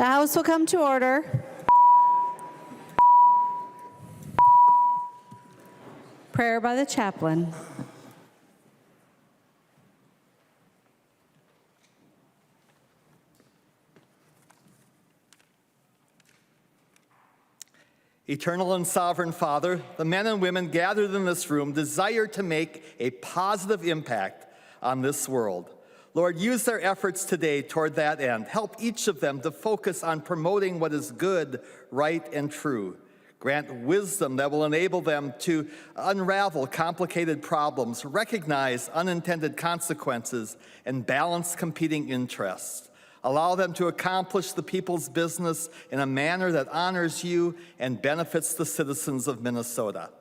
The House will come to order. Prayer by the chaplain. Eternal and sovereign Father, the men and women gathered in this room desire to make a positive impact on this world. Lord, use their efforts today toward that end. Help each of them to focus on promoting what is good, right, and true. Grant wisdom that will enable them to unravel complicated problems, recognize unintended consequences, and balance competing interests. Allow them to accomplish the people's business in a manner that honors you and benefits the citizens of Minnesota.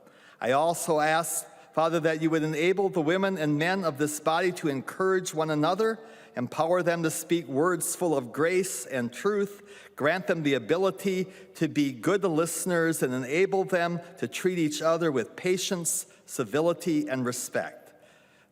I also ask, Father, that you would enable the women and men of this body to encourage one another, empower them to speak words full of grace and truth, grant them the ability to be good listeners, and enable them to treat each other with patience, civility, and respect.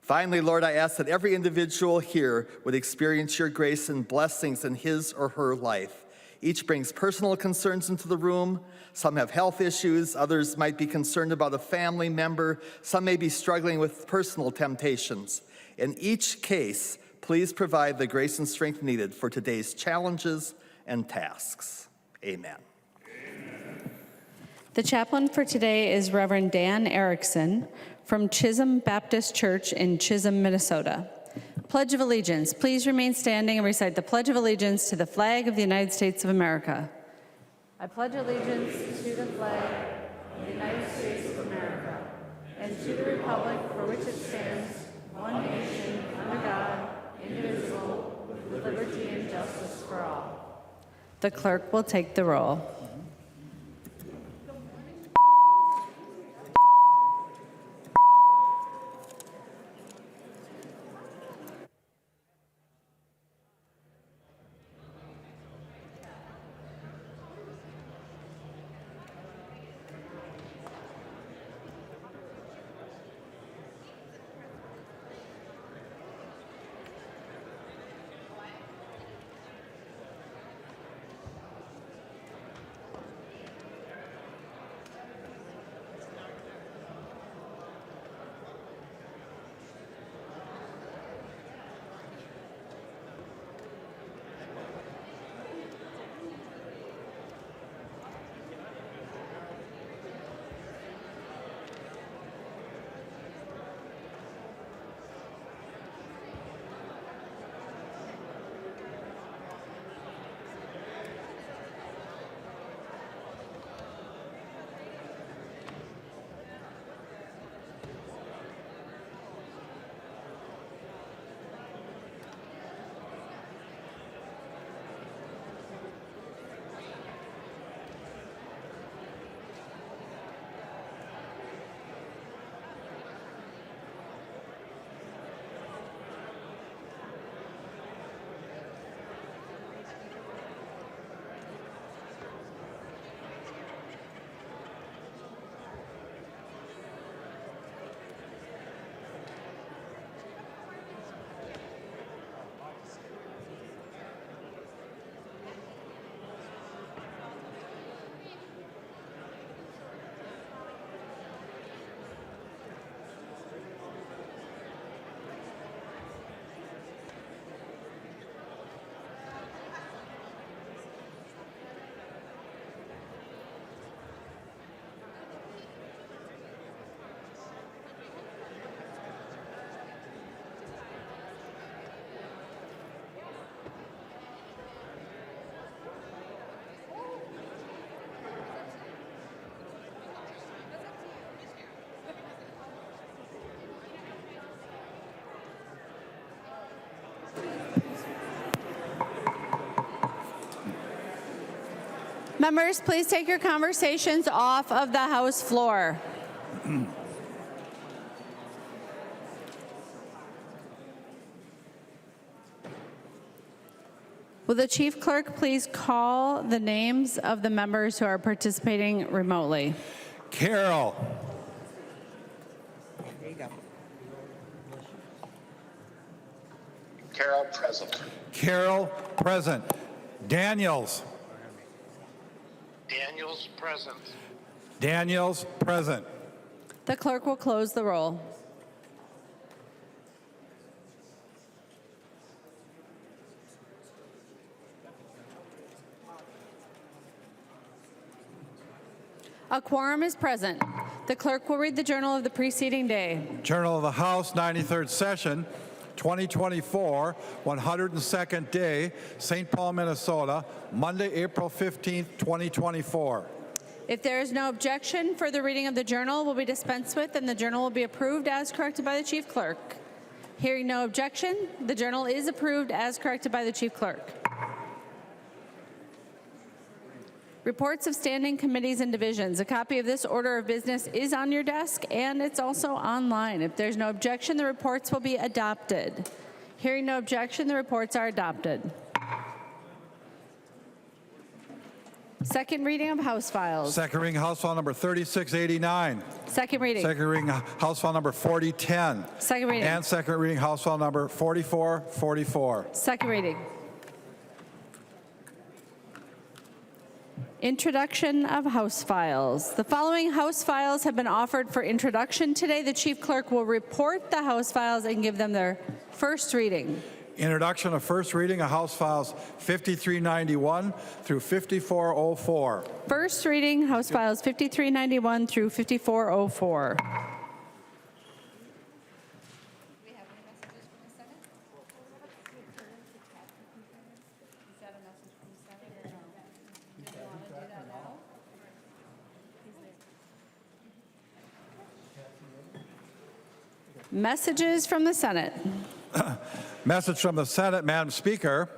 Finally, Lord, I ask that every individual here would experience your grace and blessings in his or her life. Each brings personal concerns into the room. Some have health issues. Others might be concerned about a family member. Some may be struggling with personal temptations. In each case, please provide the grace and strength needed for today's challenges and tasks. Amen. The chaplain for today is Reverend Dan Erickson from Chisholm Baptist Church in Chisholm, Minnesota. Pledge of Allegiance. Please remain standing and recite the Pledge of Allegiance to the flag of the United States of America. I pledge allegiance to the flag of the United States of America and to the republic for which it stands, one nation, under God, indivisible, with liberty and justice for all. The clerk will take the roll. Members, please take your conversations off of the House floor. Will the chief clerk please call the names of the members who are participating remotely? Carroll. There you go. Carroll, present. Carroll, present. Daniels. Daniels present. Daniels present. The clerk will close the roll. A quorum is present. The clerk will read the journal of the preceding day. Journal of the House, 93rd session, 2024, 102nd day, St. Paul, Minnesota, Monday, April 15th, 2024. If there is no objection, further reading of the journal will be dispensed with and the journal will be approved as corrected by the chief clerk. Hearing no objection, the journal is approved as corrected by the chief clerk. Reports of standing committees and divisions. A copy of this order of business is on your desk and it's also online. If there's no objection, the reports will be adopted. Hearing no objection, the reports are adopted. Second reading of House files. Second reading House File number 3689. Second reading. Second reading House File number 4010. Second reading. And second reading House File number 4444. Second reading. Introduction of House files. The following House files have been offered for introduction today. The chief clerk will report the House files and give them their first reading. Introduction of first reading of House Files 5391 through 5404. First reading, House Files 5391 through 5404. Messages from the Senate. Message from the Senate. Madam Speaker,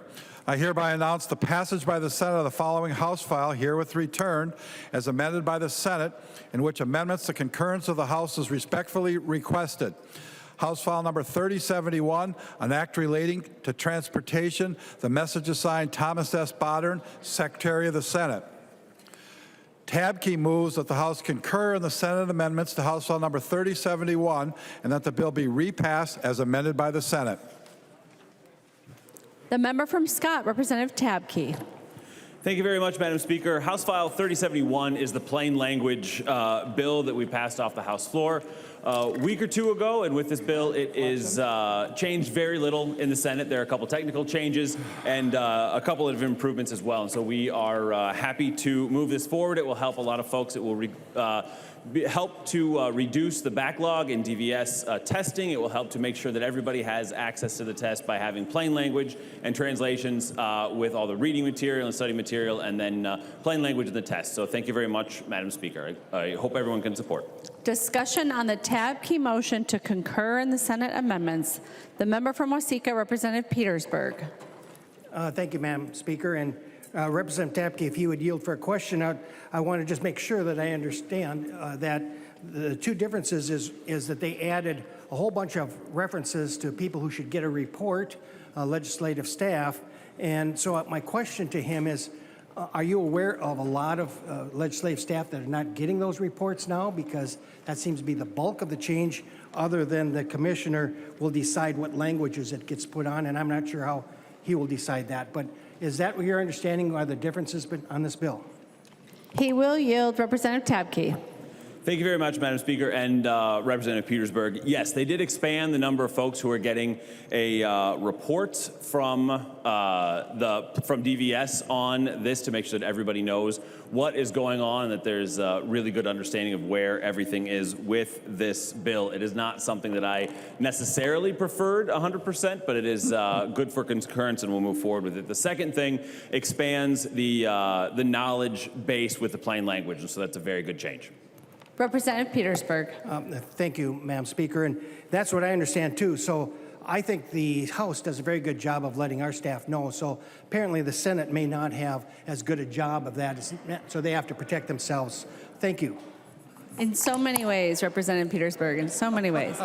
I hereby announce the passage by the Senate of the following House file herewith returned as amended by the Senate, in which amendments to concurrence of the House is respectfully requested. House File number 3071, an act relating to transportation. The message is signed Thomas S. Bodern, Secretary of the Senate. Tabke moves that the House concur in the Senate amendments to House File number 3071 and that the bill be repassed as amended by the Senate. The member from Scott, Representative Tabke. Thank you very much, Madam Speaker. House File 3071 is the plain language bill that we passed off the House floor a week or two ago, and with this bill, it is changed very little in the Senate. There are a couple technical changes and a couple of improvements as well, and so we are happy to move this forward. It will help a lot of folks. It will help to reduce the backlog in DVS testing. It will help to make sure that everybody has access to the test by having plain language and translations with all the reading material and study material, and then plain language in the test. So thank you very much, Madam Speaker. I hope everyone can support. Discussion on the Tabke motion to concur in the Senate amendments. The member from Waseca, Representative Petersburg. Thank you, Madam Speaker. And Representative Tabke, if you would yield for a question, I want to just make sure that I understand that the two differences is that they added a whole bunch of references to people who should get a report, legislative staff. And so my question to him is, are you aware of a lot of legislative staff that are not getting those reports now? Because that seems to be the bulk of the change, other than the commissioner will decide what languages it gets put on, and I'm not sure how he will decide that. But is that what your understanding are the differences on this bill? He will yield. Representative Tabke. Thank you very much, Madam Speaker, and Representative Petersburg. Yes, they did expand the number of folks who are getting a report from DVS on this to make sure that everybody knows what is going on and that there's a really good understanding of where everything is with this bill. It is not something that I necessarily preferred 100%, but it is good for concurrence, and we'll move forward with it. The second thing expands the knowledge base with the plain language, and so that's a very good change. Representative Petersburg. Thank you, Madam Speaker. And that's what I understand, too. So I think the House does a very good job of letting our staff know. So apparently the Senate may not have as good a job of that, so they have to protect themselves. Thank you. In so many ways, Representative Petersburg, in so many ways.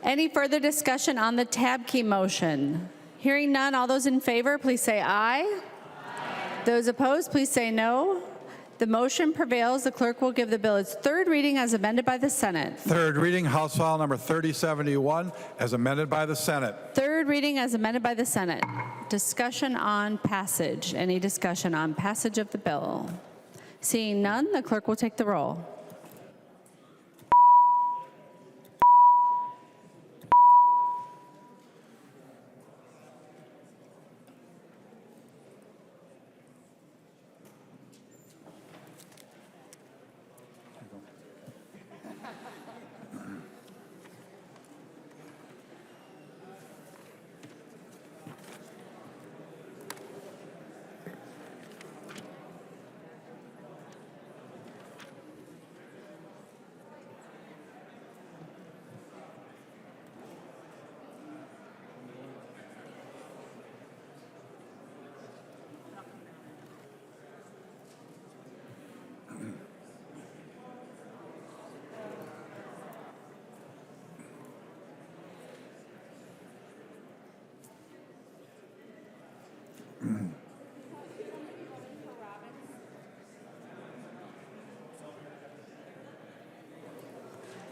Any further discussion on the Tabke motion? Hearing none, all those in favor, please say aye. Aye. Those opposed, please say no. The motion prevails. The clerk will give the bill its third reading as amended by the Senate. Third reading, House File number 3071, as amended by the Senate. Third reading as amended by the Senate. Discussion on passage. Any discussion on passage of the bill? Seeing none, the clerk will take the roll.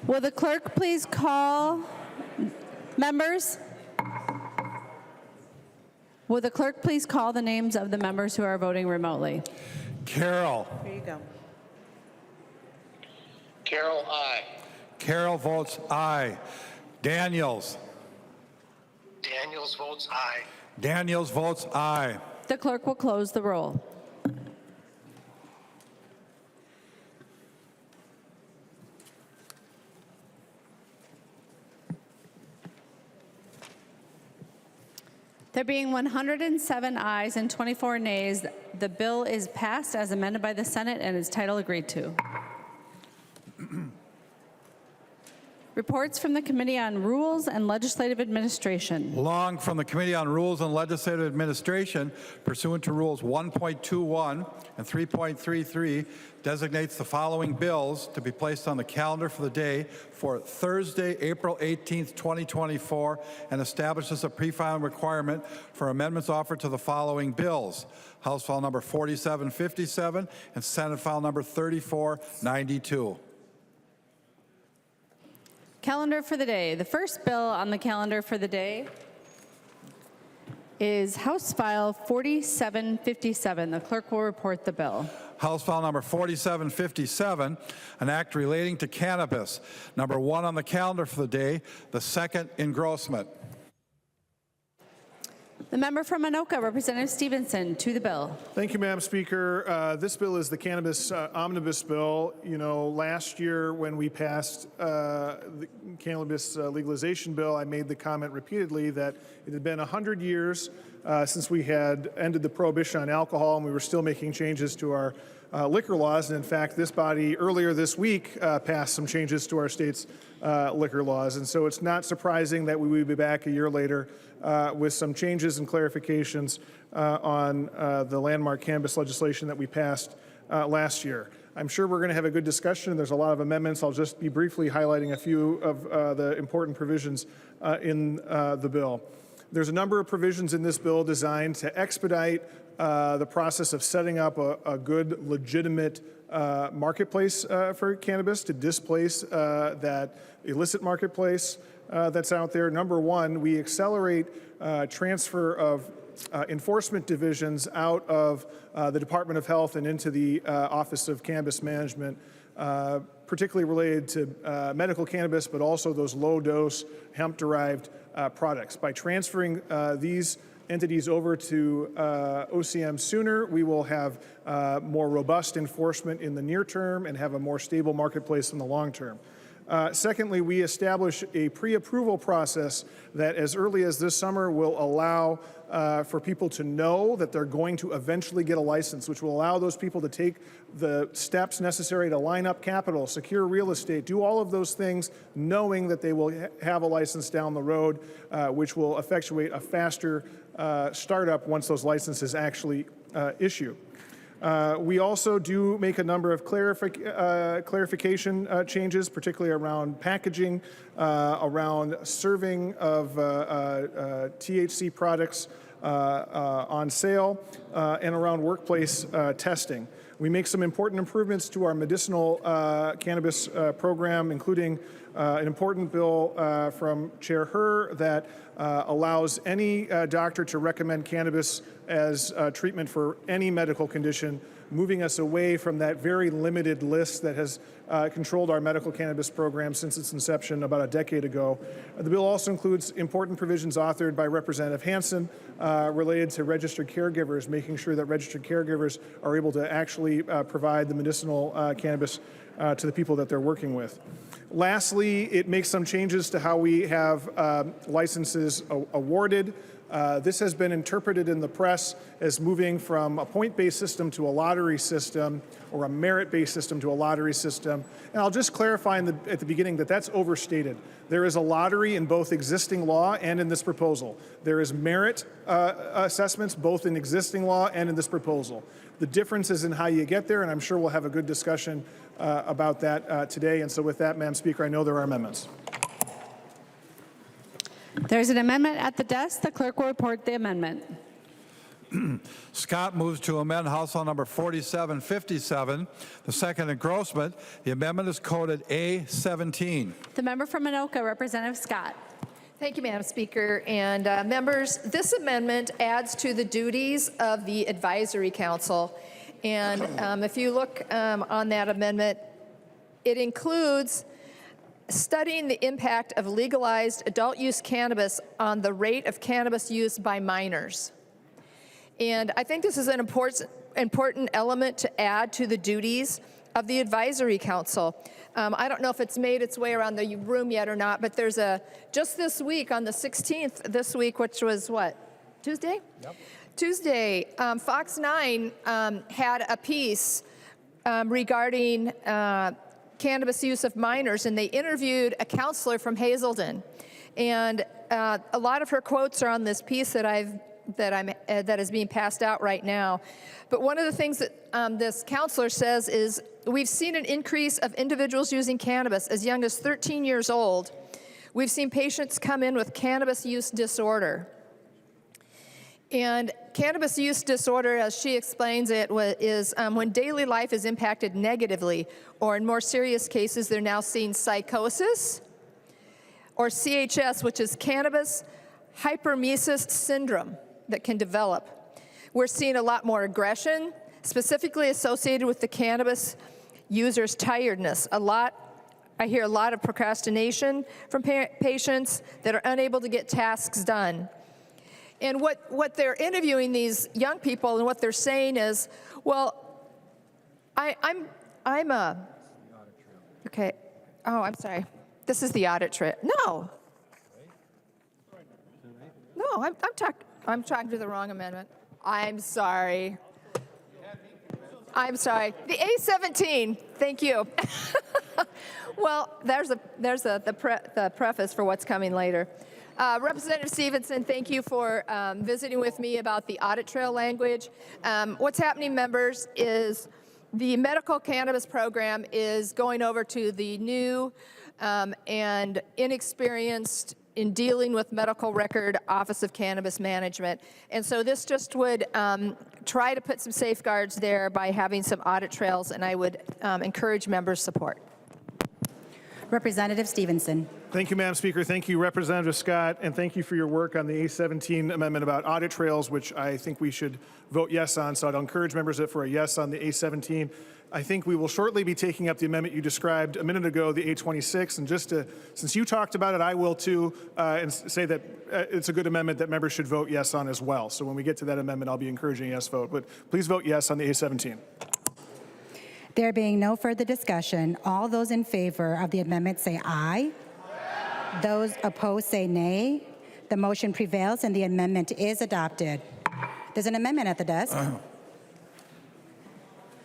Will the clerk please call members? Will the clerk please call the names of the members who are voting remotely? Carroll. Here you go. Carroll, aye. Carroll votes aye. Daniels. Daniels votes aye. Daniels votes aye. The clerk will close the roll. There being 107 ayes and 24 nays, the bill is passed as amended by the Senate and its title agreed to. Reports from the Committee on Rules and Legislative Administration. Long from the Committee on Rules and Legislative Administration, pursuant to Rules 1.21 and 3.33, designates the following bills to be placed on the calendar for the day for Thursday, April 18th, 2024, and establishes a pre-filing requirement for amendments offered to the following bills: House File Number 4757 and Senate File Number 3492. Calendar for the day. The first bill on the calendar for the day is House File 4757. The clerk will report the bill. House File Number 4757, an act relating to cannabis. Number 1 on the calendar for the day, the second engrossment. The member from Anoka, Representative Stephenson, to the bill. Thank you, Madam Speaker. This bill is the Cannabis Omnibus Bill. You know, last year when we passed the Cannabis legalization bill, I made the comment repeatedly that it had been 100 years since we had ended the prohibition on alcohol, and we were still making changes to our liquor laws. And in fact, this body earlier this week passed some changes to our state's liquor laws. And so it's not surprising that we would be back a year later with some changes and clarifications on the landmark cannabis legislation that we passed last year. I'm sure we're going to have a good discussion, and there's a lot of amendments. I'll just be briefly highlighting a few of the important provisions in the bill. There's a number of provisions in this bill designed to expedite the process of setting up a good, legitimate marketplace for cannabis, to displace that illicit marketplace that's out there. Number one, we accelerate transfer of enforcement divisions out of the Department of Health and into the Office of Cannabis Management, particularly related to medical cannabis, but also those low-dose hemp-derived products. By transferring these entities over to OCM sooner, we will have more robust enforcement in the near term and have a more stable marketplace in the long term. Secondly, we establish a pre-approval process that as early as this summer will allow for people to know that they're going to eventually get a license, which will allow those people to take the steps necessary to line up capital, secure real estate, do all of those things knowing that they will have a license down the road, which will effectuate a faster startup once those licenses actually issue. We also do make a number of clarification changes, particularly around packaging, around serving of THC products on sale, and around workplace testing. We make some important improvements to our medicinal cannabis program, including an important bill from Chair Herr that allows any doctor to recommend cannabis as treatment for any medical condition moving us away from that very limited list that has controlled our medical cannabis program since its inception about a decade ago. The bill also includes important provisions authored by Representative Hansen related to registered caregivers, making sure that registered caregivers are able to actually provide the medicinal cannabis to the people that they're working with. Lastly, it makes some changes to how we have licenses awarded. This has been interpreted in the press as moving from a point-based system to a lottery system, or a merit-based system to a lottery system. And I'll just clarify at the beginning that that's overstated. There is a lottery in both existing law and in this proposal. There is merit assessments both in existing law and in this proposal. The difference is in how you get there, and I'm sure we'll have a good discussion about that today. And so with that, Madam Speaker, I know there are amendments. There's an amendment at the desk. The clerk will report the amendment. Scott moves to amend House File number 4757, the second engrossment. The amendment is coded A17. The member from Anoka, Representative Scott. Thank you, Madam Speaker. And members, this amendment adds to the duties of the Advisory Council. And if you look on that amendment, it includes studying the impact of legalized adult use cannabis on the rate of cannabis use by minors. And I think this is an important element to add to the duties of the Advisory Council. I don't know if it's made its way around the room yet or not, but there's just this week, on the 16th this week, which was what, Tuesday? Yep. Tuesday, Fox 9 had a piece regarding cannabis use of minors, and they interviewed a counselor from Hazelden. And a lot of her quotes are on this piece that is being passed out right now. But one of the things that this counselor says is, we've seen an increase of individuals using cannabis as young as 13 years old. We've seen patients come in with cannabis use disorder. And cannabis use disorder, as she explains it, is when daily life is impacted negatively, or in more serious cases, they're now seeing psychosis, or CHS, which is cannabis hyperemesis syndrome that can develop. We're seeing a lot more aggression, specifically associated with the cannabis user's tiredness. I hear a lot of procrastination from patients that are unable to get tasks done. And what they're interviewing these young people, and what they're saying is, well, I'm okay. Oh, I'm sorry. This is the audit trail. No, I'm talking to the wrong amendment. I'm sorry. The A17. Thank you. Well, there's the preface for what's coming later. Representative Stephenson, thank you for visiting with me about the audit trail language. What's happening, members, is the medical cannabis program is going over to the new and inexperienced in dealing with medical record Office of Cannabis Management. And so this just would try to put some safeguards there by having some audit trails, and I would encourage members' support. Representative Stephenson. Thank you, Madam Speaker. Thank you, Representative Scott, and thank you for your work on the A17 amendment about audit trails, which I think we should vote yes on. So I'd encourage members for a yes on the A17. I think we will shortly be taking up the amendment you described a minute ago, the A26. And just to, since you talked about it, I will too, and say that it's a good amendment that members should vote yes on as well. So when we get to that amendment, I'll be encouraging a yes vote. But please vote yes on the A17. There being no further discussion, all those in favor of the amendment say aye. Those opposed say nay. The motion prevails and the amendment is adopted. There's an amendment at the desk.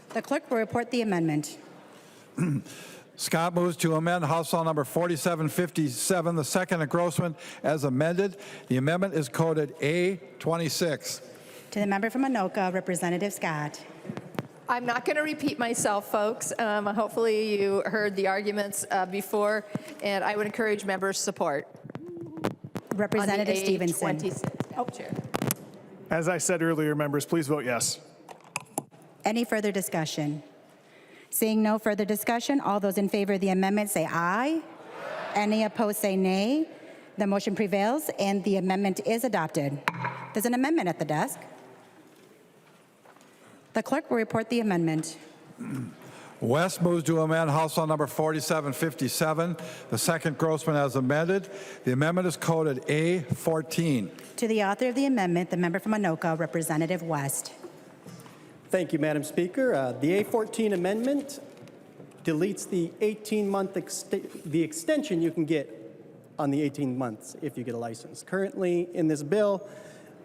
The clerk will report the amendment. Scott moves to amend House File number 4757, the second engrossment, as amended. The amendment is coded A26. To the member from Anoka, Representative Scott. I'm not going to repeat myself, folks. Hopefully you heard the arguments before, and I would encourage members' support. Representative Stephenson. Chair. As I said earlier, members, please vote yes. Any further discussion? Seeing no further discussion, all those in favor of the amendment say aye. Any opposed say nay. The motion prevails and the amendment is adopted. There's an amendment at the desk. The clerk will report the amendment. West moves to amend House File Number 4757. The second Grossman as amended. The amendment is coded A14. To the author of the amendment, the member from Anoka, Representative West. Thank you, Madam Speaker. The A14 amendment deletes the 18-month the extension you can get on the 18 months if you get a license. Currently, in this bill,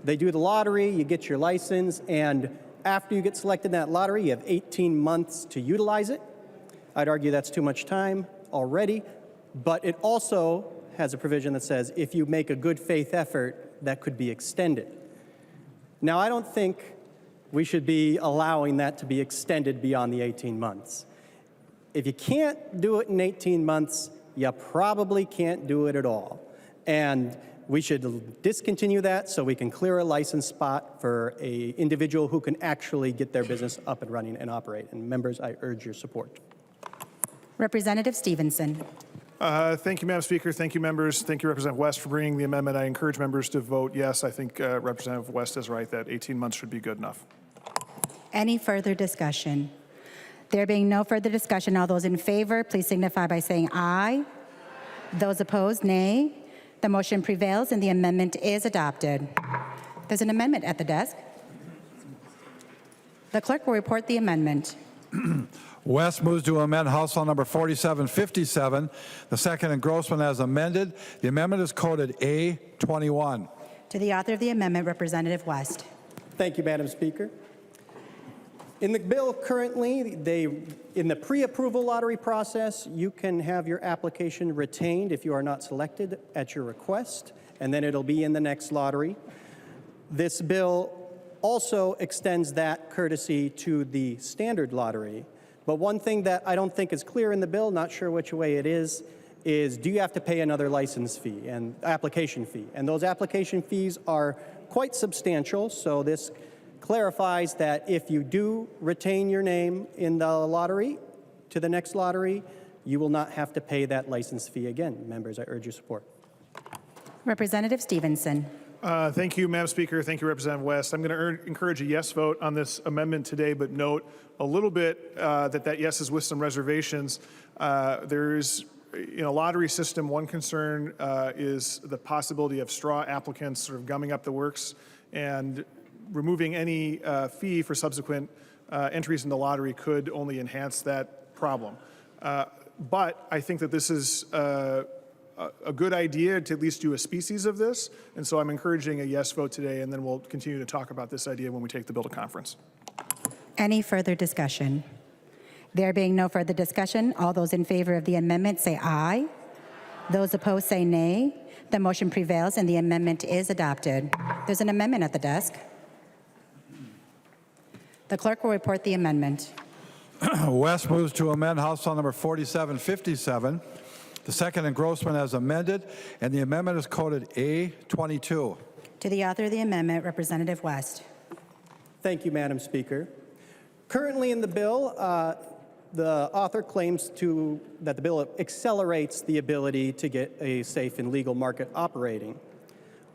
they do the lottery, you get your license, and after you get selected in that lottery, you have 18 months to utilize it. I'd argue that's too much time already, but it also has a provision that says if you make a good faith effort, that could be extended. Now, I don't think we should be allowing that to be extended beyond the 18 months. If you can't do it in 18 months, you probably can't do it at all. And we should discontinue that so we can clear a license spot for an individual who can actually get their business up and running and operate. And members, I urge your support. Representative Stephenson. Thank you, Madam Speaker. Thank you, members. Thank you, Representative West, for bringing the amendment. I encourage members to vote yes. I think Representative West is right that 18 months should be good enough. Any further discussion? There being no further discussion, all those in favor, please signify by saying aye. Those opposed, nay. The motion prevails and the amendment is adopted. There's an amendment at the desk. The clerk will report the amendment. West moves to amend House File Number 4757. The second and Grossman as amended. The amendment is coded A21. To the author of the amendment, Representative West. Thank you, Madam Speaker. In the bill currently, in the pre-approval lottery process, you can have your application retained if you are not selected at your request, and then it'll be in the next lottery. This bill also extends that courtesy to the standard lottery. But one thing that I don't think is clear in the bill, not sure which way it is do you have to pay another license fee and application fee? And those application fees are quite substantial, so this clarifies that if you do retain your name in the lottery to the next lottery, you will not have to pay that license fee again. Members, I urge your support. Representative Stephenson. Thank you, Madam Speaker. Thank you, Representative West. I'm going to encourage a yes vote on this amendment today, but note a little bit that yes is with some reservations. There's, lottery system, one concern is the possibility of straw applicants sort of gumming up the works, and removing any fee for subsequent entries in the lottery could only enhance that problem. But I think that this is a good idea to at least do a species of this, and so I'm encouraging a yes vote today, and then we'll continue to talk about this idea when we take the bill to conference. Any further discussion? There being no further discussion, all those in favor of the amendment say aye. Those opposed say nay. The motion prevails and the amendment is adopted. There's an amendment at the desk. The clerk will report the amendment. West moves to amend House File Number 4757. The second and Grossman as amended, and the amendment is coded A22. To the author of the amendment, Representative West. Thank you, Madam Speaker. Currently in the bill, the author claims that the bill accelerates the ability to get a safe and legal market operating.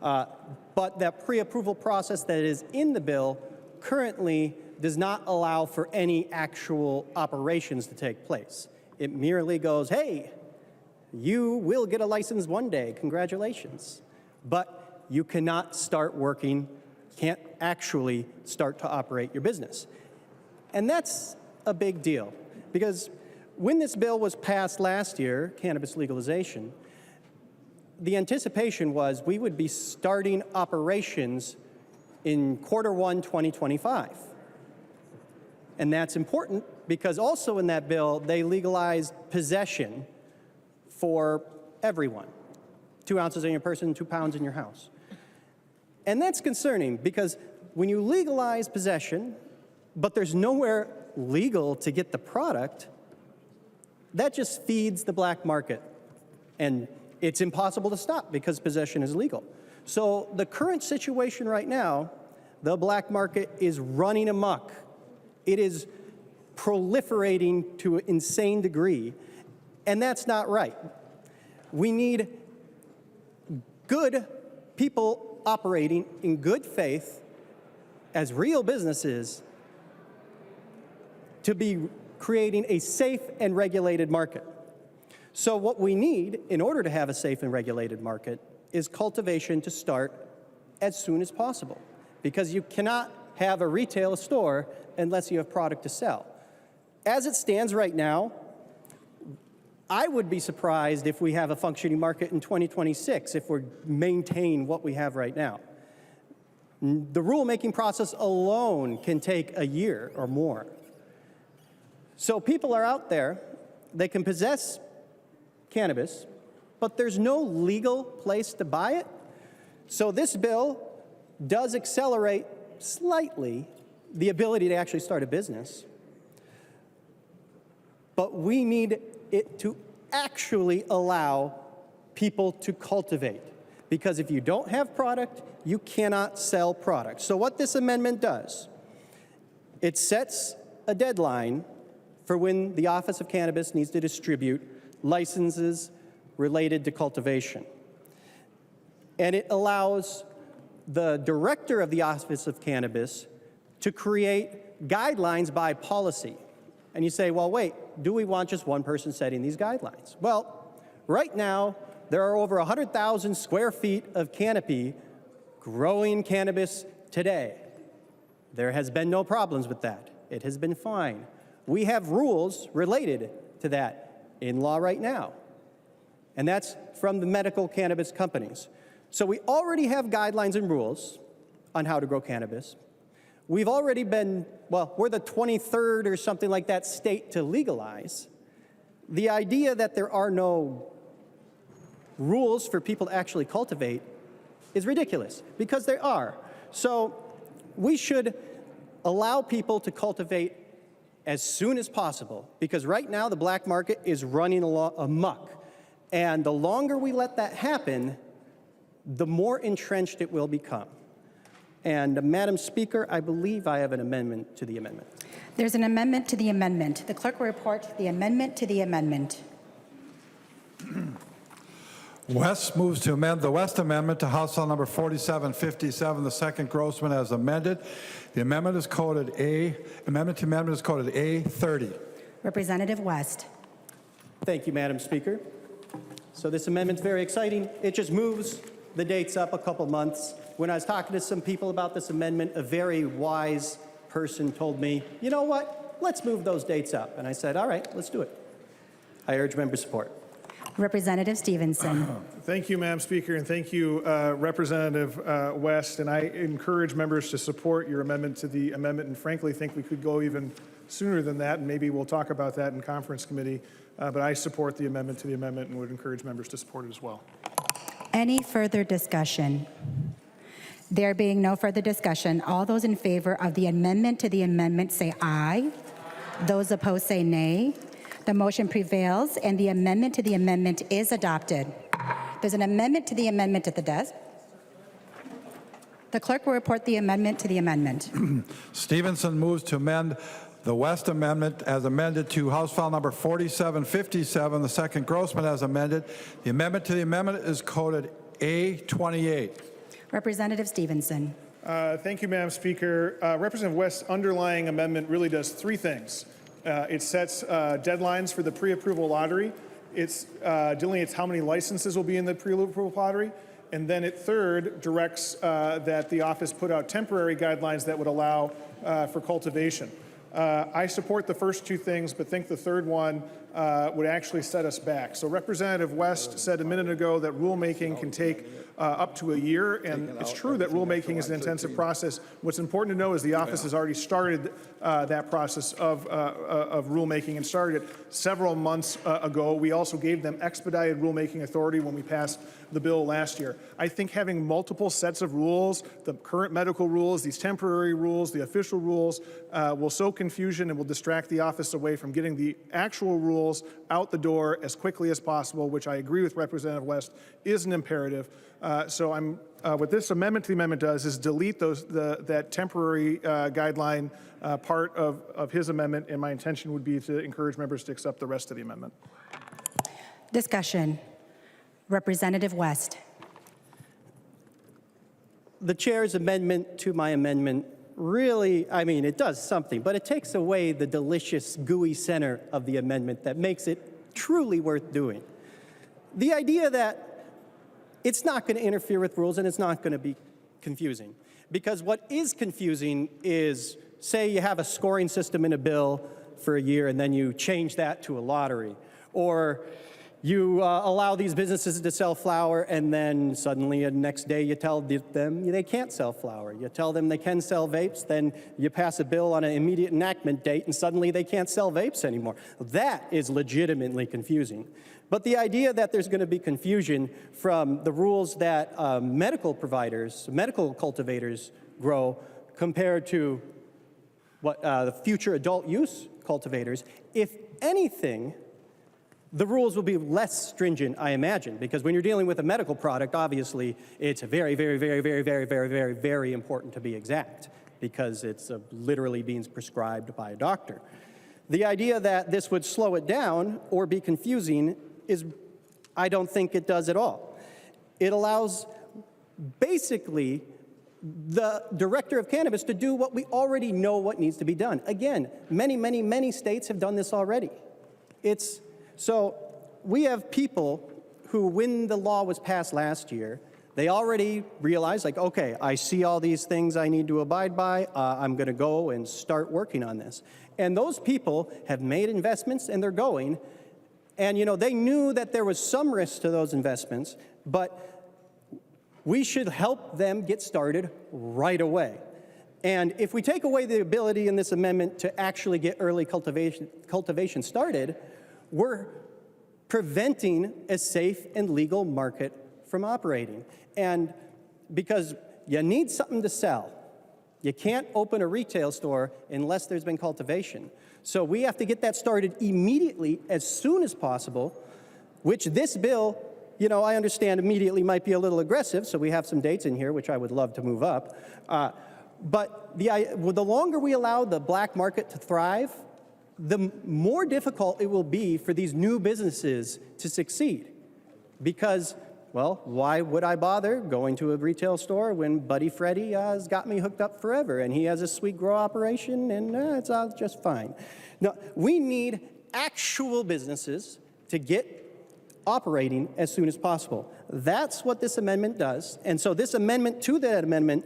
But that pre-approval process that is in the bill currently does not allow for any actual operations to take place. It merely goes, hey, you will get a license one day, congratulations. But you cannot start working, can't actually start to operate your business. And that's a big deal, because when this bill was passed last year, cannabis legalization, the anticipation was we would be starting operations in Q1 2025. And that's important because also in that bill, they legalized possession for everyone. 2 ounces in your person, 2 pounds in your house. And that's concerning because when you legalize possession, but there's nowhere legal to get the product, that just feeds the black market. And it's impossible to stop because possession is legal. So the current situation right now, the black market is running amok. It is proliferating to an insane degree, and that's not right. We need good people operating in good faith as real businesses to be creating a safe and regulated market. So what we need in order to have a safe and regulated market is cultivation to start as soon as possible, because you cannot have a retail store unless you have product to sell. As it stands right now, I would be surprised if we have a functioning market in 2026 if we maintain what we have right now. The rulemaking process alone can take a year or more. So people are out there, they can possess cannabis, but there's no legal place to buy it. So this bill does accelerate slightly the ability to actually start a business. But we need it to actually allow people to cultivate. Because if you don't have product, you cannot sell product. So what this amendment does, it sets a deadline for when the Office of Cannabis needs to distribute licenses related to cultivation. And it allows the director of the Office of Cannabis to create guidelines by policy. And you say, well, wait, do we want just one person setting these guidelines? Well, right now, there are over 100,000 square feet of canopy growing cannabis today. There has been no problems with that. It has been fine. We have rules related to that in law right now. And that's from the medical cannabis companies. So we already have guidelines and rules on how to grow cannabis. We've already been, well, we're the 23rd or something like that state to legalize. The idea that there are no rules for people to actually cultivate is ridiculous, because there are. So we should allow people to cultivate as soon as possible, because right now the black market is running amok. And the longer we let that happen, the more entrenched it will become. And Madam Speaker, I believe I have an amendment to the amendment. There's an amendment to the amendment. The clerk will report the amendment to the amendment. West moves to amend the West Amendment to House File Number 4757, the second Grossman as amended. The amendment is coded amendment to amendment is coded A30. Representative West. Thank you, Madam Speaker. So this amendment's very exciting. It just moves the dates up a couple months. When I was talking to some people about this amendment, a very wise person told me, you know what, let's move those dates up. And I said, all right, let's do it. I urge member support. Representative Stephenson. Thank you, Madam Speaker, and thank you, Representative West. And I encourage members to support your amendment to the amendment, and frankly think we could go even sooner than that, and maybe we'll talk about that in conference committee. But I support the amendment to the amendment and would encourage members to support it as well. Any further discussion? There being no further discussion, all those in favor of the amendment to the amendment say aye. Those opposed say nay. The motion prevails, and the amendment to the amendment is adopted. There's an amendment to the amendment at the desk. The clerk will report the amendment to the amendment. Stephenson moves to amend the West Amendment as amended to House File Number 4757, the second Grossman as amended. The amendment to the amendment is coded A28. Representative Stephenson. Thank you, Madam Speaker. Representative West's underlying amendment really does three things. It sets deadlines for the pre-approval lottery. It delineates how many licenses will be in the pre-approval lottery. And then it third directs that the office put out temporary guidelines that would allow for cultivation. I support the first two things, but think the third one would actually set us back. So Representative West said a minute ago that rulemaking can take up to a year, and it's true that rulemaking is an intensive process. What's important to know is the office has already started that process of rulemaking and started it several months ago. We also gave them expedited rulemaking authority when we passed the bill last year. I think having multiple sets of rules, the current medical rules, these temporary rules, the official rules, will sow confusion and will distract the office away from getting the actual rules out the door as quickly as possible, which I agree with Representative West is an imperative. So I'm, what this amendment to the amendment does is delete that temporary guideline part of his amendment, and my intention would be to encourage members to accept the rest of the amendment. Discussion. Representative West. The chair's amendment to my amendment really, I mean, it does something, but it takes away the delicious, gooey center of the amendment that makes it truly worth doing. The idea that it's not going to interfere with rules and it's not going to be confusing. Because what is confusing is, say you have a scoring system in a bill for a year and then you change that to a lottery. Or you allow these businesses to sell flour and then suddenly the next day you tell them they can't sell flour. You tell them they can sell vapes, then you pass a bill on an immediate enactment date and suddenly they can't sell vapes anymore. That is legitimately confusing. But the idea that there's going to be confusion from the rules that medical providers, medical cultivators grow compared to what the future adult use cultivators, if anything, the rules will be less stringent, I imagine, because when you're dealing with a medical product, obviously, it's very, very, very, very, very, very, very, very important to be exact, because it's literally being prescribed by a doctor. The idea that this would slow it down or be confusing is, I don't think it does at all. It allows basically the director of cannabis to do what we already know what needs to be done. Again, many, many, many states have done this already. So we have people who, when the law was passed last year, they already realized, like, okay, I see all these things I need to abide by. I'm going to go and start working on this. And those people have made investments, and they're going. And, you know, they knew that there was some risk to those investments, but we should help them get started right away. And if we take away the ability in this amendment to actually get early cultivation started, we're preventing a safe and legal market from operating. And because you need something to sell, you can't open a retail store unless there's been cultivation. So we have to get that started immediately, as soon as possible, which this bill, you know, I understand immediately might be a little aggressive, so we have some dates in here, which I would love to move up. But the longer we allow the black market to thrive, the more difficult it will be for these new businesses to succeed. Because, well, why would I bother going to a retail store when Buddy Freddy has got me hooked up forever and he has a sweet grow operation and it's all just fine. No, we need actual businesses to get operating as soon as possible. That's what this amendment does. And so this amendment to that amendment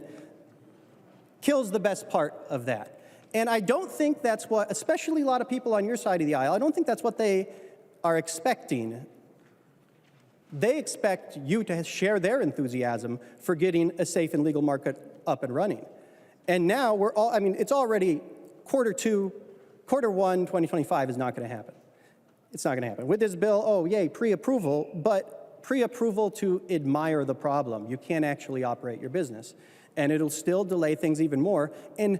kills the best part of that. And I don't think that's what, especially a lot of people on your side of the aisle, I don't think that's what they are expecting. They expect you to share their enthusiasm for getting a safe and legal market up and running. And now we're all, I mean, it's already quarter one, 2025 is not going to happen. It's not going to happen. With this bill, oh, yay, pre-approval, but pre-approval to admire the problem. You can't actually operate your business. And it'll still delay things even more and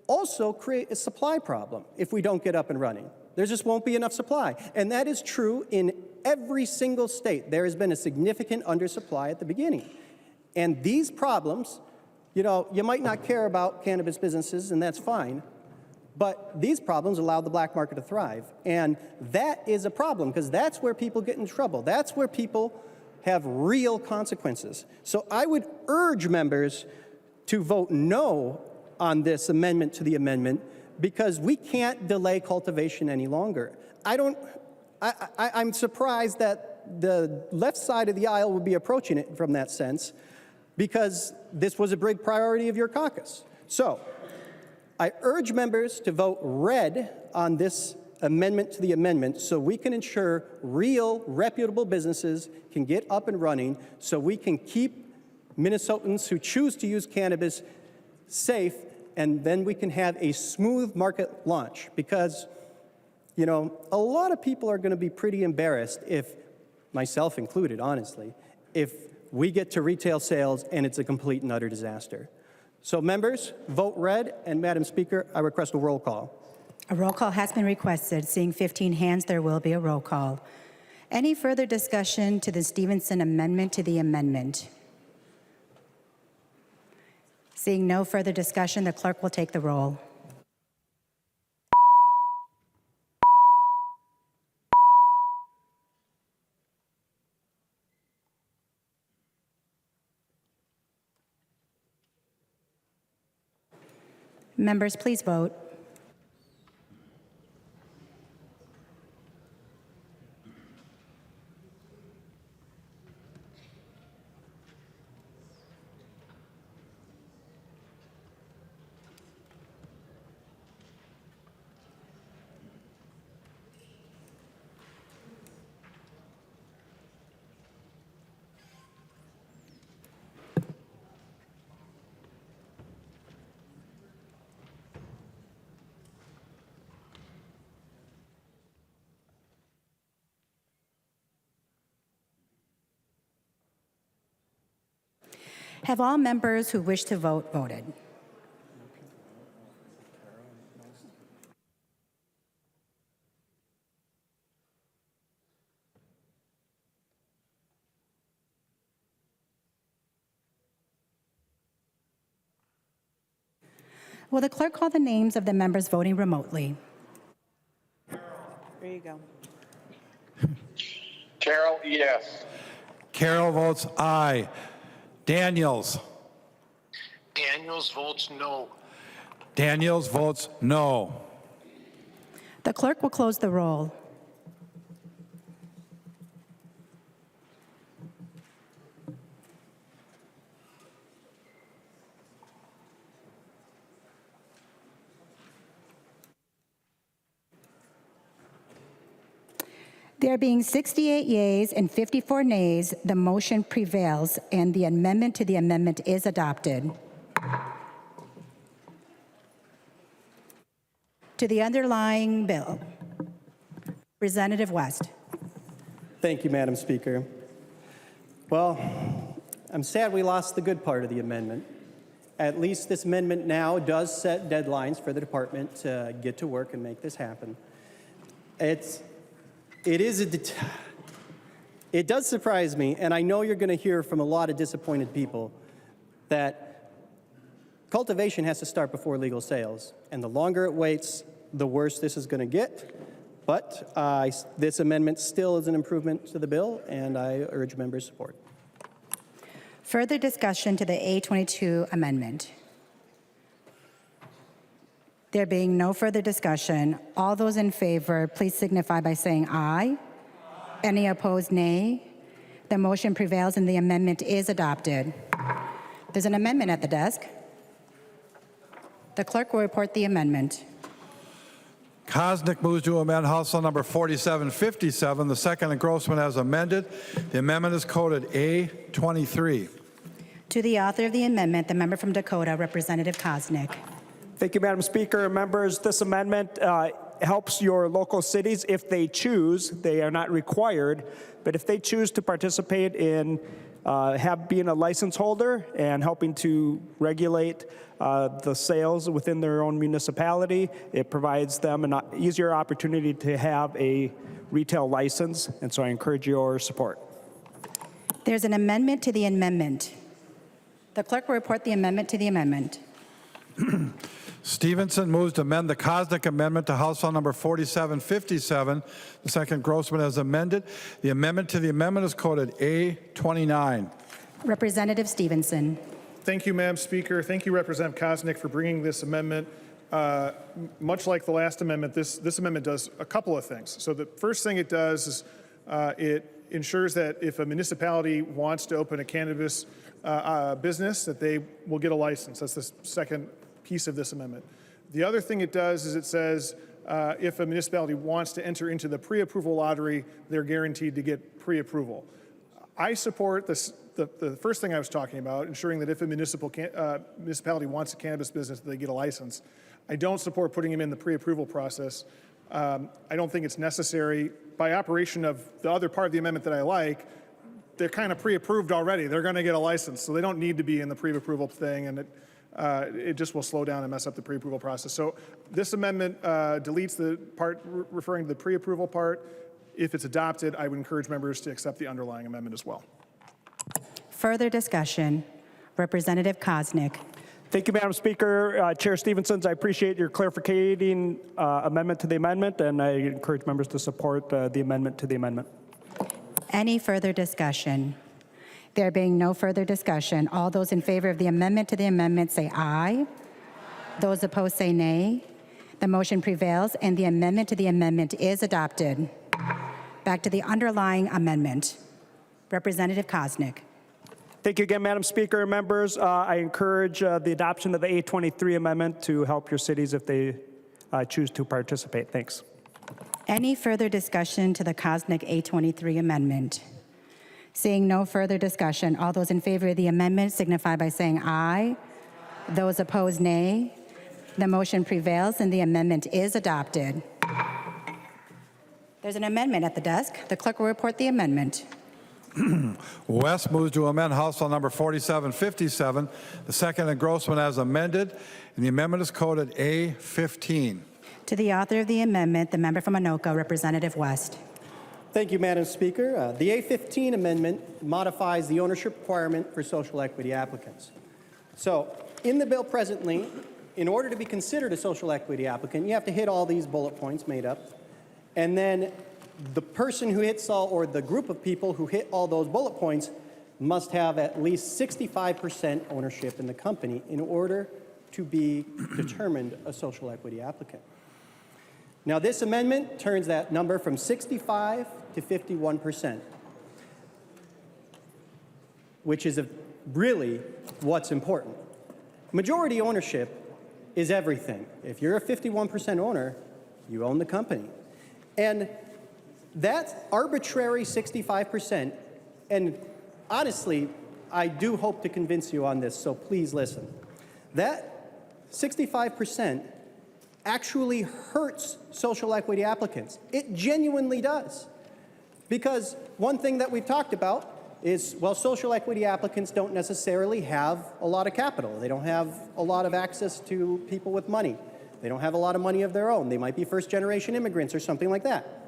also create a supply problem if we don't get up and running. There just won't be enough supply. And that is true in every single state. There has been a significant undersupply at the beginning. And these problems, you know, you might not care about cannabis businesses, and that's fine, but these problems allow the black market to thrive. And that is a problem, because that's where people get in trouble. That's where people have real consequences. So I would urge members to vote no on this amendment to the amendment, because we can't delay cultivation any longer. I'm surprised that the left side of the aisle would be approaching it from that sense, because this was a big priority of your caucus. So I urge members to vote red on this amendment to the amendment so we can ensure real, reputable businesses can get up and running, so we can keep Minnesotans who choose to use cannabis safe, and then we can have a smooth market launch. Because, you know, a lot of people are going to be pretty embarrassed, if, myself included, honestly, if we get to retail sales and it's a complete and utter disaster. So members, vote red, and Madam Speaker, I request a roll call. A roll call has been requested. Seeing 15 hands, there will be a roll call. Any further discussion to the Stephenson amendment to the amendment? Seeing no further discussion, the clerk will take the roll. Members, please vote. Have all members who wish to vote voted? Will the clerk call the names of the members voting remotely? There you go. Carol, yes. Carol votes aye. Daniels. Daniels votes no. Daniels votes no. The clerk will close the roll. There being 68 yeas and 54 nays, the motion prevails and the amendment to the amendment is adopted. To the underlying bill, Representative West. Thank you, Madam Speaker. Well, I'm sad we lost the good part of the amendment. At least this amendment now does set deadlines for the department to get to work and make this happen. It does surprise me, and I know you're going to hear from a lot of disappointed people, that cultivation has to start before legal sales. And the longer it waits, the worse this is going to get. But this amendment still is an improvement to the bill, and I urge members' support. Further discussion to the A22 amendment. There being no further discussion, all those in favor, please signify by saying aye. Any opposed, nay. The motion prevails and the amendment is adopted. There's an amendment at the desk. The clerk will report the amendment. Kosnick moves to amend House Bill number 4757, the second engrossment as amended. The amendment is coded A23. To the author of the amendment, the member from Dakota, Representative Kosnick. Thank you, Madam Speaker. Members, this amendment helps your local cities if they choose. They are not required, but if they choose to participate in being a license holder and helping to regulate the sales within their own municipality, it provides them an easier opportunity to have a retail license, and so I encourage your support. There's an amendment to the amendment. The clerk will report the amendment to the amendment. Stephenson moves to amend the Kosnick amendment to House Bill number 4757, the second engrossment as amended. The amendment to the amendment is coded A29. Representative Stephenson. Thank you, Madam Speaker. Thank you, Representative Kosnick, for bringing this amendment. Much like the last amendment, this amendment does a couple of things. So the first thing it does is it ensures that if a municipality wants to open a cannabis business, that they will get a license. That's the second piece of this amendment. The other thing it does is it says if a municipality wants to enter into the pre-approval lottery, they're guaranteed to get pre-approval. I support this, the first thing I was talking about, ensuring that if a municipality wants a cannabis business, they get a license. I don't support putting them in the pre-approval process. I don't think it's necessary. By operation of the other part of the amendment that I like, they're kind of pre-approved already. They're going to get a license, so they don't need to be in the pre-approval thing, and it just will slow down and mess up the pre-approval process. So this amendment deletes the part referring to the pre-approval part. If it's adopted, I would encourage members to accept the underlying amendment as well. Further discussion. Representative Kosnick. Thank you, Madam Speaker. Chair Stephenson, I appreciate your clarifying amendment to the amendment, and I encourage members to support the amendment to the amendment. Any further discussion? There being no further discussion, all those in favor of the amendment to the amendment say aye. Those opposed say nay. The motion prevails, and the amendment to the amendment is adopted. Back to the underlying amendment. Representative Koznick. Thank you again, Madam Speaker and members. I encourage the adoption of the A23 amendment to help your cities if they choose to participate. Thanks. Any further discussion to the Koznick A23 amendment? Seeing no further discussion, all those in favor of the amendment signify by saying aye. Those opposed, nay. The motion prevails and the amendment is adopted. There's an amendment at the desk. The clerk will report the amendment. West moves to amend House File number 4757, the second engrossment as amended, and the amendment is coded A15. To the author of the amendment, the member from Anoka, Representative West. Thank you, Madam Speaker. The A15 amendment modifies the ownership requirement for social equity applicants. So, in the bill presently, in order to be considered a social equity applicant, you have to hit all these bullet points made up, and then the person who hits all, or the group of people who hit all those bullet points must have at least 65% ownership in the company in order to be determined a social equity applicant. Now, this amendment turns that number from 65 to 51%, which is really what's important. Majority ownership is everything. If you're a 51% owner, you own the company. And that arbitrary 65%, and honestly, I do hope to convince you on this, so please listen. That 65% actually hurts social equity applicants. It genuinely does. Because one thing that we've talked about is, well, social equity applicants don't necessarily have a lot of capital. They don't have a lot of access to people with money. They don't have a lot of money of their own. They might be first-generation immigrants or something like that.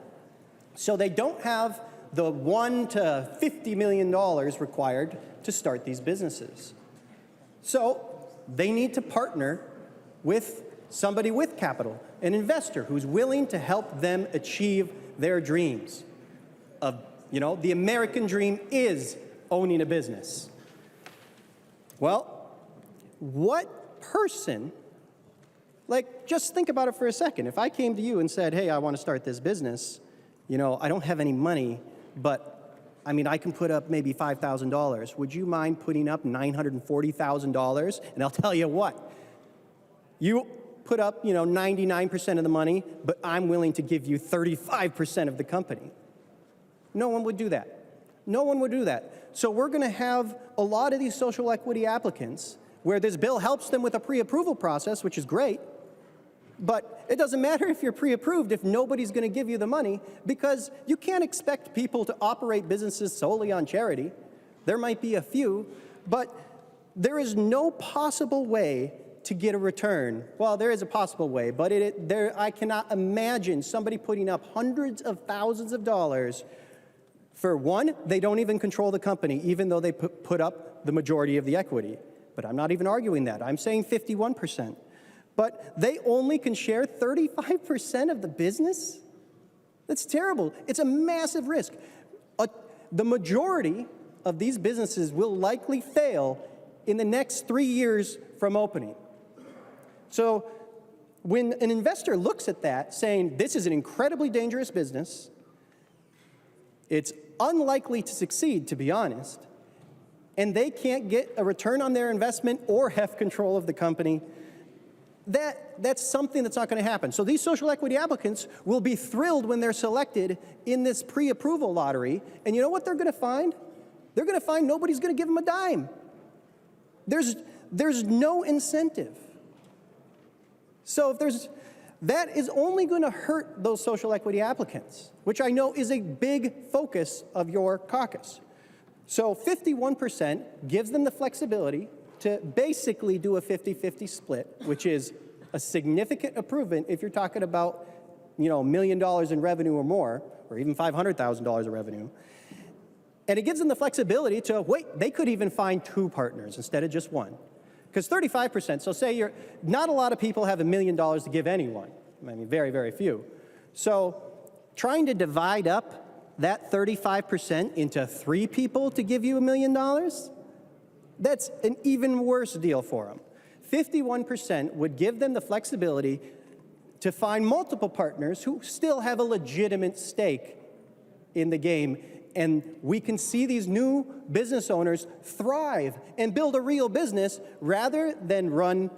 So they don't have the $1 to $50 million required to start these businesses. So they need to partner with somebody with capital, an investor who's willing to help them achieve their dreams. The American dream is owning a business. Well, what person, just think about it for a second. If I came to you and said, hey, I want to start this business, I don't have any money, but I can put up maybe $5,000. Would you mind putting up $940,000? And I'll tell you what, you put up, 99% of the money, but I'm willing to give you 35% of the company. No one would do that. No one would do that. So we're going to have a lot of these social equity applicants where this bill helps them with a pre-approval process, which is great, but it doesn't matter if you're pre-approved if nobody's going to give you the money, because you can't expect people to operate businesses solely on charity. There might be a few, but there is no possible way to get a return. Well, there is a possible way, but I cannot imagine somebody putting up hundreds of thousands of dollars. For one, they don't even control the company, even though they put up the majority of the equity. But I'm not even arguing that. I'm saying 51%. But they only can share 35% of the business? That's terrible. It's a massive risk. The majority of these businesses will likely fail in the next 3 years from opening. So when an investor looks at that saying, this is an incredibly dangerous business, it's unlikely to succeed, to be honest, and they can't get a return on their investment or have control of the company, that's something that's not going to happen. So these social equity applicants will be thrilled when they're selected in this pre-approval lottery, and you know what they're going to find? They're going to find nobody's going to give them a dime. There's no incentive. So that is only going to hurt those social equity applicants, which I know is a big focus of your caucus. So 51% gives them the flexibility to basically do a 50-50 split, which is a significant improvement if you're talking about, $1 million in revenue or more, or even $500,000 of revenue. And it gives them the flexibility to, they could even find 2 partners instead of just 1. Because 35%, so say not a lot of people have $1 million to give anyone. Very, very few. So trying to divide up that 35% into 3 people to give you $1 million, that's an even worse deal for them. 51% would give them the flexibility to find multiple partners who still have a legitimate stake in the game. And we can see these new business owners thrive and build a real business rather than run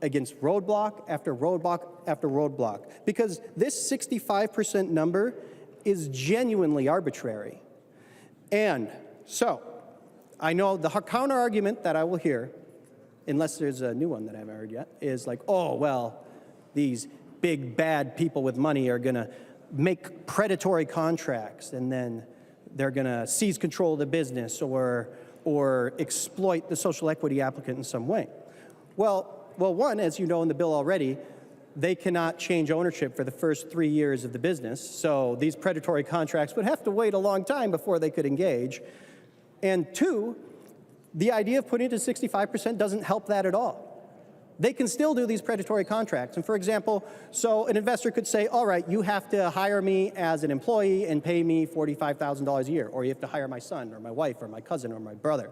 against roadblock after roadblock after roadblock. Because this 65% number is genuinely arbitrary. And so, I know the counter argument that I will hear, unless there's a new one that I haven't heard yet, is like, oh, well, these big bad people with money are gonna make predatory contracts and then they're gonna seize control of the business or exploit the social equity applicant in some way. Well, one, as you know in the bill already, they cannot change ownership for the first 3 years of the business, so these predatory contracts would have to wait a long time before they could engage. And two, the idea of putting it to 65% doesn't help that at all. They can still do these predatory contracts. And for example, so an investor could say, all right, you have to hire me as an employee and pay me $45,000 a year, or you have to hire my son or my wife or my cousin or my brother.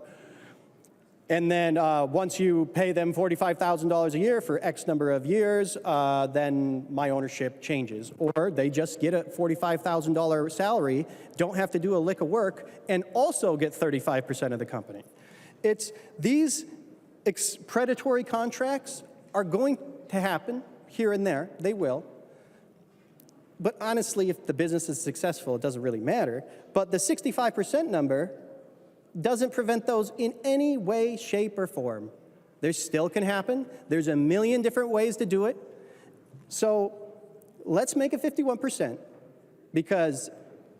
And then once you pay them $45,000 a year for X number of years, then my ownership changes. Or they just get a $45,000 salary, don't have to do a lick of work, and also get 35% of the company. It's these predatory contracts are going to happen here and there. They will. But honestly, if the business is successful, it doesn't really matter. But the 65% number doesn't prevent those in any way, shape, or form. They still can happen. There's a million different ways to do it. So let's make it 51%, because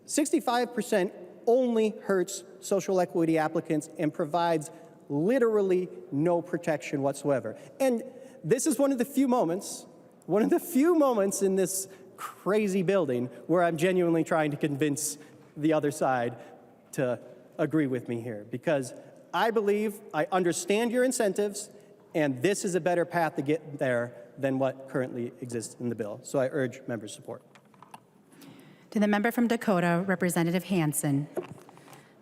65% only hurts social equity applicants and provides literally no protection whatsoever. And this is one of the few moments in this crazy building where I'm genuinely trying to convince the other side to agree with me here, because I believe I understand your incentives, and this is a better path to get there than what currently exists in the bill. So I urge members' support. To the member from Dakota, Representative Hansen.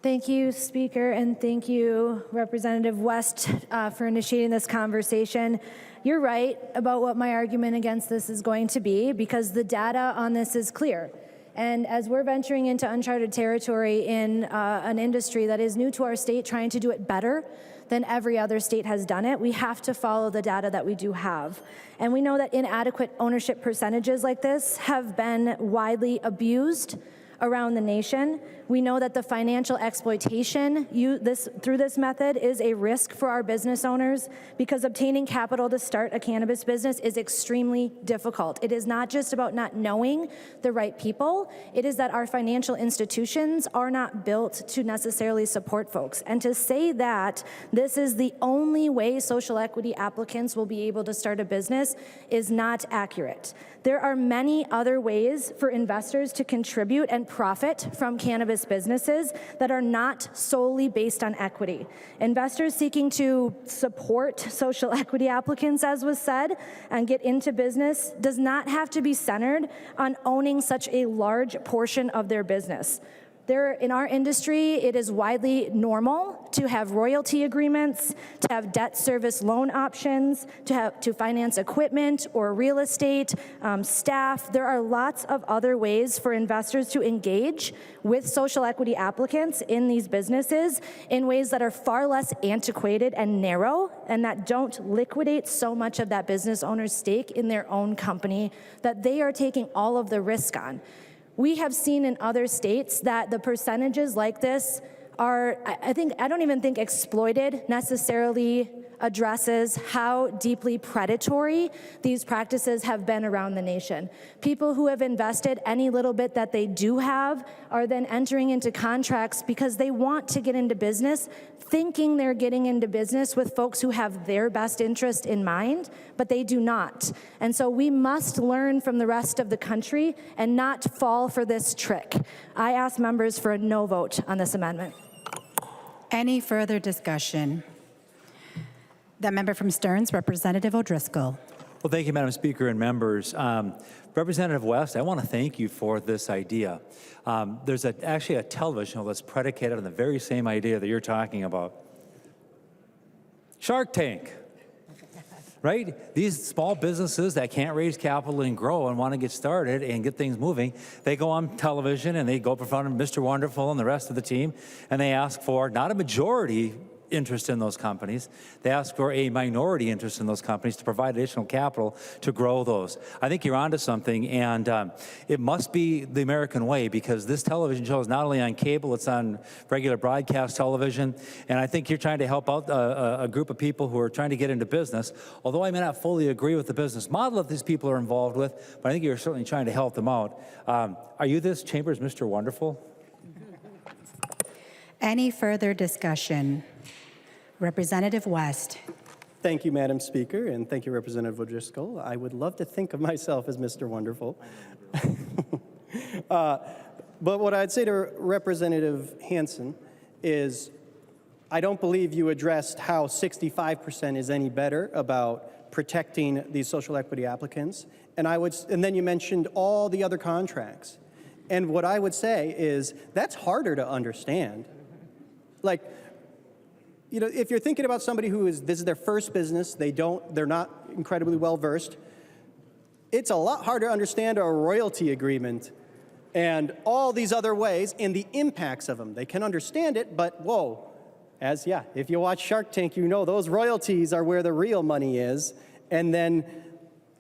Thank you, Speaker, and thank you, Representative West, for initiating this conversation. You're right about what my argument against this is going to be, because the data on this is clear. And as we're venturing into uncharted territory in an industry that is new to our state, trying to do it better than every other state has done it, we have to follow the data that we do have. And we know that inadequate ownership percentages like this have been widely abused around the nation. We know that the financial exploitation through this method is a risk for our business owners, because obtaining capital to start a cannabis business is extremely difficult. It is not just about not knowing the right people, it is that our financial institutions are not built to necessarily support folks. And to say that this is the only way social equity applicants will be able to start a business is not accurate. There are many other ways for investors to contribute and profit from cannabis businesses that are not solely based on equity. Investors seeking to support social equity applicants, as was said, and get into business does not have to be centered on owning such a large portion of their business. In our industry, it is widely normal to have royalty agreements, to have debt service loan options, to finance equipment or real estate, staff. There are lots of other ways for investors to engage with social equity applicants in these businesses in ways that are far less antiquated and narrow, and that don't liquidate so much of that business owner's stake in their own company that they are taking all of the risk on. We have seen in other states that the percentages like this are, I don't even think exploited necessarily addresses how deeply predatory these practices have been around the nation. People who have invested any little bit that they do have are then entering into contracts because they want to get into business, thinking they're getting into business with folks who have their best interest in mind, but they do not. And so we must learn from the rest of the country and not fall for this trick. I ask members for a no vote on this amendment. Any further discussion? The member from Stearns, Representative O'Driscoll. Well, thank you, Madam Speaker and members. Representative West, I want to thank you for this idea. There's actually a television show that's predicated on the very same idea that you're talking about. Shark Tank. right? These small businesses that can't raise capital and grow and want to get started and get things moving, they go on television and they go in front of Mr. Wonderful and the rest of the team, and they ask for not a majority interest in those companies. They ask for a minority interest in those companies to provide additional capital to grow those. I think you're onto something, and it must be the American way, because this television show is not only on cable, it's on regular broadcast television, and I think you're trying to help out a group of people who are trying to get into business, although I may not fully agree with the business model that these people are involved with, but I think you're certainly trying to help them out. Are you this chamber's Mr. Wonderful? Any further discussion? Representative West. Thank you, Madam Speaker, and thank you, Representative O'Driscoll. I would love to think of myself as Mr. Wonderful. But what I'd say to Representative Hansen is I don't believe you addressed how 65% is any better about protecting these social equity applicants. And then you mentioned all the other contracts. And what I would say is that's harder to understand. Like, you know, if you're thinking about somebody this is their first business, they're not incredibly well versed, it's a lot harder to understand a royalty agreement and all these other ways and the impacts of them. They can understand it, but whoa, if you watch Shark Tank, you know those royalties are where the real money is. And then,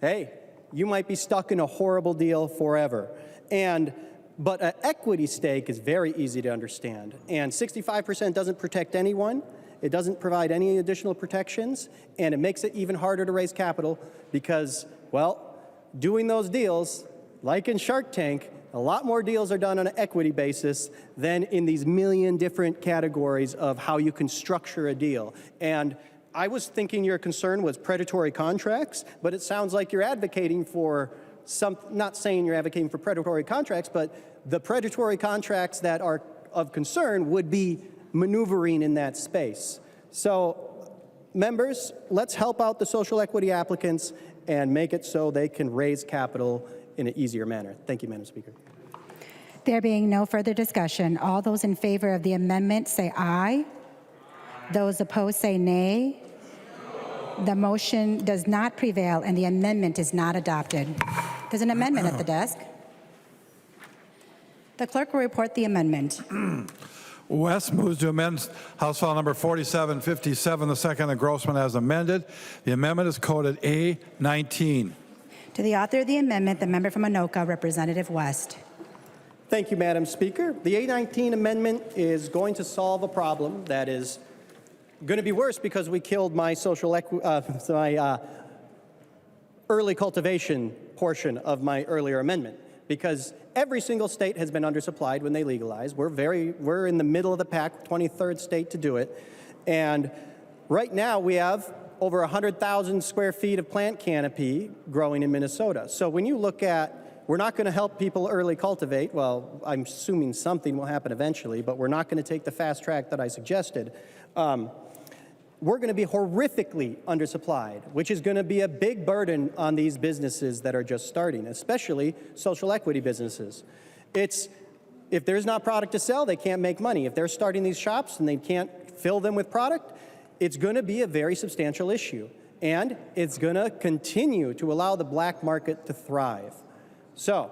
hey, you might be stuck in a horrible deal forever. But an equity stake is very easy to understand. And 65% doesn't protect anyone. It doesn't provide any additional protections, and it makes it even harder to raise capital because, well, doing those deals, like in Shark Tank, a lot more deals are done on an equity basis than in these million different categories of how you can structure a deal. And I was thinking your concern was predatory contracts, but it sounds like you're advocating for not saying you're advocating for predatory contracts, but the predatory contracts that are of concern would be maneuvering in that space. So, members, let's help out the social equity applicants and make it so they can raise capital in an easier manner. Thank you, Madam Speaker. There being no further discussion, all those in favor of the amendment say aye. Those opposed say nay. The motion does not prevail and the amendment is not adopted. There's an amendment at the desk. The clerk will report the amendment. West moves to amend House File Number 4757, the second engrossment as amended. The amendment is coded A19. To the author of the amendment, the member from Anoka, Representative West. Thank you, Madam Speaker. The A19 amendment is going to solve a problem that is going to be worse because we killed my early cultivation portion of my earlier amendment, because every single state has been undersupplied when they legalize. We're in the middle of the pack, 23rd state to do it. And right now we have over 100,000 square feet of plant canopy growing in Minnesota. So when you look at, we're not going to help people early cultivate. Well, I'm assuming something will happen eventually, but we're not going to take the fast track that I suggested. We're going to be horrifically undersupplied, which is going to be a big burden on these businesses that are just starting, especially social equity businesses. If there's not product to sell, they can't make money. If they're starting these shops and they can't fill them with product, it's going to be a very substantial issue. And it's going to continue to allow the black market to thrive. So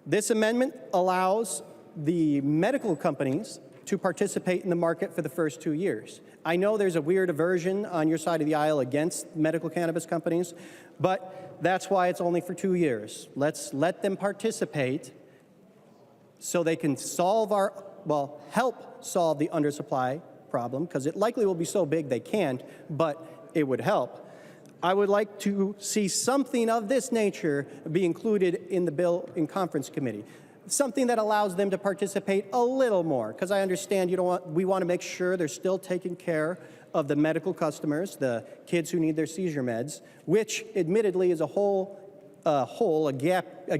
this amendment allows the medical companies to participate in the market for the first 2 years. I know there's a weird aversion on your side of the aisle against medical cannabis companies, but that's why it's only for 2 years. Let's let them participate so they can help solve the undersupply problem, because it likely will be so big they can't, but it would help. I would like to see something of this nature be included in the bill in conference committee. Something that allows them to participate a little more, because I understand we want to make sure they're still taking care of the medical customers, the kids who need their seizure meds, which admittedly is a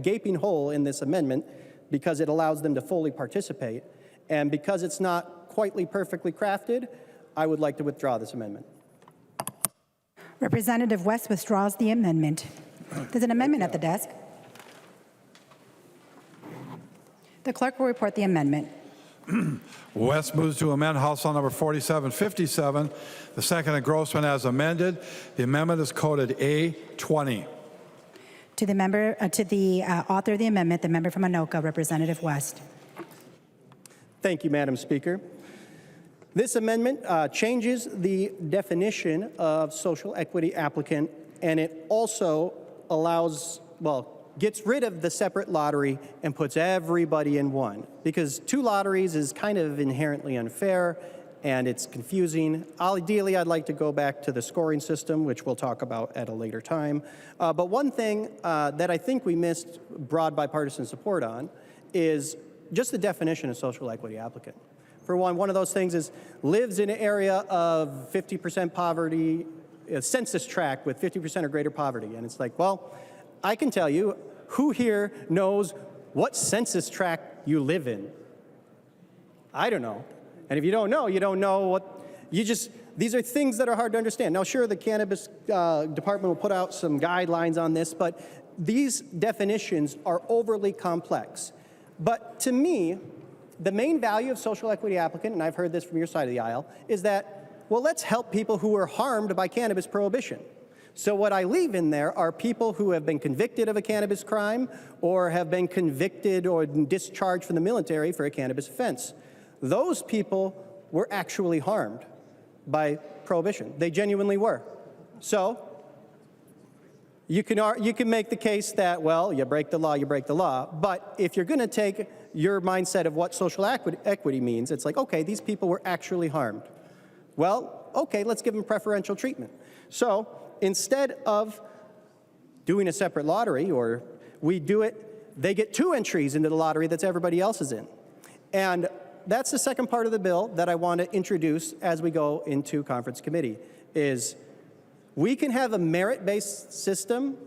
gaping hole in this amendment, because it allows them to fully participate. And because it's not quite perfectly crafted, I would like to withdraw this amendment. Representative West withdraws the amendment. There's an amendment at the desk. The clerk will report the amendment. West moves to amend House File number 4757. The second engrossment as amended. The amendment is coded A20. To the author of the amendment, the member from Anoka, Representative West. Thank you, Madam Speaker. This amendment changes the definition of social equity applicant, and it also gets rid of the separate lottery and puts everybody in one, because two lotteries is kind of inherently unfair and it's confusing. Ideally, I'd like to go back to the scoring system, which we'll talk about at a later time. But one thing that I think we missed broad bipartisan support on is just the definition of social equity applicant. For one of those things is lives in an area of 50% poverty, a census tract with 50% or greater poverty. And it's like, well, I can tell you, who here knows what census tract you live in? I don't know. And if you don't know what, these are things that are hard to understand. Now, sure, the Cannabis Department will put out some guidelines on this, but these definitions are overly complex. But to me, the main value of social equity applicant, and I've heard this from your side of the aisle, is that, well, let's help people who are harmed by cannabis prohibition. So what I leave in there are people who have been convicted of a cannabis crime or have been convicted or discharged from the military for a cannabis offense. Those people were actually harmed by prohibition. They genuinely were. So you can make the case that, well, you break the law, you break the law. But if you're going to take your mindset of what social equity means, it's like, okay, these people were actually harmed. Well, okay, let's give them preferential treatment. So instead of doing a separate lottery, or we do it, they get 2 entries into the lottery that's everybody else is in. And that's the second part of the bill that I want to introduce as we go into conference committee, is we can have a merit-based system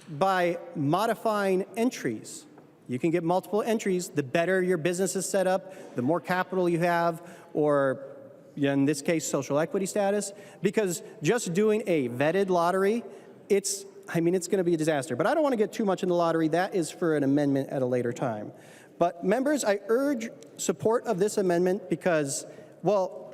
by modifying entries. You can get multiple entries. The better your business is set up, the more capital you have, or in this case, social equity status, because just doing a vetted lottery, it's going to be a disaster. But I don't want to get too much in the lottery. That is for an amendment at a later time. But members, I urge support of this amendment because, well,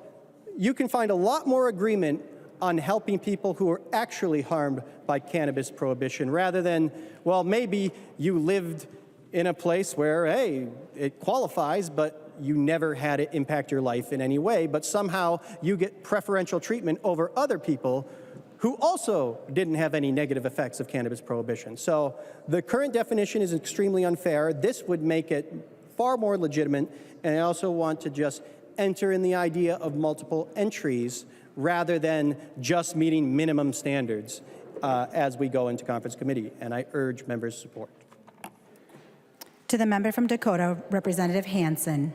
you can find a lot more agreement on helping people who are actually harmed by cannabis prohibition rather than, well, maybe you lived in a place where, hey, it qualifies, but you never had it impact your life in any way, but somehow you get preferential treatment over other people who also didn't have any negative effects of cannabis prohibition. So the current definition is extremely unfair. This would make it far more legitimate, and I also want to just enter in the idea of multiple entries rather than just meeting minimum standards as we go into conference committee, and I urge members' support. To the member from Dakota, Representative Hansen.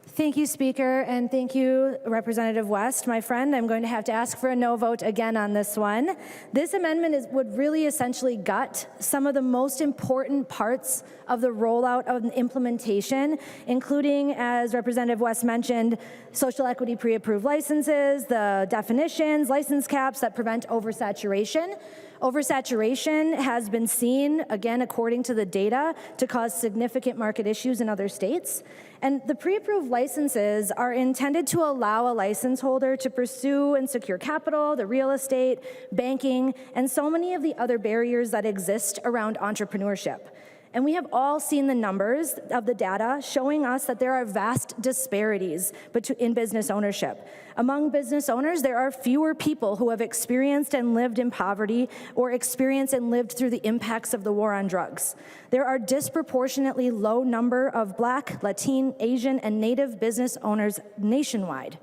Thank you, Speaker, and thank you, Representative West. My friend, I'm going to have to ask for a no vote again on this one. This amendment would really essentially gut some of the most important parts of the rollout of implementation, including, as Representative West mentioned, social equity pre-approved licenses, the definitions, license caps that prevent oversaturation. Oversaturation has been seen, again, according to the data, to cause significant market issues in other states. And the pre-approved licenses are intended to allow a license holder to pursue and secure capital, the real estate, banking, and so many of the other barriers that exist around entrepreneurship. And we have all seen the numbers of the data showing us that there are vast disparities in business ownership. Among business owners, there are fewer people who have experienced and lived in poverty or experienced and lived through the impacts of the war on drugs. There are disproportionately low number of Black, Latin, Asian, and Native business owners nationwide.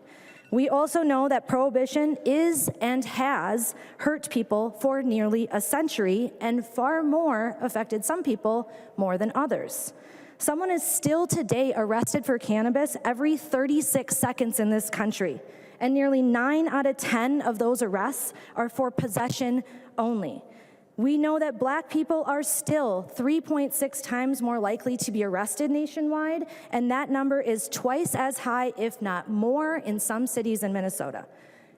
We also know that prohibition is and has hurt people for nearly a century and far more affected some people more than others. Someone is still today arrested for cannabis every 36 seconds in this country, and nearly 9 out of 10 of those arrests are for possession only. We know that Black people are still 3.6 times more likely to be arrested nationwide, and that number is twice as high, if not more, in some cities in Minnesota.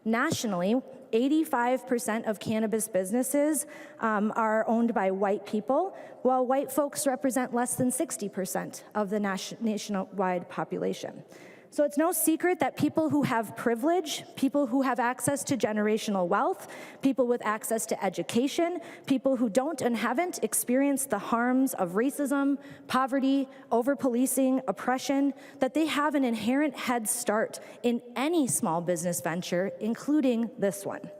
Nationally, 85% of cannabis businesses are owned by white people, while white folks represent less than 60% of the nationwide population. So it's no secret that people who have privilege, people who have access to generational wealth, people with access to education, people who don't and haven't experienced the harms of racism, poverty, over-policing, oppression, that they have an inherent head start in any small business venture, including this one.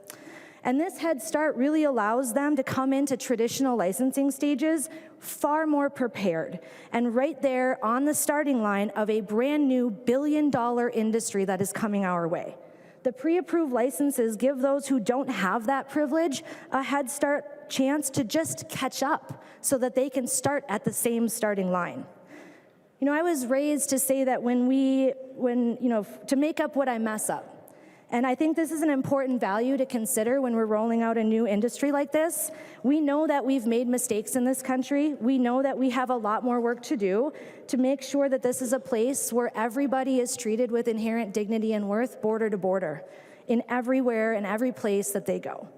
And this head start really allows them to come into traditional licensing stages far more prepared and right there on the starting line of a brand new billion-dollar industry that is coming our way. The pre-approved licenses give those who don't have that privilege a head start chance to just catch up so that they can start at the same starting line. You know, I was raised to say that to make up what I mess up. And I think this is an important value to consider when we're rolling out a new industry like this. We know that we've made mistakes in this country. We know that we have a lot more work to do to make sure that this is a place where everybody is treated with inherent dignity and worth, border to border, in everywhere and every place that they go.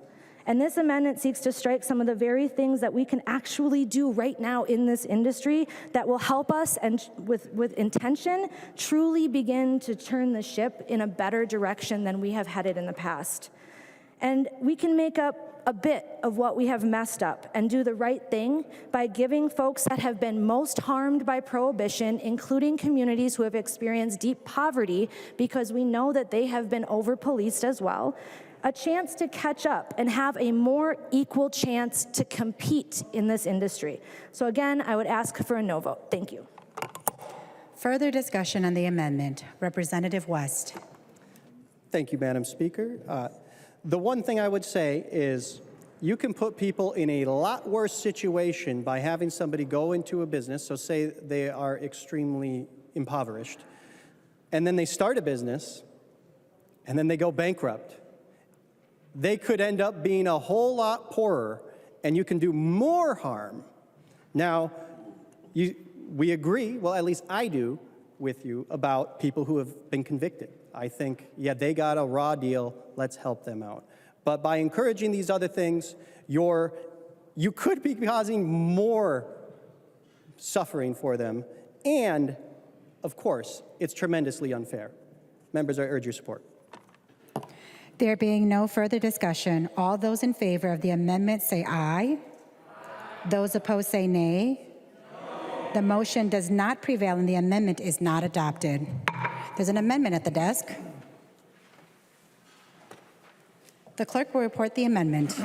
And this amendment seeks to strike some of the very things that we can actually do right now in this industry that will help us, and with intention, truly begin to turn the ship in a better direction than we have headed in the past. And we can make up a bit of what we have messed up and do the right thing by giving folks that have been most harmed by prohibition, including communities who have experienced deep poverty, because we know that they have been over-policed as well, a chance to catch up and have a more equal chance to compete in this industry. So again, I would ask for a no vote. Thank you. Further discussion on the amendment. Representative West. Thank you, Madam Speaker. The one thing I would say is you can put people in a lot worse situation by having somebody go into a business, so say they are extremely impoverished, and then they start a business, and then they go bankrupt. They could end up being a whole lot poorer, and you can do more harm. Now, we agree, well, at least I do, with you about people who have been convicted. I think, yeah, they got a raw deal, let's help them out. But by encouraging these other things, you could be causing more suffering for them, and, of course, it's tremendously unfair. Members, I urge your support. There being no further discussion, all those in favor of the amendment say aye. Those opposed say nay. The motion does not prevail and the amendment is not adopted. There's an amendment at the desk. The clerk will report the amendment.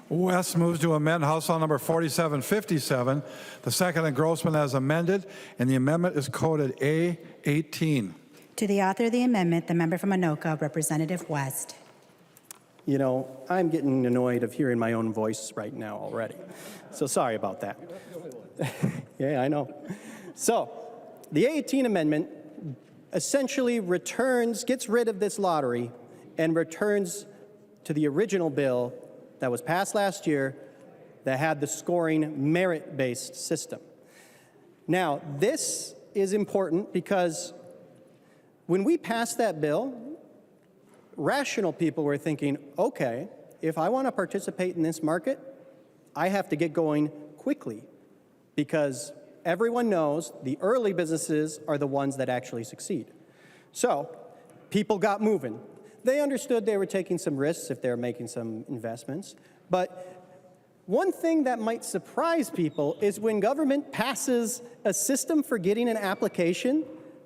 West moves to amend House File Number 4757, the second engrossment as amended, and the amendment is coded A18. To the author of the amendment, the member from Anoka, Representative West. You know, I'm getting annoyed of hearing my own voice right now already. So sorry about that. Yeah, I know. So the A18 amendment essentially gets rid of this lottery and returns to the original bill that was passed last year that had the scoring merit-based system. Now, this is important because when we passed that bill, rational people were thinking, okay, if I want to participate in this market, I have to get going quickly because everyone knows the early businesses are the ones that actually succeed. So people got moving. They understood they were taking some risks if they were making some investments. But one thing that might surprise people is when government passes a system for getting an application,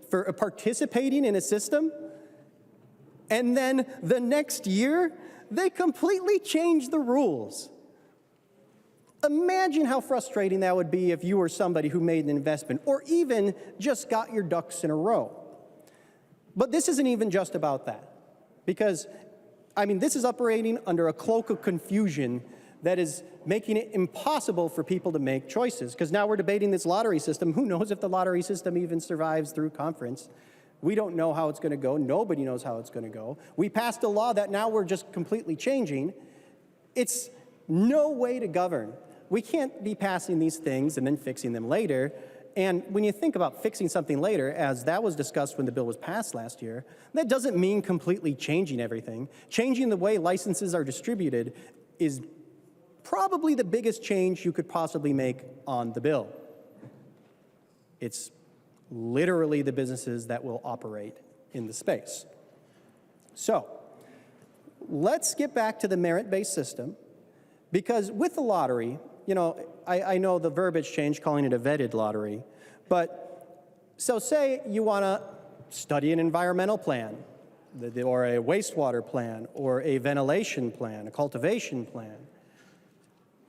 for participating in a system, and then the next year, they completely change the rules. Imagine how frustrating that would be if you were somebody who made an investment or even just got your ducks in a row. But this isn't even just about that, because, I mean, this is operating under a cloak of confusion that is making it impossible for people to make choices, because now we're debating this lottery system. Who knows if the lottery system even survives through conference? We don't know how it's going to go. Nobody knows how it's going to go. We passed a law that now we're just completely changing. It's no way to govern. We can't be passing these things and then fixing them later. And when you think about fixing something later, as that was discussed when the bill was passed last year, that doesn't mean completely changing everything. Changing the way licenses are distributed is probably the biggest change you could possibly make on the bill. It's literally the businesses that will operate in the space. So let's get back to the merit-based system, because with the lottery, you know, I know the verbiage changed calling it a vetted lottery, but so say you want to study an environmental plan, or a wastewater plan, or a ventilation plan, a cultivation plan.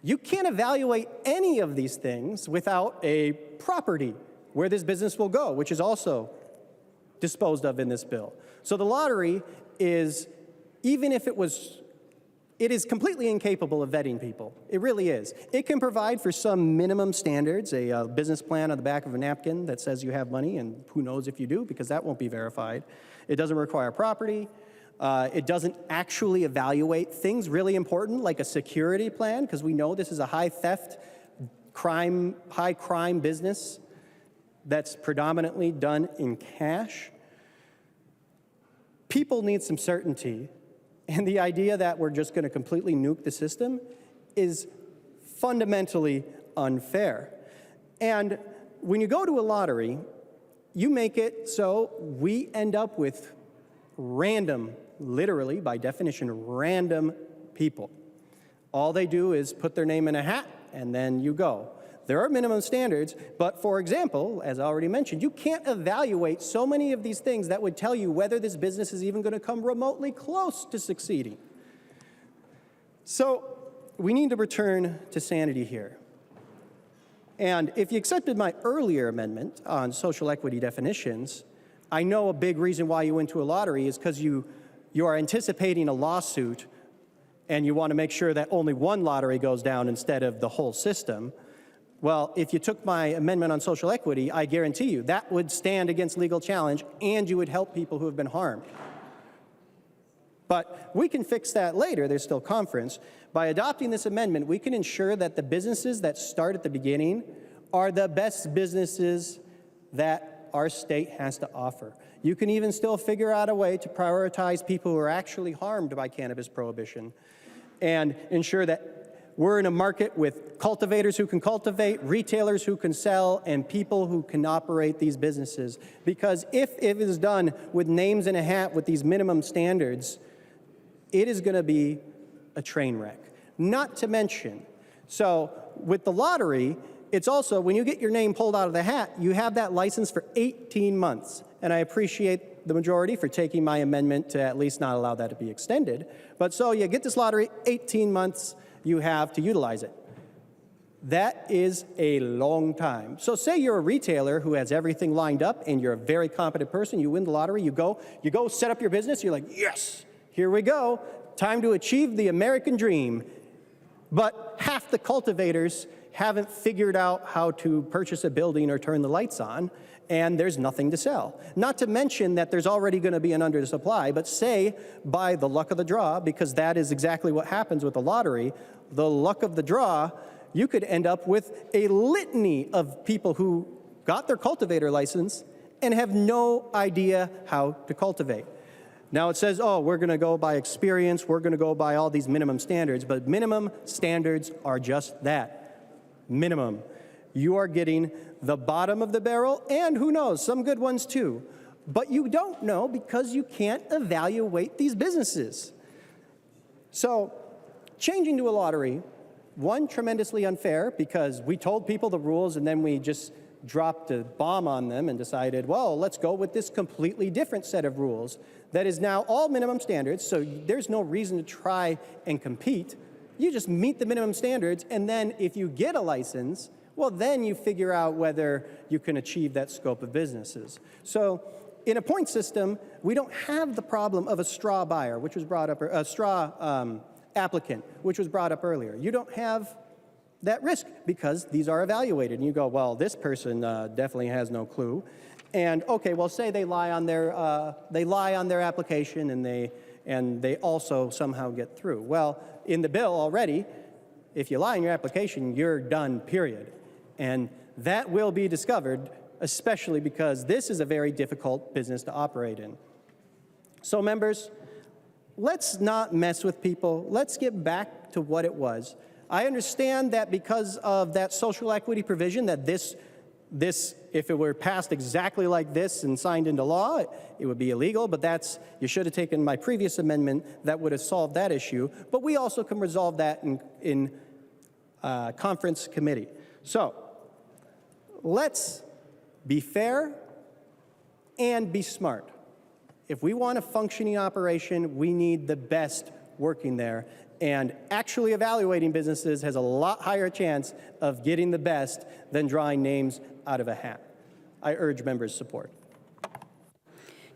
You can't evaluate any of these things without a property where this business will go, which is also disposed of in this bill. So the lottery is, even if it is completely incapable of vetting people. It really is. It can provide for some minimum standards, a business plan on the back of a napkin that says you have money, and who knows if you do, because that won't be verified. It doesn't require property. It doesn't actually evaluate things really important, like a security plan, because we know this is a high theft, high crime business that's predominantly done in cash. People need some certainty. And the idea that we're just going to completely nuke the system is fundamentally unfair. And when you go to a lottery, you make it so we end up with random, literally by definition, random people. All they do is put their name in a hat, and then you go. There are minimum standards, but for example, as I already mentioned, you can't evaluate so many of these things that would tell you whether this business is even going to come remotely close to succeeding. So we need to return to sanity here. And if you accepted my earlier amendment on social equity definitions, I know a big reason why you went to a lottery is because you are anticipating a lawsuit and you want to make sure that only one lottery goes down instead of the whole system. Well, if you took my amendment on social equity, I guarantee you that would stand against legal challenge and you would help people who have been harmed. But we can fix that later. There's still conference. By adopting this amendment, we can ensure that the businesses that start at the beginning are the best businesses that our state has to offer. You can even still figure out a way to prioritize people who are actually harmed by cannabis prohibition and ensure that we're in a market with cultivators who can cultivate, retailers who can sell, and people who can operate these businesses. Because if it is done with names in a hat with these minimum standards, it is going to be a train wreck. Not to mention, so with the lottery, it's also, when you get your name pulled out of the hat, you have that license for 18 months. And I appreciate the majority for taking my amendment to at least not allow that to be extended. But so you get this lottery, 18 months you have to utilize it. That is a long time. So say you're a retailer who has everything lined up and you're a very competent person, you win the lottery, you go set up your business, you're like, yes, here we go, time to achieve the American dream. But half the cultivators haven't figured out how to purchase a building or turn the lights on, and there's nothing to sell. Not to mention that there's already going to be an undersupply, but say by the luck of the draw, because that is exactly what happens with the lottery, the luck of the draw, you could end up with a litany of people who got their cultivator license and have no idea how to cultivate. Now it says, oh, we're going to go by experience, we're going to go by all these minimum standards, but minimum standards are just that, minimum. You are getting the bottom of the barrel, and who knows, some good ones too. But you don't know because you can't evaluate these businesses. So changing to a lottery, one, tremendously unfair because we told people the rules and then we just dropped a bomb on them and decided, well, let's go with this completely different set of rules that is now all minimum standards, so there's no reason to try and compete. You just meet the minimum standards, and then if you get a license, well, then you figure out whether you can achieve that scope of businesses. So in a point system, we don't have the problem of a straw buyer, which was brought up, a straw applicant, which was brought up earlier. You don't have that risk because these are evaluated. And you go, well, this person definitely has no clue. And okay, well, say they lie on their application and they also somehow get through. Well, in the bill already, if you lie in your application, you're done, period. And that will be discovered, especially because this is a very difficult business to operate in. So members, let's not mess with people. Let's get back to what it was. I understand that because of that social equity provision that this This, if it were passed exactly like this and signed into law, it would be illegal, but you should have taken my previous amendment that would have solved that issue. But we also can resolve that in conference committee. So let's be fair and be smart. If we want a functioning operation, we need the best working there. And actually evaluating businesses has a lot higher chance of getting the best than drawing names out of a hat. I urge members' support.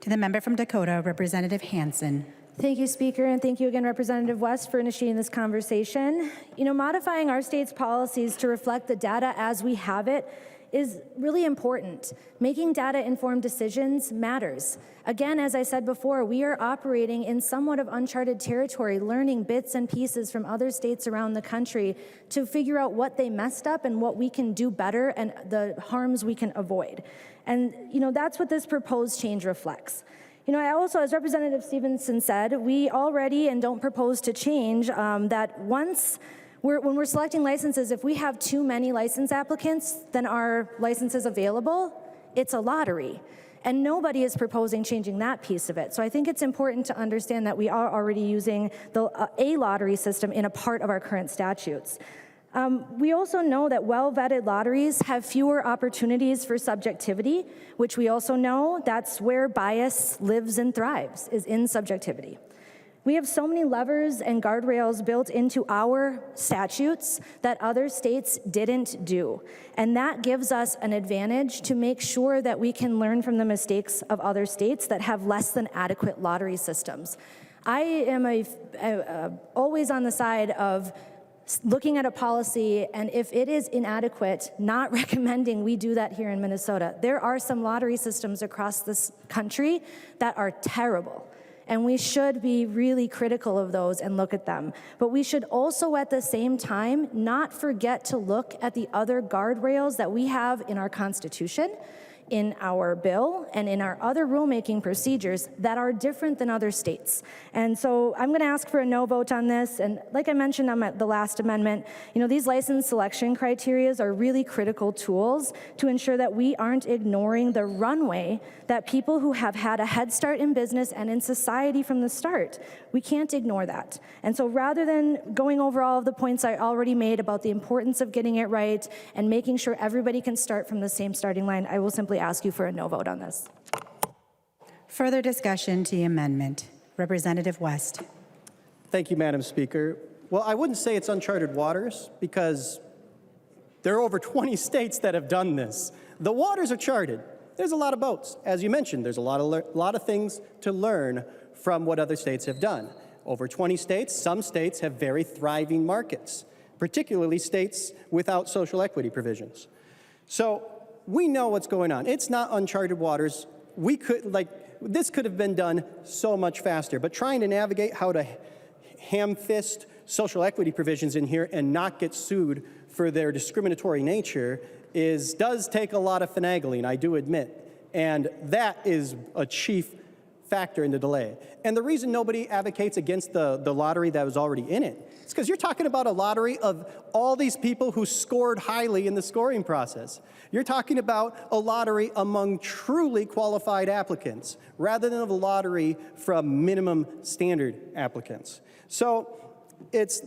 To the member from Dakota, Representative Hansen. Thank you, Speaker, and thank you again, Representative West, for initiating this conversation. Modifying our state's policies to reflect the data as we have it is really important. Making data-informed decisions matters. Again, as I said before, we are operating in somewhat of uncharted territory, learning bits and pieces from other states around the country to figure out what they messed up and what we can do better and the harms we can avoid. And, that's what this proposed change reflects. I also, as Representative Stephenson said, we already and don't propose to change that when we're selecting licenses, if we have too many license applicants than our licenses available, it's a lottery. And nobody is proposing changing that piece of it. So I think it's important to understand that we are already using a lottery system in a part of our current statutes. We also know that well-vetted lotteries have fewer opportunities for subjectivity, which we also know that's where bias lives and thrives, is in subjectivity. We have so many levers and guardrails built into our statutes that other states didn't do. And that gives us an advantage to make sure that we can learn from the mistakes of other states that have less than adequate lottery systems. I am always on the side of looking at a policy, and if it is inadequate, not recommending we do that here in Minnesota. There are some lottery systems across this country that are terrible. And we should be really critical of those and look at them. But we should also at the same time not forget to look at the other guardrails that we have in our Constitution, in our bill, and in our other rulemaking procedures that are different than other states. And so I'm gonna ask for a no vote on this. And like I mentioned on the last amendment, these license selection criteria are really critical tools to ensure that we aren't ignoring the runway that people who have had a head start in business and in society from the start. We can't ignore that. And so rather than going over all of the points I already made about the importance of getting it right and making sure everybody can start from the same starting line, I will simply ask you for a no vote on this. Further discussion to the amendment. Representative West. Thank you, Madam Speaker. Well, I wouldn't say it's uncharted waters because there are over 20 states that have done this. The waters are charted. There's a lot of boats. As you mentioned, there's a lot of things to learn from what other states have done. Over 20 states, some states have very thriving markets, particularly states without social equity provisions. So we know what's going on. It's not uncharted waters. This could have been done so much faster, but trying to navigate how to ham-fist social equity provisions in here and not get sued for their discriminatory nature does take a lot of finagling, I do admit. And that is a chief factor in the delay. And the reason nobody advocates against the lottery that was already in it is because you're talking about a lottery of all these people who scored highly in the scoring process. You're talking about a lottery among truly qualified applicants rather than a lottery from minimum standard applicants. So it's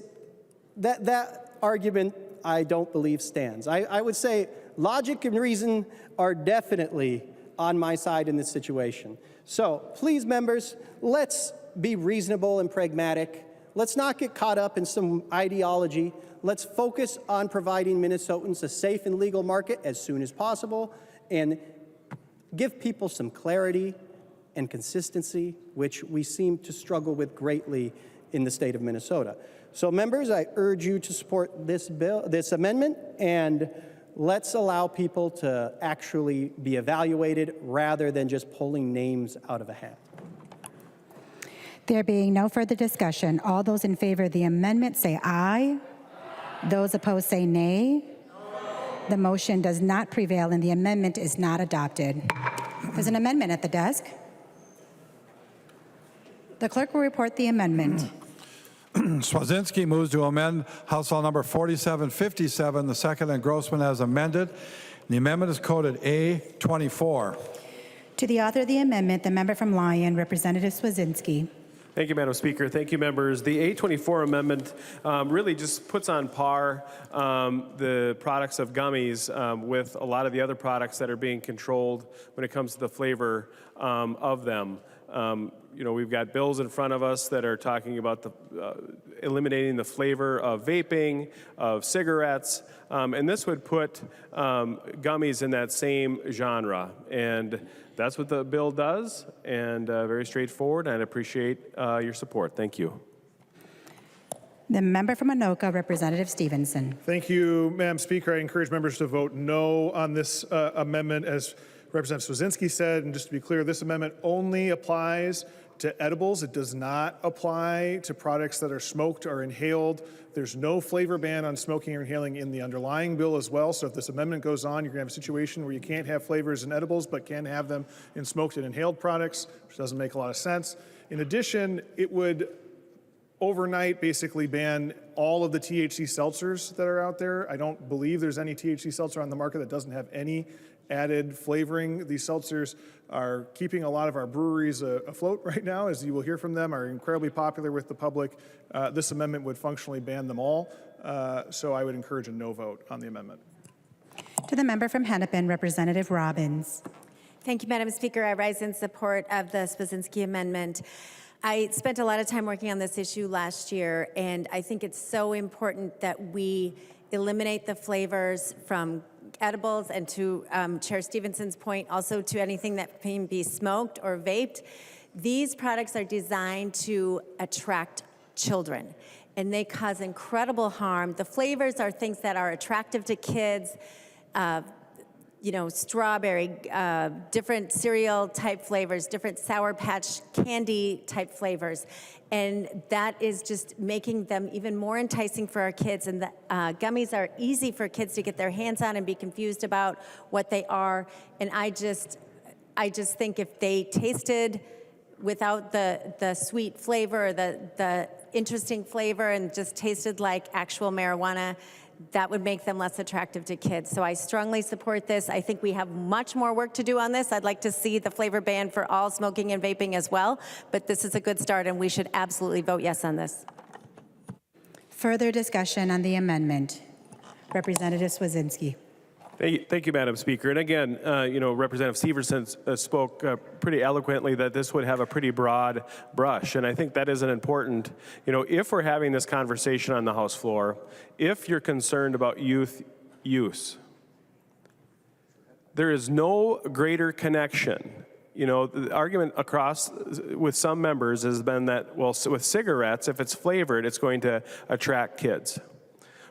that argument I don't believe stands. I would say logic and reason are definitely on my side in this situation. So please, members, let's be reasonable and pragmatic. Let's not get caught up in some ideology. Let's focus on providing Minnesotans a safe and legal market as soon as possible and give people some clarity and consistency, which we seem to struggle with greatly in the state of Minnesota. So members, I urge you to support this amendment, and let's allow people to actually be evaluated rather than just pulling names out of a hat. There being no further discussion, all those in favor of the amendment say aye. Those opposed say nay. The motion does not prevail and the amendment is not adopted. There's an amendment at the desk. The clerk will report the amendment. Swazinski moves to amend House File number 4757, the second engrossment as amended. The amendment is coded A24. To the author of the amendment, the member from Lyon, Representative Swazinski. Thank you, Madam Speaker. Thank you, members. The A24 amendment really just puts on par the products of gummies with a lot of the other products that are being controlled when it comes to the flavor of them. You know, we've got bills in front of us that are talking about eliminating the flavor of vaping, of cigarettes, and this would put gummies in that same genre. And that's what the bill does, and very straightforward, and I'd appreciate your support. Thank you. The member from Anoka, Representative Stephenson. Thank you, Madam Speaker. I encourage members to vote no on this amendment, as Representative Swazinski said. And just to be clear, this amendment only applies to edibles. It does not apply to products that are smoked or inhaled. There's no flavor ban on smoking or inhaling in the underlying bill as well. So if this amendment goes on, you're going to have a situation where you can't have flavors in edibles but can have them in smoked and inhaled products, which doesn't make a lot of sense. In addition, it would overnight basically ban all of the THC seltzers that are out there. I don't believe there's any THC seltzer on the market that doesn't have any added flavoring. These seltzers are keeping a lot of our breweries afloat right now, as you will hear from them, are incredibly popular with the public. This amendment would functionally ban them all, so I would encourage a no vote on the amendment. To the member from Hennepin, Representative Robbins. Thank you, Madam Speaker. I rise in support of the Swazinski amendment. I spent a lot of time working on this issue last year, and I think it's so important that we eliminate the flavors from edibles, and to Chair Stephenson's point, also to anything that can be smoked or vaped. These products are designed to attract children, and they cause incredible harm. The flavors are things that are attractive to kids, you know, strawberry, different cereal type flavors, different Sour Patch candy type flavors. And that is just making them even more enticing for our kids. And the gummies are easy for kids to get their hands on and be confused about what they are. And I just think if they tasted without the sweet flavor, or the interesting flavor, and just tasted like actual marijuana, that would make them less attractive to kids. So I strongly support this. I think we have much more work to do on this. I'd like to see the flavor ban for all smoking and vaping as well, but this is a good start, and we should absolutely vote yes on this. Further discussion on the amendment. Representative Swazinski. Thank you, Madam Speaker. And again, you know, Representative Stephenson spoke pretty eloquently that this would have a pretty broad brush. And I think that is an important, you know, if we're having this conversation on the House floor, if you're concerned about youth use, there is no greater connection. You know, the argument across with some members has been that, well, with cigarettes, if it's flavored, it's going to attract kids.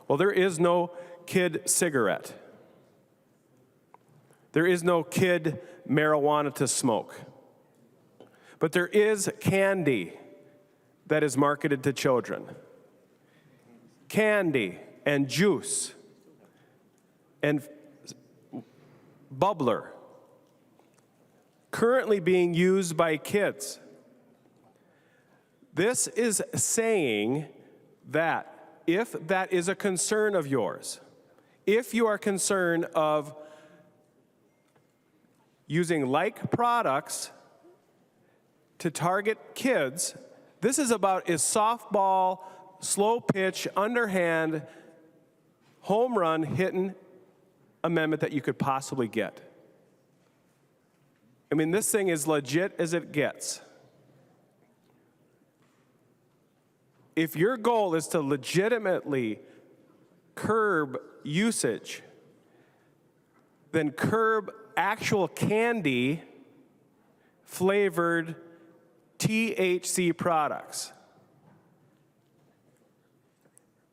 Well, there is no kid cigarette. There is no kid marijuana to smoke. But there is candy that is marketed to children. Candy and juice and bubbler currently being used by kids. This is saying that if that is a concern of yours, if you are concerned of using like products to target kids, this is about a softball, slow pitch, underhand, home run hitting amendment that you could possibly get. I mean, this thing is legit as it gets. If your goal is to legitimately curb usage, then curb actual candy flavored THC products.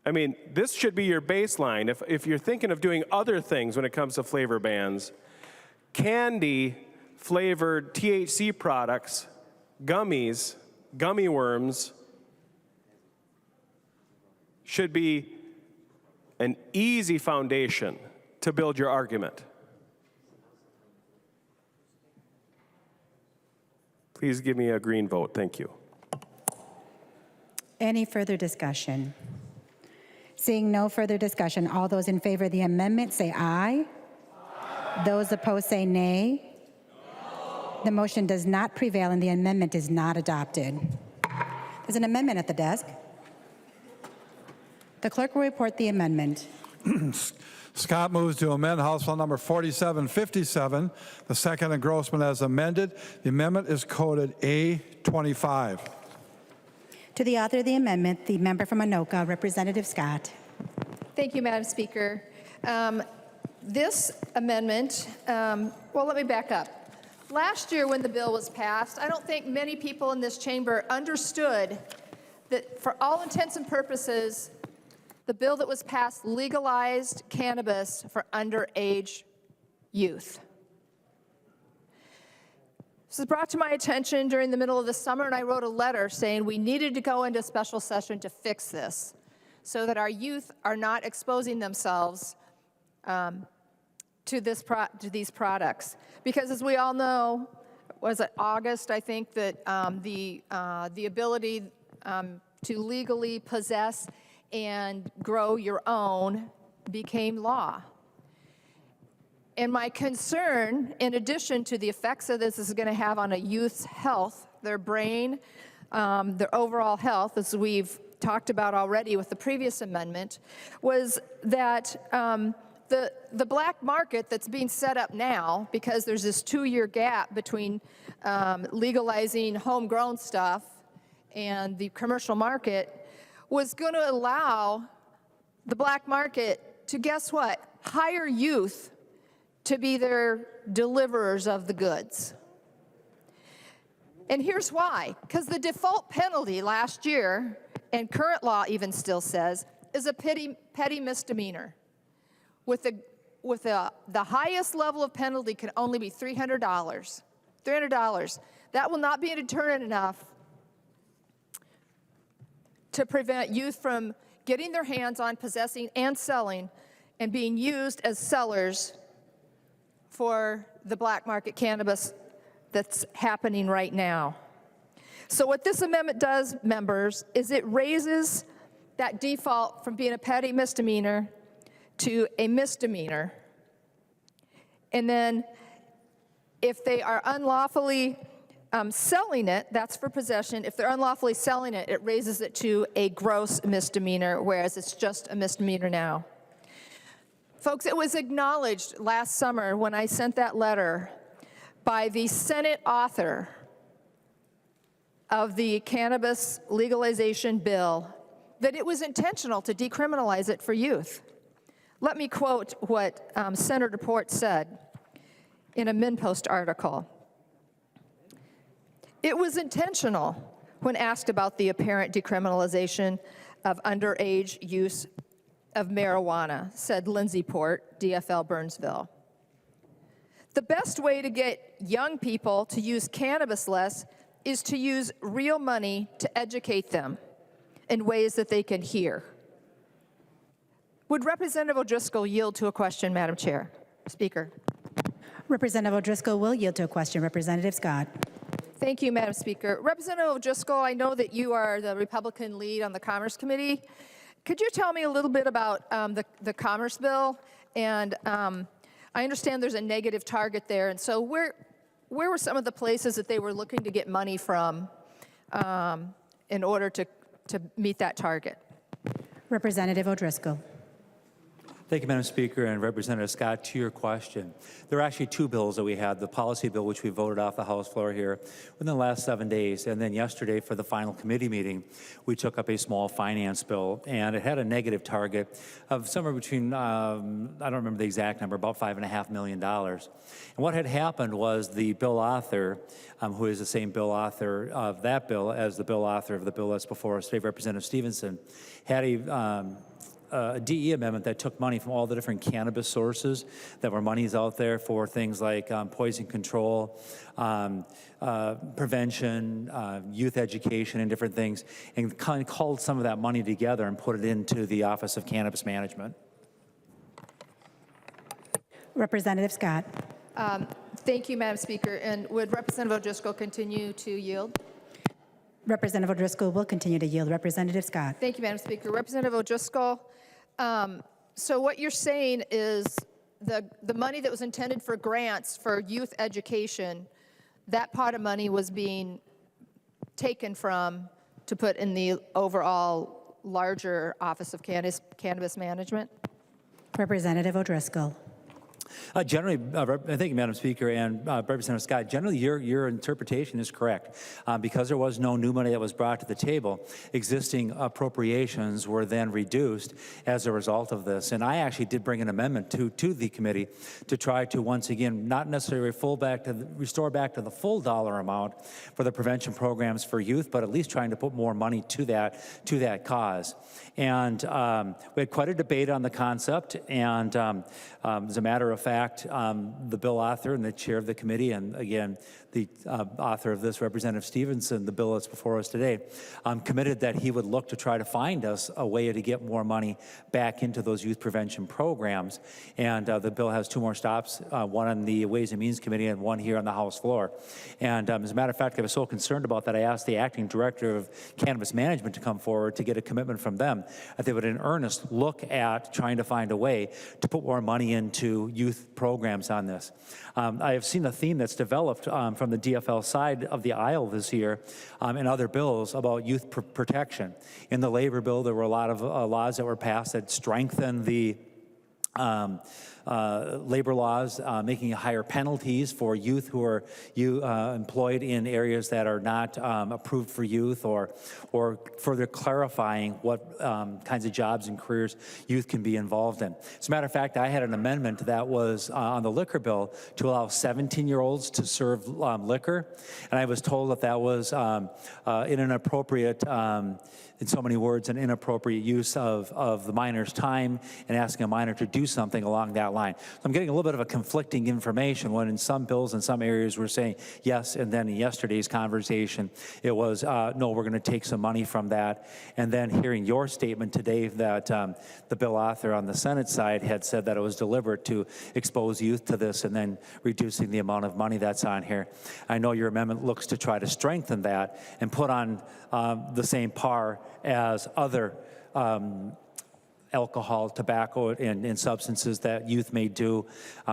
I mean, this should be your baseline. If you're thinking of doing other things when it comes to flavor bans, candy flavored THC products, gummies, gummy worms, should be an easy foundation to build your argument. Please give me a green vote. Thank you. Any further discussion? Seeing no further discussion, all those in favor of the amendment say aye. Those opposed say nay. The motion does not prevail and the amendment is not adopted. There's an amendment at the desk. The clerk will report the amendment. Scott moves to amend House File Number 4757, the second engrossment as amended. The amendment is coded A25. To the author of the amendment, the member from Anoka, Representative Scott. Thank you, Madam Speaker. This amendment, well, let me back up. Last year when the bill was passed, I don't think many people in this chamber understood that for all intents and purposes, the bill that was passed legalized cannabis for underage youth. This was brought to my attention during the middle of the summer, and I wrote a letter saying we needed to go into special session to fix this so that our youth are not exposing themselves to these products. Because as we all know, was it August, I think, that the ability to legally possess and grow your own became law. And my concern, in addition to the effects that this is going to have on a youth's health, their brain, their overall health, as we've talked about already with the previous amendment, was that the black market that's being set up now, because there's this 2-year gap between legalizing homegrown stuff and the commercial market, was going to allow the black market to, guess what, hire youth to be their deliverers of the goods. And here's why. Because the default penalty last year, and current law even still says, is a petty misdemeanor. With the highest level of penalty can only be $300. $300. That will not be a deterrent enough to prevent youth from getting their hands on, possessing, and selling, and being used as sellers for the black market cannabis that's happening right now. So what this amendment does, members, is it raises that default from being a petty misdemeanor to a misdemeanor. And then if they are unlawfully selling it, that's for possession. If they're unlawfully selling it, it raises it to a gross misdemeanor, whereas it's just a misdemeanor now. Folks, it was acknowledged last summer when I sent that letter by the Senate author of the cannabis legalization bill that it was intentional to decriminalize it for youth. Let me quote what Senator Port said in a MinnPost article. It was intentional when asked about the apparent decriminalization of underage use of marijuana, said Lindsay Port, DFL Burnsville. The best way to get young people to use cannabis less is to use real money to educate them in ways that they can hear. Would Representative O'Driscoll yield to a question, Madam Chair? Speaker. Representative O'Driscoll will yield to a question. Representative Scott. Thank you, Madam Speaker. Representative O'Driscoll, I know that you are the Republican lead on the Commerce Committee. Could you tell me a little bit about the Commerce Bill? And I understand there's a negative target there. And so where were some of the places that they were looking to get money from in order to meet that target? Representative O'Driscoll. Thank you, Madam Speaker, and Representative Scott, to your question. There are actually two bills that we had, the policy bill, which we voted off the House floor here within the last 7 days, and then yesterday for the final committee meeting, we took up a small finance bill, and it had a negative target of somewhere between, I don't remember the exact number, about $5.5 million. And what had happened was the bill author, who is the same bill author of that bill as the bill author of the bill that's before us, State Representative Stephenson, had a DE amendment that took money from all the different cannabis sources that were monies out there for things like poison control, prevention, youth education, and different things, and kind of called some of that money together and put it into the Office of Cannabis Management. Representative Scott. Thank you, Madam Speaker. And would Representative O'Driscoll continue to yield? Representative O'Driscoll will continue to yield. Representative Scott. Thank you, Madam Speaker. Representative O'Driscoll, so what you're saying is the money that was intended for grants for youth education, that pot of money was being taken from to put in the overall larger Office of Cannabis Management? Representative O'Driscoll. Generally, thank you, Madam Speaker, and Representative Scott. Generally, your interpretation is correct. Because there was no new money that was brought to the table, existing appropriations were then reduced as a result of this. And I actually did bring an amendment to the committee to try to once again not necessarily restore back to the full dollar amount for the prevention programs for youth, but at least trying to put more money to that cause. And we had quite a debate on the concept, and as a matter of fact, the bill author and the chair of the committee, and again, the author of this, Representative Stephenson, the bill that's before us today, committed that he would look to try to find us a way to get more money back into those youth prevention programs. And the bill has two more stops, one on the Ways and Means Committee and one here on the House floor. And as a matter of fact, I was so concerned about that, I asked the acting director of Cannabis Management to come forward to get a commitment from them that they would in earnest look at trying to find a way to put more money into youth programs on this. I have seen a theme that's developed from the DFL side of the aisle this year in other bills about youth protection. In the labor bill, there were a lot of laws that were passed that strengthened the labor laws, making higher penalties for youth who are employed in areas that are not approved for youth, or further clarifying what kinds of jobs and careers youth can be involved in. As a matter of fact, I had an amendment that was on the liquor bill to allow 17-year-olds to serve liquor, and I was told that that was in an appropriate, in so many words, an inappropriate use of the minor's time and asking a minor to do something along that line. So I'm getting a little bit of a conflicting information when in some bills in some areas we're saying yes, and then in yesterday's conversation it was no, we're going to take some money from that. And then hearing your statement today that the bill author on the Senate side had said that it was deliberate to expose youth to this and then reducing the amount of money that's on here. I know your amendment looks to try to strengthen that and put on the same par as other alcohol, tobacco, and substances that youth may do.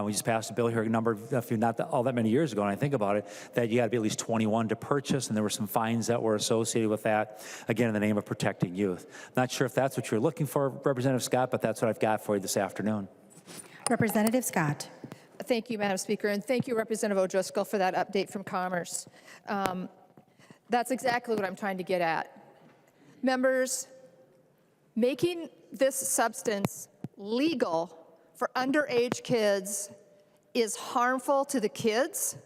We just passed a bill here not all that many years ago, and I think about it, that you got to be at least 21 to purchase, and there were some fines that were associated with that, again, in the name of protecting youth. Not sure if that's what you're looking for, Representative Scott, but that's what I've got for you this afternoon. Representative Scott. Thank you, Madam Speaker, and thank you, Representative O'Driscoll, for that update from Commerce. That's exactly what I'm trying to get at. Members, making this substance legal for underage kids is harmful to the kids.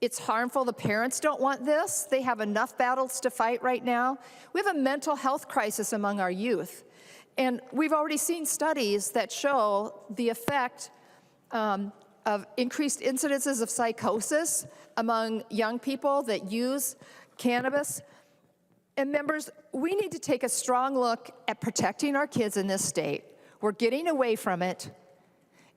It's harmful. The parents don't want this. They have enough battles to fight right now. We have a mental health crisis among our youth. And we've already seen studies that show the effect of increased incidences of psychosis among young people that use cannabis. And members, we need to take a strong look at protecting our kids in this state. We're getting away from it.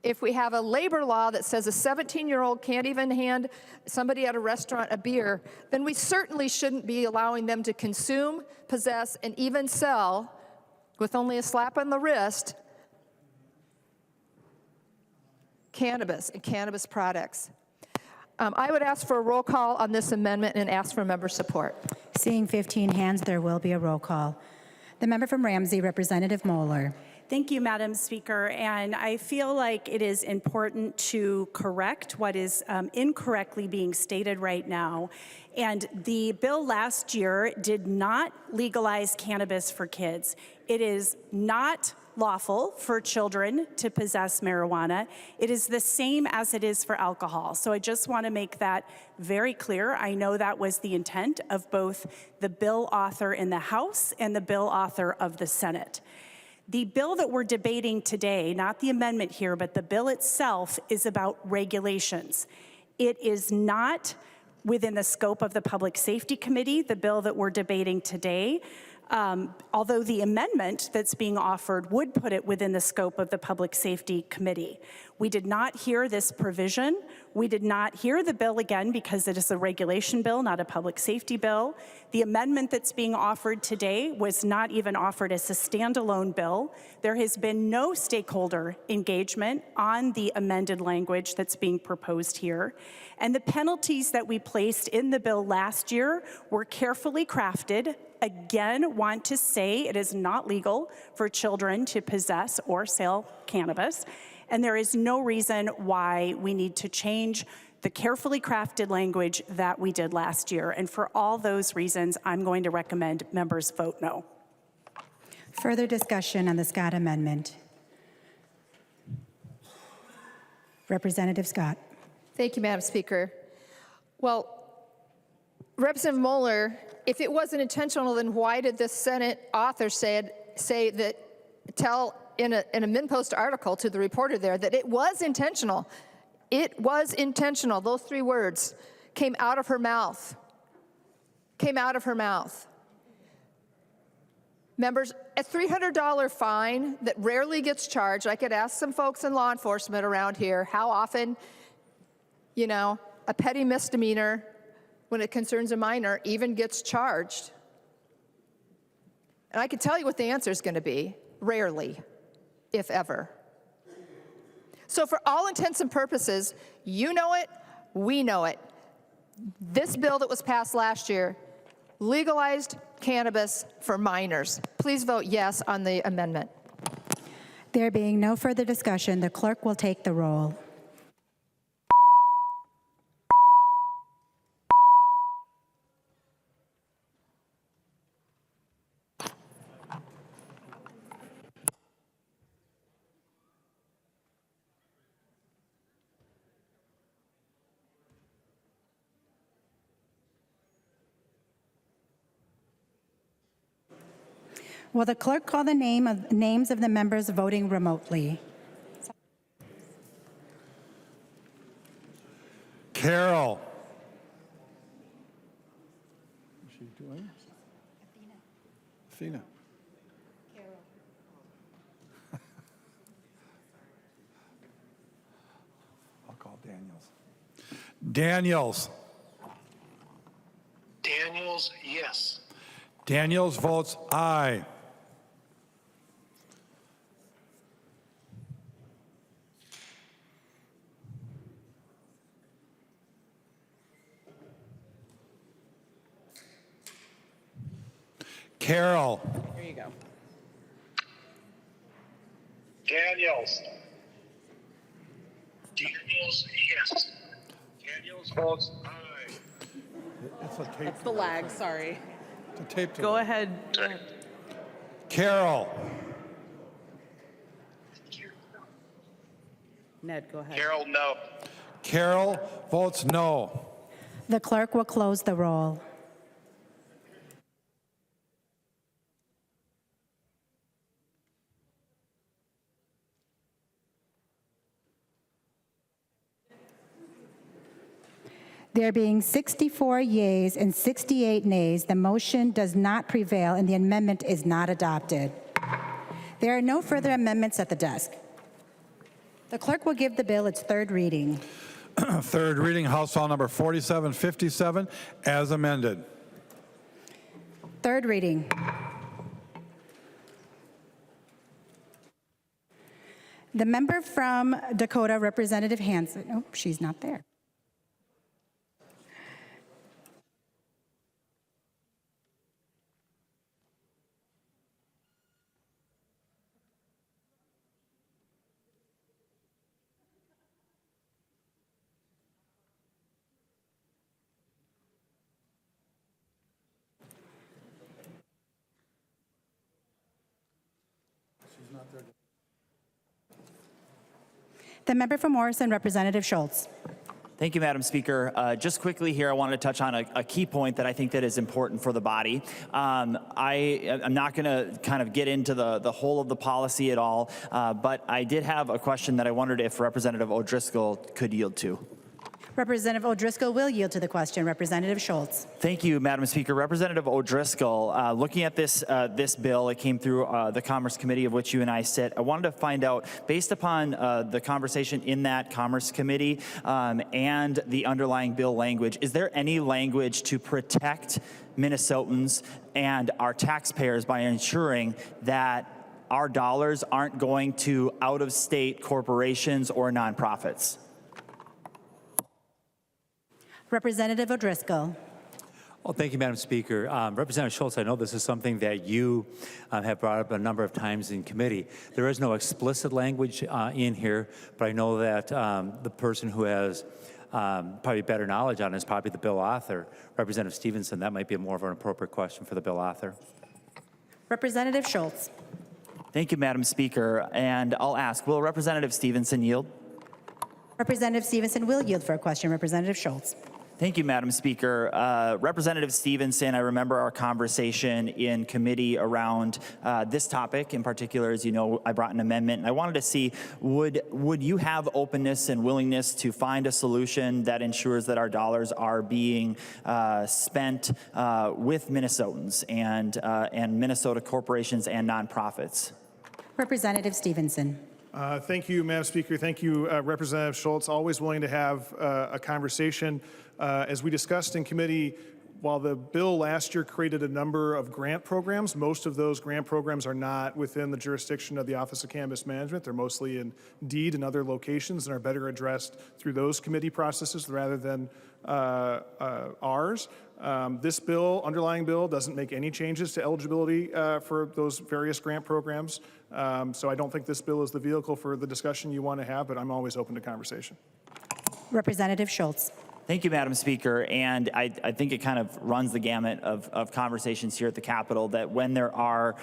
If we have a labor law that says a 17-year-old can't even hand somebody at a restaurant a beer, then we certainly shouldn't be allowing them to consume, possess, and even sell, with only a slap on the wrist, cannabis and cannabis products. I would ask for a roll call on this amendment and ask for member support. Seeing 15 hands, there will be a roll call. The member from Ramsey, Representative Moeller. Thank you, Madam Speaker. And I feel like it is important to correct what is incorrectly being stated right now. And the bill last year did not legalize cannabis for kids. It is not lawful for children to possess marijuana. It is the same as it is for alcohol. So I just want to make that very clear. I know that was the intent of both the bill author in the House and the bill author of the Senate. The bill that we're debating today, not the amendment here, but the bill itself, is about regulations. It is not within the scope of the Public Safety Committee, the bill that we're debating today. although the amendment that's being offered would put it within the scope of the Public Safety Committee. We did not hear this provision. We did not hear the bill again because it is a regulation bill, not a public safety bill. The amendment that's being offered today was not even offered as a standalone bill. There has been no stakeholder engagement on the amended language that's being proposed here. And the penalties that we placed in the bill last year were carefully crafted. Again, want to say it is not legal for children to possess or sell cannabis. And there is no reason why we need to change the carefully crafted language that we did last year. And for all those reasons, I'm going to recommend members vote no. Further discussion on the Scott Amendment. Representative Scott. Thank you, Madam Speaker. Well, Representative Moeller, if it wasn't intentional, then why did the Senate author say that, tell in a Min-Post article to the reporter there that it was intentional? It was intentional. Those 3 words came out of her mouth. Came out of her mouth. Members, a $300 fine that rarely gets charged. I could ask some folks in law enforcement around here how often, you know, a petty misdemeanor when it concerns a minor even gets charged. And I can tell you what the answer is going to be. Rarely, if ever. So for all intents and purposes, you know it, we know it. This bill that was passed last year legalized cannabis for minors. Please vote yes on the amendment. There being no further discussion, the clerk will take the roll. Will the clerk call the names of the members voting remotely? Carol. What's she doing? Athena. Carol. I'll call Daniels. Daniels. Daniels, yes. Daniels votes aye. Carol. There you go. Daniels. Daniels, yes. Daniels votes aye. It's a tape. That's the lag, sorry. It's a tape. Go ahead. Carol. Ned, go ahead. Carol, no. Carol votes no. The clerk will close the roll. There being 64 yeas and 68 nays, the motion does not prevail and the amendment is not adopted. There are no further amendments at the desk. The clerk will give the bill its 3rd reading. 3rd reading, House File Number 4757, as amended. 3rd reading. The member from Dakota, Representative Hanson. Oh, she's not there. The member from Morrison, Representative Schultz. Thank you, Madam Speaker. Just quickly here, I wanted to touch on a key point that I think that is important for the body. I'm not going to kind of get into the whole of the policy at all, but I did have a question that I wondered if Representative O'Driscoll could yield to. Representative O'Driscoll will yield to the question. Representative Schultz. Thank you, Madam Speaker. Representative O'Driscoll, looking at this bill, it came through the Commerce Committee of which you and I sit. I wanted to find out, based upon the conversation in that Commerce Committee and the underlying bill language, is there any language to protect Minnesotans and our taxpayers by ensuring that our dollars aren't going to out-of-state corporations or nonprofits? Representative O'Driscoll. Well, thank you, Madam Speaker. Representative Schultz, I know this is something that you have brought up a number of times in committee. There is no explicit language in here, but I know that the person who has probably better knowledge on it is probably the bill author, Representative Stephenson. That might be more of an appropriate question for the bill author. Representative Schultz. Thank you, Madam Speaker. And I'll ask, will Representative Stephenson yield? Representative Stephenson will yield for a question. Representative Schultz. Thank you, Madam Speaker. Representative Stephenson, I remember our conversation in committee around this topic in particular. As you know, I brought an amendment, and I wanted to see, would you have openness and willingness to find a solution that ensures that our dollars are being spent with Minnesotans and Minnesota corporations and nonprofits? Representative Stephenson. Thank you, Madam Speaker. Thank you, Representative Schultz. Always willing to have a conversation. As we discussed in committee, while the bill last year created a number of grant programs, most of those grant programs are not within the jurisdiction of the Office of Cannabis Management. They're mostly in deed and other locations and are better addressed through those committee processes rather than ours. This bill, underlying bill, doesn't make any changes to eligibility for those various grant programs. So I don't think this bill is the vehicle for the discussion you want to have, but I'm always open to conversation. Representative Schultz. Thank you, Madam Speaker. And I think it kind of runs the gamut of conversations here at the Capitol that when there are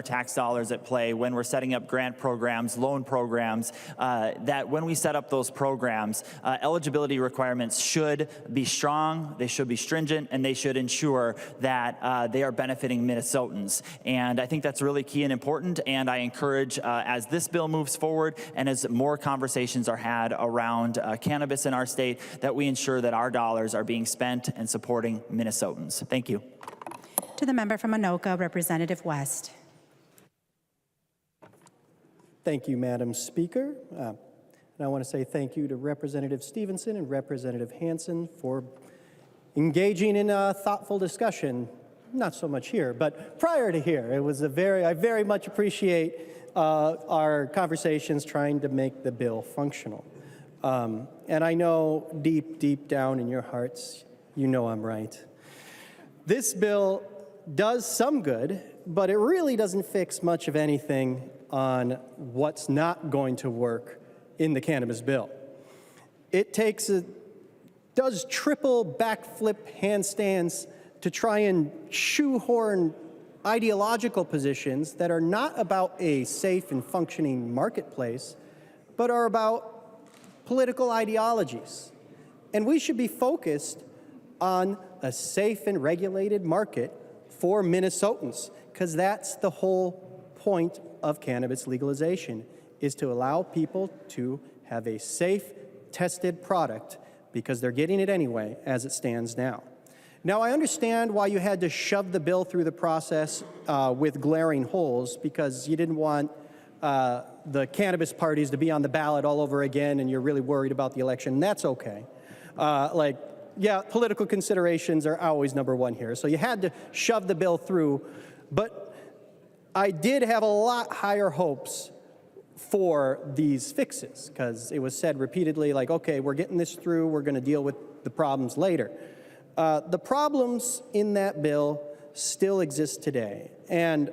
tax dollars at play, when we're setting up grant programs, loan programs, that when we set up those programs, eligibility requirements should be strong, they should be stringent, and they should ensure that they are benefiting Minnesotans. And I think that's really key and important. And I encourage, as this bill moves forward and as more conversations are had around cannabis in our state, that we ensure that our dollars are being spent and supporting Minnesotans. Thank you. To the member from Anoka, Representative West. Thank you, Madam Speaker. And I want to say thank you to Representative Stephenson and Representative Hansen for engaging in a thoughtful discussion. Not so much here, but prior to here, it was I very much appreciate our conversations trying to make the bill functional. And I know deep down in your hearts, you know I'm right. This bill does some good, but it really doesn't fix much of anything on what's not going to work in the cannabis bill. It does triple backflip handstands to try and shoehorn ideological positions that are not about a safe and functioning marketplace, but are about political ideologies. And we should be focused on a safe and regulated market for Minnesotans, because that's the whole point of cannabis legalization, is to allow people to have a safe, tested product, because they're getting it anyway as it stands now. Now, I understand why you had to shove the bill through the process with glaring holes, because you didn't want the cannabis parties to be on the ballot all over again, and you're really worried about the election. And that's okay. Yeah, political considerations are always number one here. So you had to shove the bill through. But I did have a lot higher hopes for these fixes, because it was said repeatedly, like, okay, we're getting this through, we're going to deal with the problems later. The problems in that bill still exist today. And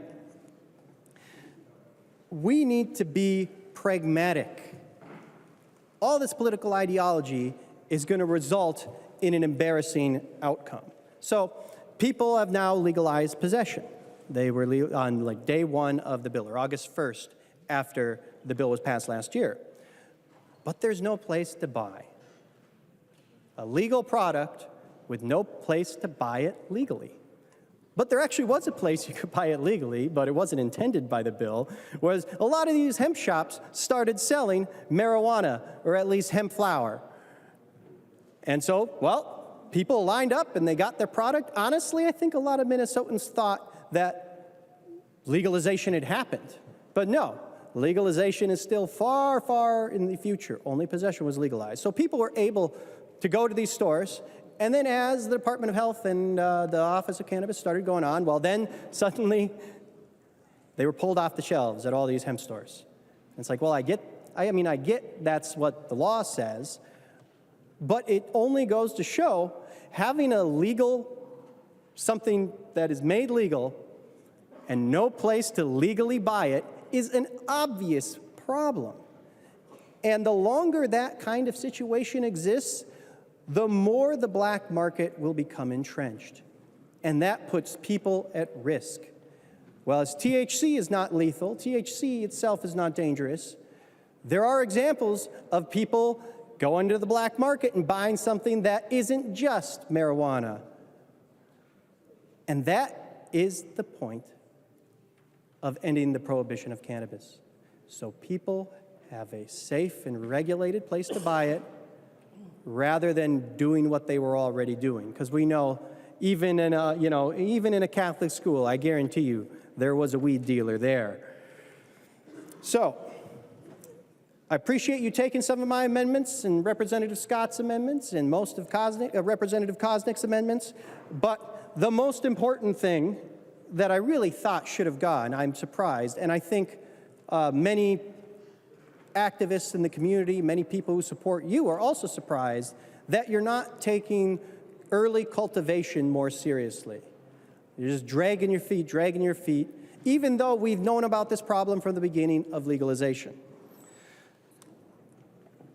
we need to be pragmatic. All this political ideology is going to result in an embarrassing outcome. So people have now legalized possession. They were on day one of the bill, or August 1st, after the bill was passed last year. But there's no place to buy a legal product with no place to buy it legally. But there actually was a place you could buy it legally, but it wasn't intended by the bill, was a lot of these hemp shops started selling marijuana, or at least hemp flower. And so, well, people lined up and they got their product. Honestly, I think a lot of Minnesotans thought that legalization had happened. But no, legalization is still far, far in the future. Only possession was legalized. So people were able to go to these stores, and then as the Department of Health and the Office of Cannabis started going on, well, then suddenly they were pulled off the shelves at all these hemp stores. And it's like, well, I get that's what the law says, but it only goes to show having a legal, something that is made legal and no place to legally buy it is an obvious problem. And the longer that kind of situation exists, the more the black market will become entrenched. And that puts people at risk. Well, as THC is not lethal, THC itself is not dangerous, there are examples of people going to the black market and buying something that isn't just marijuana. And that is the point of ending the prohibition of cannabis. So people have a safe and regulated place to buy it rather than doing what they were already doing. Because we know even in a Catholic school, I guarantee you, there was a weed dealer there. So I appreciate you taking some of my amendments and Representative Scott's amendments and most of Representative Koznick's amendments, but the most important thing that I really thought should have gone, I'm surprised, and I think many activists in the community, many people who support you are also surprised that you're not taking early cultivation more seriously. You're just dragging your feet, even though we've known about this problem from the beginning of legalization.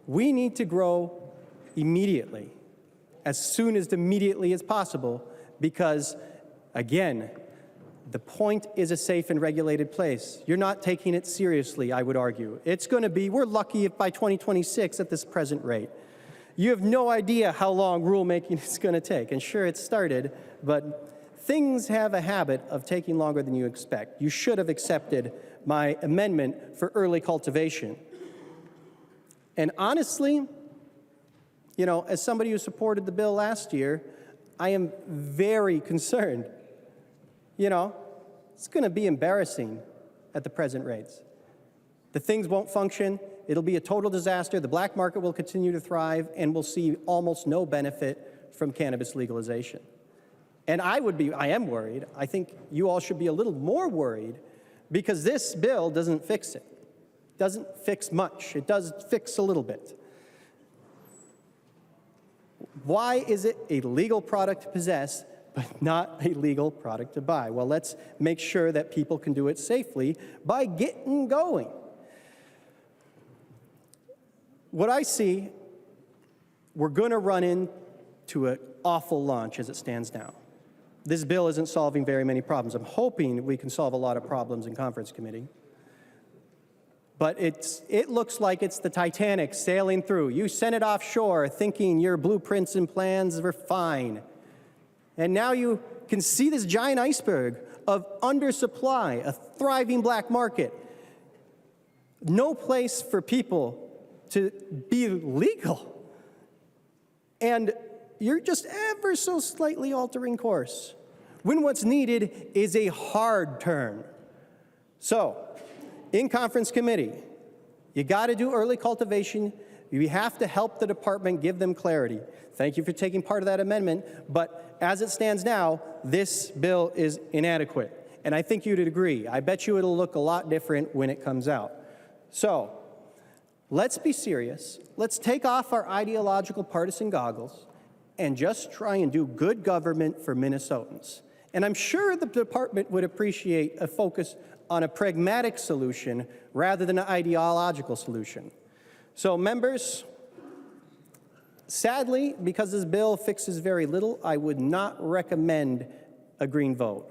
We need to grow immediately, as soon as immediately as possible, because, again, the point is a safe and regulated place. You're not taking it seriously, I would argue. It's going to be, we're lucky if by 2026 at this present rate. You have no idea how long rulemaking is going to take. And sure, it started, but things have a habit of taking longer than you expect. You should have accepted my amendment for early cultivation. And honestly, you know, as somebody who supported the bill last year, I am very concerned. You know, it's going to be embarrassing at the present rates. The things won't function. It'll be a total disaster. The black market will continue to thrive, and we'll see almost no benefit from cannabis legalization. And I am worried. I think you all should be a little more worried because this bill doesn't fix it. Doesn't fix much. It does fix a little bit. Why is it a legal product to possess, but not a legal product to buy? Well, let's make sure that people can do it safely by getting going. What I see, we're going to run into an awful launch as it stands now. This bill isn't solving very many problems. I'm hoping we can solve a lot of problems in conference committee. But it looks like it's the Titanic sailing through. You sent it offshore thinking your blueprints and plans were fine. And now you can see this giant iceberg of undersupply, a thriving black market. No place for people to be legal. And you're just ever so slightly altering course, when what's needed is a hard turn. So, in conference committee, you got to do early cultivation. You have to help the department give them clarity. Thank you for taking part of that amendment, but as it stands now, this bill is inadequate. And I think you'd agree. I bet you it'll look a lot different when it comes out. So, let's be serious. Let's take off our ideological partisan goggles and just try and do good government for Minnesotans. And I'm sure the department would appreciate a focus on a pragmatic solution rather than an ideological solution. So members, sadly, because this bill fixes very little, I would not recommend a green vote.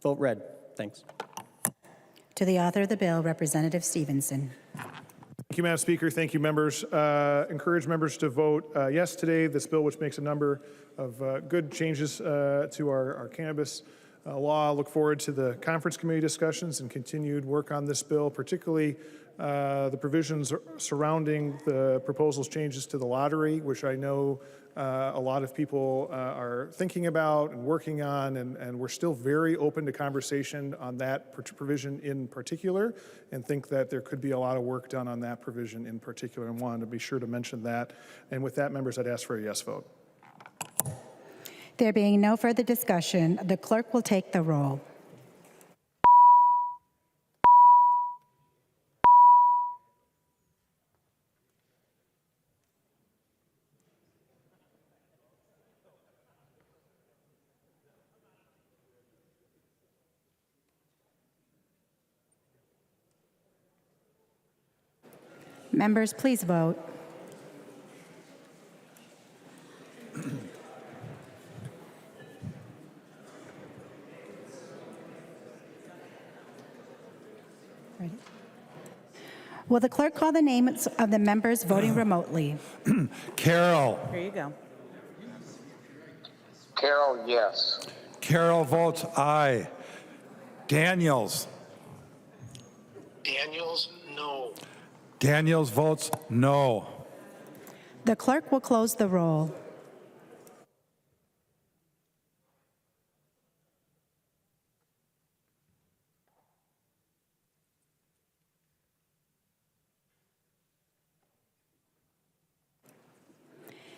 Vote red. Thanks. To the author of the bill, Representative Stephenson. Thank you, Madam Speaker. Thank you, members. Encourage members to vote yes today. This bill, which makes a number of good changes to our cannabis law. I look forward to the conference committee discussions and continued work on this bill, particularly the provisions surrounding the proposals changes to the lottery, which I know a lot of people are thinking about and working on, and we're still very open to conversation on that provision in particular, and think that there could be a lot of work done on that provision in particular, and wanted to be sure to mention that. And with that, members, I'd ask for a yes vote. There being no further discussion, the clerk will take the roll. Members, please vote. Ready? Will the clerk call the names of the members voting remotely? Carol. Here you go. Carol, yes. Carol votes aye. Daniels. Daniels, no. Daniels votes no. The clerk will close the roll.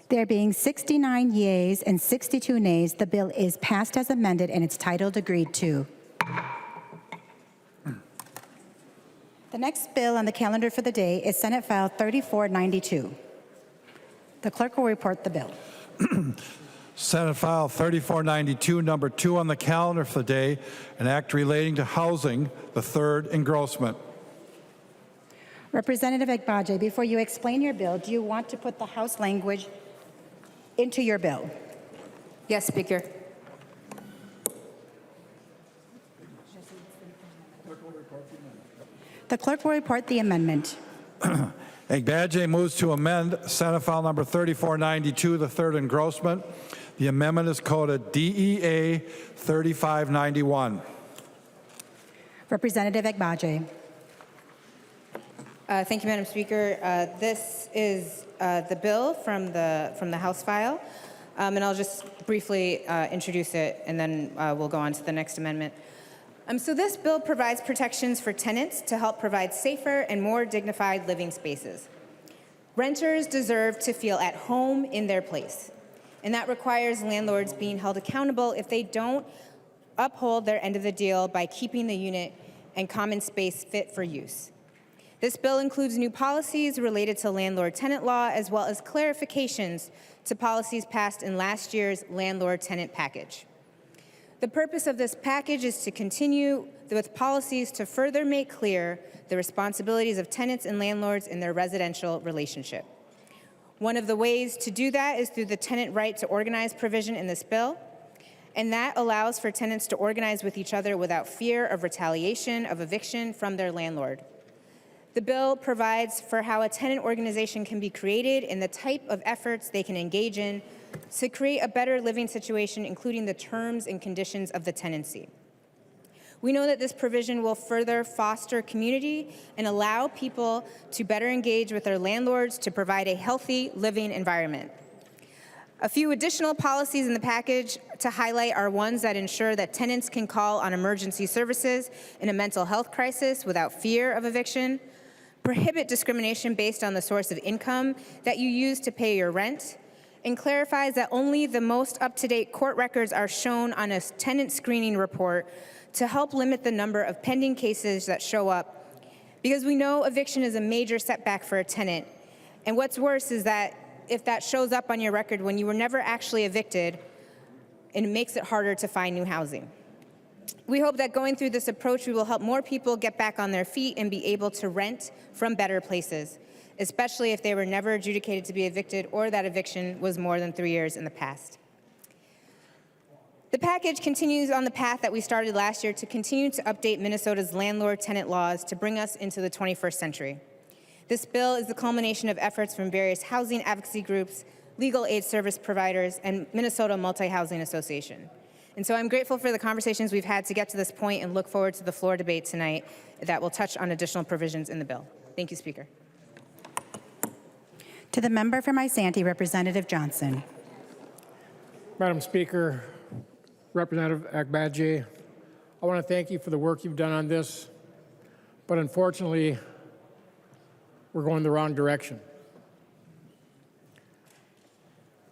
There being 69 yeas and 62 nays, the bill is passed as amended and its title agreed to. The next bill on the calendar for the day is Senate File 3492. The clerk will report the bill. Senate File 3492, number 2 on the calendar for the day, an act relating to housing, the third engrossment. Representative Agbaje, before you explain your bill, do you want to put the House language into your bill? Yes, Speaker. The clerk will report the amendment. Agbaje moves to amend Senate File number 3492, the third engrossment. The amendment is coded DEA 3591. Representative Agbaje. Thank you, Madam Speaker. This is the bill from the House file, and I'll just briefly introduce it, and then we'll go on to the next amendment. So this bill provides protections for tenants to help provide safer and more dignified living spaces. Renters deserve to feel at home in their place, and that requires landlords being held accountable if they don't uphold their end of the deal by keeping the unit and common space fit for use. This bill includes new policies related to landlord-tenant law, as well as clarifications to policies passed in last year's landlord-tenant package. The purpose of this package is to continue with policies to further make clear the responsibilities of tenants and landlords in their residential relationship. One of the ways to do that is through the tenant right to organize provision in this bill, and that allows for tenants to organize with each other without fear of retaliation of eviction from their landlord. The bill provides for how a tenant organization can be created and the type of efforts they can engage in to create a better living situation, including the terms and conditions of the tenancy. We know that this provision will further foster community and allow people to better engage with their landlords to provide a healthy living environment. A few additional policies in the package to highlight are ones that ensure that tenants can call on emergency services in a mental health crisis without fear of eviction, prohibit discrimination based on the source of income that you use to pay your rent, and clarifies that only the most up-to-date court records are shown on a tenant screening report to help limit the number of pending cases that show up, because we know eviction is a major setback for a tenant. And what's worse is that if that shows up on your record when you were never actually evicted, it makes it harder to find new housing. We hope that going through this approach, we will help more people get back on their feet and be able to rent from better places, especially if they were never adjudicated to be evicted or that eviction was more than 3 years in the past. The package continues on the path that we started last year to continue to update Minnesota's landlord-tenant laws to bring us into the 21st century. This bill is the culmination of efforts from various housing advocacy groups, legal aid service providers, and Minnesota Multi-Housing Association. And so I'm grateful for the conversations we've had to get to this point and look forward to the floor debate tonight that will touch on additional provisions in the bill. Thank you, Speaker. To the member from Isanti, Representative Johnson. Madam Speaker, Representative Agbaje, I want to thank you for the work you've done on this, but unfortunately, we're going the wrong direction.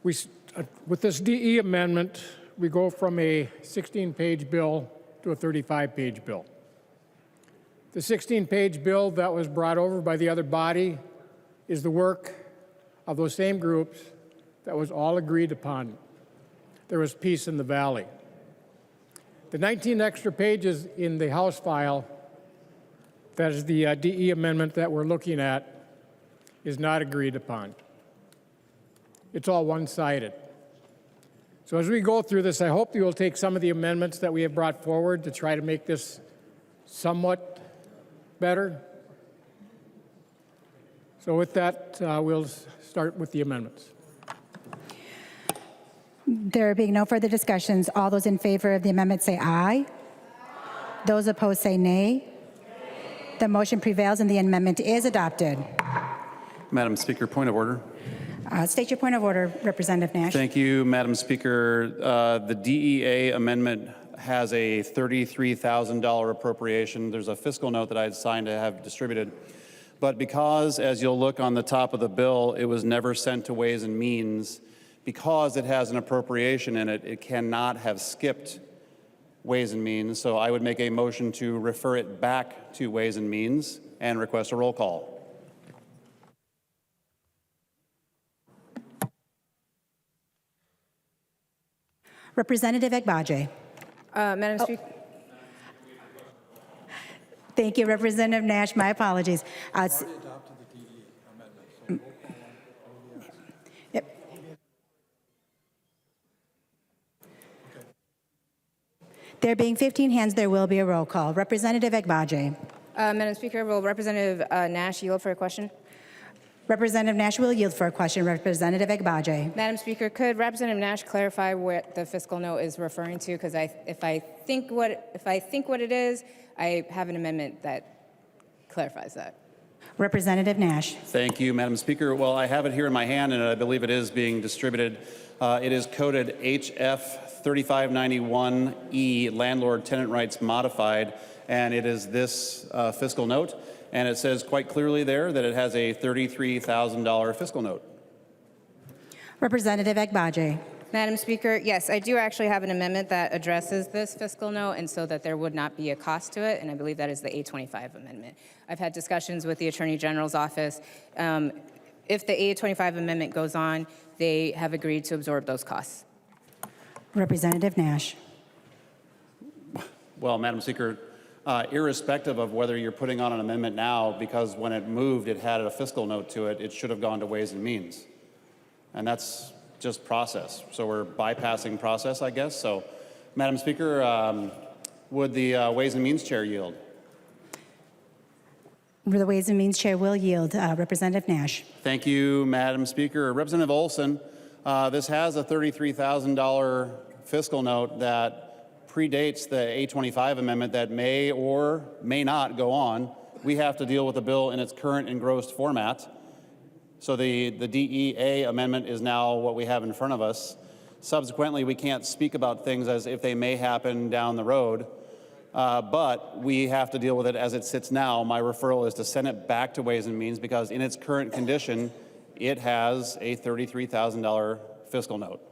With this DE amendment, we go from a 16-page bill to a 35-page bill. The 16-page bill that was brought over by the other body is the work of those same groups that was all agreed upon. There was peace in the valley. The 19 extra pages in the House file, that is the DE amendment that we're looking at, is not agreed upon. It's all one-sided. So as we go through this, I hope you will take some of the amendments that we have brought forward to try to make this somewhat better. So with that, we'll start with the amendments. There being no further discussions, all those in favor of the amendment say aye. Those opposed say nay. The motion prevails and the amendment is adopted. Madam Speaker, point of order. State your point of order, Representative Nash. Thank you, Madam Speaker. The DEA amendment has a $33,000 appropriation. There's a fiscal note that I had signed to have distributed. But because, as you'll look on the top of the bill, it was never sent to Ways and Means, because it has an appropriation in it, it cannot have skipped Ways and Means. So I would make a motion to refer it back to Ways and Means and request a roll call. Representative Agbaje. Madam Speaker. Thank you, Representative Nash. My apologies. There being 15 hands, there will be a roll call. Representative Agbaje. Madam Speaker, will Representative Nash yield for a question? Representative Nash will yield for a question. Representative Agbaje. Madam Speaker, could Representative Nash clarify what the fiscal note is referring to? Because if I think what it is, I have an amendment that clarifies that. Representative Nash. Thank you, Madam Speaker. Well, I have it here in my hand, and I believe it is being distributed. It is coded HF 3591E, Landlord Tenant Rights Modified, and it is this fiscal note. And it says quite clearly there that it has a $33,000 fiscal note. Representative Agbaje. Madam Speaker, yes, I do actually have an amendment that addresses this fiscal note, and so that there would not be a cost to it, and I believe that is the A25 amendment. I've had discussions with the Attorney General's office. If the A25 amendment goes on, they have agreed to absorb those costs. Representative Nash. Well, Madam Speaker, irrespective of whether you're putting on an amendment now, because when it moved, it had a fiscal note to it, it should have gone to Ways and Means. And that's just process. So we're bypassing process, I guess. So, Madam Speaker, would the Ways and Means Chair yield? The Ways and Means Chair will yield. Representative Nash. Thank you, Madam Speaker. Representative Olson, this has a $33,000 fiscal note that predates the A25 amendment that may or may not go on. We have to deal with the bill in its current engrossed format. So the DEA amendment is now what we have in front of us. Subsequently, we can't speak about things as if they may happen down the road, but we have to deal with it as it sits now. My referral is to send it back to Ways and Means because in its current condition, it has a $33,000 fiscal note.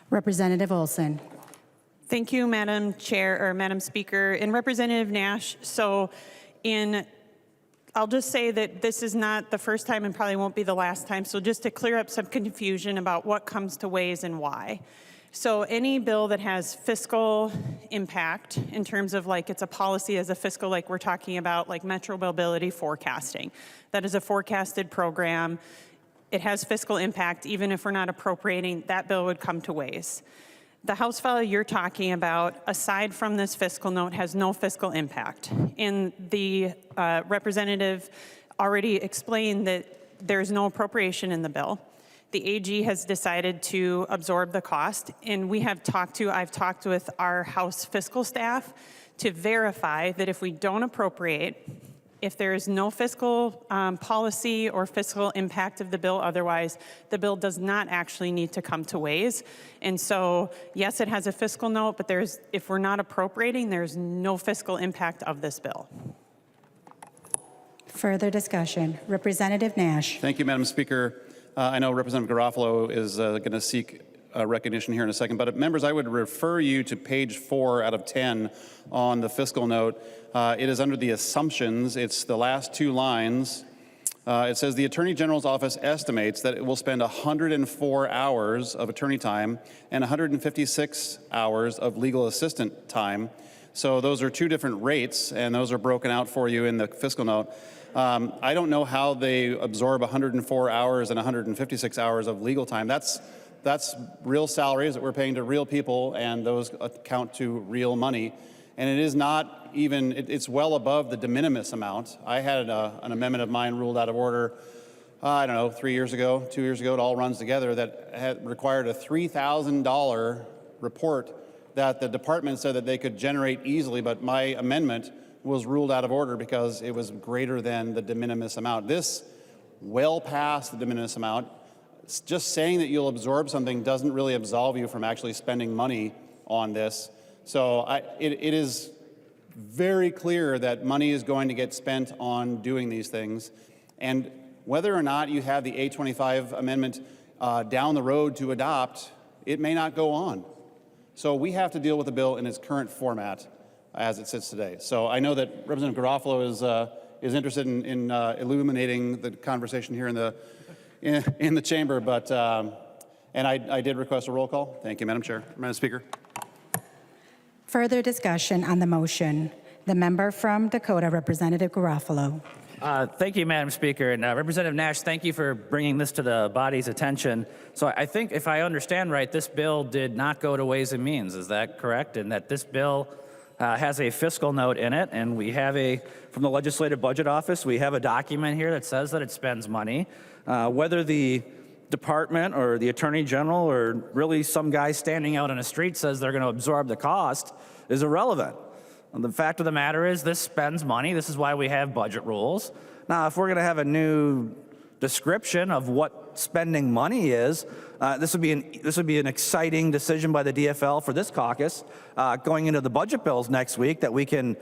Representative Olson. Thank you, Madam Chair, or Madam Speaker. And Representative Nash, I'll just say that this is not the first time and probably won't be the last time. So just to clear up some confusion about what comes to Ways and why. So any bill that has fiscal impact in terms of like it's a policy as a fiscal, like we're talking about like metro mobility forecasting, that is a forecasted program. It has fiscal impact, even if we're not appropriating, that bill would come to Ways. The House file you're talking about, aside from this fiscal note, has no fiscal impact. And the representative already explained that there's no appropriation in the bill. The AG has decided to absorb the cost, and I've talked with our House fiscal staff to verify that if we don't appropriate, if there is no fiscal policy or fiscal impact of the bill otherwise, the bill does not actually need to come to Ways. And so, yes, it has a fiscal note, but if we're not appropriating, there's no fiscal impact of this bill. Further discussion. Representative Nash. Thank you, Madam Speaker. I know Representative Garofalo is going to seek recognition here in a second, but members, I would refer you to page 4 out of 10 on the fiscal note. It is under the assumptions. It's the last 2 lines. It says the Attorney General's office estimates that it will spend 104 hours of attorney time and 156 hours of legal assistant time. So those are 2 different rates, and those are broken out for you in the fiscal note. I don't know how they absorb 104 hours and 156 hours of legal time. That's real salaries that we're paying to real people, and those account to real money. And it is not even, it's well above the de minimis amount. I had an amendment of mine ruled out of order, I don't know, 3 years ago, 2 years ago, it all runs together, that had required a $3,000 report that the department said that they could generate easily, but my amendment was ruled out of order because it was greater than the de minimis amount. This well past the de minimis amount. Just saying that you'll absorb something doesn't really absolve you from actually spending money on this. So it is very clear that money is going to get spent on doing these things. And whether or not you have the 825 amendment down the road to adopt, it may not go on. So we have to deal with the bill in its current format as it sits today. So I know that Representative Garofalo is interested in illuminating the conversation here in the chamber, but and I did request a roll call. Thank you, Madam Chair. Madam Speaker. Further discussion on the motion. The member from Dakota, Representative Garofalo. Thank you, Madam Speaker. And Representative Nash, thank you for bringing this to the body's attention. So I think if I understand right, this bill did not go to Ways and Means. Is that correct? And that this bill has a fiscal note in it, and we have from the Legislative Budget Office, we have a document here that says that it spends money. Whether the department or the Attorney General or really some guy standing out on a street says they're going to absorb the cost is irrelevant. And the fact of the matter is this spends money. This is why we have budget rules. Now, if we're going to have a new description of what spending money is, this would be an exciting decision by the DFL for this caucus going into the budget bills next week, that we can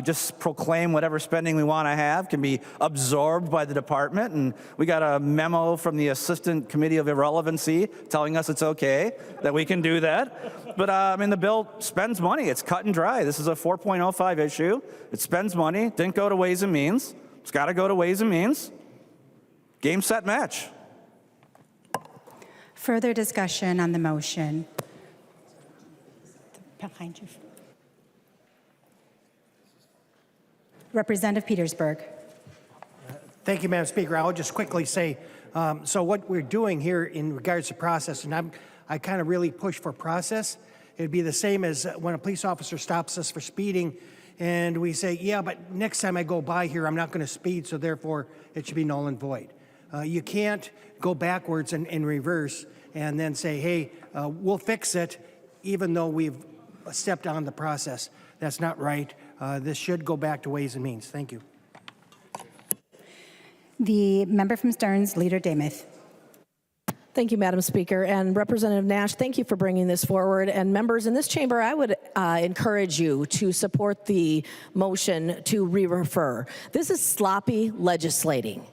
just proclaim whatever spending we want to have can be absorbed by the department. And we got a memo from the Assistant Committee of Irrelevancy telling us it's okay that we can do that. But I mean, the bill spends money. It's cut and dry. This is a 4.05 issue. It spends money. Didn't go to Ways and Means. It's got to go to Ways and Means. Game, set, match. Further discussion on the motion. Behind you. Representative Petersburg. Thank you, Madam Speaker. I'll just quickly say, so what we're doing here in regards to process, and I kind of really push for process. It'd be the same as when a police officer stops us for speeding and we say, yeah, but next time I go by here, I'm not going to speed, so therefore it should be null and void. You can't go backwards and in reverse and then say, hey, we'll fix it, even though we've stepped on the process. That's not right. This should go back to Ways and Means. Thank you. The member from Stearns, Leader Demuth. Thank you, Madam Speaker. And Representative Nash, thank you for bringing this forward. And members in this chamber, I would encourage you to support the motion to re-refer. This is sloppy legislating.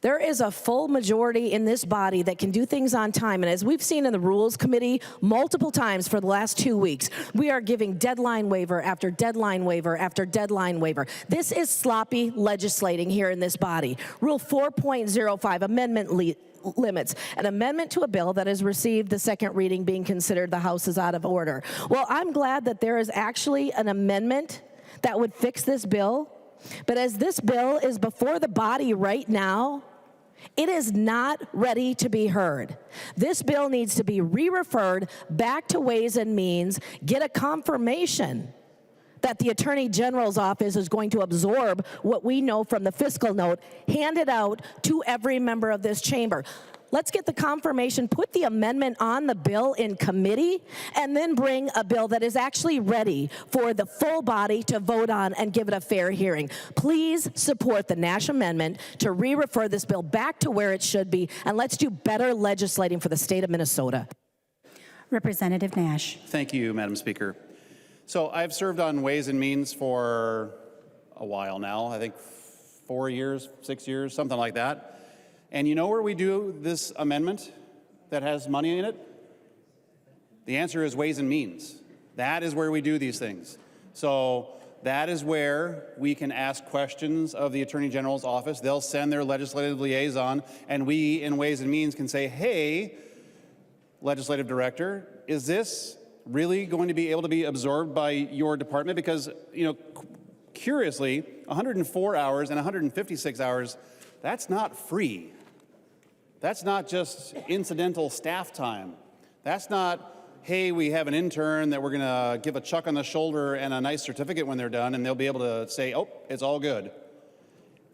There is a full majority in this body that can do things on time. And as we've seen in the Rules Committee multiple times for the last 2 weeks, we are giving deadline waiver after deadline waiver after deadline waiver. This is sloppy legislating here in this body. Rule 4.05, amendment limits. An amendment to a bill that has received the second reading being considered the House is out of order. Well, I'm glad that there is actually an amendment that would fix this bill. But as this bill is before the body right now, it is not ready to be heard. This bill needs to be re-referred back to Ways and Means, get a confirmation that the Attorney General's office is going to absorb what we know from the fiscal note, hand it out to every member of this chamber. Let's get the confirmation, put the amendment on the bill in committee, and then bring a bill that is actually ready for the full body to vote on and give it a fair hearing. Please support the Nash amendment to re-refer this bill back to where it should be, and let's do better legislating for the state of Minnesota. Representative Nash. Thank you, Madam Speaker. So I've served on Ways and Means for a while now, I think 4 years, 6 years, something like that. And you know where we do this amendment that has money in it? The answer is Ways and Means. That is where we do these things. So that is where we can ask questions of the Attorney General's office. They'll send their legislative liaison, and we in Ways and Means can say, hey, Legislative Director, is this really going to be able to be absorbed by your department? Because, you know, curiously, 104 hours and 156 hours, that's not free. That's not just incidental staff time. That's not, hey, we have an intern that we're going to give a chuck on the shoulder and a nice certificate when they're done, and they'll be able to say, oh, it's all good.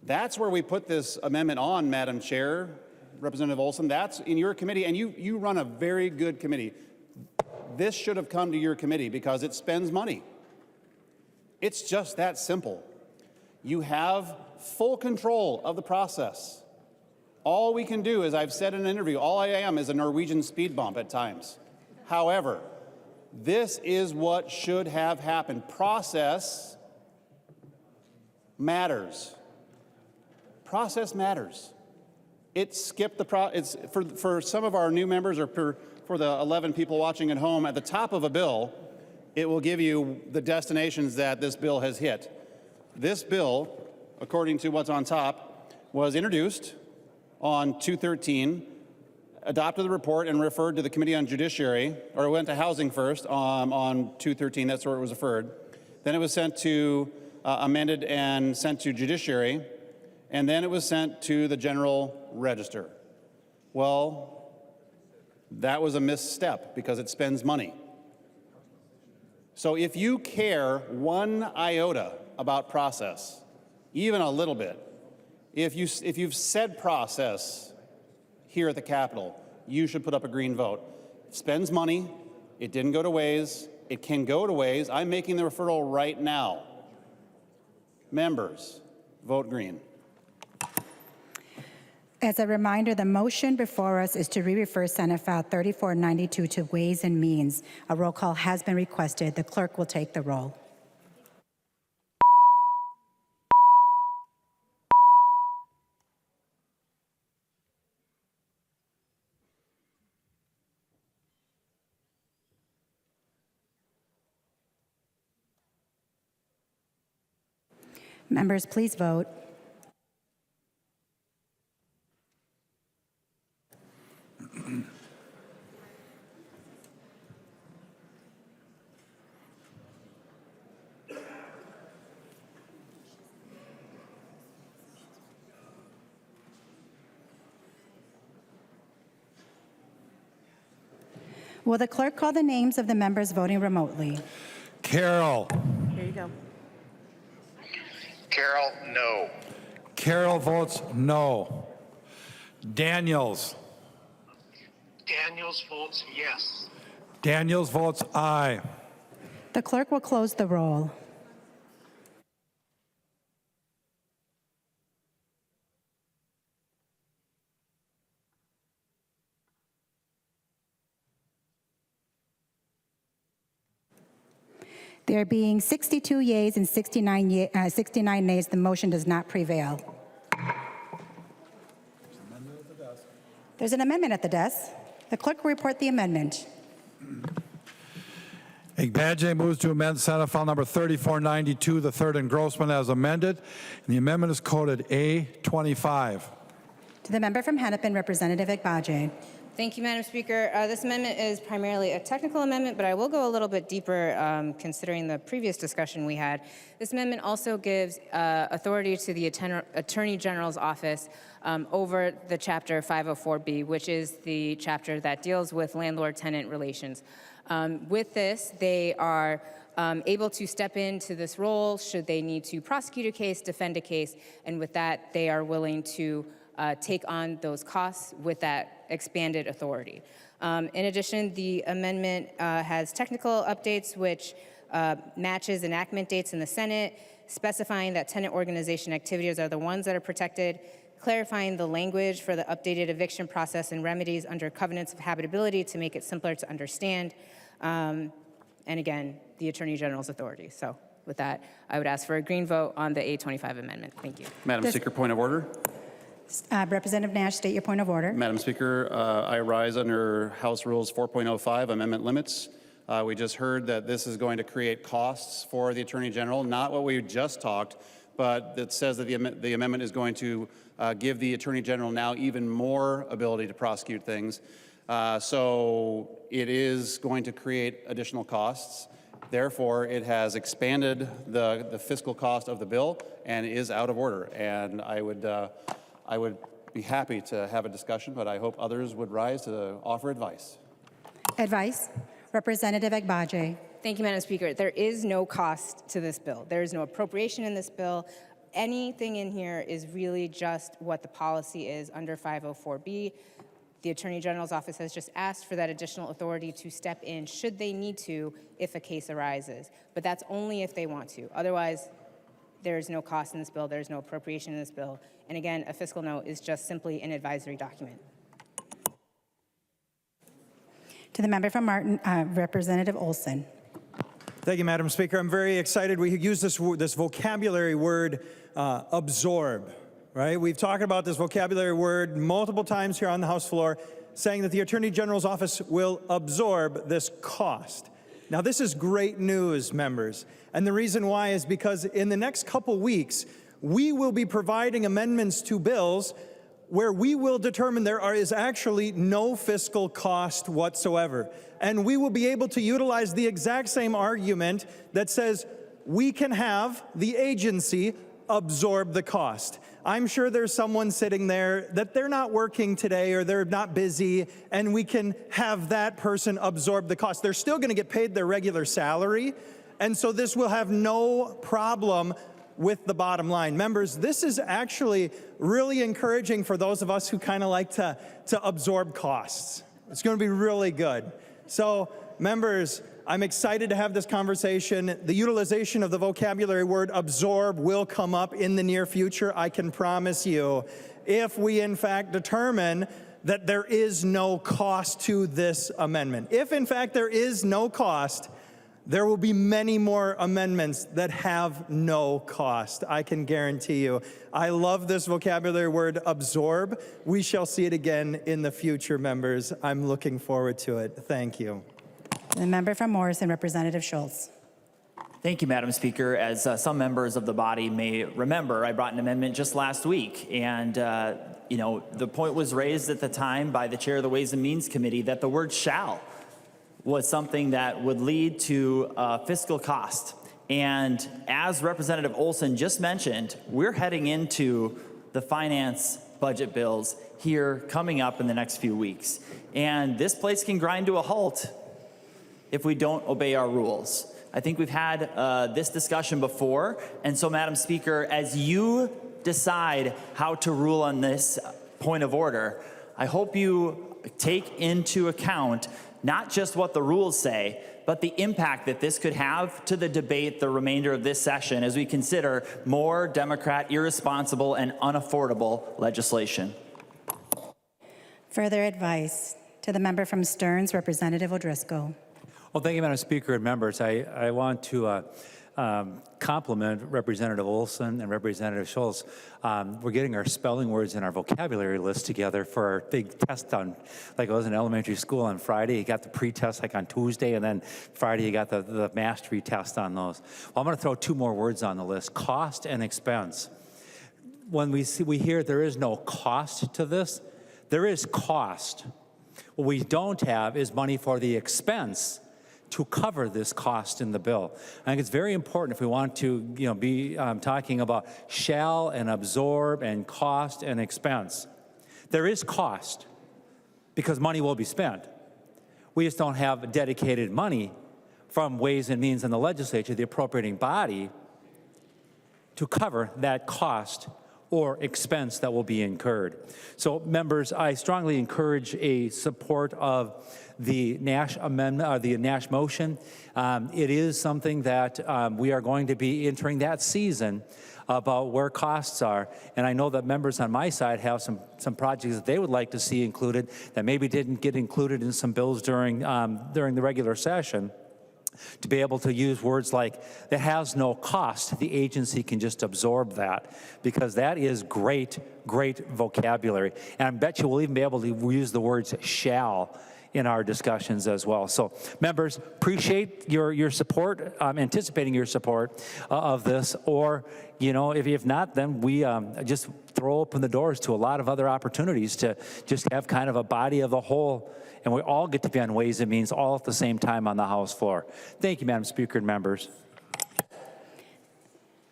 That's where we put this amendment on, Madam Chair, Representative Olson. That's in your committee, and you run a very good committee. This should have come to your committee because it spends money. It's just that simple. You have full control of the process. All we can do, as I've said in an interview, all I am is a Norwegian speed bump at times. However, this is what should have happened. Process matters. Process matters. It skipped the it's for some of our new members or for the 11 people watching at home, at the top of a bill, it will give you the destinations that this bill has hit. This bill, according to what's on top, was introduced on 2/13, adopted the report and referred to the Committee on Judiciary, or it went to Housing first on 2/13, that's where it was referred. Then it was sent to, amended and sent to Judiciary, and then it was sent to the General Register. Well, that was a misstep because it spends money. So if you care one iota about process, even a little bit, if you've said process here at the Capitol, you should put up a green vote. It spends money. It didn't go to Ways. It can go to Ways. I'm making the referral right now. Members, vote green. As a reminder, the motion before us is to re-refer Senate File 3492 to Ways and Means. A roll call has been requested. The clerk will take the roll. Members, please vote. Will the clerk call the names of the members voting remotely? Carol. Here you go. Carol, no. Carol votes no. Daniels. Daniels votes yes. Daniels votes aye. The clerk will close the roll. There being 62 yeas and 69 nays, the motion does not prevail. There's an amendment at the desk. The clerk will report the amendment. Agbaje moves to amend Senate File number 3492, the third engrossment as amended. And the amendment is coded A25. To the member from Hennepin, Representative Agbaje. Thank you, Madam Speaker. This amendment is primarily a technical amendment, but I will go a little bit deeper considering the previous discussion we had. This amendment also gives authority to the Attorney General's office over the Chapter 504B, which is the chapter that deals with landlord-tenant relations. With this, they are able to step into this role should they need to prosecute a case, defend a case, and with that, they are willing to take on those costs with that expanded authority. In addition, the amendment has technical updates which matches enactment dates in the Senate, specifying that tenant organization activities are the ones that are protected, clarifying the language for the updated eviction process and remedies under covenants of habitability to make it simpler to understand, and again, the Attorney General's authority. So with that, I would ask for a green vote on the A25 amendment. Thank you. Madam Speaker, point of order. Representative Nash, state your point of order. Madam Speaker, I rise under House Rules 4.05, amendment limits. We just heard that this is going to create costs for the Attorney General, not what we just talked, but it says that the amendment is going to give the Attorney General now even more ability to prosecute things. So it is going to create additional costs. Therefore, it has expanded the fiscal cost of the bill and is out of order. And I would be happy to have a discussion, but I hope others would rise to offer advice. Advice. Representative Agbaje. Thank you, Madam Speaker. There is no cost to this bill. There is no appropriation in this bill. Anything in here is really just what the policy is under 504B. The Attorney General's office has just asked for that additional authority to step in should they need to if a case arises. But that's only if they want to. Otherwise, there is no cost in this bill. There is no appropriation in this bill. And again, a fiscal note is just simply an advisory document. To the member from Martin, Representative Olson. Thank you, Madam Speaker. I'm very excited. We use this vocabulary word, absorb, right? We've talked about this vocabulary word multiple times here on the House floor, saying that the Attorney General's office will absorb this cost. Now, this is great news, members. And the reason why is because in the next couple weeks, we will be providing amendments to bills where we will determine there is actually no fiscal cost whatsoever. And we will be able to utilize the exact same argument that says we can have the agency absorb the cost. I'm sure there's someone sitting there that they're not working today or they're not busy, and we can have that person absorb the cost. They're still going to get paid their regular salary, and so this will have no problem with the bottom line. Members, this is actually really encouraging for those of us who kind of like to absorb costs. It's going to be really good. So, members, I'm excited to have this conversation. The utilization of the vocabulary word absorb will come up in the near future, I can promise you, if we in fact determine that there is no cost to this amendment. If in fact there is no cost, there will be many more amendments that have no cost, I can guarantee you. I love this vocabulary word, absorb. We shall see it again in the future, members. I'm looking forward to it. Thank you. The member from Morrison, Representative Schultz. Thank you, Madam Speaker. As some members of the body may remember, I brought an amendment just last week, and the point was raised at the time by the chair of the Ways and Means Committee that the word shall was something that would lead to fiscal cost. And as Representative Olson just mentioned, we're heading into the finance budget bills here coming up in the next few weeks. And this place can grind to a halt if we don't obey our rules. I think we've had this discussion before. And so, Madam Speaker, as you decide how to rule on this point of order, I hope you take into account not just what the rules say, but the impact that this could have to the debate the remainder of this session as we consider more Democrat, irresponsible, and unaffordable legislation. Further advice to the member from Stearns, Representative O'Driscoll. Well, thank you, Madam Speaker and members. I want to compliment Representative Olson and Representative Schultz. We're getting our spelling words and our vocabulary list together for our big test on, like I was in elementary school on Friday. You got the pre-test like on Tuesday, and then Friday you got the mastery test on those. Well, I'm going to throw two more words on the list: cost and expense. When we hear there is no cost to this, there is cost. What we don't have is money for the expense to cover this cost in the bill. I think it's very important if we want to be talking about shall and absorb and cost and expense. There is cost because money will be spent. We just don't have dedicated money from Ways and Means in the legislature, the appropriating body, to cover that cost or expense that will be incurred. So members, I strongly encourage a support of the Nash amendment, or the Nash motion. It is something that we are going to be entering that season about where costs are. And I know that members on my side have some projects that they would like to see included that maybe didn't get included in some bills during the regular session. To be able to use words like, that has no cost, the agency can just absorb that, because that is great, great vocabulary. And I bet you we'll even be able to use the words shall in our discussions as well. So members, appreciate your support, anticipating your support of this, or, you know, if not, then we just throw open the doors to a lot of other opportunities to just have kind of a body of the whole, and we all get to be on Ways and Means all at the same time on the House floor. Thank you, Madam Speaker and members.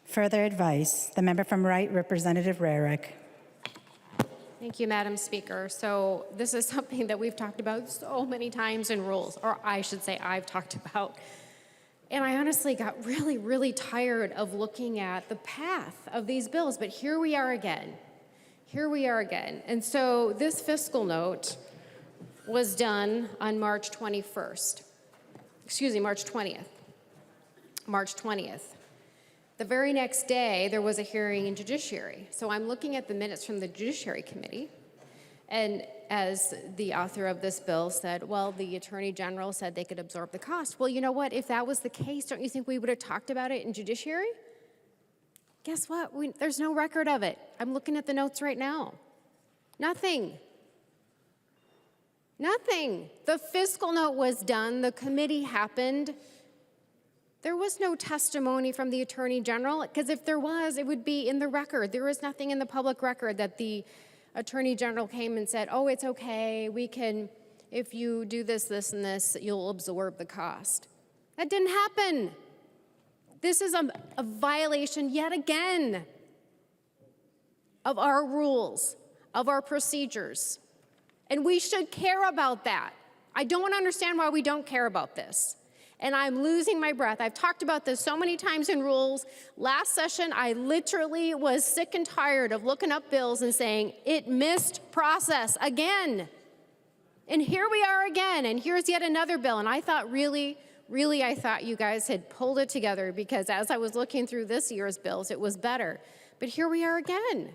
Further advice, the member from Wright, Representative Rarick. Thank you, Madam Speaker. So this is something that we've talked about so many times in rules, or I should say I've talked about. And I honestly got really, really tired of looking at the path of these bills, but here we are again. Here we are again. And so this fiscal note was done on March 21st. Excuse me, March 20th. March 20th. The very next day, there was a hearing in Judiciary. So I'm looking at the minutes from the Judiciary Committee, and as the author of this bill said, well, the Attorney General said they could absorb the cost. Well, you know what? If that was the case, don't you think we would have talked about it in Judiciary? Guess what? There's no record of it. I'm looking at the notes right now. Nothing. Nothing. The fiscal note was done. The committee happened. There was no testimony from the Attorney General, because if there was, it would be in the record. There is nothing in the public record that the Attorney General came and said, oh, it's okay, we can, if you do this, this, and this, you'll absorb the cost. That didn't happen. This is a violation yet again of our rules, of our procedures. And we should care about that. I don't understand why we don't care about this. And I'm losing my breath. I've talked about this so many times in rules. Last session, I literally was sick and tired of looking up bills and saying, it missed process again. And here we are again, and here's yet another bill. And I thought really, I thought you guys had pulled it together, because as I was looking through this year's bills, it was better. But here we are again.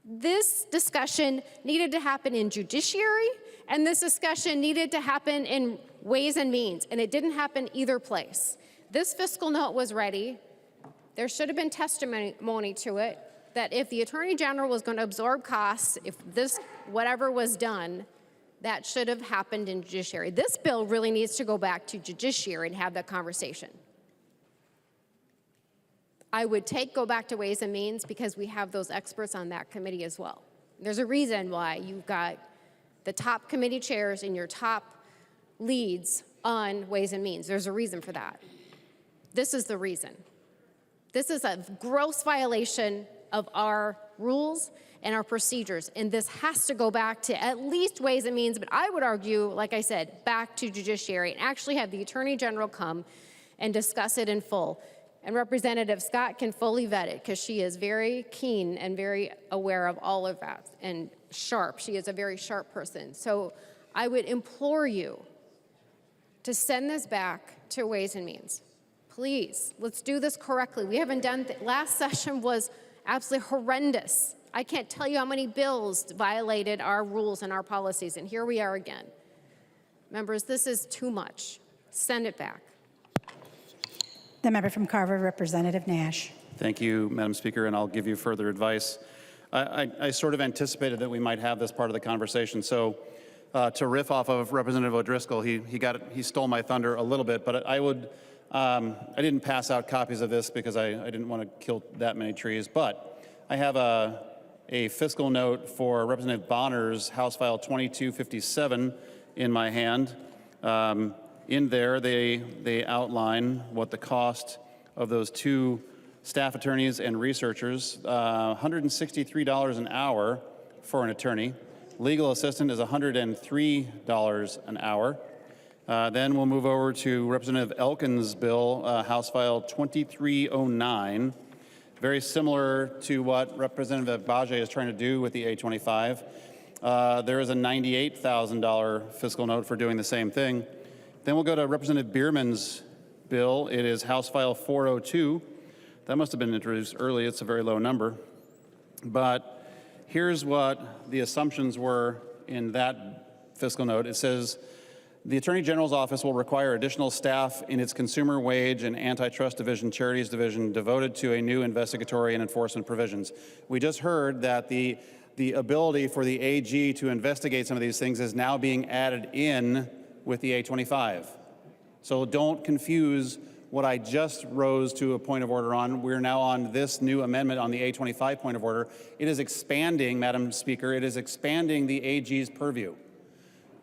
This discussion needed to happen in Judiciary, and this discussion needed to happen in Ways and Means, and it didn't happen either place. This fiscal note was ready. There should have been testimony to it, that if the Attorney General was going to absorb costs, if this, whatever was done, that should have happened in Judiciary. This bill really needs to go back to Judiciary and have that conversation. I would go back to Ways and Means, because we have those experts on that committee as well. There's a reason why you've got the top committee chairs and your top leads on Ways and Means. There's a reason for that. This is the reason. This is a gross violation of our rules and our procedures, and this has to go back to at least Ways and Means, but I would argue, like I said, back to Judiciary, and actually have the Attorney General come and discuss it in full. And Representative Scott can fully vet it, because she is very keen and very aware of all of that, and sharp. She is a very sharp person. So I would implore you to send this back to Ways and Means. Please, let's do this correctly. We haven't done, last session was absolutely horrendous. I can't tell you how many bills violated our rules and our policies, and here we are again. Members, this is too much. Send it back. The member from Carver, Representative Nash. Thank you, Madam Speaker, and I'll give you further advice. I sort of anticipated that we might have this part of the conversation, so to riff off of Representative O'Driscoll, he stole my thunder a little bit, but I didn't pass out copies of this because I didn't want to kill that many trees, but I have a fiscal note for Representative Bonner's House File 2257 in my hand. In there, they outline what the cost of those two staff attorneys and researchers, $163 an hour for an attorney. Legal assistant is $103 an hour. Then we'll move over to Representative Elkins' bill, House File 2309. very similar to what Representative Agbaje is trying to do with the A25. There is a $98,000 fiscal note for doing the same thing. Then we'll go to Representative Bierman's bill. It is House File 402. That must have been introduced early. It's a very low number. But here's what the assumptions were in that fiscal note. It says, the Attorney General's office will require additional staff in its Consumer Wage and Antitrust Division, Charities Division, devoted to a new investigatory and enforcement provisions. We just heard that the ability for the AG to investigate some of these things is now being added in with the A25. So don't confuse what I just rose to a point of order on. We're now on this new amendment on the A25 point of order. It is expanding, Madam Speaker, it is expanding the AG's purview.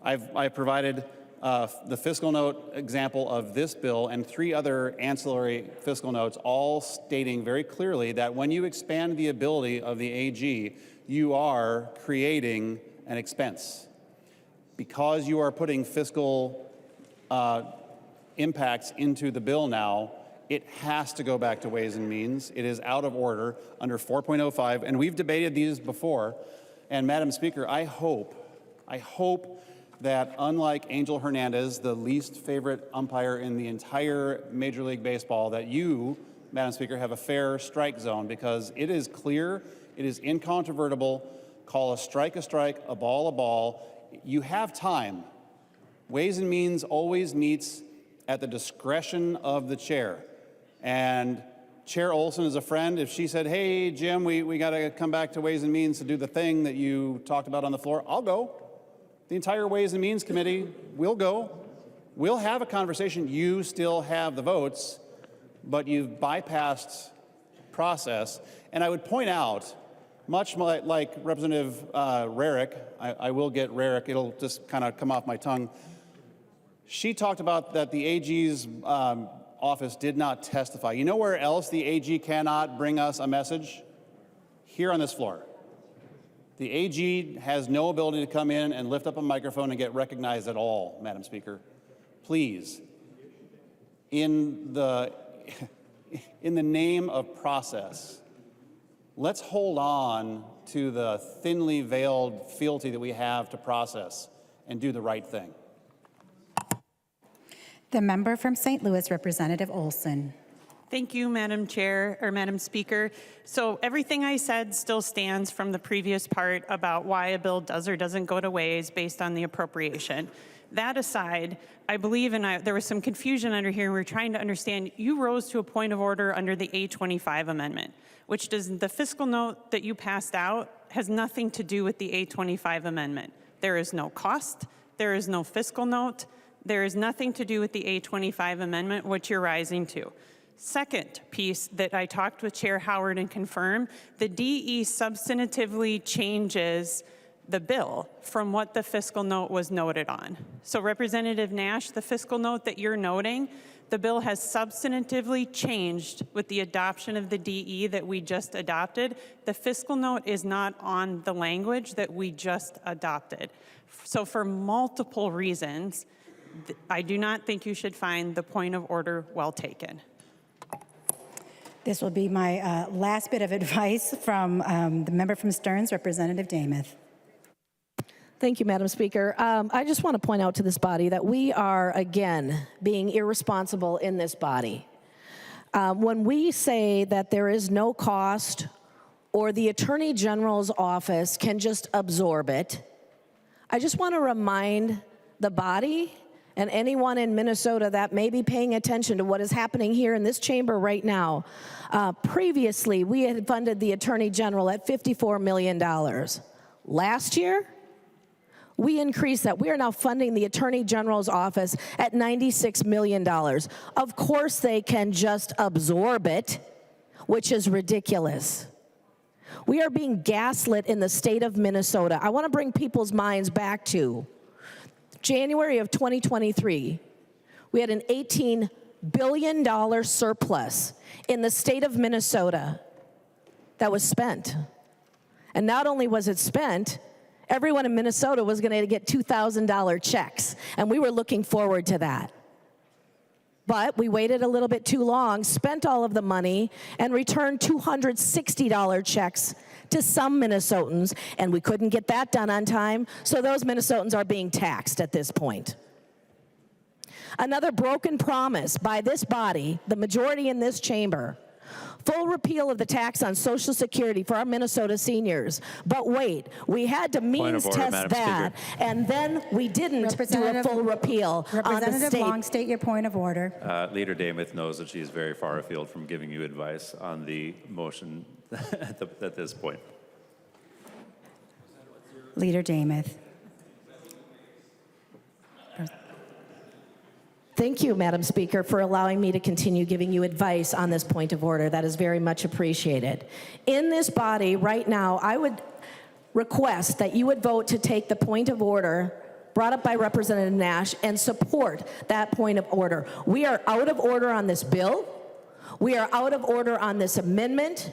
I've provided the fiscal note example of this bill and 3 other ancillary fiscal notes, all stating very clearly that when you expand the ability of the AG, you are creating an expense. Because you are putting fiscal impacts into the bill now, it has to go back to Ways and Means. It is out of order under 4.05, and we've debated these before. And Madam Speaker, I hope that unlike Angel Hernandez, the least favorite umpire in the entire Major League Baseball, that you, Madam Speaker, have a fair strike zone, because it is clear, it is incontrovertible. Call a strike, a ball. You have time. Ways and Means always meets at the discretion of the chair. And Chair Olson is a friend. If she said, hey, Jim, we got to come back to Ways and Means to do the thing that you talked about on the floor, I'll go. The entire Ways and Means Committee will go. We'll have a conversation. You still have the votes, but you've bypassed process. And I would point out, much like Representative Rarick, I will get Rarick, it'll just kind of come off my tongue. She talked about that the AG's office did not testify. You know where else the AG cannot bring us a message? Here on this floor. The AG has no ability to come in and lift up a microphone and get recognized at all, Madam Speaker. Please, in the name of process, let's hold on to the thinly veiled fealty that we have to process and do the right thing. The member from St. Louis, Representative Olson. Thank you, Madam Chair, or Madam Speaker. So everything I said still stands from the previous part about why a bill does or doesn't go to Ways based on the appropriation. That aside, I believe, and there was some confusion under here, and we're trying to understand, you rose to a point of order under the A25 amendment, which does, the fiscal note that you passed out has nothing to do with the A25 amendment. There is no cost, there is no fiscal note, there is nothing to do with the A25 amendment, which you're rising to. Second piece that I talked with Chair Howard and confirmed, the DE substantively changes the bill from what the fiscal note was noted on. So Representative Nash, the fiscal note that you're noting, the bill has substantively changed with the adoption of the DE that we just adopted. The fiscal note is not on the language that we just adopted. So for multiple reasons, I do not think you should find the point of order well taken. This will be my last bit of advice from the member from Stearns, Representative Demuth. Thank you, Madam Speaker. I just want to point out to this body that we are, again, being irresponsible in this body. When we say that there is no cost or the Attorney General's office can just absorb it, I just want to remind the body and anyone in Minnesota that may be paying attention to what is happening here in this chamber right now. Previously, we had funded the Attorney General at $54 million. Last year, we increased that. We are now funding the Attorney General's office at $96 million. Of course, they can just absorb it, which is ridiculous. We are being gaslit in the state of Minnesota. I want to bring people's minds back to January of 2023, we had an $18 billion surplus in the state of Minnesota that was spent. And not only was it spent, everyone in Minnesota was going to get $2,000 checks, and we were looking forward to that. But we waited a little bit too long, spent all of the money, and returned $260 checks to some Minnesotans, and we couldn't get that done on time, so those Minnesotans are being taxed at this point. Another broken promise by this body, the majority in this chamber, full repeal of the tax on Social Security for our Minnesota seniors. But wait, we had to means test that, and then we didn't do a full repeal on the Representative state. Long, state your point of order. Leader Dameth knows that she is very far afield from giving you advice on the motion at this point. Leader Dameth. Thank you, Madam Speaker, for allowing me to continue giving you advice on this point of order. That is very much appreciated. In this body right now, I would request that you would vote to take the point of order brought up by Representative Nash and support that point of order. We are out of order on this bill. We are out of order on this amendment.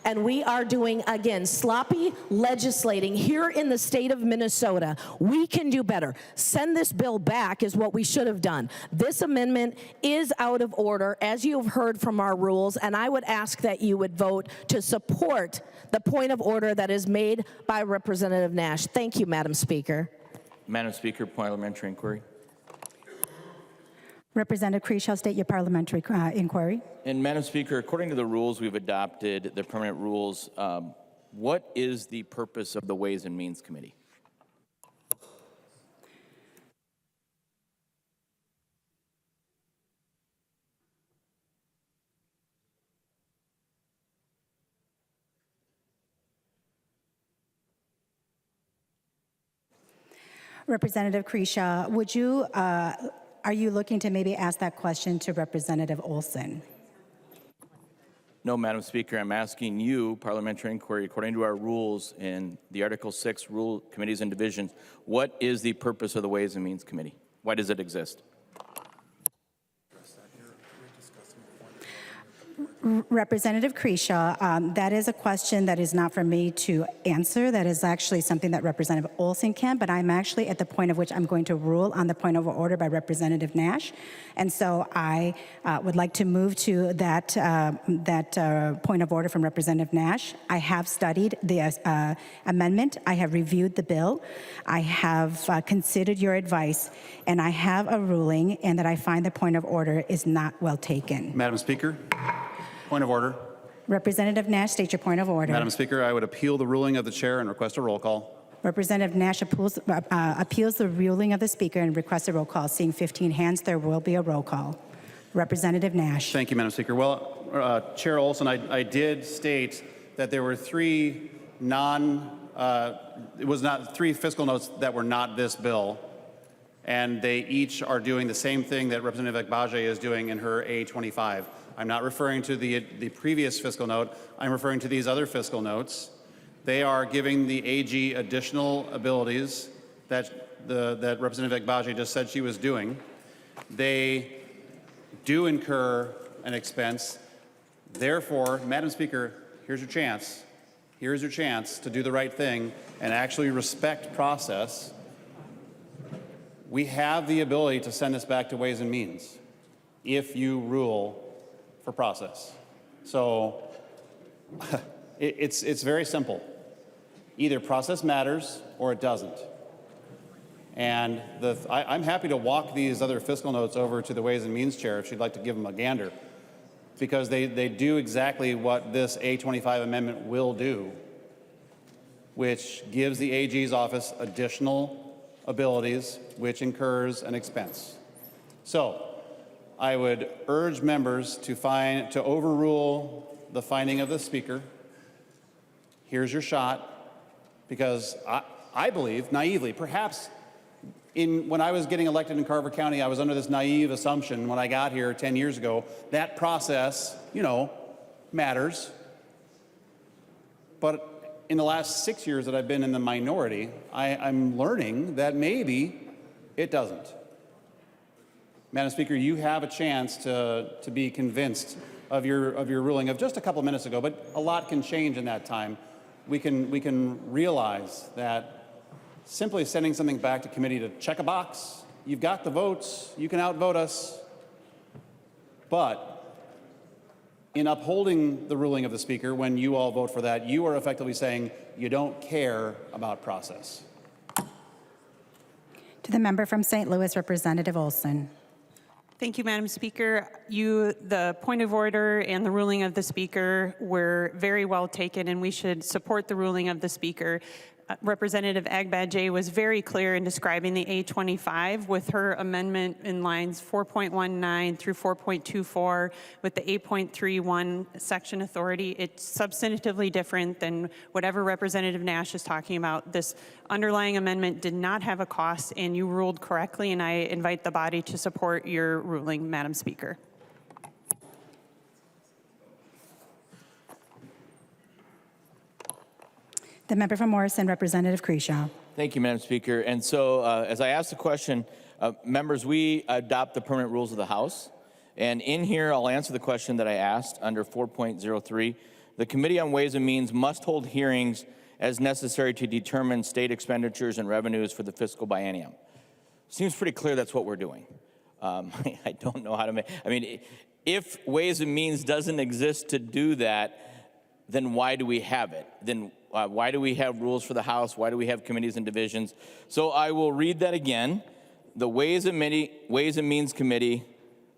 And we are doing, again, sloppy legislating here in the state of Minnesota. We can do better. Send this bill back is what we should have done. This amendment is out of order, as you have heard from our rules, and I would ask that you would vote to support the point of order that is made by Representative Nash. Thank you, Madam Speaker. Madam Speaker, parliamentary inquiry. Representative Creech, state your parliamentary inquiry. And Madam Speaker, according to the rules we've adopted, the permanent rules, what is the purpose of the Ways and Means Committee? Representative Creeshaw, would you, are you looking to maybe ask that question to Representative Olson? No, Madam Speaker, I'm asking you, parliamentary inquiry, according to our rules in the Article 6 rule committees and divisions, what is the purpose of the Ways and Means Committee? Why does it exist? Representative Creeshaw, that is a question that is not for me to answer. That is actually something that Representative Olson can, but I'm actually at the point of which I'm going to rule on the point of order by Representative Nash. And so I would like to move to that, point of order from Representative Nash. I have studied the amendment. I have reviewed the bill. I have considered your advice, and I have a ruling, and that I find the point of order is not well taken. Madam Speaker, point of order. Representative Nash, state your point of order. Madam Speaker, I would appeal the ruling of the chair and request a roll call. Representative Nash appeals the ruling of the Speaker and requests a roll call. Seeing 15 hands, there will be a roll call. Representative Nash. Thank you, Madam Speaker. Well, Chair Olson, I did state that there were three three fiscal notes that were not this bill, and they each are doing the same thing that Representative Agbaje is doing in her A25. I'm not referring to the previous fiscal note. I'm referring to these other fiscal notes. They are giving the AG additional abilities that Representative Agbaje just said she was doing. They do incur an expense. Therefore, Madam Speaker, here's your chance. Here's your chance to do the right thing and actually respect process. We have the ability to send this back to Ways and Means if you rule for process. So it's very simple. Either process matters or it doesn't. And I'm happy to walk these other fiscal notes over to the Ways and Means chair if she'd like to give them a gander, because they do exactly what this A25 amendment will do, which gives the AG's office additional abilities, which incurs an expense. So I would urge members to overrule the finding of the Speaker. Here's your shot, because I believe, naively, perhaps when I was getting elected in Carver County, I was under this naive assumption when I got here 10 years ago, that process, matters. But in the last 6 years that I've been in the minority, I'm learning that maybe it doesn't. Madam Speaker, you have a chance to be convinced of your ruling of just a couple minutes ago, but a lot can change in that time. We can realize that simply sending something back to committee to check a box, you've got the votes, you can outvote us. But in upholding the ruling of the Speaker, when you all vote for that, you are effectively saying you don't care about process. To the member from St. Louis, Representative Olson. Thank you, Madam Speaker. The point of order and the ruling of the Speaker were very well taken, and we should support the ruling of the Speaker. Representative Agbaje was very clear in describing the A25 with her amendment in lines 4.19 through 4.24 with the 8.31 section authority. It's substantively different than whatever Representative Nash is talking about. This underlying amendment did not have a cost, and you ruled correctly, and I invite the body to support your ruling, Madam Speaker. The member from Morrison, Representative Creshaw. Thank you, Madam Speaker. And so as I asked the question, members, we adopt the permanent rules of the House. And in here, I'll answer the question that I asked under 4.03. The Committee on Ways and Means must hold hearings as necessary to determine state expenditures and revenues for the fiscal biennium. Seems pretty clear that's what we're doing. I don't know how to make, if Ways and Means doesn't exist to do that, then why do we have it? Then why do we have rules for the House? Why do we have committees and divisions? So I will read that again. The Ways and Means Committee,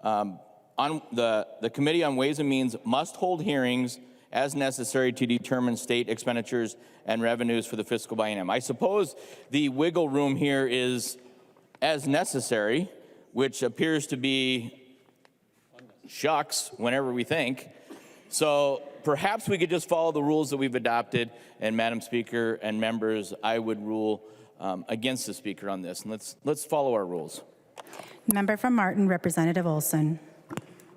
the Committee on Ways and Means must hold hearings as necessary to determine state expenditures and revenues for the fiscal biennium. I suppose the wiggle room here is as necessary, which appears to be shucks whenever we think. So perhaps we could just follow the rules that we've adopted, and Madam Speaker and members, I would rule against the Speaker on this. And let's follow our rules. Member from Martin, Representative Olson.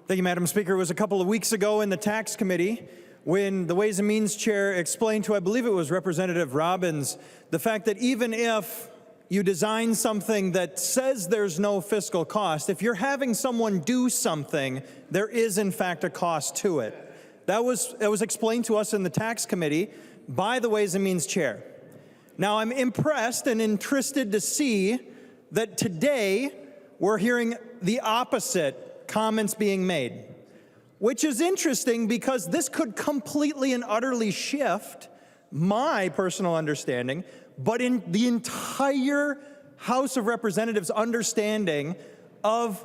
Thank you, Madam Speaker. It was a couple of weeks ago in the Tax Committee when the Ways and Means Chair explained to, I believe it was Representative Robbins, the fact that even if you design something that says there's no fiscal cost, if you're having someone do something, there is in fact a cost to it. That was explained to us in the Tax Committee by the Ways and Means Chair. Now, I'm impressed and interested to see that today we're hearing the opposite comments being made, which is interesting because this could completely and utterly shift my personal understanding, but in the entire House of Representatives' understanding of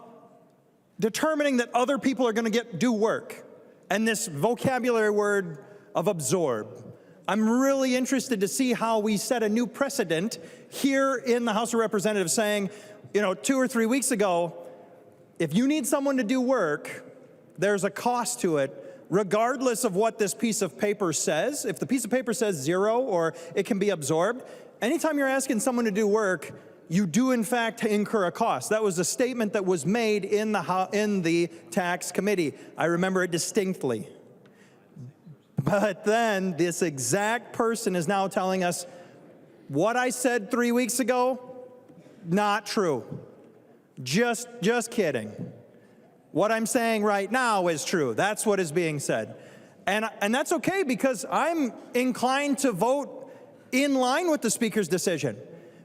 determining that other people are going to do work. And this vocabulary word of absorb. I'm really interested to see how we set a new precedent here in the House of Representatives saying, 2 or 3 weeks ago, if you need someone to do work, there's a cost to it, regardless of what this piece of paper says. If the piece of paper says 0 or it can be absorbed, anytime you're asking someone to do work, you do in fact incur a cost. That was a statement that was made in the Tax Committee. I remember it distinctly. But then this exact person is now telling us what I said 3 weeks ago, not true. Just kidding. What I'm saying right now is true. That's what is being said. And that's okay because I'm inclined to vote in line with the Speaker's decision.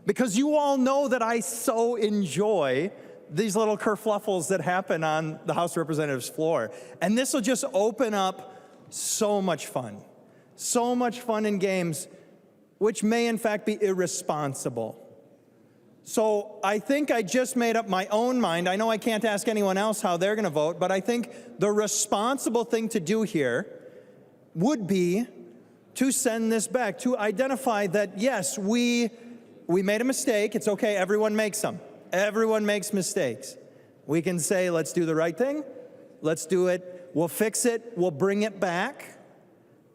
Because you all know that I so enjoy these little kerfluffles that happen on the House of Representatives floor. And this will just open up so much fun in games, which may in fact be irresponsible. So I think I just made up my own mind. I know I can't ask anyone else how they're going to vote, but I think the responsible thing to do here would be to send this back, to identify that, yes, we made a mistake. It's okay. Everyone makes them. Everyone makes mistakes. We can say, let's do the right thing. Let's do it. We'll fix it. We'll bring it back.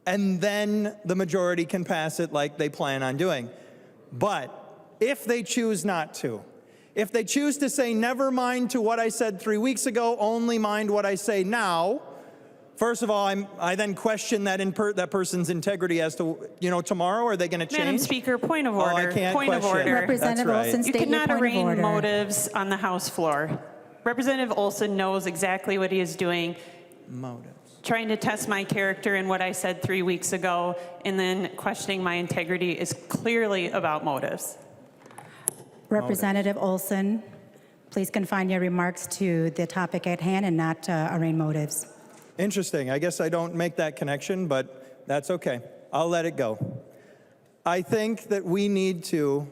And then the majority can pass it like they plan on doing. But if they choose not to, if they choose to say, never mind to what I said 3 weeks ago, only mind what I say now, first of all, I then question that person's integrity as to, tomorrow, are they going to change? Madam Speaker, point of order. I can't point question. of order. Representative That's right. Olson, You state your cannot point of arraign order. motives on the House floor. Representative Olson knows exactly what he is doing. Motives. Trying to test my character in what I said 3 weeks ago, and then questioning my integrity is clearly about motives. Representative Olson, Please confine your remarks to the topic at hand and not arraign motives. Interesting. I guess I don't make that connection, but that's okay. I'll let it go. I think that we need to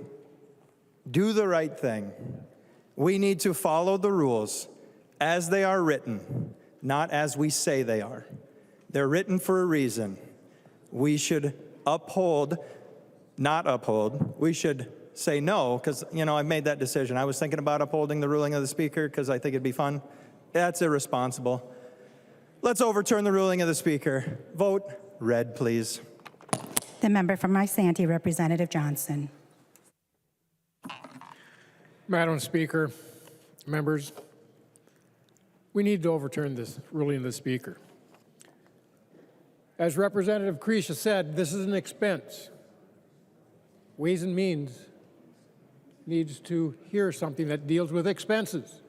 do the right thing. We need to follow the rules as they are written, not as we say they are. They're written for a reason. We should uphold, not uphold. We should say no, because, you know, I've made that decision. I was thinking about upholding the ruling of the Speaker because I think it'd be fun. That's irresponsible. Let's overturn the ruling of the Speaker. Vote red, please. The member from Isanti, Representative Johnson. Madam Speaker, members, we need to overturn this ruling of the Speaker. As Representative Creasha said, this is an expense. Ways and Means needs to hear something that deals with expenses.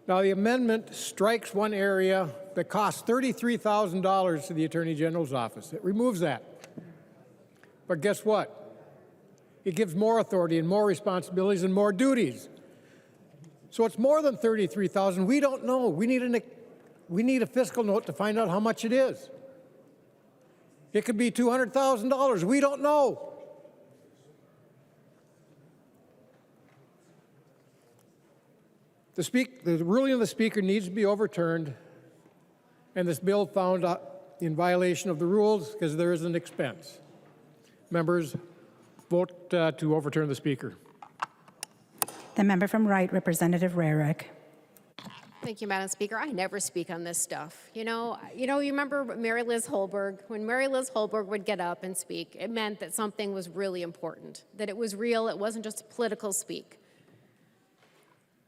Now, the amendment strikes one area that costs $33,000 to the Attorney General's office. It removes that. But guess what? It gives more authority and more responsibilities and more duties. So it's more than $33,000. We don't know. We need a fiscal note to find out how much it is. It could be $200,000. We don't know. The ruling of the Speaker needs to be overturned, and this bill found in violation of the rules because there is an expense. Members, vote to overturn the Speaker. The member from Wright, Representative Rarick. Thank you, Madam Speaker. I never speak on this stuff. You remember Mary Liz Holberg? When Mary Liz Holberg would get up and speak, it meant that something was really important, that it was real, it wasn't just political speak.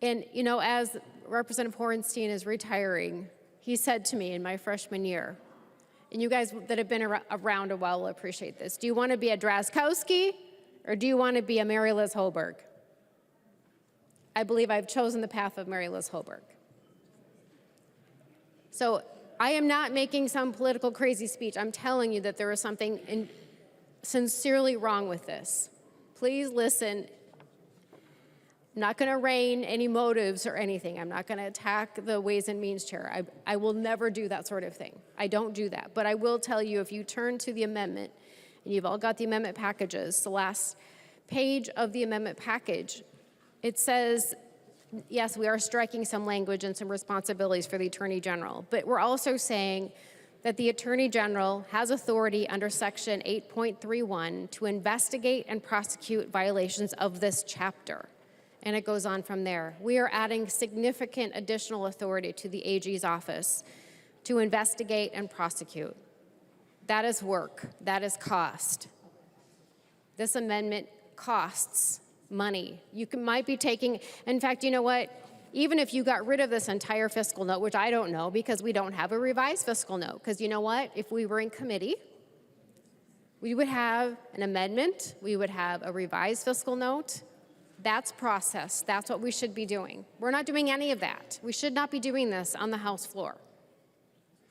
And, as Representative Horenstein is retiring, he said to me in my freshman year, and you guys that have been around a while will appreciate this, do you want to be a Drazkowski or do you want to be a Mary Liz Holberg? I believe I've chosen the path of Mary Liz Holberg. So I am not making some political crazy speech. I'm telling you that there is something sincerely wrong with this. Please listen. I'm not going to arraign any motives or anything. I'm not going to attack the Ways and Means Chair. I will never do that sort of thing. I don't do that. But I will tell you, if you turn to the amendment, and you've all got the amendment packages, the last page of the amendment package, it says, yes, we are striking some language and some responsibilities for the Attorney General, but we're also saying that the Attorney General has authority under Section 8.31 to investigate and prosecute violations of this chapter. And it goes on from there. We are adding significant additional authority to the AG's office to investigate and prosecute. That is work. That is cost. This amendment costs money. Might be taking, in fact, you know what? Even if you got rid of this entire fiscal note, which I don't know because we don't have a revised fiscal note, because you know what? If we were in committee, we would have an amendment, we would have a revised fiscal note. That's process. That's what we should be doing. We're not doing any of that. We should not be doing this on the House floor.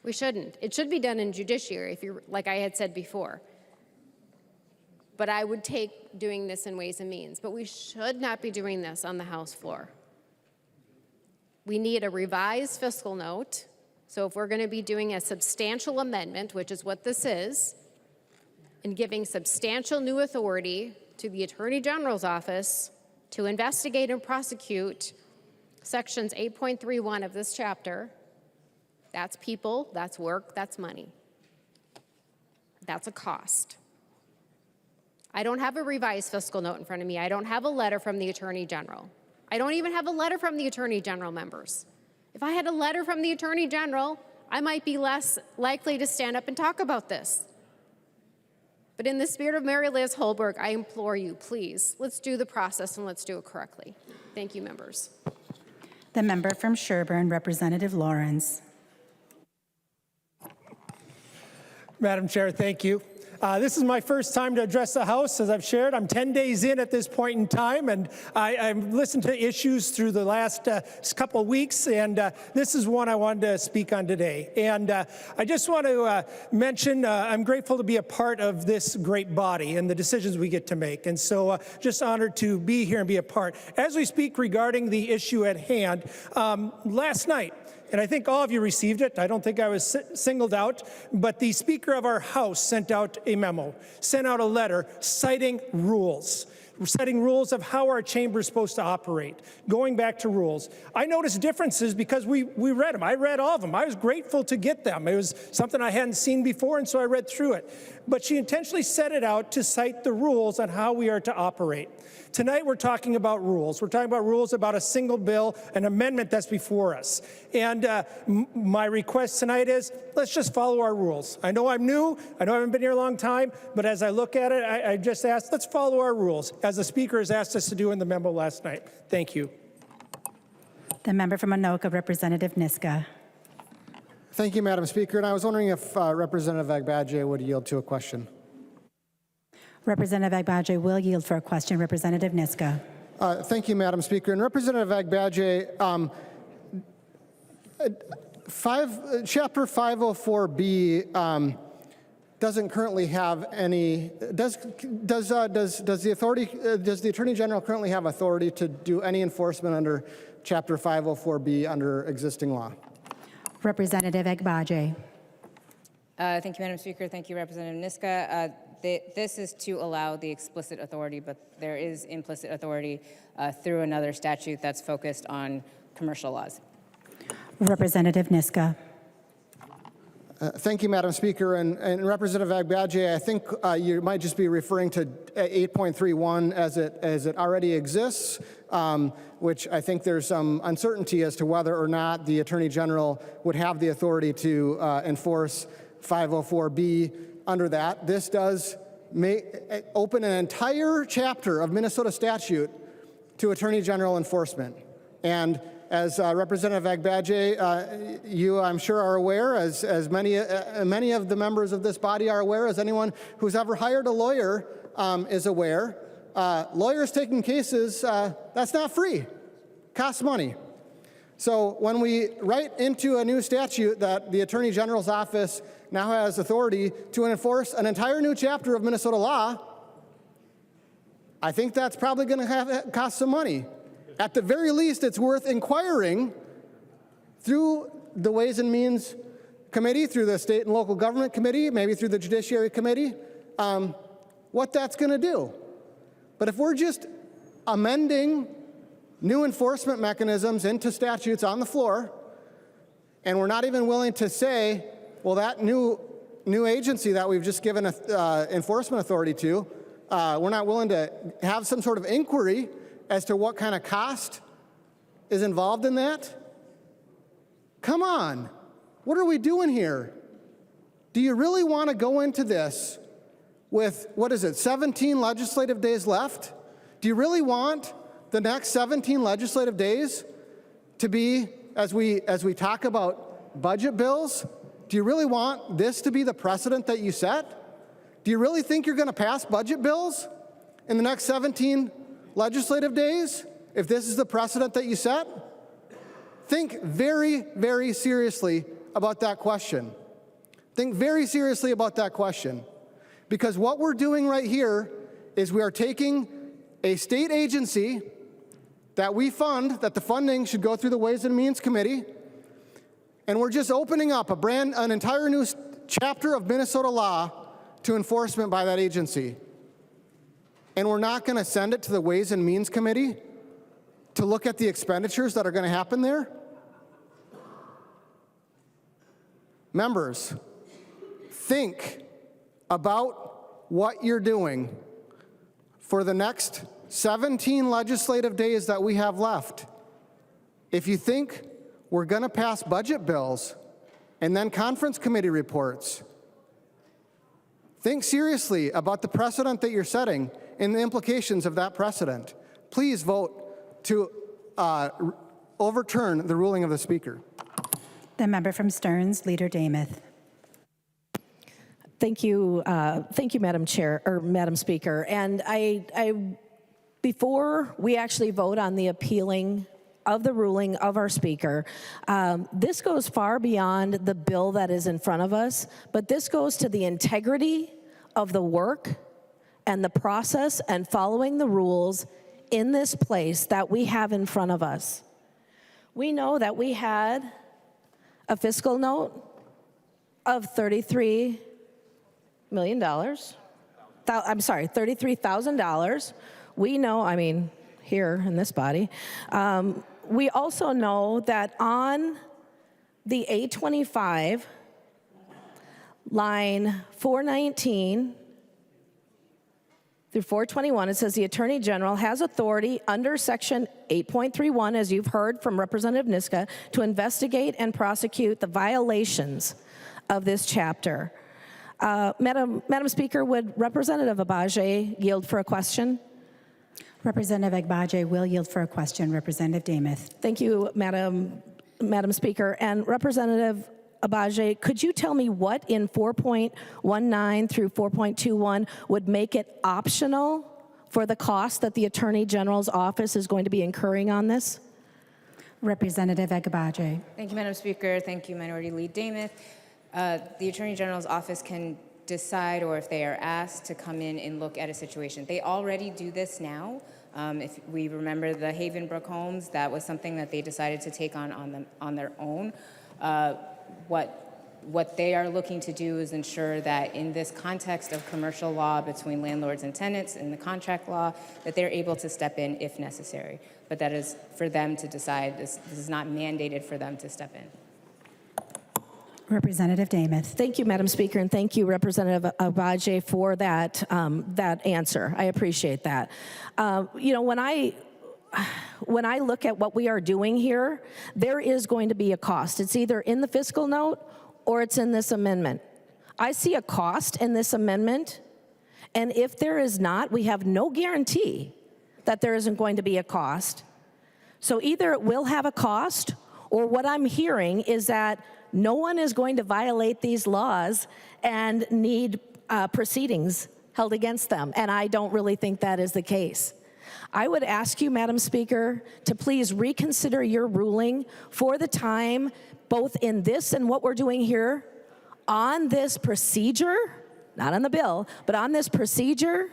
We shouldn't. It should be done in judiciary, like I had said before. But I would take doing this in Ways and Means. But we should not be doing this on the House floor. We need a revised fiscal note. So if we're going to be doing a substantial amendment, which is what this is, and giving substantial new authority to the Attorney General's office to investigate and prosecute sections 8.31 of this chapter, that's people, that's work, that's money. That's a cost. I don't have a revised fiscal note in front of me. I don't have a letter from the Attorney General. I don't even have a letter from the Attorney General, members. If I had a letter from the Attorney General, I might be less likely to stand up and talk about this. But in the spirit of Mary Liz Holberg, I implore you, please, let's do the process and let's do it correctly. Thank you, members. The member from Sherburne, Representative Lawrence. Madam Chair, thank you. This is my first time to address the House. As I've shared, I'm 10 days in at this point in time, and I've listened to issues through the last couple of weeks, and this is one I wanted to speak on today. And I just want to mention I'm grateful to be a part of this great body and the decisions we get to make. And so just honored to be here and be a part. As we speak regarding the issue at hand, last night, and I think all of you received it. I don't think I was singled out, but the Speaker of our House sent out a memo, sent out a letter citing rules of how our chamber is supposed to operate, going back to rules. I noticed differences because we read them. I read all of them. I was grateful to get them. It was something I hadn't seen before, and so I read through it. But she intentionally set it out to cite the rules on how we are to operate. Tonight we're talking about rules. We're talking about rules about a single bill, an amendment that's before us. And my request tonight is, let's just follow our rules. I know I'm new, I know I haven't been here a long time, but as I look at it, I just ask, let's follow our rules, as the Speaker has asked us to do in the memo last night. Thank you. The member from Anoka, Representative Niska. Thank you, Madam Speaker. And I was wondering if Representative Agbaje would yield to a question. Representative Agbaje will yield for a question. Representative Niska. Thank you, Madam Speaker. And Representative Agbaje, Chapter 504B doesn't currently have any. Does the Attorney General currently have authority to do any enforcement under Chapter 504B under existing law? Representative Agbaje. Thank you, Madam Speaker. Thank you, Representative Niska. This is to allow the explicit authority, but there is implicit authority through another statute that's focused on commercial laws. Representative Niska. Thank you, Madam Speaker. And Representative Agbaje, I think you might just be referring to 8.31 as it already exists, which I think there's some uncertainty as to whether or not the Attorney General would have the authority to enforce 504B under that. This does open an entire chapter of Minnesota statute to Attorney General enforcement. And as Representative Agbaje, you, I'm sure, are aware, as many of the members of this body are aware, as anyone who's ever hired a lawyer is aware, lawyers taking cases, that's not free. Costs money. So when we write into a new statute that the Attorney General's office now has authority to enforce an entire new chapter of Minnesota law, I think that's probably going to cost some money. At the very least, it's worth inquiring through the Ways and Means Committee, through the State and Local Government Committee, maybe through the Judiciary Committee, what that's going to do. But if we're just amending new enforcement mechanisms into statutes on the floor, and we're not even willing to say, well, that new agency that we've just given enforcement authority to, we're not willing to have some sort of inquiry as to what kind of cost is involved in that? Come on, what are we doing here? Do you really want to go into this with, 17 legislative days left? Do you really want the next 17 legislative days to be, as we talk about budget bills, do you really want this to be the precedent that you set? Do you really think you're going to pass budget bills in the next 17 legislative days if this is the precedent that you set? Think very, very seriously about that question. Think very seriously about that question. Because what we're doing right here is we are taking a state agency that we fund, that the funding should go through the Ways and Means Committee, and we're just opening up an entire new chapter of Minnesota law to enforcement by that agency. And we're not going to send it to the Ways and Means Committee to look at the expenditures that are going to happen there? Members, think about what you're doing for the next 17 legislative days that we have left. If you think we're going to pass budget bills and then conference committee reports, think seriously about the precedent that you're setting and the implications of that precedent. Please vote to overturn the ruling of the Speaker. The member from Stearns, Leader Damath. Thank you, Madam Chair, or Madam Speaker. And before we actually vote on the appealing of the ruling of our speaker, this goes far beyond the bill that is in front of us, but this goes to the integrity of the work and the process and following the rules in this place that we have in front of us. We know that we had a fiscal note of $33 million. I'm sorry, $33,000. We know, I mean, here in this body. We also know that on the A25, line 419 through 421, it says the Attorney General has authority under Section 8.31, as you've heard from Representative Niska, to investigate and prosecute the violations of this chapter. Madam Speaker, would Representative Agbaje yield for a question? Representative Agbaje will yield for a question. Representative Demuth. Thank you, Madam Speaker. And Representative Agbaje, could you tell me what in 4.19 through 4.21 would make it optional for the cost that the Attorney General's office is going to be incurring on this? Representative Agbaje. Thank you, Madam Speaker. Thank you, Minority Leader Demuth. The Attorney General's office can decide, or if they are asked, to come in and look at a situation. They already do this now. If we remember the Havenbrook homes, that was something that they decided to take on their own. What they are looking to do is ensure that in this context of commercial law between landlords and tenants and the contract law, that they're able to step in if necessary. But that is for them to decide. This is not mandated for them to step in. Representative Demuth. Thank you, Madam Speaker, and thank you, Representative Agbaje, for that answer. I appreciate that. You know, when I look at what we are doing here, there is going to be a cost. It's either in the fiscal note or it's in this amendment. I see a cost in this amendment, and if there is not, we have no guarantee that there isn't going to be a cost. So either it will have a cost, or what I'm hearing is that no one is going to violate these laws and need proceedings held against them, and I don't really think that is the case. I would ask you, Madam Speaker, to please reconsider your ruling for the time, both in this and what we're doing here, on this procedure, not on the bill, but on this procedure,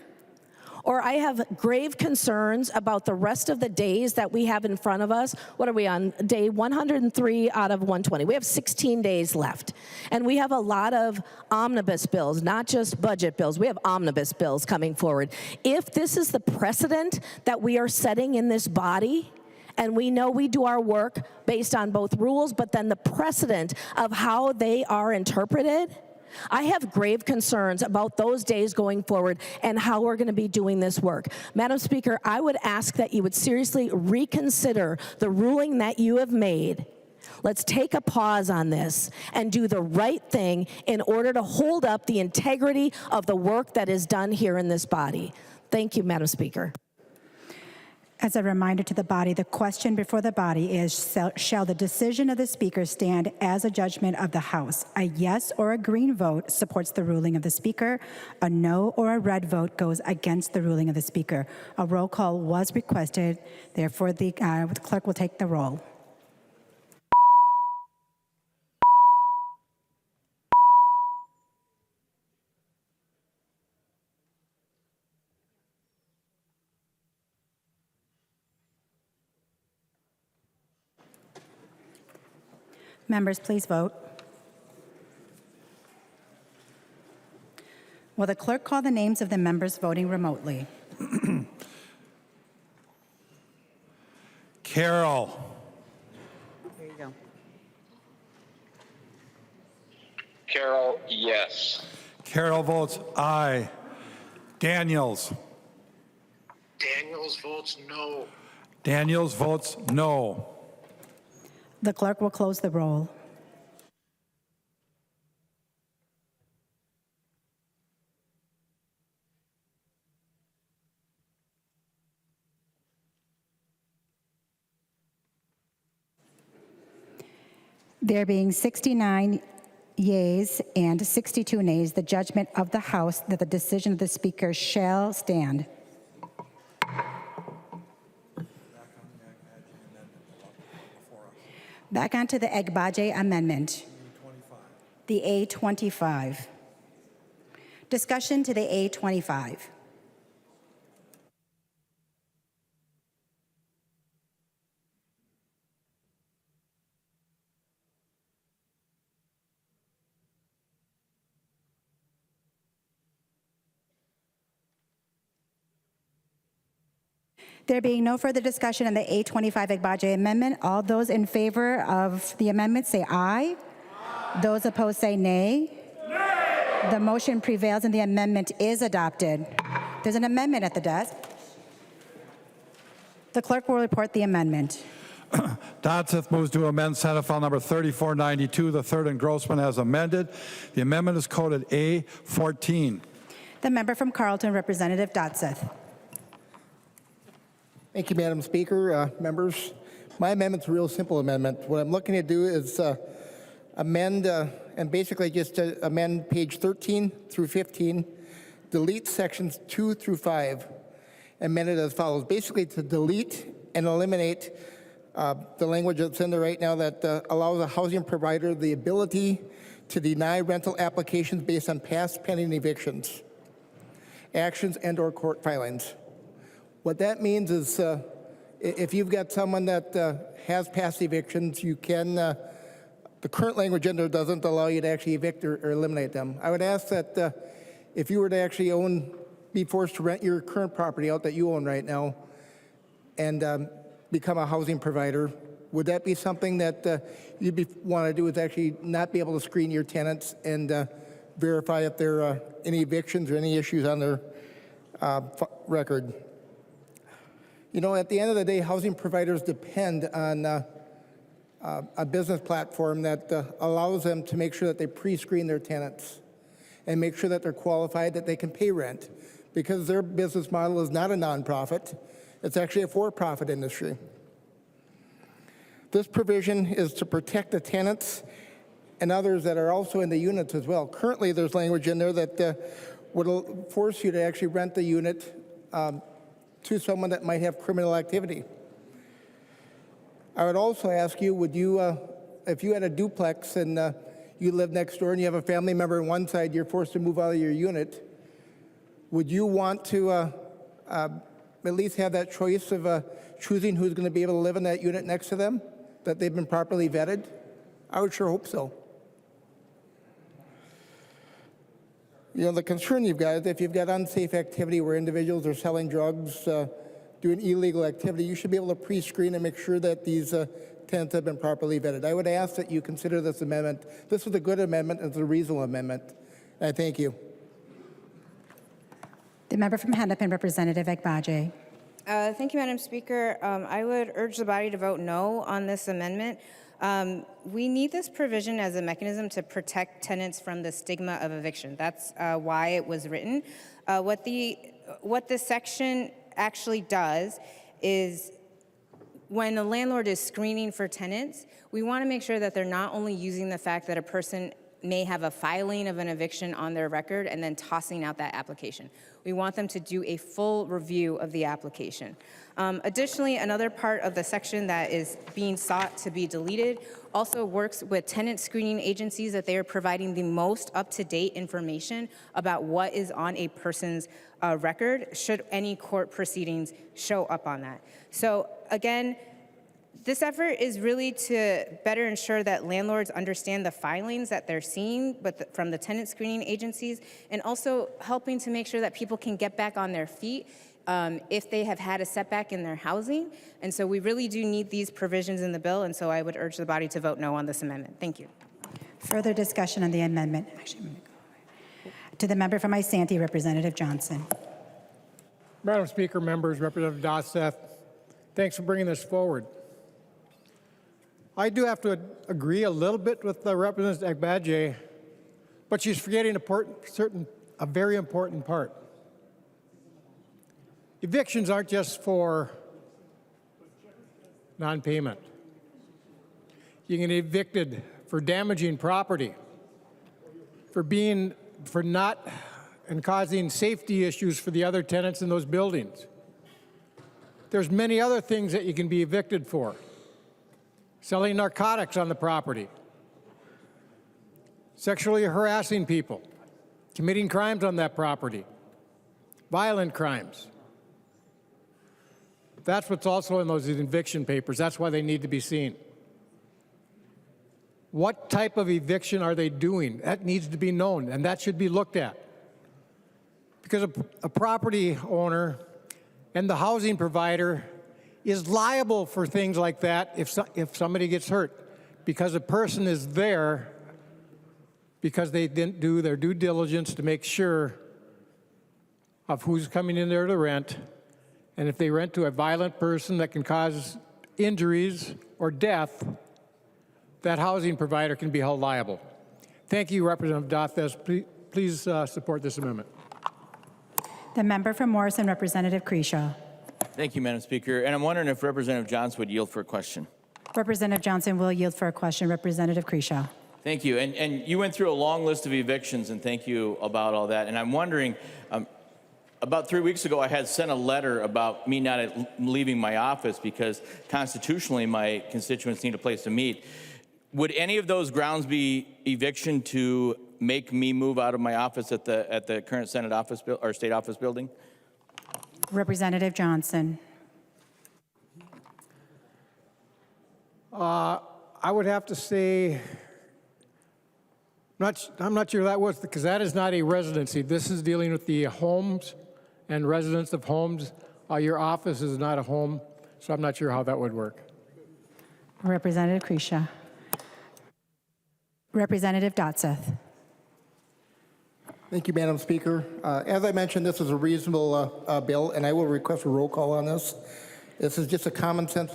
or I have grave concerns about the rest of the days that we have in front of us. What are we on? Day 103 out of 120. We have 16 days left. And we have a lot of omnibus bills, not just budget bills. We have omnibus bills coming forward. If this is the precedent that we are setting in this body, and we know we do our work based on both rules, but then the precedent of how they are interpreted, I have grave concerns about those days going forward and how we're going to be doing this work. Madam Speaker, I would ask that you would seriously reconsider the ruling that you have made. Let's take a pause on this and do the right thing in order to hold up the integrity of the work that is done here in this body. Thank you, Madam Speaker. As a reminder to the body, the question before the body is, shall the decision of the Speaker stand as a judgment of the House? A yes or a green vote supports the ruling of the Speaker. A no or a red vote goes against the ruling of the Speaker. A roll call was requested. Therefore, the clerk will take the roll. Members, please vote. Will the clerk call the names of the members voting remotely? Carroll. There you go. Carroll, yes. Carroll votes aye. Daniels. Daniels votes no. Daniels votes no. The clerk will close the roll. There being 69 yeas and 62 nays, the judgment of the House that the decision of the Speaker shall stand. Back onto the Agbaje amendment. The A25. Discussion to the A25. There being no further discussion on the A25 Agbaje amendment, all those in favor of the amendment say aye. Aye. Those opposed say nay. Nay. The motion prevails and the amendment is adopted. There's an amendment at the desk. The clerk will report the amendment. Dodseth moves to amend Senate File Number 3492, the third engrossment as amended. The amendment is coded A14. The member from Carlton, Representative Dodseth. Thank you, Madam Speaker. Members, my amendment's a real simple amendment. What I'm looking to do is amend and basically just amend page 13 through 15, delete sections 2 through 5, amend it as follows. Basically to delete and eliminate the language that's in there right now that allows a housing provider the ability to deny rental applications based on past pending evictions, actions, and/or court filings. What that means is if you've got someone that has past evictions, you can, the current language in there doesn't allow you to actually evict or eliminate them. I would ask that if you were to actually be forced to rent your current property out that you own right now and become a housing provider, would that be something that you'd want to do, is actually not be able to screen your tenants and verify if there are any evictions or any issues on their record? You know, at the end of the day, housing providers depend on a business platform that allows them to make sure that they pre-screen their tenants and make sure that they're qualified, that they can pay rent, because their business model is not a nonprofit. It's actually a for-profit industry. This provision is to protect the tenants and others that are also in the units as well. Currently, there's language in there that would force you to actually rent the unit to someone that might have criminal activity. I would also ask you, would you, if you had a duplex and you live next door and you have a family member on one side, you're forced to move out of your unit, would you want to at least have that choice of choosing who's going to be able to live in that unit next to them, that they've been properly vetted? I would sure hope so. You know, the concern you've got is if you've got unsafe activity where individuals are selling drugs, doing illegal activity, you should be able to pre-screen and make sure that these tenants have been properly vetted. I would ask that you consider this amendment. This is a good amendment. It's a reasonable amendment. I thank you. The member from Hennepin, Representative Agbaje. Thank you, Madam Speaker. I would urge the body to vote no on this amendment. We need this provision as a mechanism to protect tenants from the stigma of eviction. That's why it was written. What this section actually does is when a landlord is screening for tenants, we want to make sure that they're not only using the fact that a person may have a filing of an eviction on their record and then tossing out that application. We want them to do a full review of the application. Additionally, another part of the section that is being sought to be deleted also works with tenant screening agencies, that they are providing the most up-to-date information about what is on a person's record should any court proceedings show up on that. So again, this effort is really to better ensure that landlords understand the filings that they're seeing from the tenant screening agencies, and also helping to make sure that people can get back on their feet if they have had a setback in their housing. And so we really do need these provisions in the bill, and so I would urge the body to vote no on this amendment. Thank you. Further discussion on the amendment. Actually, I'm going to go to the member from Isanti, Representative Johnson. Madam Speaker, members, Representative Dodseth, thanks for bringing this forward. I do have to agree a little bit with Representative Agbaje, but she's forgetting a very important part. Evictions aren't just for non-payment. You can get evicted for damaging property, for not and causing safety issues for the other tenants in those buildings. There's many other things that you can be evicted for. Selling narcotics on the property, sexually harassing people, committing crimes on that property, violent crimes. That's what's also in those eviction papers. That's why they need to be seen. What type of eviction are they doing? That needs to be known, and that should be looked at. Because a property owner and the housing provider is liable for things like that if somebody gets hurt, because a person is there because they didn't do their due diligence to make sure of who's coming in there to rent. And if they rent to a violent person that can cause injuries or death, that housing provider can be held liable. Thank you, Representative Dothes. Please support this amendment. The member from Morrison, Representative Kreshaw. Thank you, Madam Speaker. And I'm wondering if Representative Johnson would yield for a question. Representative Johnson will yield for a question. Representative Kreshaw. Thank you. And you went through a long list of evictions, and thank you about all that. And I'm wondering, about 3 weeks ago, I had sent a letter about me not leaving my office because constitutionally my constituents need a place to meet. Would any of those grounds be eviction to make me move out of my office at the current Senate office or state office building? Representative Johnson. I would have to say, I'm not sure that was, because that is not a residency. This is dealing with the homes and residents of homes. Your office is not a home, so I'm not sure how that would work. Representative Kreshaw. Representative Dotze. Thank you, Madam Speaker. As I mentioned, this is a reasonable bill, and I will request a roll call on this. This is just a common sense.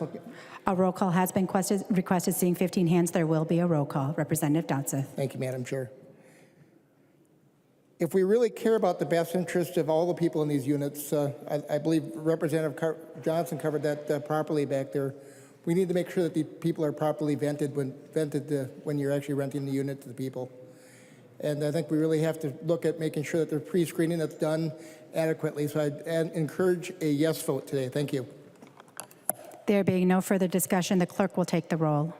A roll call has been requested. Seeing 15 hands, there will be a roll call. Representative Dotze. Thank you, Madam Chair. If we really care about the best interest of all the people in these units, I believe Representative Johnson covered that properly back there. We need to make sure that the people are properly vented when you're actually renting the unit to the people. And I think we really have to look at making sure that the pre-screening that's done adequately. So I encourage a yes vote today. Thank you. There being no further discussion, the clerk will take the roll.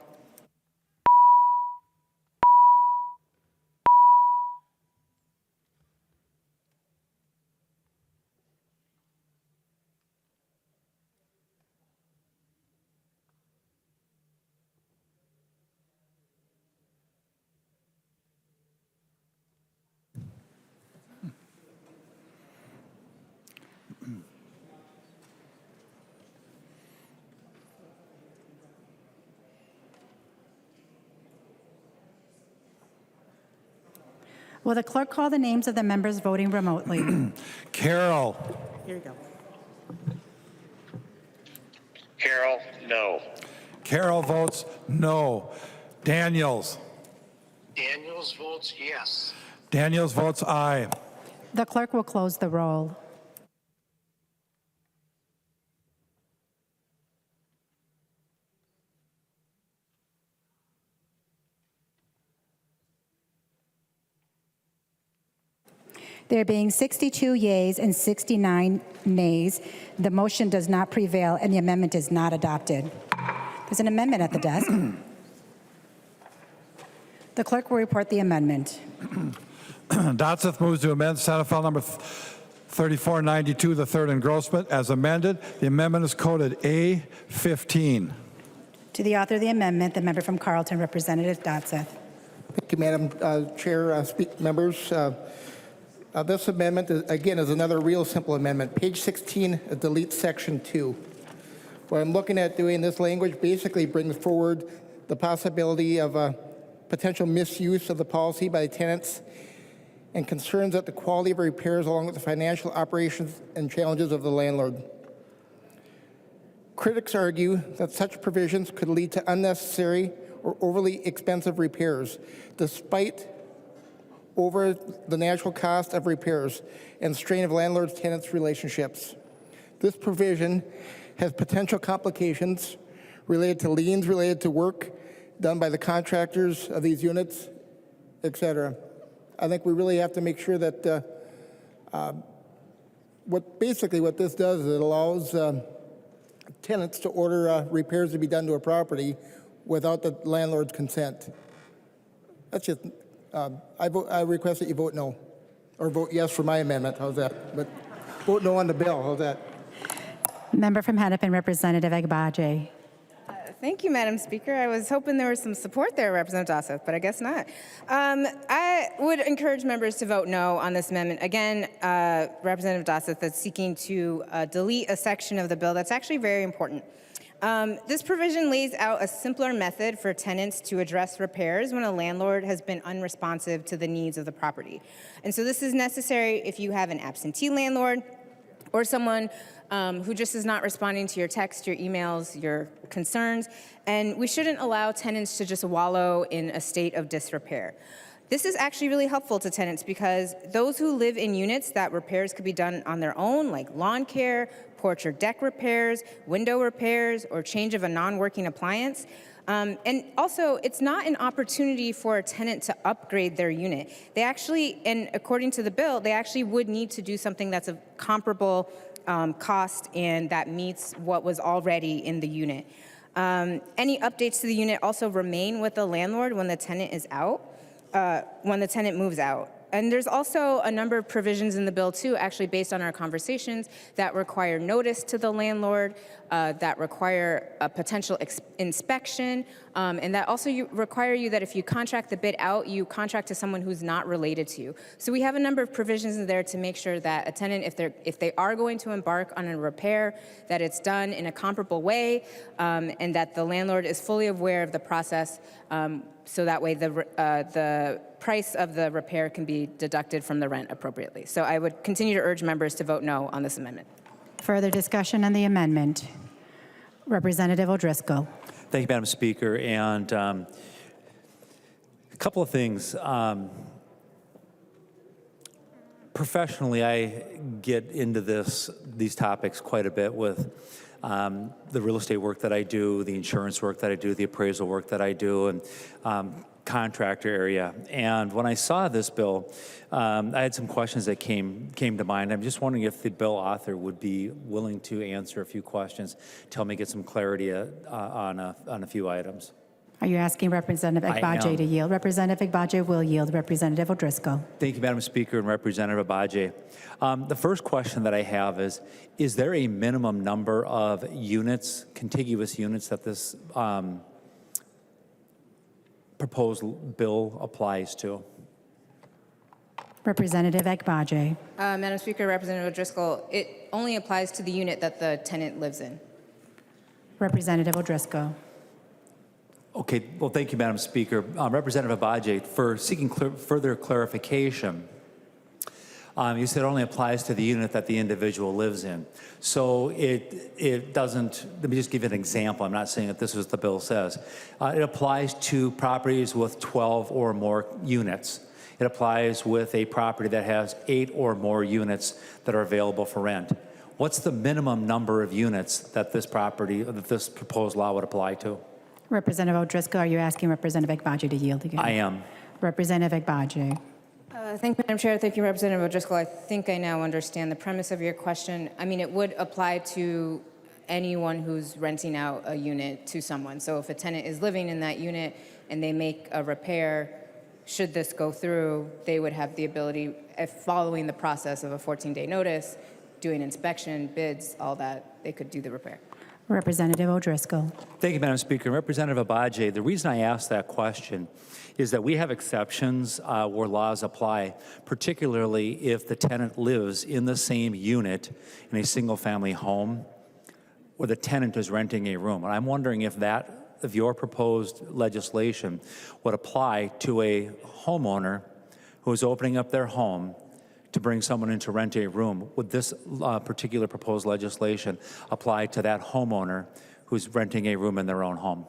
Will the clerk call the names of the members voting remotely? Carroll. Here you go. Carroll, no. Carroll votes no. Daniels. Daniels votes yes. Daniels votes aye. The clerk will close the roll. There being 62 yeas and 69 nays, the motion does not prevail and the amendment is not adopted. There's an amendment at the desk. The clerk will report the amendment. Dotze moves to amend Senate File Number 3492, the third engrossment, as amended. The amendment is coded A15. To the author of the amendment, the member from Carleton, Representative Dotze. Thank you, Madam Chair, members. This amendment, again, is another real simple amendment. Page 16 deletes Section 2. What I'm looking at doing, this language basically brings forward the possibility of potential misuse of the policy by tenants and concerns that the quality of repairs along with the financial operations and challenges of the landlord. Critics argue that such provisions could lead to unnecessary or overly expensive repairs, despite over the natural cost of repairs and strain of landlord-tenants relationships. This provision has potential complications related to liens related to work done by the contractors of these units, etc. I think we really have to make sure that what this does is it allows tenants to order repairs to be done to a property without the landlord's consent. That's just, I request that you vote no, or vote yes for my amendment. How's that? But vote no on the bill. How's that? Member from Hennepin, Representative Agbaje. Thank you, Madam Speaker. I was hoping there was some support there, Representative Dosseth, but I guess not. I would encourage members to vote no on this amendment. Again, Representative Dosseth is seeking to delete a section of the bill that's actually very important. This provision lays out a simpler method for tenants to address repairs when a landlord has been unresponsive to the needs of the property. And so this is necessary if you have an absentee landlord or someone who just is not responding to your texts, your emails, your concerns, and we shouldn't allow tenants to just wallow in a state of disrepair. This is actually really helpful to tenants because those who live in units that repairs could be done on their own, like lawn care, porch or deck repairs, window repairs, or change of a non-working appliance. And also, it's not an opportunity for a tenant to upgrade their unit. They actually, and according to the bill, they actually would need to do something that's a comparable cost and that meets what was already in the unit. Any updates to the unit also remain with the landlord when the tenant is out, when the tenant moves out. And there's also a number of provisions in the bill too, actually based on our conversations, that require notice to the landlord, that require a potential inspection, and that also require you that if you contract the bid out, you contract to someone who's not related to you. So we have a number of provisions in there to make sure that a tenant, if they are going to embark on a repair, that it's done in a comparable way, and that the landlord is fully aware of the process, so that way the price of the repair can be deducted from the rent appropriately. So I would continue to urge members to vote no on this amendment. Further discussion on the amendment. Representative O'Driscoll. Thank you, Madam Speaker. And a couple of things. Professionally, I get into these topics quite a bit with the real estate work that I do, the insurance work that I do, the appraisal work that I do, and contractor area. And when I saw this bill, I had some questions that came to mind. I'm just wondering if the bill author would be willing to answer a few questions, to help me get some clarity on a few items. Are you asking Representative Agbaje to yield? Representative Agbaje will yield. Representative O'Driscoll. Thank you, Madam Speaker and Representative Agbaje. The first question that I have is there a minimum number of units, contiguous units, that this proposed bill applies to? Representative Agbaje. Madam Speaker, Representative O'Driscoll, it only applies to the unit that the tenant lives in. Representative O'Driscoll. Okay, well, thank you, Madam Speaker. Representative Agbaje, for seeking further clarification, you said it only applies to the unit that the individual lives in. So it doesn't, let me just give you an example. I'm not saying that this is what the bill says. It applies to properties with 12 or more units. It applies with a property that has 8 or more units that are available for rent. What's the minimum number of units that this proposed law would apply to? Representative O'Driscoll, are you asking Representative Agbaje to yield again? I am. Representative Agbaje. Thank you, Madam Chair. Thank you, Representative O'Driscoll. I think I now understand the premise of your question. I mean, it would apply to anyone who's renting out a unit to someone. So if a tenant is living in that unit and they make a repair, should this go through, they would have the ability, if following the process of a 14-day notice, doing inspection, bids, all that, they could do the repair. Representative O'Driscoll. Thank you, Madam Speaker. Representative Agbaje, the reason I asked that question is that we have exceptions where laws apply, particularly if the tenant lives in the same unit in a single-family home where the tenant is renting a room. And I'm wondering if your proposed legislation would apply to a homeowner who is opening up their home to bring someone in to rent a room. Would this particular proposed legislation apply to that homeowner who's renting a room in their own home?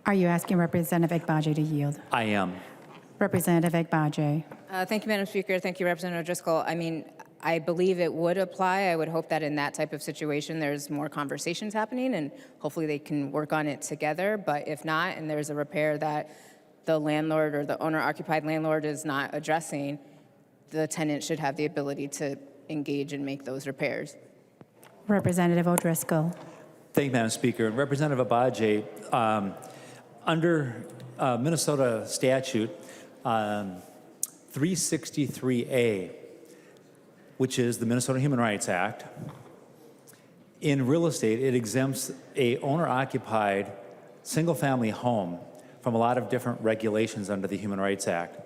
Are you asking Representative Agbaje to yield? I am. Representative Agbaje. Thank you, Madam Speaker. Thank you, Representative O'Driscoll. I mean, I believe it would apply. I would hope that in that type of situation, there's more conversations happening, and hopefully they can work on it together. But if not, and there's a repair that the landlord or the owner-occupied landlord is not addressing, the tenant should have the ability to engage and make those repairs. Representative O'Driscoll. Thank you, Madam Speaker. And Representative Agbaje, under Minnesota statute 363A, which is the Minnesota Human Rights Act, in real estate, it exempts a owner-occupied single-family home from a lot of different regulations under the Human Rights Act.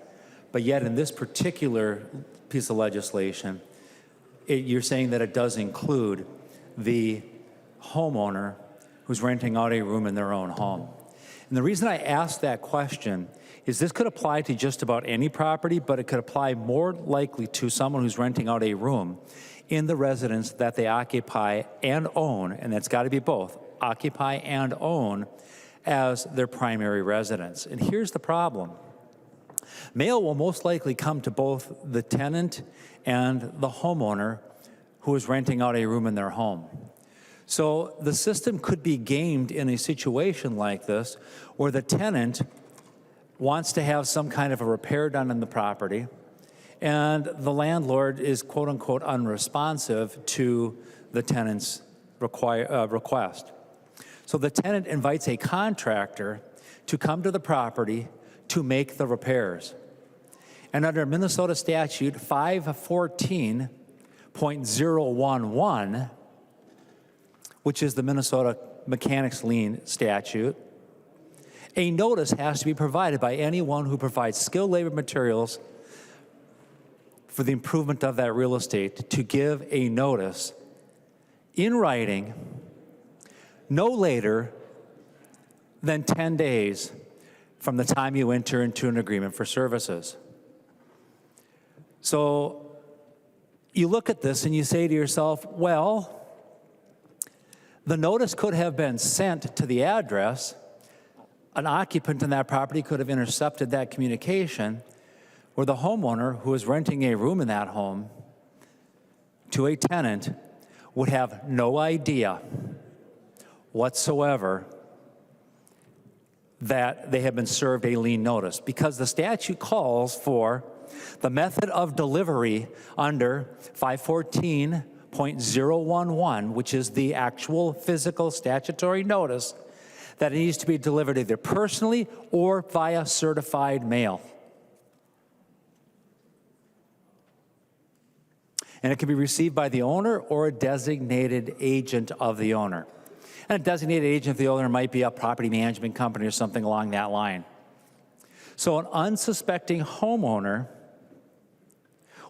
But yet, in this particular piece of legislation, you're saying that it does include the homeowner who's renting out a room in their own home. And the reason I ask that question is this could apply to just about any property, but it could apply more likely to someone who's renting out a room in the residence that they occupy and own, and that's got to be both, occupy and own as their primary residence. And here's the problem. Mail will most likely come to both the tenant and the homeowner who is renting out a room in their home. So the system could be gamed in a situation like this where the tenant wants to have some kind of a repair done in the property, and the landlord is quote unquote unresponsive to the tenant's request. So the tenant invites a contractor to come to the property to make the repairs. And under Minnesota statute 514.011, which is the Minnesota Mechanics Lien statute, a notice has to be provided by anyone who provides skilled labor materials for the improvement of that real estate to give a notice in writing no later than 10 days from the time you enter into an agreement for services. So you look at this and you say to yourself, well, the notice could have been sent to the address. An occupant in that property could have intercepted that communication, where the homeowner who is renting a room in that home to a tenant would have no idea whatsoever that they have been served a lien notice, because the statute calls for the method of delivery under 514.011, which is the actual physical statutory notice, that it needs to be delivered either personally or via certified mail. And it can be received by the owner or a designated agent of the owner. And a designated agent of the owner might be a property management company or something along that line. So an unsuspecting homeowner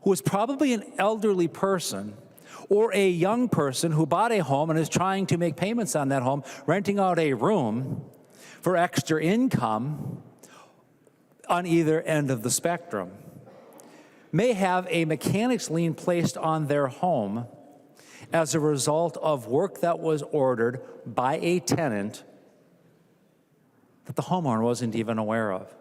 who is probably an elderly person or a young person who bought a home and is trying to make payments on that home, renting out a room for extra income on either end of the spectrum, may have a mechanics lien placed on their home as a result of work that was ordered by a tenant that the homeowner wasn't even aware of,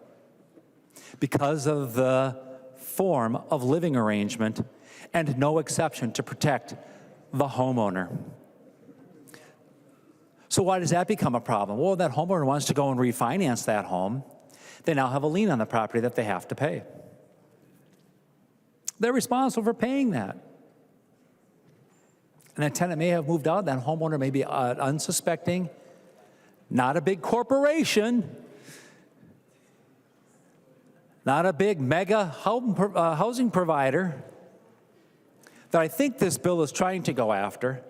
because of the form of living arrangement and no exception to protect the homeowner. So why does that become a problem? Well, that homeowner wants to go and refinance that home. They now have a lien on the property that they have to pay. They're responsible for paying that. And that tenant may have moved out. That homeowner may be unsuspecting, not a big corporation, not a big mega housing provider that I think this bill is trying to go after.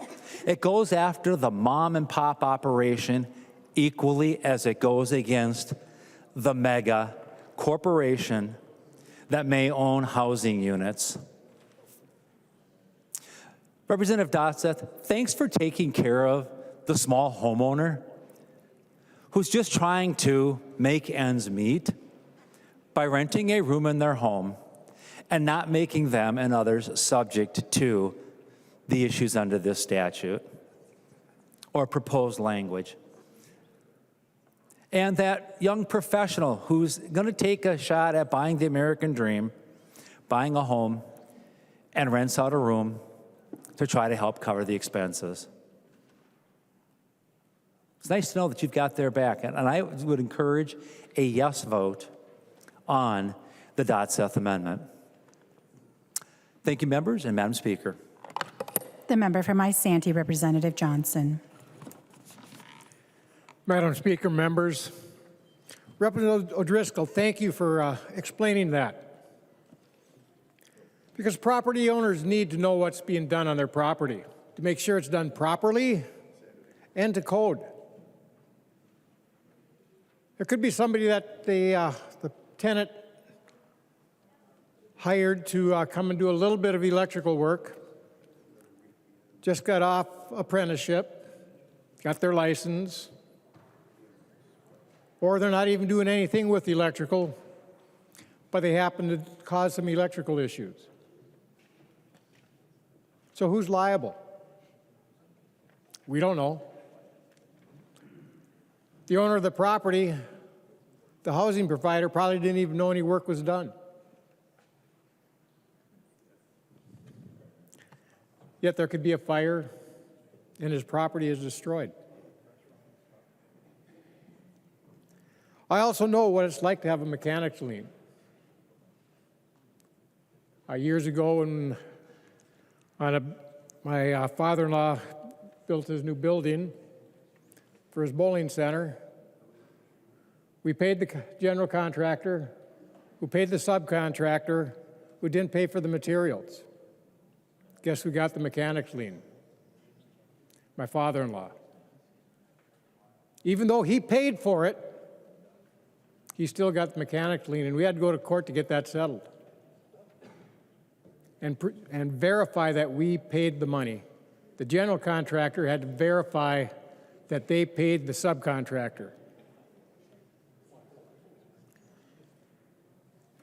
It goes after the mom and pop operation equally as it goes against the mega corporation that may own housing units. Representative Dotseth, thanks for taking care of the small homeowner who's just trying to make ends meet by renting a room in their home and not making them and others subject to the issues under this statute or proposed language. And that young professional who's going to take a shot at buying the American dream, buying a home, and rents out a room to try to help cover the expenses. It's nice to know that you've got their back. And I would encourage a yes vote on the Dotseth Amendment. Thank you, members, and Madam Speaker. The member from Isanti, Representative Johnson. Madam Speaker, members, Representative O'Driscoll, thank you for explaining that. Because property owners need to know what's being done on their property to make sure it's done properly and to code. There could be somebody that the tenant hired to come and do a little bit of electrical work, just got off apprenticeship, got their license, or they're not even doing anything with electrical, but they happen to cause some electrical issues. So who's liable? We don't know. The owner of the property, the housing provider, probably didn't even know any work was done. Yet there could be a fire and his property is destroyed. I also know what it's like to have a mechanics lien. Years ago, when my father-in-law built his new building for his bowling center, we paid the general contractor, who paid the subcontractor, who didn't pay for the materials. Guess who got the mechanics lien? My father-in-law. Even though he paid for it, he still got the mechanics lien, and we had to go to court to get that settled and verify that we paid the money. The general contractor had to verify that they paid the subcontractor.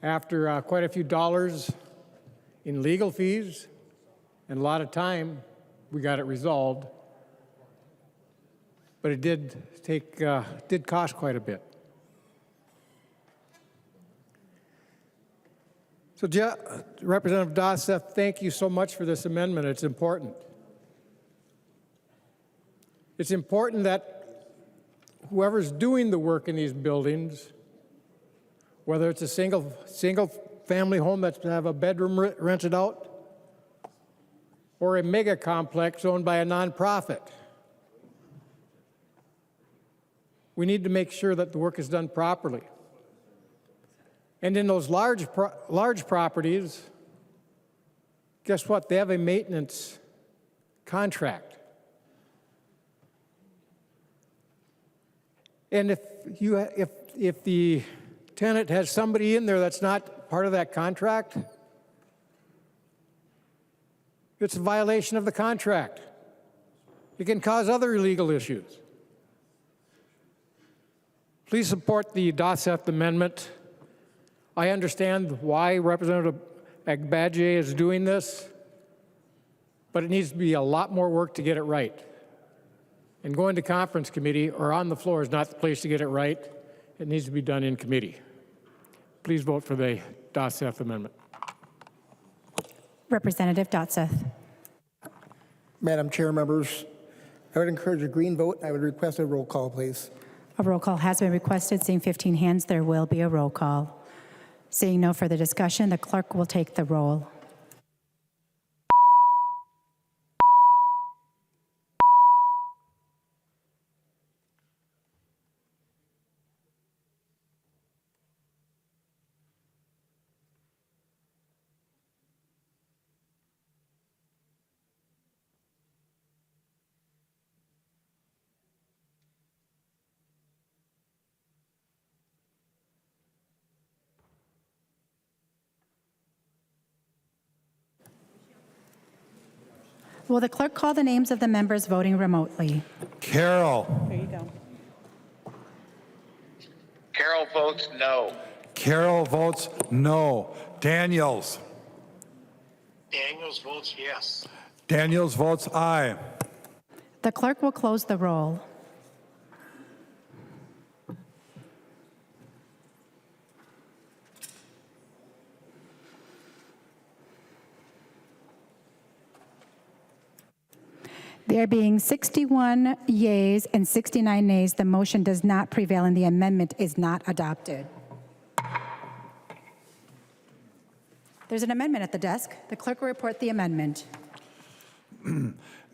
After quite a few dollars in legal fees and a lot of time, we got it resolved. But it did cost quite a bit. So, Representative Dotseth, thank you so much for this amendment. It's important. It's important that whoever's doing the work in these buildings, whether it's a single family home that's to have a bedroom rented out, or a mega complex owned by a nonprofit, we need to make sure that the work is done properly. And in those large properties, guess what? They have a maintenance contract. And if the tenant has somebody in there that's not part of that contract, it's a violation of the contract. It can cause other illegal issues. Please support the Dotseth Amendment. I understand why Representative Agbaje is doing this, but it needs to be a lot more work to get it right. And going to conference committee or on the floor is not the place to get it right. It needs to be done in committee. Please vote for the Dotseth Amendment. Representative Dotseth. Madam Chair, members, I would encourage a green vote. I would request a roll call, please. A roll call has been requested. Seeing 15 hands, there will be a roll call. Seeing no further discussion, the clerk will take the roll. Will the clerk call the names of the members voting remotely? Carroll. There you go. Carroll votes no. Carroll votes no. Daniels. Daniels votes yes. Daniels votes aye. The clerk will close the roll. There being 61 yeas and 69 nays, the motion does not prevail and the amendment is not adopted. There's an amendment at the desk. The clerk will report the amendment.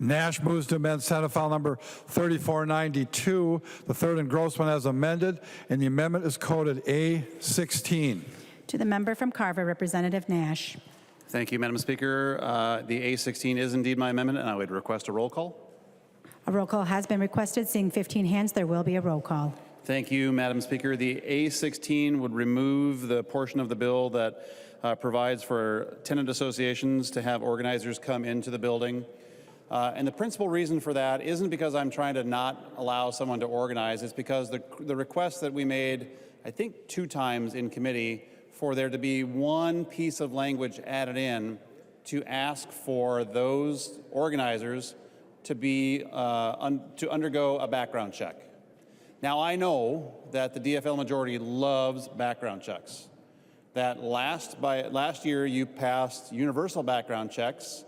Nash moves to amend Senate File Number 3492, the third engrossment as amended, and the amendment is coded A16. To the member from Carver, Representative Nash. Thank you, Madam Speaker. The A16 is indeed my amendment, and I would request a roll call. A roll call has been requested. Seeing 15 hands, there will be a roll call. Thank you, Madam Speaker. The A16 would remove the portion of the bill that provides for tenant associations to have organizers come into the building. And the principal reason for that isn't because I'm trying to not allow someone to organize. It's because the request that we made, I think 2 times in committee, for there to be one piece of language added in to ask for those organizers to be to undergo a background check. Now, I know that the DFL majority loves background checks. That last year you passed universal background checks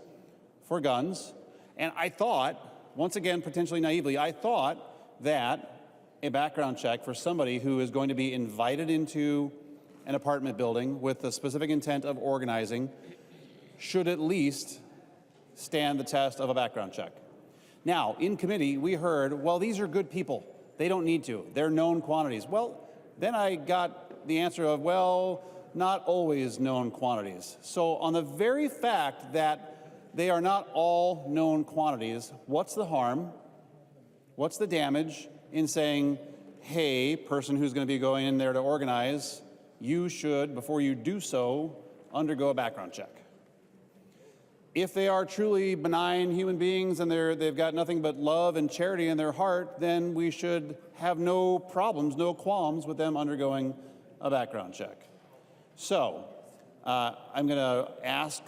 for guns, and I thought, once again, potentially naively, I thought that a background check for somebody who is going to be invited into an apartment building with the specific intent of organizing should at least stand the test of a background check. Now, in committee, we heard, well, these are good people. They don't need to. They're known quantities. Well, then I got the answer of, well, not always known quantities. So on the very fact that they are not all known quantities, what's the harm? What's the damage in saying, hey, person who's going to be going in there to organize, you should, before you do so, undergo a background check. If they are truly benign human beings and they've got nothing but love and charity in their heart, then we should have no problems, no qualms with them undergoing a background check. So I'm going to ask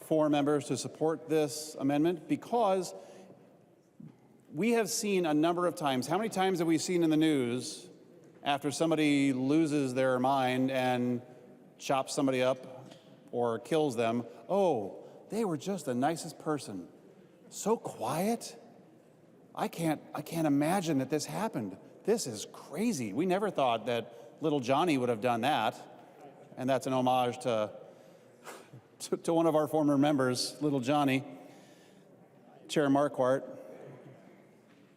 4 members to support this amendment because we have seen a number of times. How many times have we seen in the news after somebody loses their mind and chops somebody up or kills them? Oh, they were just the nicest person. So quiet. I can't imagine that this happened. This is crazy. We never thought that little Johnny would have done that. And that's an homage to one of our former members, little Johnny, Chair Marquardt.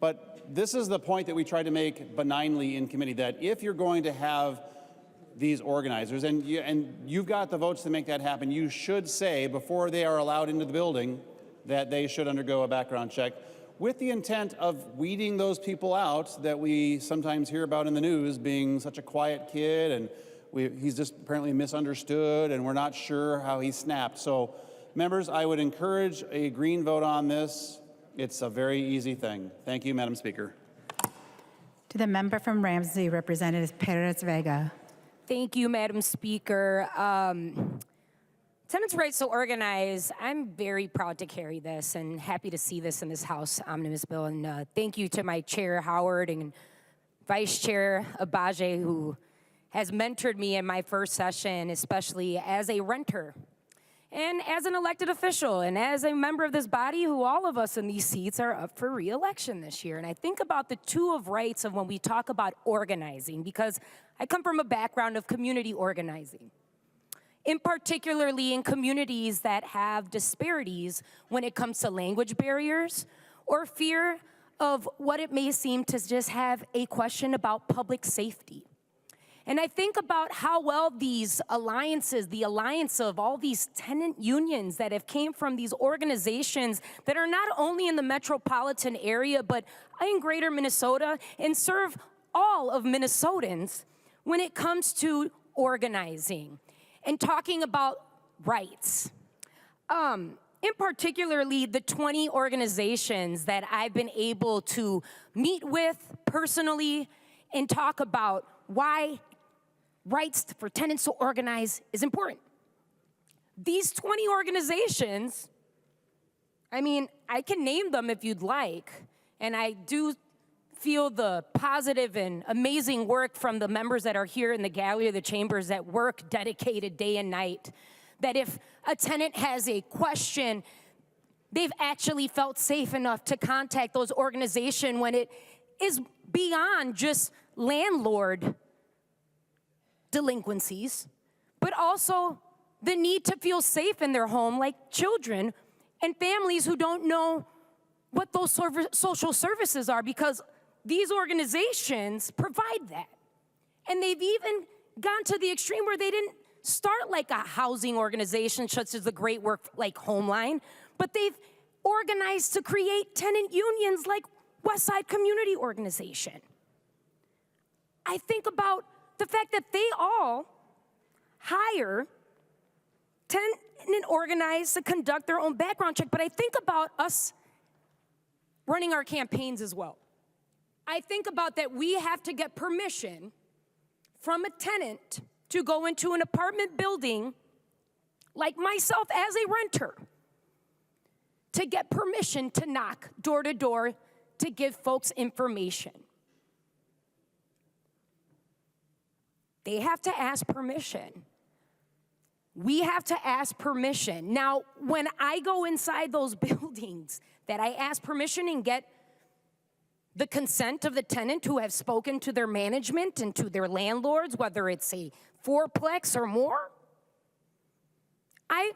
But this is the point that we tried to make benignly in committee, that if you're going to have these organizers, and you've got the votes to make that happen, you should say before they are allowed into the building that they should undergo a background check with the intent of weeding those people out that we sometimes hear about in the news being such a quiet kid and he's just apparently misunderstood and we're not sure how he snapped. So members, I would encourage a green vote on this. It's a very easy thing. Thank you, Madam Speaker. To the member from Ramsey, Representative Perez-Vega. Thank you, Madam Speaker. Tenants' rights to organize, I'm very proud to carry this and happy to see this in this House omnibus bill. And thank you to my chair, Howard, and Vice Chair Agbaje, who has mentored me in my first session, especially as a renter and as an elected official and as a member of this body who all of us in these seats are up for re-election this year. And I think about the two of rights of when we talk about organizing, because I come from a background of community organizing, in particularly in communities that have disparities when it comes to language barriers or fear of what it may seem to just have a question about public safety. And I think about how well these alliances, the alliance of all these tenant unions that have came from these organizations that are not only in the metropolitan area, but in greater Minnesota and serve all of Minnesotans when it comes to organizing and talking about rights. In particularly the 20 organizations that I've been able to meet with personally and talk about why rights for tenants to organize is important. These 20 organizations, I mean, I can name them if you'd like, and I do feel the positive and amazing work from the members that are here in the gallery of the chambers that work dedicated day and night, that if a tenant has a question, they've actually felt safe enough to contact those organizations when it is beyond just landlord delinquencies, but also the need to feel safe in their home, like children and families who don't know what those social services are, because these organizations provide that. And they've even gone to the extreme where they didn't start like a housing organization such as the Great Work like Homeline, but they've organized to create tenant unions like Westside Community Organization. I think about the fact that they all hire tenant organized to conduct their own background check, but I think about us running our campaigns as well. I think about that we have to get permission from a tenant to go into an apartment building, like myself as a renter, to get permission to knock door to door to give folks information. They have to ask permission. We have to ask permission. Now, when I go inside those buildings, that I ask permission and get the consent of the tenant who have spoken to their management and to their landlords, whether it's a fourplex or more, I,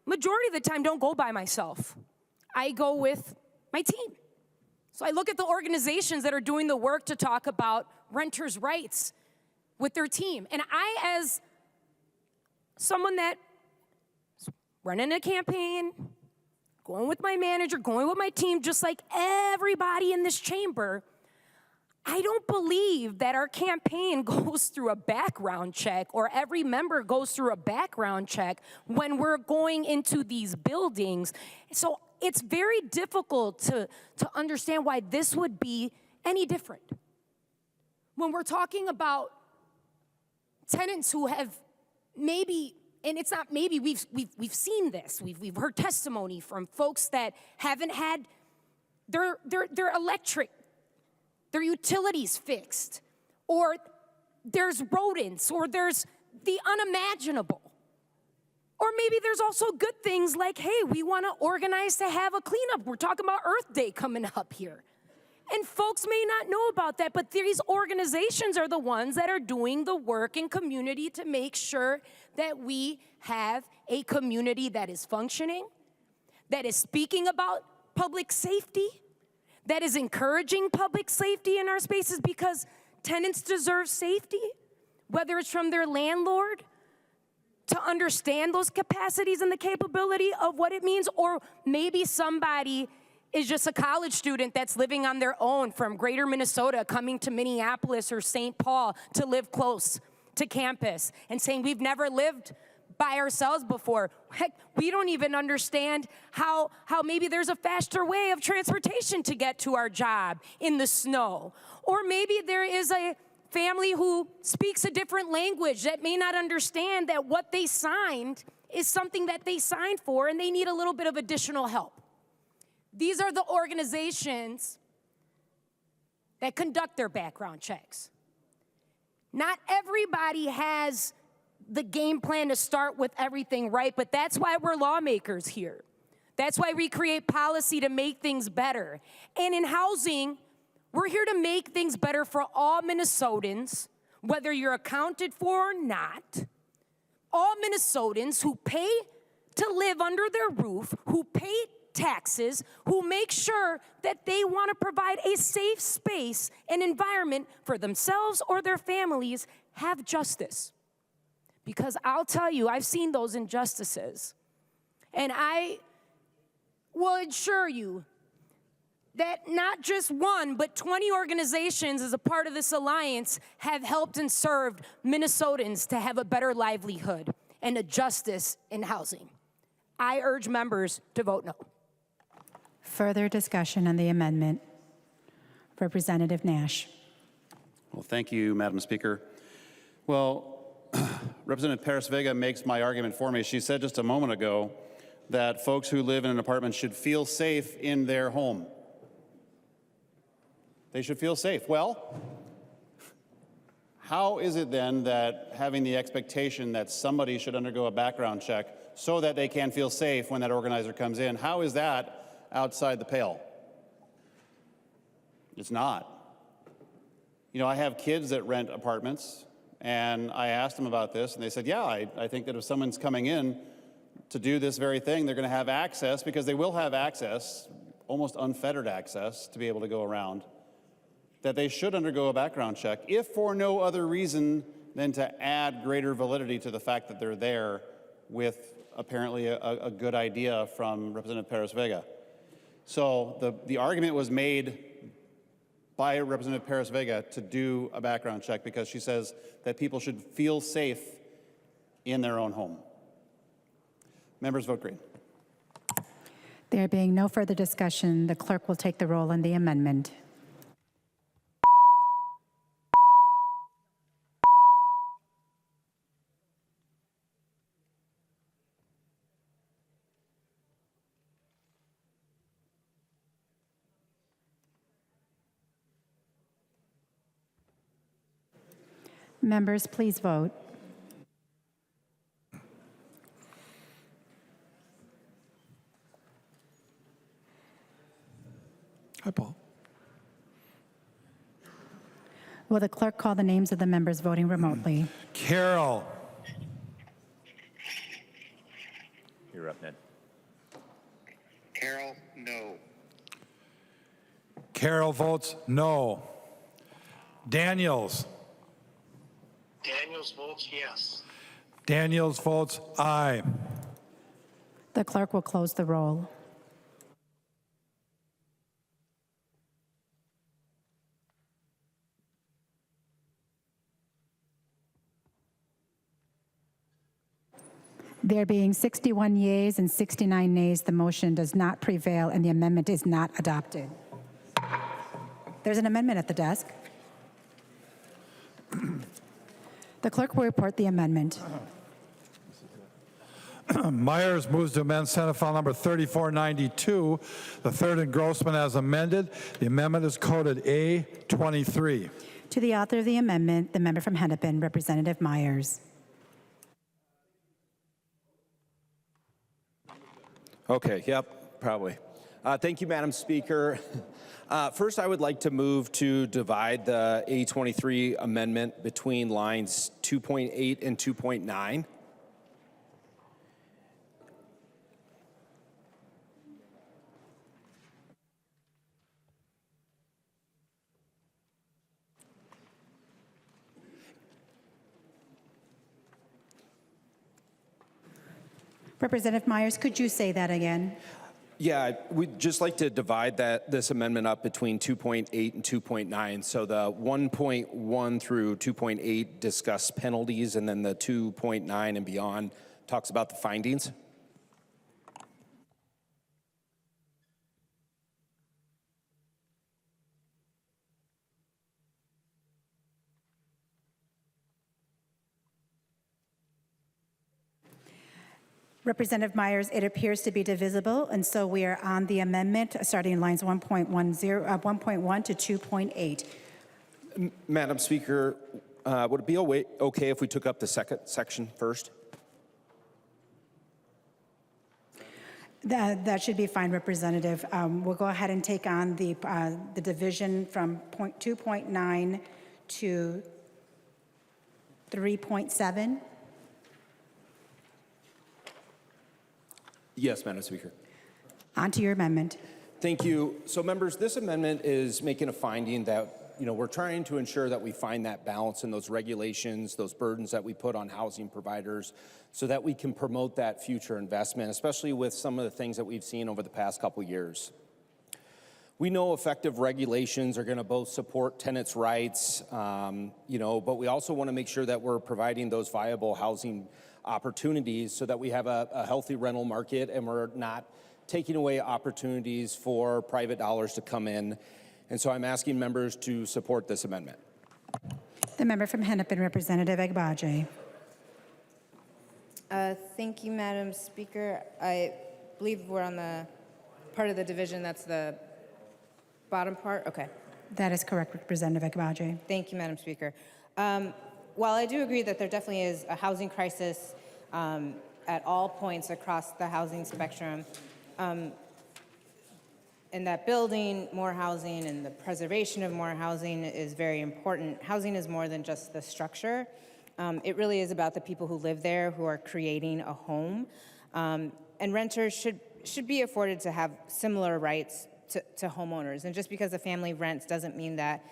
majority of the time, don't go by myself. I go with my team. So I look at the organizations that are doing the work to talk about renters' rights with their team. And I, as someone that's running a campaign, going with my manager, going with my team, just like everybody in this chamber, I don't believe that our campaign goes through a background check or every member goes through a background check when we're going into these buildings. So it's very difficult to understand why this would be any different. When we're talking about tenants who have maybe, and it's not maybe, we've seen this. We've heard testimony from folks that haven't had their electric, their utilities fixed, or there's rodents, or there's the unimaginable. Or maybe there's also good things like, hey, we want to organize to have a cleanup. We're talking about Earth Day coming up here. And folks may not know about that, but these organizations are the ones that are doing the work in community to make sure that we have a community that is functioning, that is speaking about public safety, that is encouraging public safety in our spaces, because tenants deserve safety, whether it's from their landlord, to understand those capacities and the capability of what it means, or maybe somebody is just a college student that's living on their own from greater Minnesota, coming to Minneapolis or St. Paul to live close to campus and saying, we've never lived by ourselves before. Heck, we don't even understand how maybe there's a faster way of transportation to get to our job in the snow. Or maybe there is a family who speaks a different language that may not understand that what they signed is something that they signed for and they need a little bit of additional help. These are the organizations that conduct their background checks. Not everybody has the game plan to start with everything right, but that's why we're lawmakers here. That's why we create policy to make things better. And in housing, we're here to make things better for all Minnesotans, whether you're accounted for or not. All Minnesotans who pay to live under their roof, who pay taxes, who make sure that they want to provide a safe space and environment for themselves or their families, have justice. Because I'll tell you, I've seen those injustices. And I will assure you that not just one, but 20 organizations as a part of this alliance have helped and served Minnesotans to have a better livelihood and a justice in housing. I urge members to vote no. Further discussion on the amendment. Representative Nash. Well, thank you, Madam Speaker. Well, Representative Paris-Vega makes my argument for me. She said just a moment ago that folks who live in an apartment should feel safe in their home. They should feel safe. Well, how is it then that having the expectation that somebody should undergo a background check so that they can feel safe when that organizer comes in, how is that outside the pale? It's not. You know, I have kids that rent apartments, And I asked them about this, and they said, yeah, I think that if someone's coming in to do this very thing, they're going to have access, because they will have access, almost unfettered access, to be able to go around, that they should undergo a background check, if for no other reason than to add greater validity to the fact that they're there with apparently a good idea from Representative Perez Vega. So the argument was made by Representative Perez Vega to do a background check because she says that people should feel safe in their own home. Members vote green. There being no further discussion, the clerk will take the roll on the amendment. Members, please vote. Hi, Paul. Will the clerk call the names of the members voting remotely? Carol. You're up, Ned. Carol, no. Carol votes no. Daniels. Daniels votes yes. Daniels votes aye. The clerk will close the roll. There being 61 yeas and 69 nays, the motion does not prevail and the amendment is not adopted. There's an amendment at the desk. The clerk will report the amendment. Myers moves to amend Senate File Number 3492, the third engrossment as amended. The amendment is coded A23. To the author of the amendment, the member from Hennepin, Representative Myers. Okay, yep, probably. Thank you, Madam Speaker. First, I would like to move to divide the A23 amendment between lines 2.8 and 2.9. Representative Myers, could you say that again? Yeah, we'd just like to divide this amendment up between 2.8 and 2.9. So the 1.1 through 2.8 discuss penalties, and then the 2.9 and beyond talks about the findings. Representative Myers, it appears to be divisible, and so we are on the amendment starting in lines 1.1 to 2.8. Madam Speaker, would it be okay if we took up the second section first? That should be fine, Representative. We'll go ahead and take on the division from 2.9 to 3.7. Yes, Madam Speaker. On to your amendment. Thank you. So members, this amendment is making a finding that, we're trying to ensure that we find that balance in those regulations, those burdens that we put on housing providers, so that we can promote that future investment, especially with some of the things that we've seen over the past couple years. We know effective regulations are going to both support tenants' rights, but we also want to make sure that we're providing those viable housing opportunities so that we have a healthy rental market and we're not taking away opportunities for private dollars to come in. And so I'm asking members to support this amendment. The member from Hennepin, Representative Agbaje. Thank you, Madam Speaker. I believe we're on the part of the division that's the bottom part. Okay. That is correct, Representative Agbaje. Thank you, Madam Speaker. While I do agree that there definitely is a housing crisis at all points across the housing spectrum, and that building more housing and the preservation of more housing is very important. Housing is more than just the structure. It really is about the people who live there, who are creating a home. And renters should be afforded to have similar rights to homeowners. And just because a family rents doesn't mean that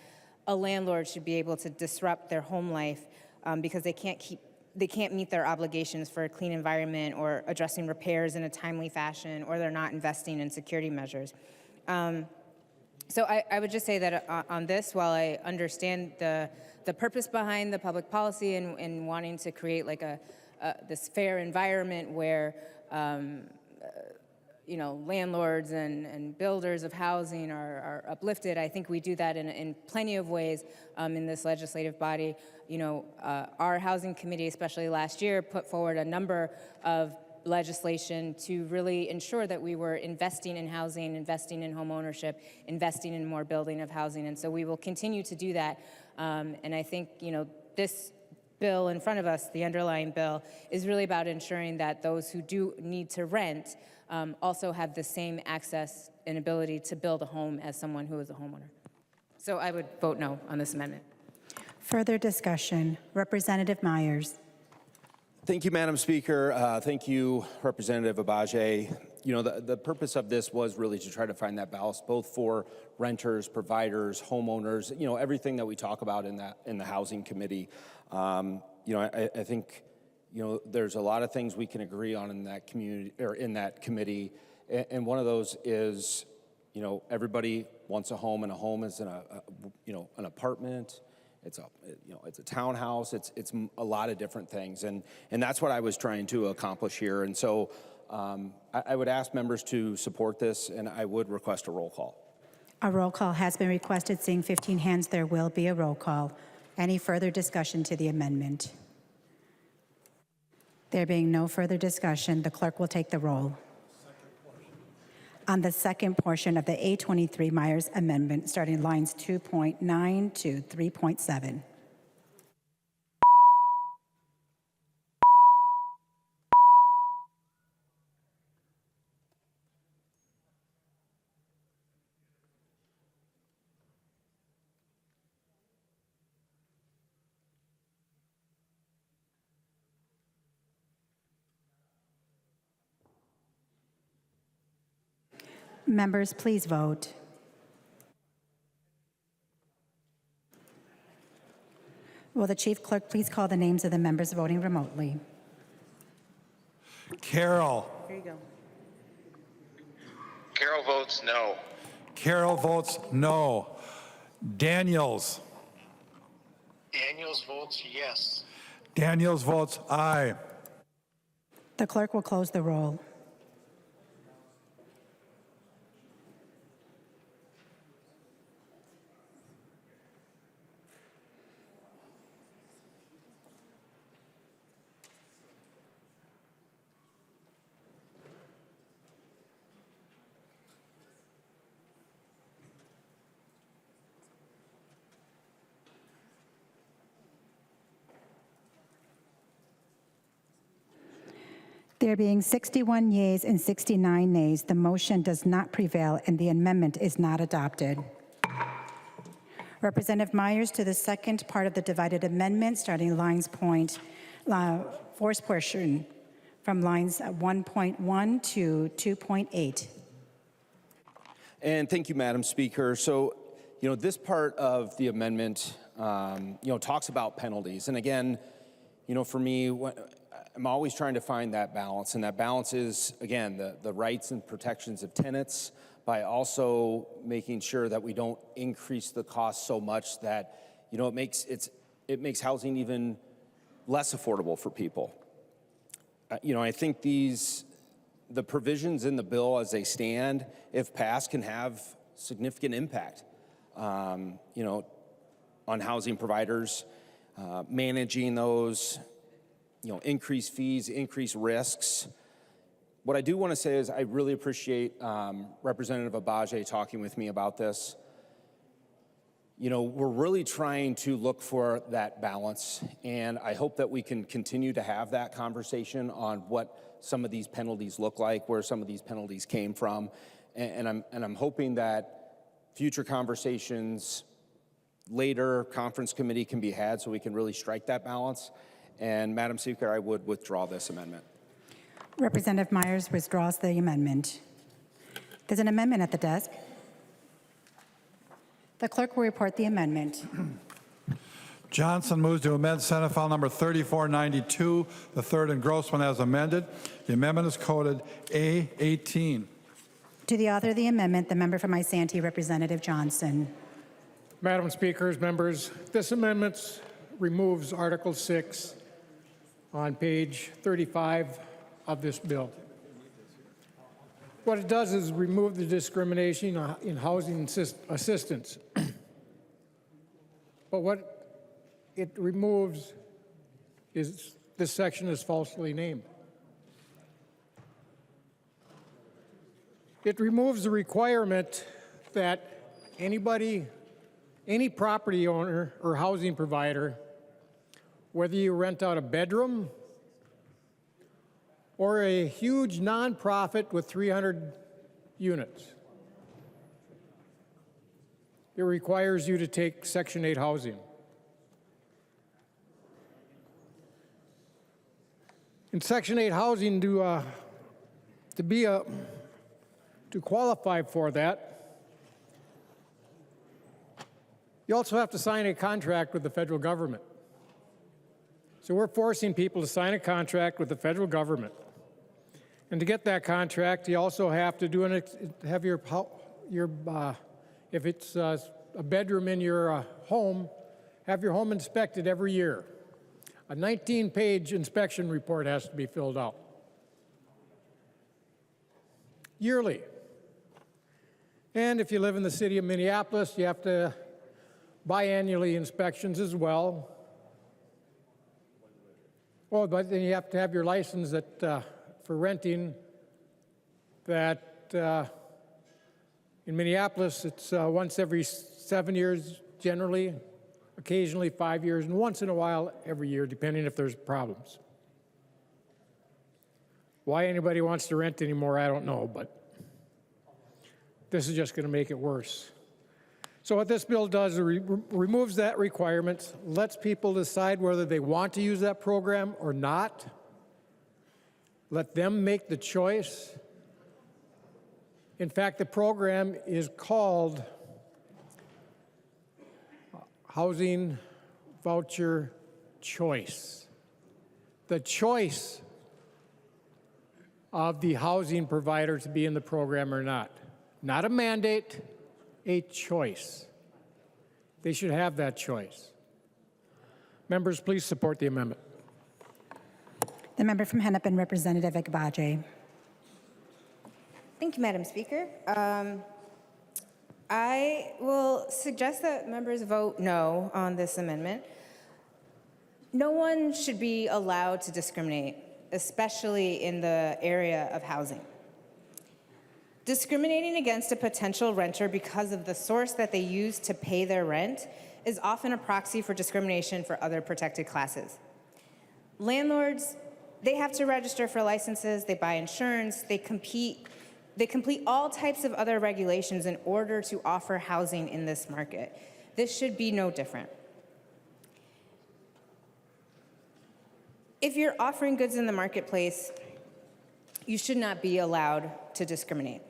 a landlord should be able to disrupt their home life because they can't meet their obligations for a clean environment or addressing repairs in a timely fashion, or they're not investing in security measures. So I would just say that on this, while I understand the purpose behind the public policy and wanting to create like this fair environment where landlords and builders of housing are uplifted, I think we do that in plenty of ways in this legislative body. Our housing committee, especially last year, put forward a number of legislation to really ensure that we were investing in housing, investing in home ownership, investing in more building of housing. And so we will continue to do that. And I think, this bill in front of us, the underlying bill, is really about ensuring that those who do need to rent also have the same access and ability to build a home as someone who is a homeowner. So I would vote no on this amendment. Further discussion. Representative Myers. Thank you, Madam Speaker. Thank you, Representative Agbaje. The purpose of this was really to try to find that balance, both for renters, providers, homeowners, everything that we talk about in the Housing Committee. I think, there's a lot of things we can agree on in that community or in that committee, and one of those is, everybody wants a home, and a home is an apartment. It's a townhouse. It's a lot of different things, and that's what I was trying to accomplish here. And so I would ask members to support this, and I would request a roll call. A roll call has been requested. Seeing 15 hands, there will be a roll call. Any further discussion to the amendment? There being no further discussion, the clerk will take the roll. On the second portion of the A23 Myers Amendment, starting lines 2.9 to 3.7. Members, please vote. Will the Chief Clerk please call the names of the members voting remotely? Carroll. Here you go. Carroll votes no. Carroll votes no. Daniels. Daniels votes yes. Daniels votes aye. The clerk will close the roll. There being 61 yeas and 69 nays, the motion does not prevail and the amendment is not adopted. Representative Myers to the second part of the divided amendment, starting fourth portion from lines 1.1 to 2.8. And thank you, Madam Speaker. So, this part of the amendment, talks about penalties. And again, for me, I'm always trying to find that balance, and that balance is, again, the rights and protections of tenants by also making sure that we don't increase the cost so much that, it makes housing even less affordable for people. I think the provisions in the bill as they stand, if passed, can have significant impact, on housing providers, managing those, increased fees, increased risks. What I do want to say is I really appreciate Representative Agbaje talking with me about this. We're really trying to look for that balance, and I hope that we can continue to have that conversation on what some of these penalties look like, where some of these penalties came from. And I'm hoping that future conversations later, conference committee can be had so we can really strike that balance. And Madam Speaker, I would withdraw this amendment. Representative Myers withdraws the amendment. There's an amendment at the desk. The clerk will report the amendment. Johnson moves to amend Senate File Number 3492, the third engrossment as amended. The amendment is coded A18. To the author of the amendment, the member from Isanti, Representative Johnson. Madam Speaker, members, this amendment removes Article 6 on page 35 of this bill. What it does is remove the discrimination in housing assistance. But what it removes is this section is falsely named. It removes the requirement that anybody, any property owner or housing provider, whether you rent out a bedroom or a huge nonprofit with 300 units, it requires you to take Section 8 housing. In Section 8 housing, to qualify for that, you also have to sign a contract with the federal government. So we're forcing people to sign a contract with the federal government. And to get that contract, you also have to have your if it's a bedroom in your home, have your home inspected every year. A 19-page inspection report has to be filled out yearly. And if you live in the city of Minneapolis, you have to biannually inspections as well. Oh, but then you have to have your license that for renting that in Minneapolis, it's once every 7 years generally, occasionally 5 years, and once in a while every year, depending if there's problems. Why anybody wants to rent anymore, I don't know, but this is just going to make it worse. So what this bill does is removes that requirement, lets people decide whether they want to use that program or not. Let them make the choice. In fact, the program is called Housing Voucher Choice. The choice of the housing provider to be in the program or not. Not a mandate, a choice. They should have that choice. Members, please support the amendment. The member from Hennepin, Representative Agbaje. Thank you, Madam Speaker. I will suggest that members vote no on this amendment. No one should be allowed to discriminate, especially in the area of housing. Discriminating against a potential renter because of the source that they use to pay their rent is often a proxy for discrimination for other protected classes. Landlords, they have to register for licenses, they buy insurance, they complete all types of other regulations in order to offer housing in this market. This should be no different. If you're offering goods in the marketplace, you should not be allowed to discriminate.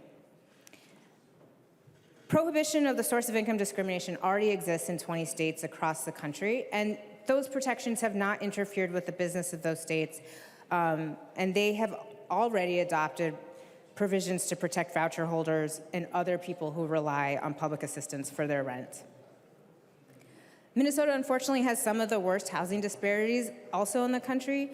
Prohibition of the source of income discrimination already exists in 20 states across the country, and those protections have not interfered with the business of those states, and they have already adopted provisions to protect voucher holders and other people who rely on public assistance for their rent. Minnesota, unfortunately, has some of the worst housing disparities also in the country,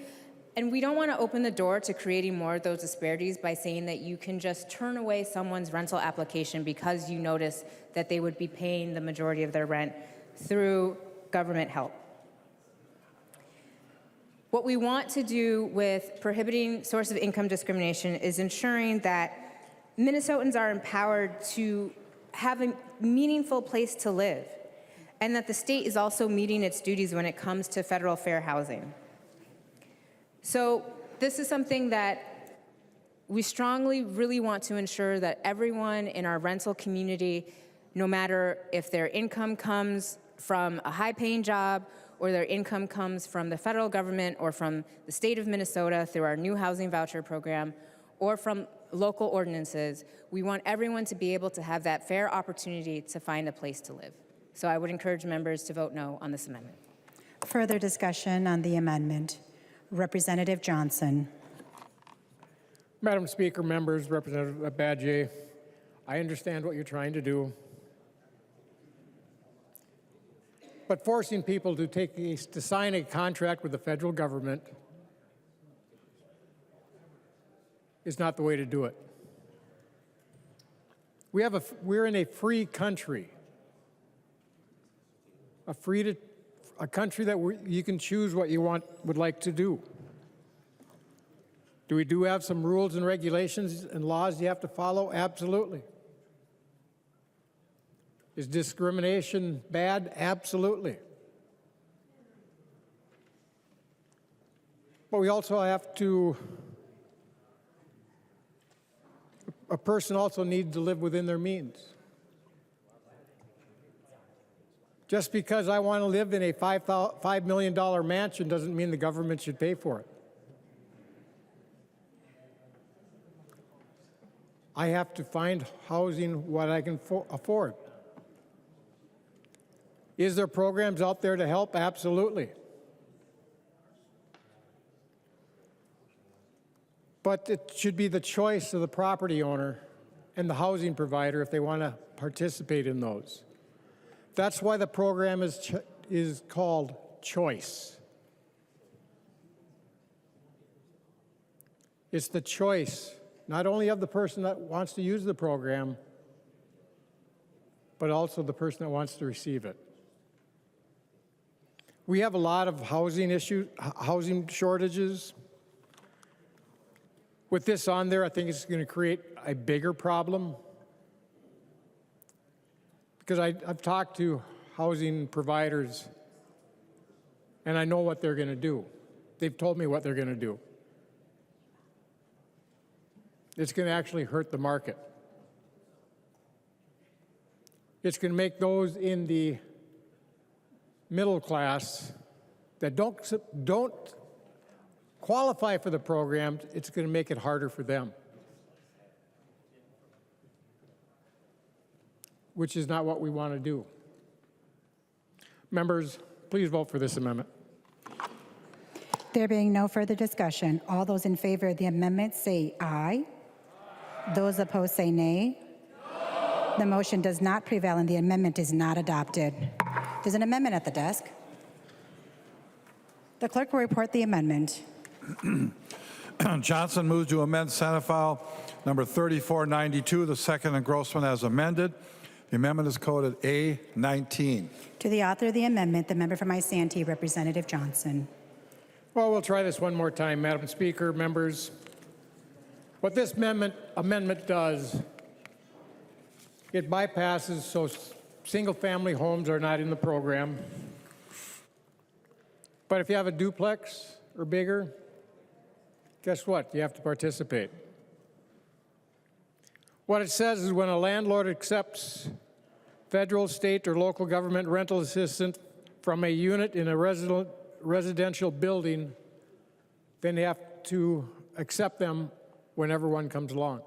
and we don't want to open the door to creating more of those disparities by saying that you can just turn away someone's rental application because you notice that they would be paying the majority of their rent through government help. What we want to do with prohibiting source of income discrimination is ensuring that Minnesotans are empowered to have a meaningful place to live, and that the state is also meeting its duties when it comes to federal fair housing. So this is something that We strongly really want to ensure that everyone in our rental community, no matter if their income comes from a high-paying job or their income comes from the federal government or from the state of Minnesota through our new housing voucher program or from local ordinances, we want everyone to be able to have that fair opportunity to find a place to live. So I would encourage members to vote no on this amendment. Further discussion on the amendment. Representative Johnson. Madam Speaker, members, Representative Agbaje, I understand what you're trying to do. But forcing people to sign a contract with the federal government is not the way to do it. We're in a free country, a country that you can choose what you would like to do. Do we have some rules and regulations and laws you have to follow? Absolutely. Is discrimination bad? Absolutely. But we also have to, a person also needs to live within their means. Just because I want to live in a $5 million mansion doesn't mean the government should pay for it. I have to find housing what I can afford. Is there programs out there to help? Absolutely. But it should be the choice of the property owner and the housing provider if they want to participate in those. That's why the program is called choice. It's the choice, not only of the person that wants to use the program, but also the person that wants to receive it. We have a lot of housing shortages. With this on there, I think it's going to create a bigger problem. Because I've talked to housing providers, and I know what they're going to do. They've told me what they're going to do. It's going to actually hurt the market. It's going to make those in the middle class that don't qualify for the program, it's going to make it harder for them, which is not what we want to do. Members, please vote for this amendment. There being no further discussion, all those in favor of the amendment say aye. Those opposed say nay. The motion does not prevail and the amendment is not adopted. There's an amendment at the desk. The clerk will report the amendment. Johnson moves to amend Senate File number 3492, the second engrossment as amended. The amendment is coded A19. To the author of the amendment, the member from Isanti, Representative Johnson. Well, we'll try this one more time, Madam Speaker, members. What this amendment does, it bypasses so single-family homes are not in the program. But if you have a duplex or bigger, guess what? You have to participate. What it says is when a landlord accepts federal, state, or local government rental assistance from a unit in a residential building, then they have to accept them whenever one comes along.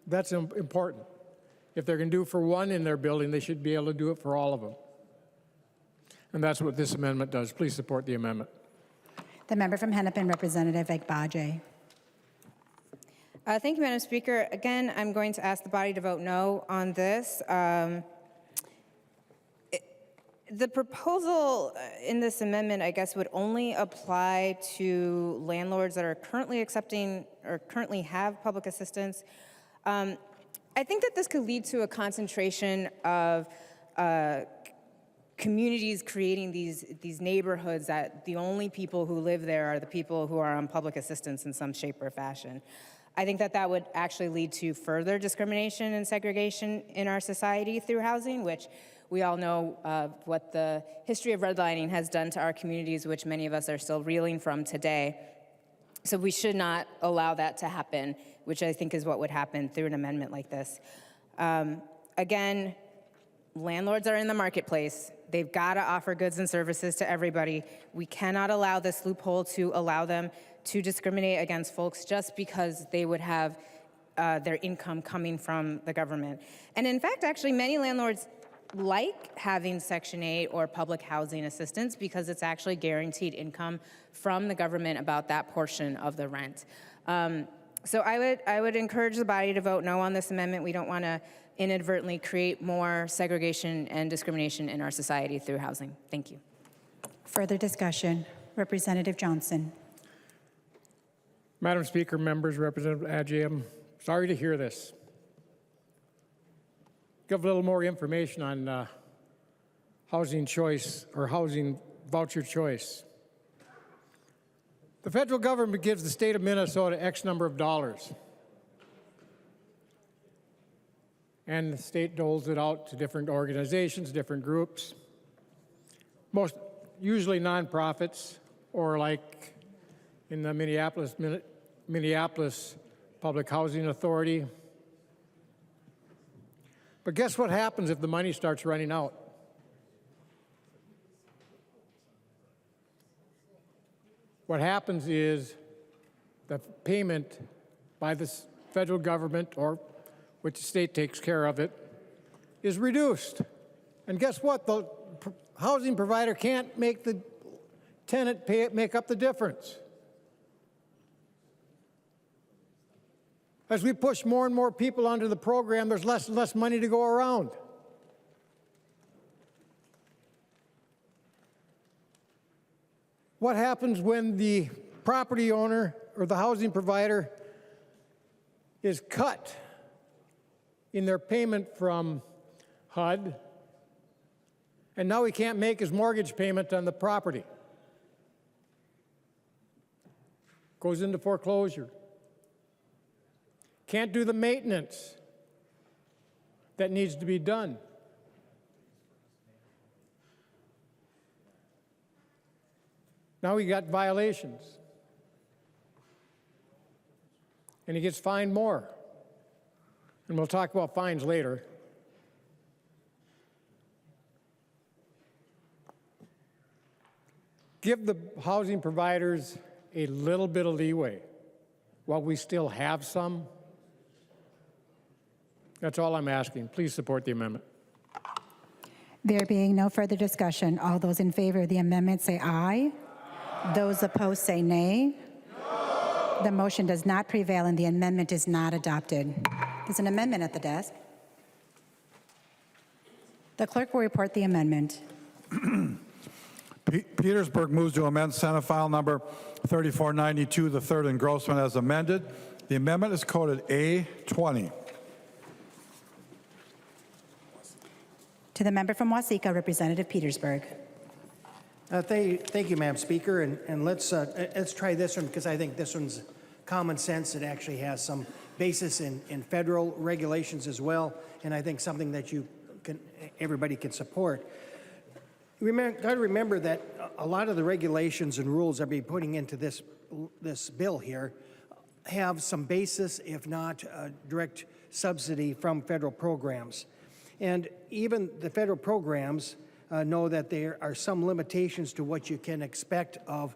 That's important. If they're going to do for one in their building, they should be able to do it for all of them. And that's what this amendment does. Please support the amendment. The member from Hennepin, Representative Agbaje. Thank you, Madam Speaker. Again, I'm going to ask the body to vote no on this. The proposal in this amendment, I guess, would only apply to landlords that are currently accepting or currently have public assistance. I think that this could lead to a concentration of communities creating these neighborhoods that the only people who live there are the people who are on public assistance in some shape or fashion. I think that that would actually lead to further discrimination and segregation in our society through housing, which we all know what the history of redlining has done to our communities, which many of us are still reeling from today. So we should not allow that to happen, which I think is what would happen through an amendment like this. Again, landlords are in the marketplace. They've got to offer goods and services to everybody. We cannot allow this loophole to allow them to discriminate against folks just because they would have their income coming from the government. And in fact, actually, many landlords like having Section 8 or public housing assistance because it's actually guaranteed income from the government about that portion of the rent. So I would encourage the body to vote no on this amendment. We don't want to inadvertently create more segregation and discrimination in our society through housing. Thank you. Further discussion. Representative Johnson. Madam Speaker, members, Representative Agbaje, I'm sorry to hear this. Give a little more information on housing choice or housing voucher choice. The federal government gives the state of Minnesota X number of dollars. And the state doles it out to different organizations, different groups, most usually nonprofits, or like in the Minneapolis Public Housing Authority. But guess what happens if the money starts running out? What happens is the payment by the federal government, or which the state takes care of it, is reduced. And guess what? The housing provider can't make the tenant make up the difference. As we push more and more people onto the program, there's less and less money to go around. What happens when the property owner or the housing provider is cut in their payment from HUD, and now he can't make his mortgage payment on the property? Goes into foreclosure. Can't do the maintenance that needs to be done. Now he got violations. And he gets fined more. And we'll talk about fines later. Give the housing providers a little bit of leeway while we still have some. That's all I'm asking. Please support the amendment. There being no further discussion, all those in favor of the amendment say aye. Those opposed say nay. No. The motion does not prevail and the amendment is not adopted. There's an amendment at the desk. The clerk will report the amendment. Petersburg moves to amend Senate File Number 3492, the third engrossment as amended. The amendment is coded A20. To the member from Waseca, Representative Petersburg. Thank you, Madam Speaker, and let's try this one because I think this one's common sense. It actually has some basis in federal regulations as well, and I think something that everybody can support. Got to remember that a lot of the regulations and rules that we're putting into this bill here have some basis, if not direct subsidy from federal programs. And even the federal programs know that there are some limitations to what you can expect of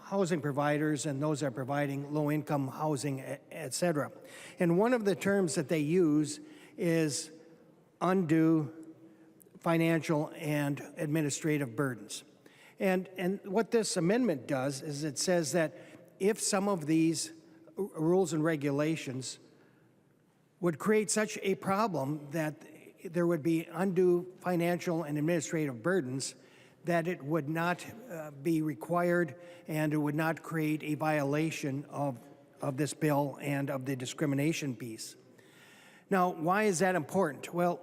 housing providers and those that are providing low-income housing, et cetera. And one of the terms that they use is undue financial and administrative burdens. And what this amendment does is it says that if some of these rules and regulations would create such a problem that there would be undue financial and administrative burdens, that it would not be required and it would not create a violation of this bill and of the discrimination piece. Now, why is that important? Well,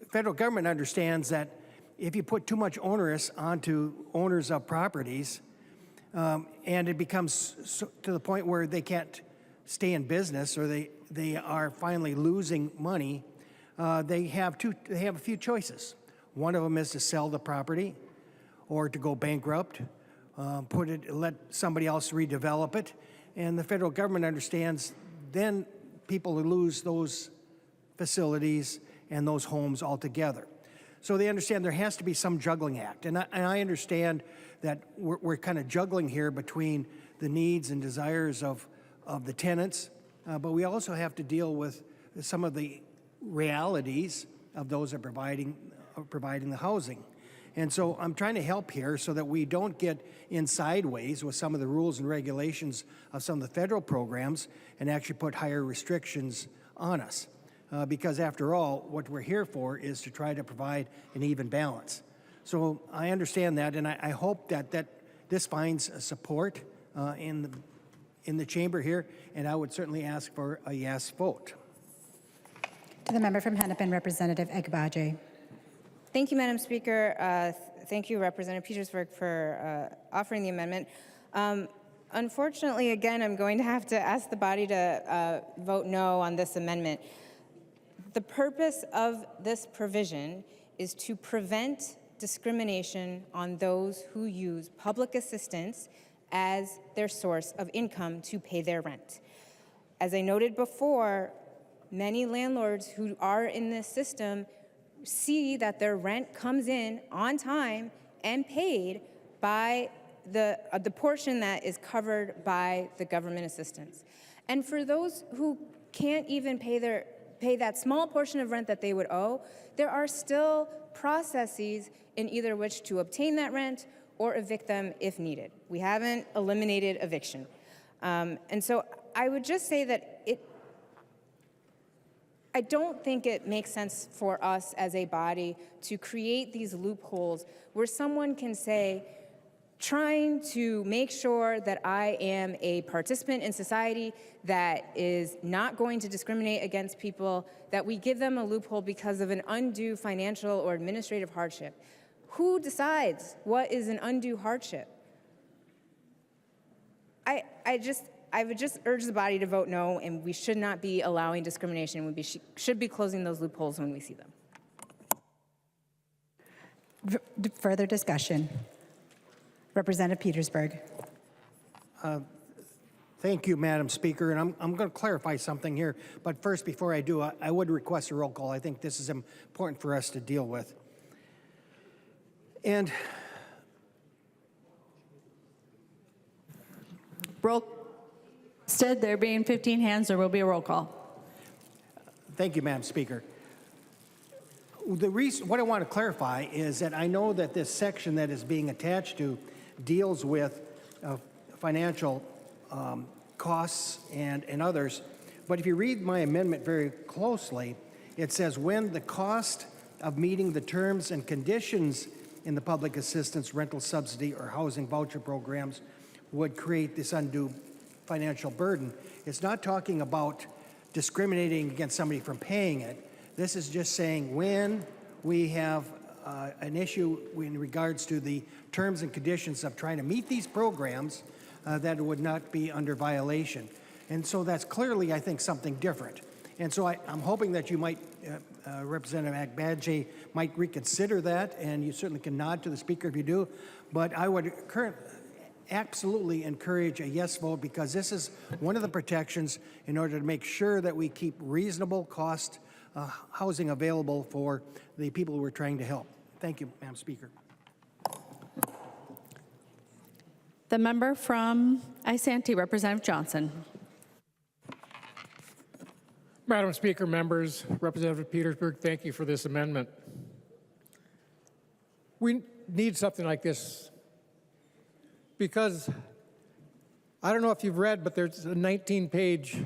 the federal government understands that if you put too much onerous onto owners of properties, and it becomes to the point where they can't stay in business or they are finally losing money, they have a few choices. One of them is to sell the property or to go bankrupt let somebody else redevelop it. And the federal government understands then people lose those facilities and those homes altogether. So they understand there has to be some juggling act. And I understand that we're kind of juggling here between the needs and desires of the tenants, but we also have to deal with some of the realities of those that are providing the housing. And so I'm trying to help here so that we don't get in sideways with some of the rules and regulations of some of the federal programs and actually put higher restrictions on us. Because after all, what we're here for is to try to provide an even balance. So I understand that, and I hope that this finds support in the chamber here, and I would certainly ask for a yes vote. To the member from Hennepin, Representative Agbaje. Thank you, Madam Speaker. Thank you, Representative Petersburg, for offering the amendment. Unfortunately, again, I'm going to have to ask the body to vote no on this amendment. The purpose of this provision is to prevent discrimination on those who use public assistance as their source of income to pay their rent. As I noted before, many landlords who are in this system see that their rent comes in on time and paid by the portion that is covered by the government assistance. And for those who can't even pay that small portion of rent that they would owe, there are still processes in either which to obtain that rent or evict them if needed. We haven't eliminated eviction. And so I would just say that I don't think it makes sense for us as a body to create these loopholes where someone can say, trying to make sure that I am a participant in society that is not going to discriminate against people, that we give them a loophole because of an undue financial or administrative hardship. Who decides what is an undue hardship? I would just urge the body to vote no, and we should not be allowing discrimination. We should be closing those loopholes when we see them. Further discussion. Representative Petersburg. Thank you, Madam Speaker, and I'm going to clarify something here. But first, before I do, I would request a roll call. I think this is important for us to deal with. And Instead, there being 15 hands, there will be a roll call. Thank you, Madam Speaker. What I want to clarify is that I know that this section that is being attached to deals with financial costs and others, but if you read my amendment very closely, it says when the cost of meeting the terms and conditions in the public assistance, rental subsidy, or housing voucher programs would create this undue financial burden. It's not talking about discriminating against somebody from paying it. This is just saying when we have an issue in regards to the terms and conditions of trying to meet these programs, that it would not be under violation. And so that's clearly, I think, something different. And so I'm hoping that you might, Representative Agbaje, might reconsider that, and you certainly can nod to the Speaker if you do. But I would absolutely encourage a yes vote, because this is one of the protections in order to make sure that we keep reasonable cost housing available for the people we're trying to help. Thank you, Madam Speaker. The member from Isanti, Representative Johnson. Madam Speaker, members, Representative Petersburg, thank you for this amendment. We need something like this because I don't know if you've read, but there's a 19-page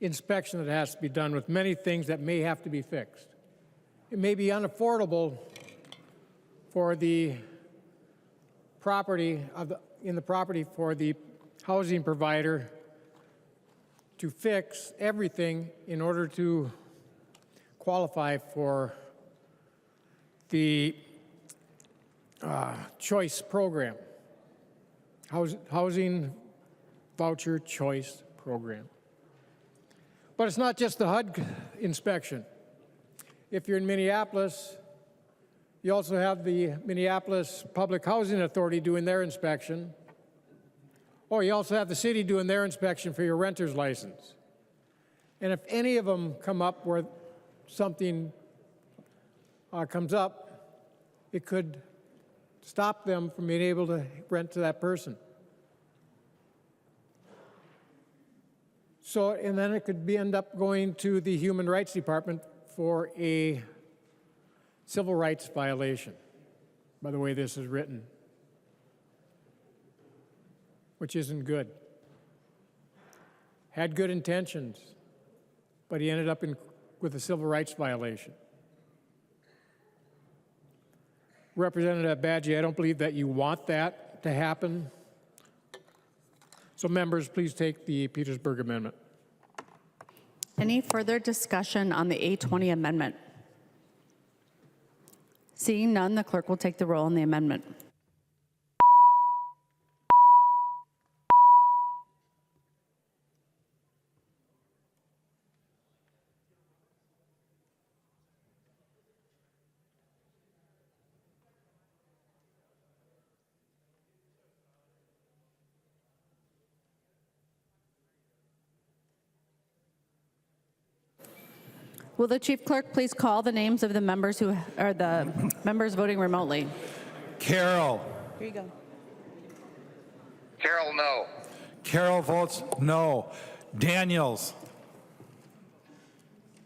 inspection that has to be done with many things that may have to be fixed. It may be unaffordable for the property for the housing provider to fix everything in order to qualify for the choice program, housing voucher choice program. But it's not just the HUD inspection. If you're in Minneapolis, You also have the Minneapolis Public Housing Authority doing their inspection. Oh, you also have the city doing their inspection for your renter's license. And if any of them come up where something comes up, it could stop them from being able to rent to that person. So, and then it could end up going to the Human Rights Department for a civil rights violation, by the way this is written, which isn't good. Had good intentions, but he ended up with a civil rights violation. Representative Agbaje, I don't believe that you want that to happen. So members, please take the Petersburg Amendment. Any further discussion on the A20 amendment? Seeing none, the clerk will take the roll on the amendment. Will the chief clerk please call the names of the members who are the members voting remotely? Carroll. Here you go. Carroll, no. Carroll votes no. Daniels.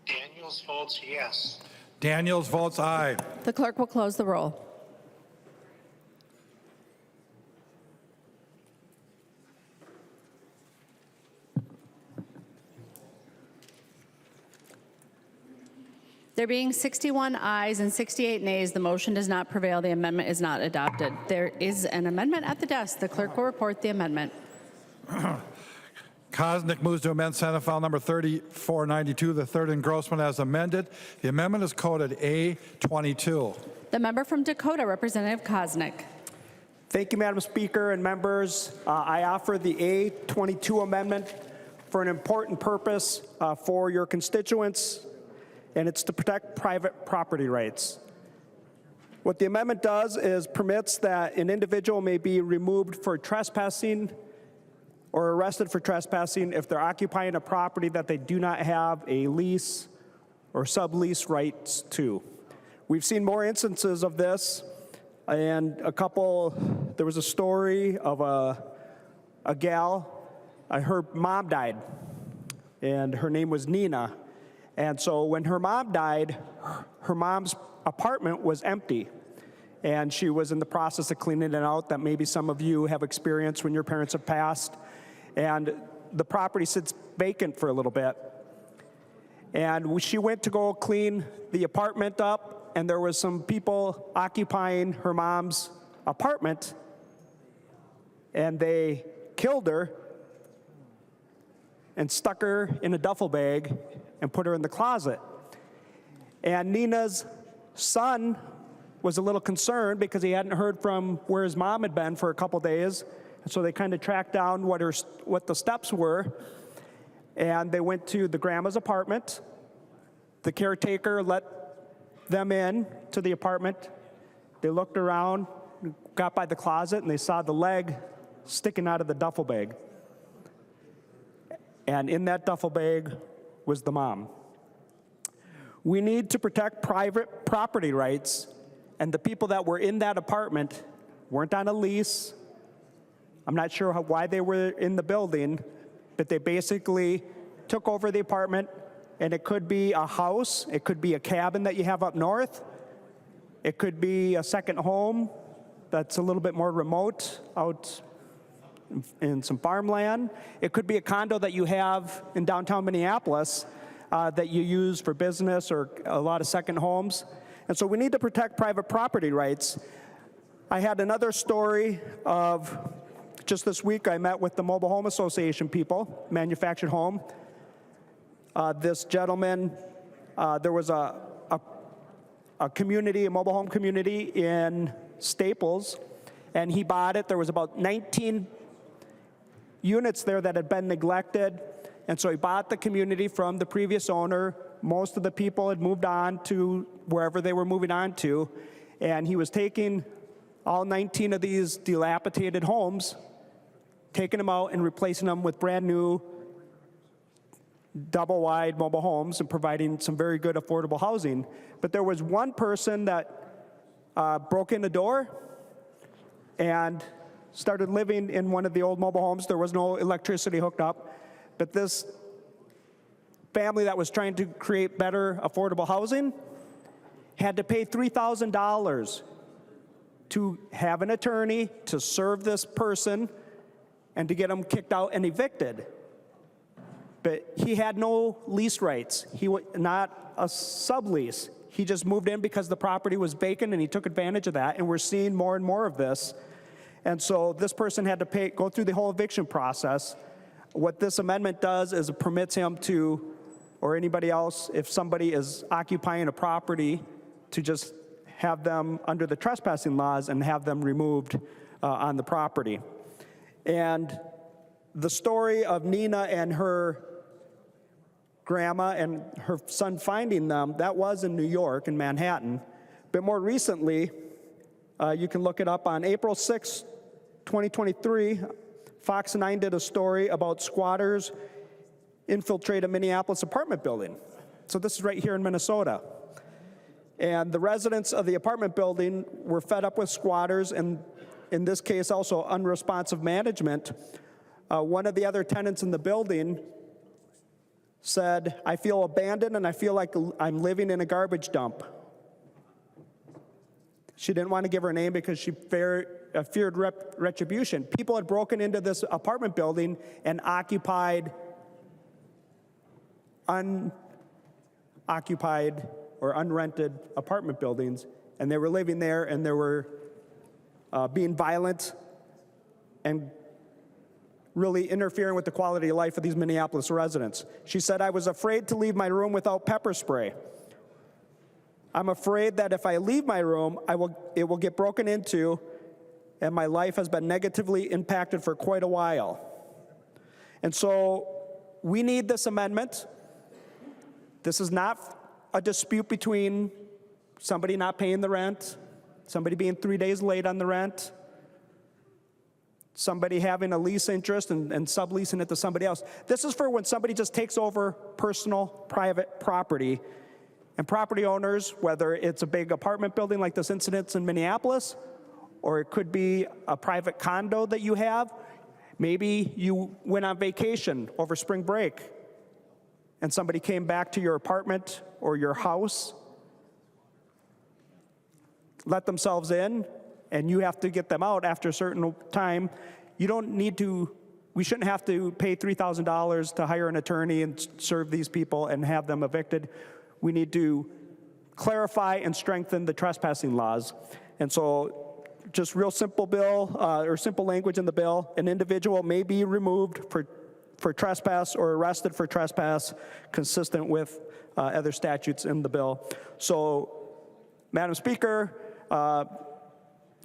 Daniels votes yes. Daniels votes aye. The clerk will close the roll. There being 61 ayes and 68 nays, the motion does not prevail. The amendment is not adopted. There is an amendment at the desk. The clerk will report the amendment. Kosnick moves to amend Senate File Number 3492, the third engrossment as amended. The amendment is coded A22. The member from Dakota, Representative Kosnick. Thank you, Madam Speaker and members. I offer the A22 amendment for an important purpose for your constituents, and it's to protect private property rights. What the amendment does is permits that an individual may be removed for trespassing or arrested for trespassing if they're occupying a property that they do not have a lease or sublease rights to. We've seen more instances of this, and there was a story of a gal, her mom died, and her name was Nina. And so when her mom died, her mom's apartment was empty. And she was in the process of cleaning it out, that maybe some of you have experienced when your parents have passed. And the property sits vacant for a little bit. And she went to go clean the apartment up, and there was some people occupying her mom's apartment, and they killed her and stuck her in a duffel bag and put her in the closet. And Nina's son was a little concerned because he hadn't heard from where his mom had been for a couple days. And so they kind of tracked down what the steps were. And they went to the grandma's apartment. The caretaker let them in to the apartment. They looked around, got by the closet, and they saw the leg sticking out of the duffel bag. And in that duffel bag was the mom. We need to protect private property rights, and the people that were in that apartment weren't on a lease. I'm not sure why they were in the building, but they basically took over the apartment, and it could be a house, it could be a cabin that you have up north, it could be a second home that's a little bit more remote out in some farmland. It could be a condo that you have in downtown Minneapolis that you use for business or a lot of second homes. And so we need to protect private property rights. I had another story of just this week. I met with the Mobile Home Association people, manufactured home. This gentleman, there was a community, a mobile home community in Staples, and he bought it. There was about 19 units there that had been neglected, and so he bought the community from the previous owner. Most of the people had moved on to wherever they were moving on to, And he was taking all 19 of these dilapidated homes, taking them out and replacing them with brand new double-wide mobile homes and providing some very good affordable housing. But there was one person that broke in the door and started living in one of the old mobile homes. There was no electricity hooked up. But this family that was trying to create better affordable housing had to pay $3,000 to have an attorney to serve this person and to get them kicked out and evicted. But he had no lease rights. He was not a sublease. He just moved in because the property was vacant, and he took advantage of that, and we're seeing more and more of this. And so this person had to go through the whole eviction process. What this amendment does is it permits him to, or anybody else, if somebody is occupying a property, to just have them under the trespassing laws and have them removed on the property. And the story of Nina and her grandma and her son finding them, that was in New York, in Manhattan. But more recently, you can look it up on April 6, 2023, Fox 9 did a story about squatters infiltrate a Minneapolis apartment building. So this is right here in Minnesota. And the residents of the apartment building were fed up with squatters, and in this case also unresponsive management. One of the other tenants in the building said, "I feel abandoned and I feel like I'm living in a garbage dump." She didn't want to give her name because she feared retribution. People had broken into this apartment building and occupied unoccupied or unrented apartment buildings, and they were living there, and they were being violent and really interfering with the quality of life of these Minneapolis residents. She said, "I was afraid to leave my room without pepper spray. I'm afraid that if I leave my room, it will get broken into, and my life has been negatively impacted for quite a while." And so we need this amendment. This is not a dispute between somebody not paying the rent, somebody being 3 days late on the rent, somebody having a lease interest and subleasing it to somebody else. This is for when somebody just takes over personal, private property. And property owners, whether it's a big apartment building like this incident in Minneapolis, or it could be a private condo that you have, maybe you went on vacation over spring break and somebody came back to your apartment or your house, let themselves in, and you have to get them out after a certain time. You don't need to, we shouldn't have to pay $3,000 to hire an attorney and serve these people and have them evicted. We need to clarify and strengthen the trespassing laws. And so just real simple bill, or simple language in the bill, an individual may be removed for trespass or arrested for trespass consistent with other statutes in the bill. So, Madam Speaker,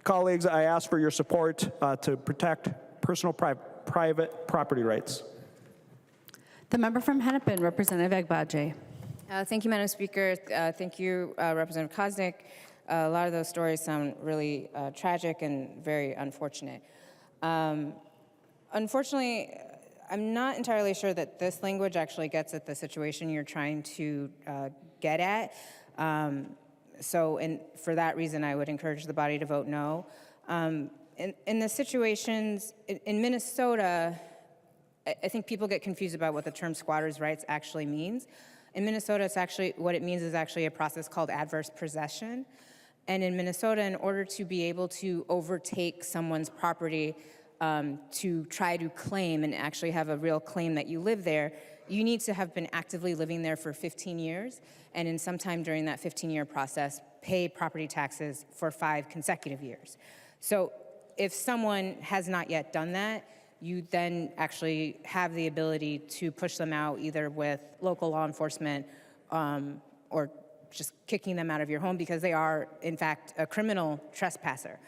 colleagues, I ask for your support to protect personal private property rights. The member from Hennepin, Representative Agbaje. Thank you, Madam Speaker. Thank you, Representative Koznick. A lot of those stories sound really tragic and very unfortunate. Unfortunately, I'm not entirely sure that this language actually gets at the situation you're trying to get at. So for that reason, I would encourage the body to vote no. In the situations in Minnesota, I think people get confused about what the term squatters' rights actually means. In Minnesota, it's actually, what it means is actually a process called adverse possession. And in Minnesota, in order to be able to overtake someone's property to try to claim and actually have a real claim that you live there, you need to have been actively living there for 15 years, and in some time during that 15-year process, pay property taxes for 5 consecutive years. So if someone has not yet done that, you then actually have the ability to push them out either with local law enforcement or just kicking them out of your home because they are, in fact, a criminal trespasser.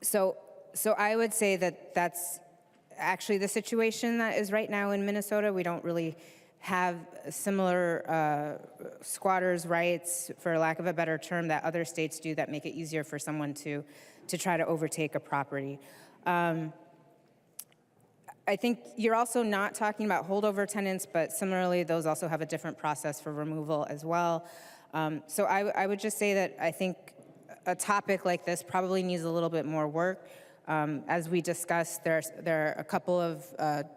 So I would say that that's actually the situation that is right now in Minnesota. We don't really have similar squatters' rights, for lack of a better term, that other states do that make it easier for someone to try to overtake a property. I think you're also not talking about holdover tenants, but similarly, those also have a different process for removal as well. So I would just say that I think a topic like this probably needs a little bit more work. As we discussed, there are a couple of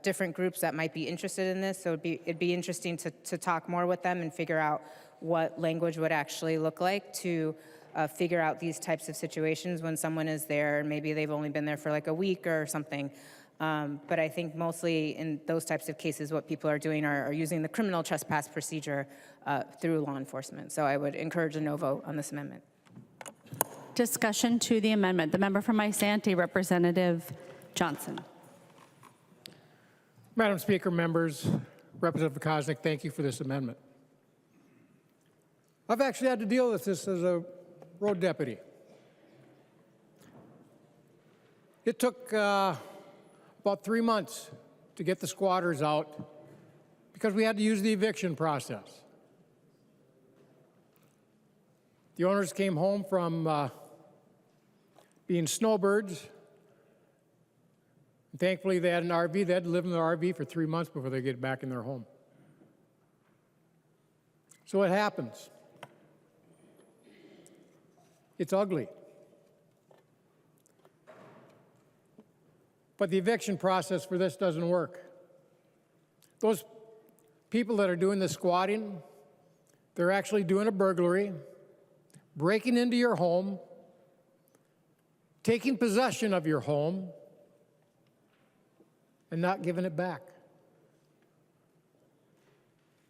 different groups that might be interested in this, so it'd be interesting to talk more with them and figure out what language would actually look like to figure out these types of situations when someone is there, maybe they've only been there for like a week or something. But I think mostly in those types of cases, what people are doing are using the criminal trespass procedure through law enforcement. So I would encourage a no vote on this amendment. Discussion to the amendment. The member from Isanti, Representative Johnson. Madam Speaker, members, Representative Koznick, thank you for this amendment. I've actually had to deal with this as a road deputy. It took about 3 months to get the squatters out because we had to use the eviction process. The owners came home from being snowbirds. And thankfully, they had an RV. They had to live in the RV for 3 months before they get back in their home. So it happens. It's ugly. But the eviction process for this doesn't work. Those people that are doing the squatting, they're actually doing a burglary, breaking into your home, taking possession of your home, and not giving it back.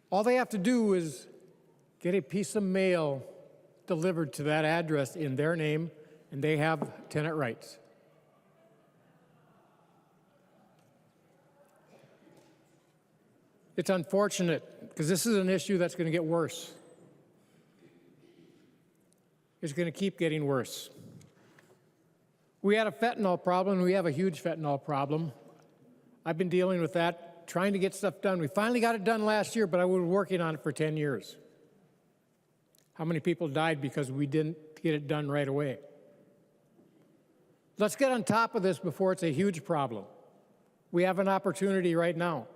All they have to do is get a piece of mail delivered to that address in their name, and they have tenant rights. It's unfortunate because this is an issue that's going to get worse. It's going to keep getting worse. We had a fentanyl problem, and we have a huge fentanyl problem. I've been dealing with that, trying to get stuff done. We finally got it done last year, but I was working on it for 10 years. How many people died because we didn't get it done right away? Let's get on top of this before it's a huge problem. We have an opportunity right now.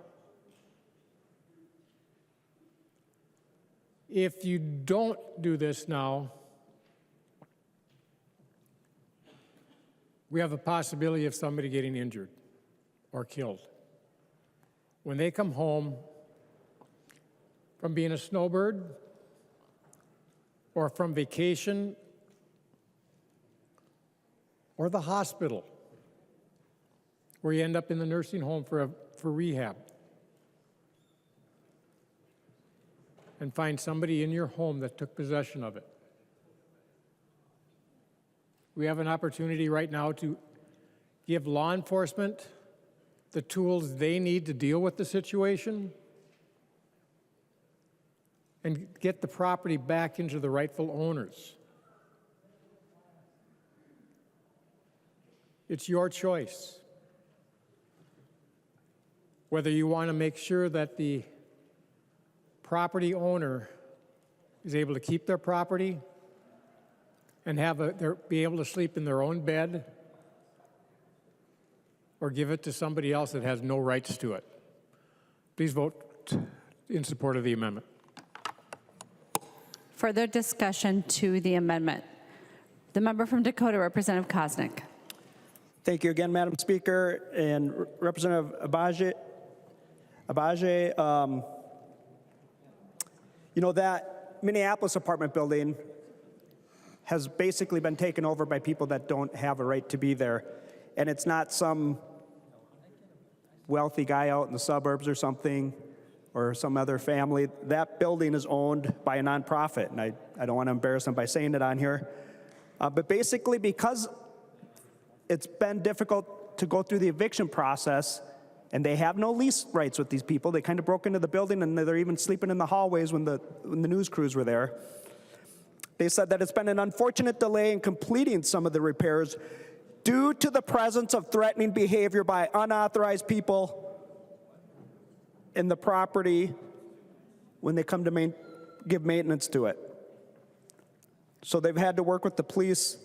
If you don't do this now, we have the possibility of somebody getting injured or killed. When they come home from being a snowbird or from vacation or the hospital, where you end up in the nursing home for rehab, and find somebody in your home that took possession of it. We have an opportunity right now to give law enforcement the tools they need to deal with the situation and get the property back into the rightful owners. It's your choice whether you want to make sure that the property owner is able to keep their property and be able to sleep in their own bed, or give it to somebody else that has no rights to it. Please vote in support of the amendment. Further discussion to the amendment. The member from Dakota, Representative Koznick. Thank you again, Madam Speaker, and Representative Agbaje. You know, that Minneapolis apartment building has basically been taken over by people that don't have a right to be there. And it's not some wealthy guy out in the suburbs or something, or some other family. That building is owned by a nonprofit, and I don't want to embarrass them by saying it on here. But basically, because it's been difficult to go through the eviction process, and they have no lease rights with these people. They kind of broke into the building, and they're even sleeping in the hallways when the news crews were there. They said that it's been an unfortunate delay in completing some of the repairs due to the presence of threatening behavior by unauthorized people in the property when they come to give maintenance to it. So they've had to work with the police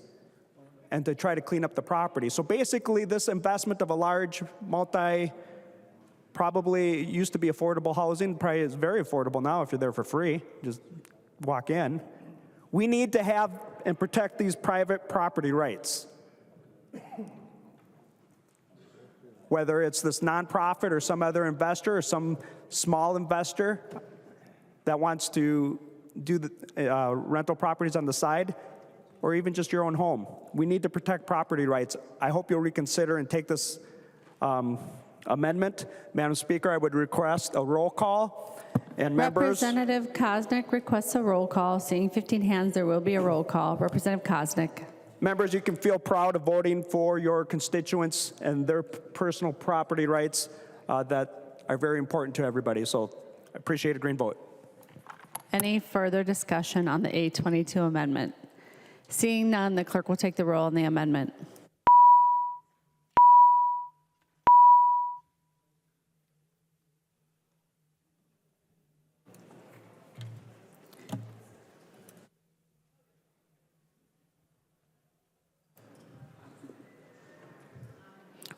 and to try to clean up the property. So basically, this investment of a large probably used to be affordable housing, probably is very affordable now if you're there for free, just walk in. We need to have and protect these private property rights. Whether it's this nonprofit or some other investor or some small investor that wants to do the rental properties on the side, or even just your own home. We need to protect property rights. I hope you'll reconsider and take this amendment. Madam Speaker, I would request a roll call. And members. Representative Koznick requests a roll call. Seeing 15 hands, there will be a roll call. Representative Koznick. Members, you can feel proud of voting for your constituents and their personal property rights that are very important to everybody. So I appreciate a green vote. Any further discussion on the 822 amendment? Seeing none, the clerk will take the roll on the amendment.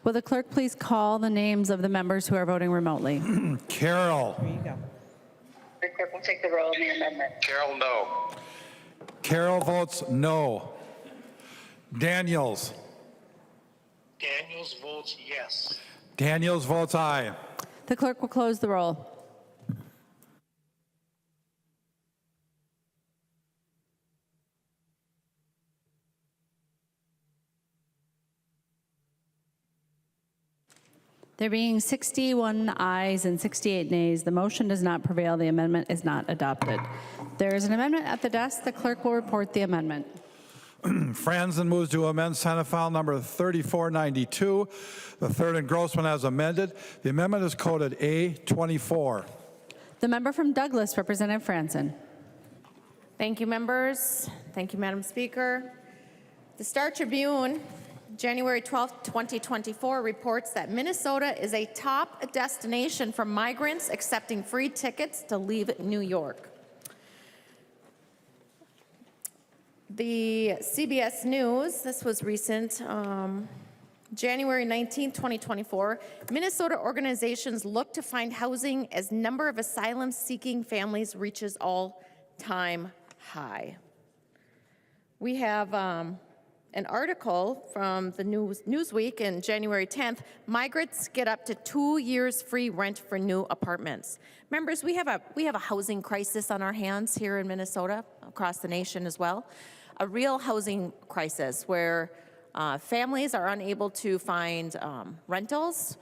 Will the clerk please call the names of the members who are voting remotely? Carroll. There you go. The clerk will take the roll on the amendment. Carroll, no. Carroll votes no. Daniels. Daniels votes yes. Daniels votes aye. The clerk will close the roll. There being 61 ayes and 68 nays, the motion does not prevail. The amendment is not adopted. There is an amendment at the desk. The clerk will report the amendment. Franzen moves to amend Senate File number 3492, the third engrossment as amended. The amendment is coded A24. The member from Douglas, Representative Franzen. Thank you, members. Thank you, Madam Speaker. The Star Tribune, January 12, 2024, reports that Minnesota is a top destination for migrants accepting free tickets to leave New York. The CBS News, this was recent, January 19, 2024, Minnesota organizations look to find housing as number of asylum-seeking families reaches all-time high. We have an article from the Newsweek in January 10th, migrants get up to 2 years free rent for new apartments. Members, we have a housing crisis on our hands here in Minnesota, across the nation as well. A real housing crisis where families are unable to find rentals.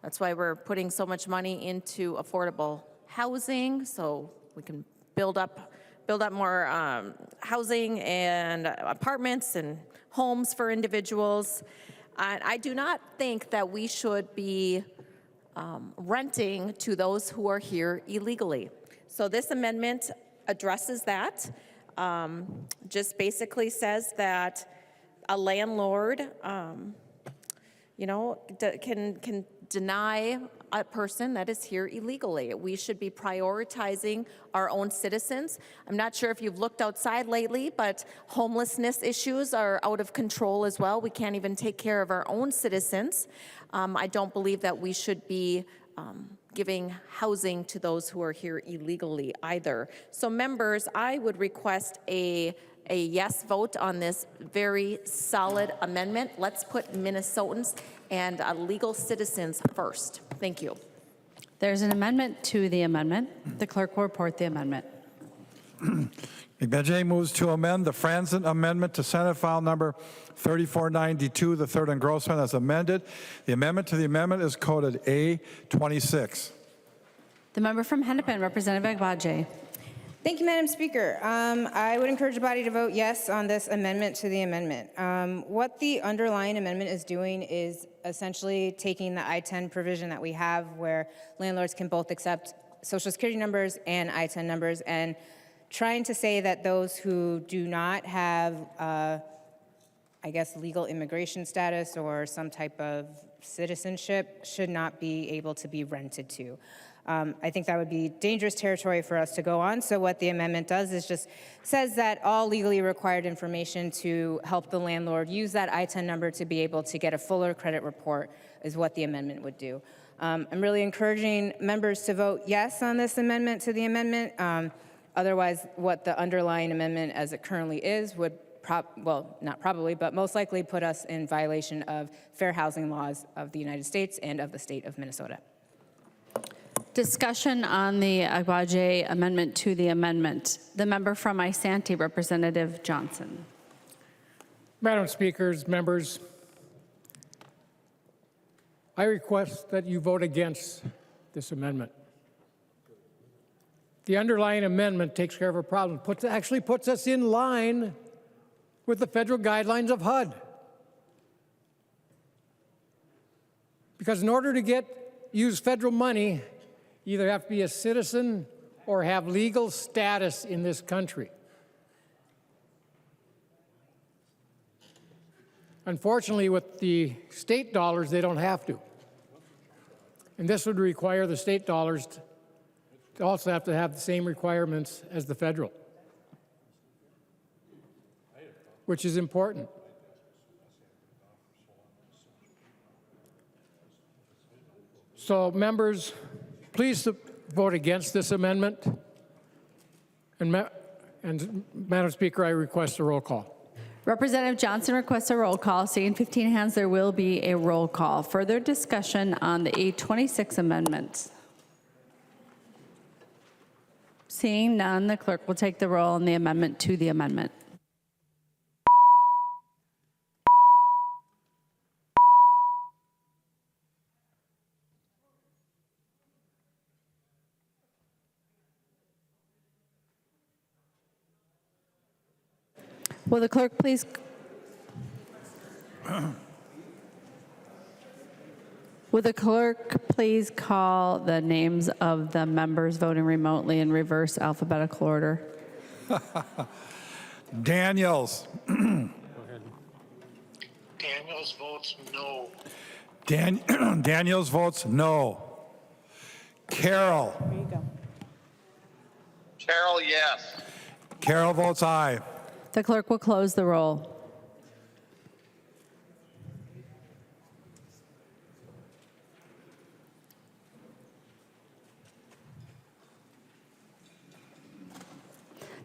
That's why we're putting so much money into affordable housing, so we can build up more housing and apartments and homes for individuals. I do not think that we should be renting to those who are here illegally. So this amendment addresses that. Just basically says that a landlord, can deny a person that is here illegally. We should be prioritizing our own citizens. I'm not sure if you've looked outside lately, but homelessness issues are out of control as well. We can't even take care of our own citizens. I don't believe that we should be giving housing to those who are here illegally either. So members, I would request a yes vote on this very solid amendment. Let's put Minnesotans and legal citizens first. Thank you. There's an amendment to the amendment. The clerk will report the amendment. Agbaje moves to amend the Franzen amendment to Senate File number 3492, the third engrossment as amended. The amendment to the amendment is coded A26. The member from Hennepin, Representative Agbaje. Thank you, Madam Speaker. I would encourage the body to vote yes on this amendment to the amendment. What the underlying amendment is doing is essentially taking the I-10 provision that we have where landlords can both accept Social Security numbers and I-10 numbers and trying to say that those who do not have, legal immigration status or some type of citizenship should not be able to be rented to. I think that would be dangerous territory for us to go on. So what the amendment does is just says that all legally required information to help the landlord use that ITIN number to be able to get a fuller credit report is what the amendment would do. I'm really encouraging members to vote yes on this amendment to the amendment. Otherwise, what the underlying amendment as it currently is would not probably, but most likely put us in violation of fair housing laws of the United States and of the state of Minnesota. Discussion on the Agbaje amendment to the amendment. The member from Isanti, Representative Johnson. Madam Speaker, members, I request that you vote against this amendment. The underlying amendment takes care of a problem, actually puts us in line with the federal guidelines of HUD. Because in order to use federal money, you either have to be a citizen or have legal status in this country. Unfortunately, with the state dollars, they don't have to. And this would require the state dollars to also have the same requirements as the federal, which is important. So, members, please vote against this amendment. And Madam Speaker, I request a roll call. Representative Johnson requests a roll call. Seeing 15 hands, there will be a roll call. Further discussion on the 826 amendments. Seeing none, the clerk will take the roll on the amendment to the amendment. Will the clerk please call the names of the members voting remotely in reverse alphabetical order? Daniels. Daniels votes no. Daniels votes no. Carroll. There you go. Carroll, yes. Carroll votes aye. The clerk will close the roll.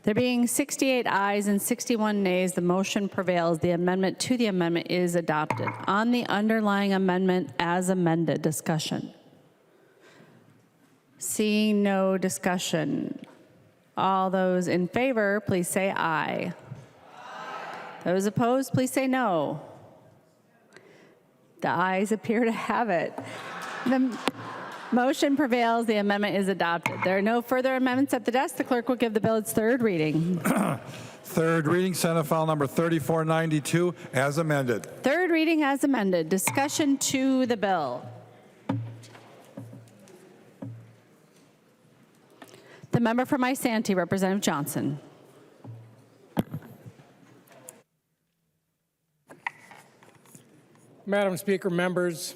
There being 68 ayes and 61 nays, the motion prevails. The amendment to the amendment is adopted. On the underlying amendment as amended, discussion. Seeing no discussion, all those in favor, please say aye. Those opposed, please say no. The ayes appear to have it. The motion prevails. The amendment is adopted. There are no further amendments at the desk. The clerk will give the bill its third reading. Third reading, Senate File Number 3492, as amended. Third reading as amended. Discussion to the bill. The member from Isanti, Representative Johnson. Madam Speaker, members,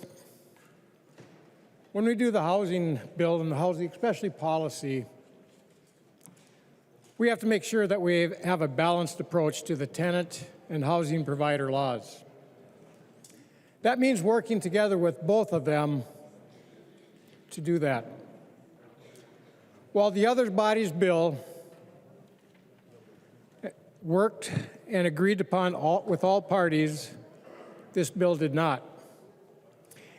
when we do the housing bill and the housing, especially policy, we have to make sure that we have a balanced approach to the tenant and housing provider laws. That means working together with both of them to do that. While the other body's bill worked and agreed upon with all parties, this bill did not.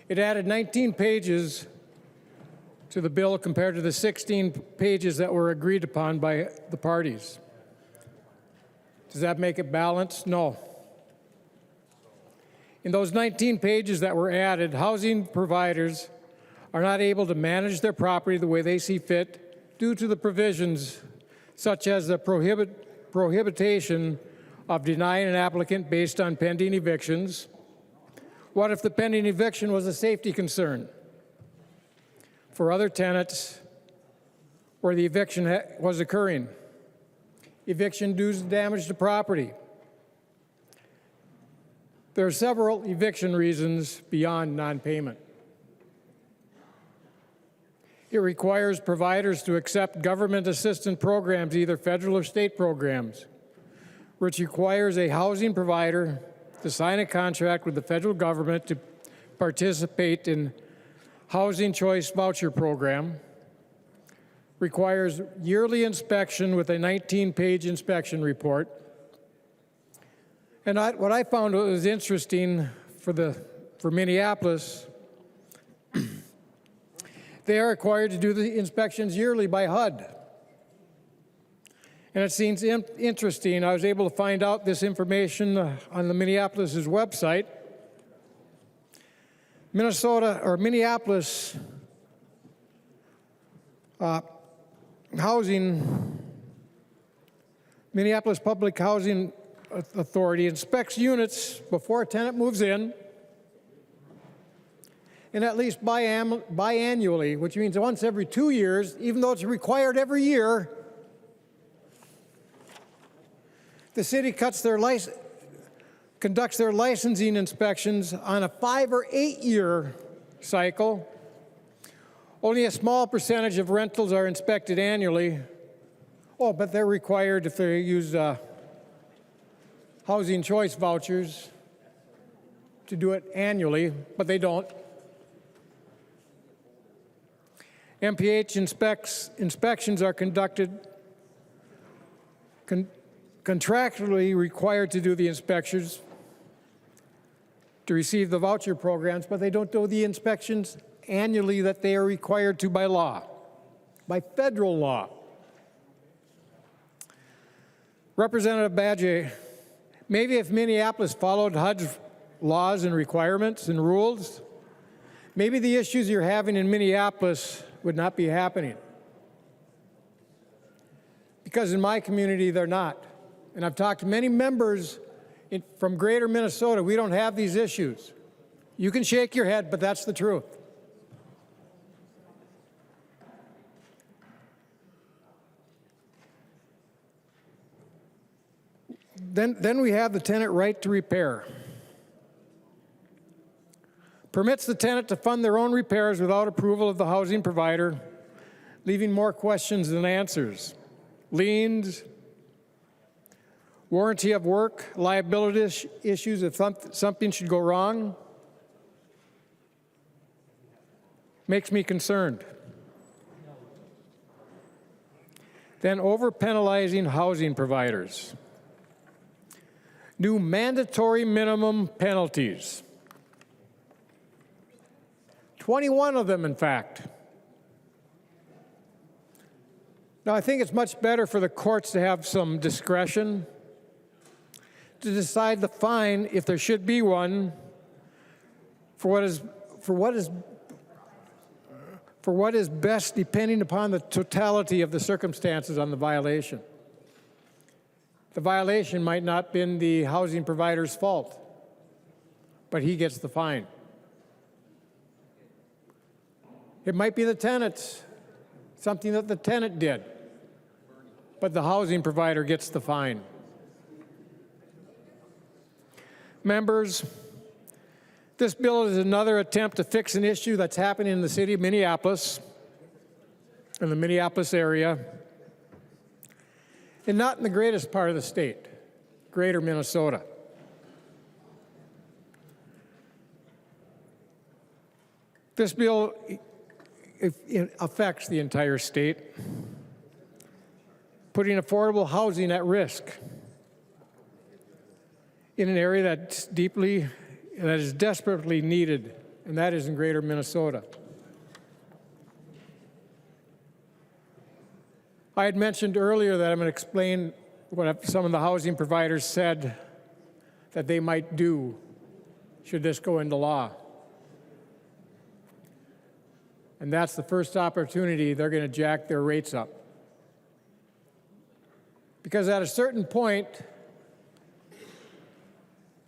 It added 19 pages to the bill compared to the 16 pages that were agreed upon by the parties. Does that make it balanced? No. In those 19 pages that were added, housing providers are not able to manage their property the way they see fit due to the provisions such as the prohibition of denying an applicant based on pending evictions. What if the pending eviction was a safety concern for other tenants where the eviction was occurring? Eviction dues damage to property. There are several eviction reasons beyond non-payment. It requires providers to accept government assistance programs, either federal or state programs, which requires a housing provider to sign a contract with the federal government to participate in housing choice voucher program, requires yearly inspection with a 19-page inspection report. And what I found was interesting for Minneapolis, they are required to do the inspections yearly by HUD. And it seems interesting. I was able to find out this information on the Minneapolis's website. Minneapolis Minneapolis Public Housing Authority inspects units before a tenant moves in, and at least biannually, which means once every 2 years, even though it's required every year. The city conducts their licensing inspections on a 5 or 8 year cycle. Only a small percentage of rentals are inspected annually. Oh, but they're required if they use housing choice vouchers to do it annually, but they don't. MPH inspections are conducted contractually required to do the inspections to receive the voucher programs, but they don't do the inspections annually that they are required to by law, by federal law. Representative Agbaje, maybe if Minneapolis followed HUD's laws and requirements and rules, maybe the issues you're having in Minneapolis would not be happening. Because in my community, they're not. And I've talked to many members from greater Minnesota. We don't have these issues. You can shake your head, but that's the truth. Then we have the tenant right to repair. Permits the tenant to fund their own repairs without approval of the housing provider, leaving more questions than answers. Liens, warranty of work, liability issues if something should go wrong, makes me concerned. Then over-penalizing housing providers. New mandatory minimum penalties. 21 of them, in fact. Now, I think it's much better for the courts to have some discretion to decide the fine, if there should be one, for what is best depending upon the totality of the circumstances on the violation. The violation might not have been the housing provider's fault, but he gets the fine. It might be the tenant's, something that the tenant did, but the housing provider gets the fine. Members, this bill is another attempt to fix an issue that's happening in the city of Minneapolis, in the Minneapolis area, and not in the greatest part of the state, greater Minnesota. This bill it affects the entire state, putting affordable housing at risk in an area that is desperately needed, and that is in greater Minnesota. I had mentioned earlier that I'm going to explain what some of the housing providers said that they might do should this go into law. And that's the first opportunity they're going to jack their rates up. Because at a certain point,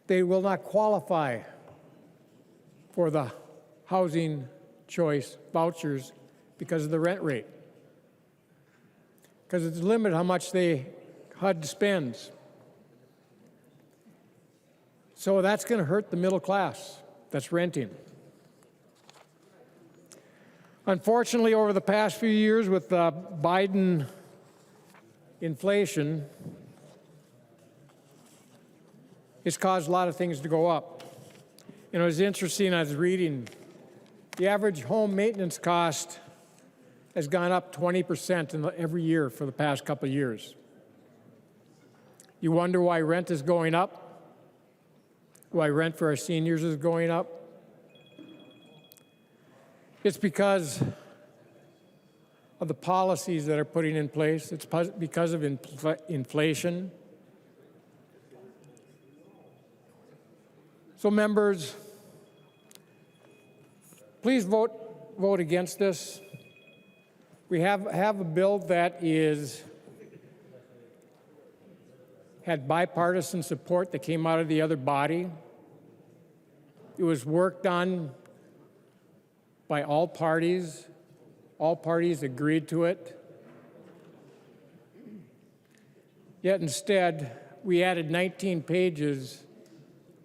they will not qualify for the housing choice vouchers because of the rent rate. Because it's limited how much HUD spends. So that's going to hurt the middle class that's renting. Unfortunately, over the past few years with Biden inflation, it's caused a lot of things to go up. And it was interesting, I was reading, the average home maintenance cost has gone up 20% every year for the past couple of years. You wonder why rent is going up? Why rent for our seniors is going up? It's because of the policies that are putting in place. It's because of inflation. So members, please vote against this. We have a bill that had bipartisan support that came out of the other body. It was worked on by all parties. All parties agreed to it. Yet instead, we added 19 pages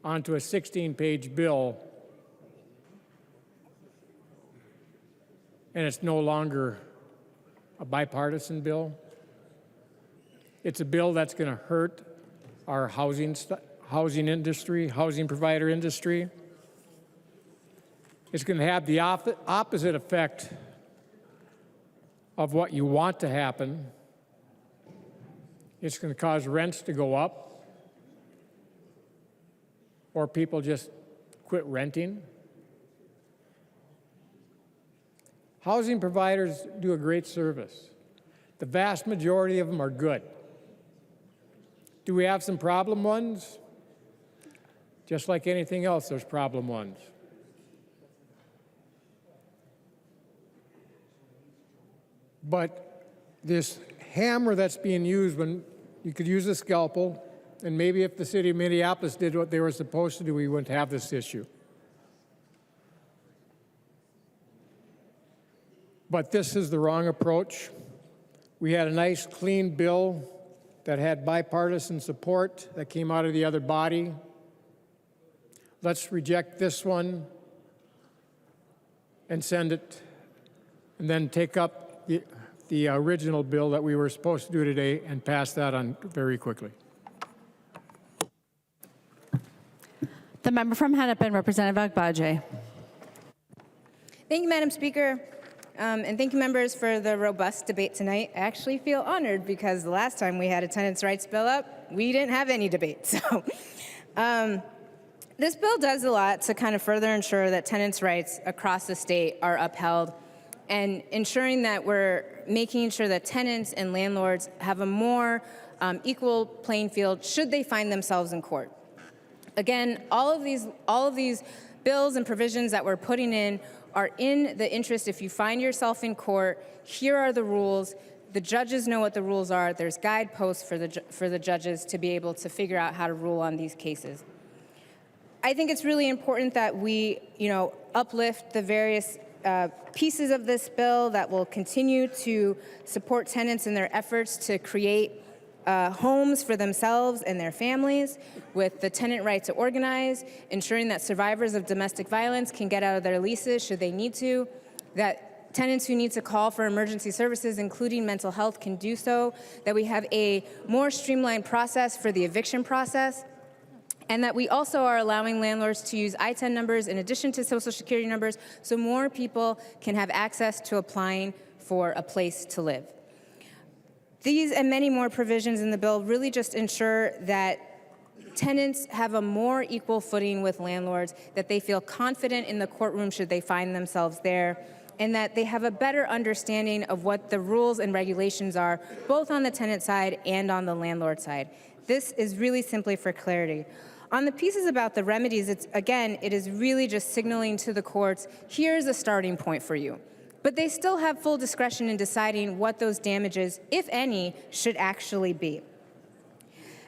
onto a 16-page bill, and it's no longer a bipartisan bill. It's a bill that's going to hurt our housing industry, housing provider industry. It's going to have the opposite effect of what you want to happen. It's going to cause rents to go up, or people just quit renting. Housing providers do a great service. The vast majority of them are good. Do we have some problem ones? Just like anything else, there's problem ones. But this hammer that's being used, when you could use a scalpel, and maybe if the city of Minneapolis did what they were supposed to do, we wouldn't have this issue. But this is the wrong approach. We had a nice, clean bill that had bipartisan support that came out of the other body. Let's reject this one and send it, and then take up the original bill that we were supposed to do today and pass that on very quickly. The member from Hennepin, Representative Agbaje. Thank you, Madam Speaker. And thank you, members, for the robust debate tonight. I actually feel honored because the last time we had a tenants' rights bill up, we didn't have any debate. So this bill does a lot to kind of further ensure that tenants' rights across the state are upheld, and ensuring that we're making sure that tenants and landlords have a more equal playing field should they find themselves in court. Again, all of these bills and provisions that we're putting in are in the interest. If you find yourself in court, here are the rules. The judges know what the rules are. There's guideposts for the judges to be able to figure out how to rule on these cases. I think it's really important that we, uplift the various pieces of this bill that will continue to support tenants in their efforts to create homes for themselves and their families, with the tenant right to organize, ensuring that survivors of domestic violence can get out of their leases should they need to, that tenants who need to call for emergency services, including mental health, can do so, that we have a more streamlined process for the eviction process, and that we also are allowing landlords to use I-10 numbers in addition to Social Security numbers so more people can have access to applying for a place to live. These and many more provisions in the bill really just ensure that tenants have a more equal footing with landlords, that they feel confident in the courtroom should they find themselves there, and that they have a better understanding of what the rules and regulations are, both on the tenant side and on the landlord side. This is really simply for clarity. On the pieces about the remedies, it is really just signaling to the courts, here's a starting point for you. But they still have full discretion in deciding what those damages, if any, should actually be.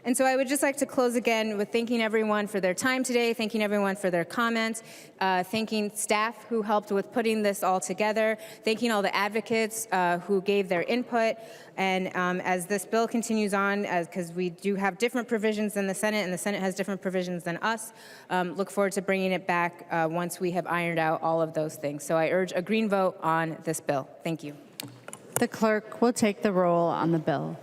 And so I would just like to close again with thanking everyone for their time today, thanking everyone for their comments, thanking staff who helped with putting this all together, thanking all the advocates who gave their input. And as this bill continues on, because we do have different provisions than the Senate, and the Senate has different provisions than us, look forward to bringing it back once we have ironed out all of those things. So I urge a green vote on this bill. Thank you. The clerk will take the roll on the bill.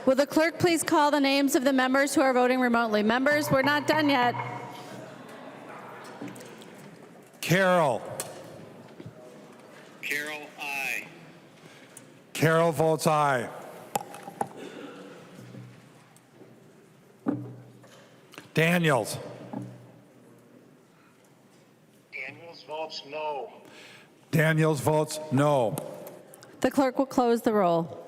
Will the clerk please call the names of the members who are voting remotely? Members, we're not done yet. Carol. Carol, aye. Carol votes aye. Daniels. Daniels votes no. Daniels votes no. The clerk will close the roll.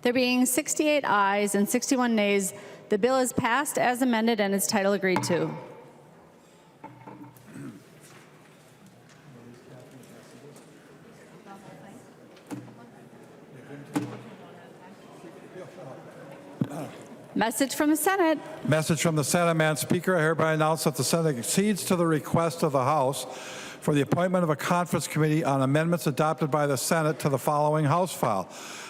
There being 68 ayes and 61 nays, the bill is passed as amended and its title agreed to. Message from the Senate. Message from the Senate. Madam Speaker, I hereby announce that the Senate accedes to the request of the House for the appointment of a conference committee on amendments adopted by the Senate to the following House file.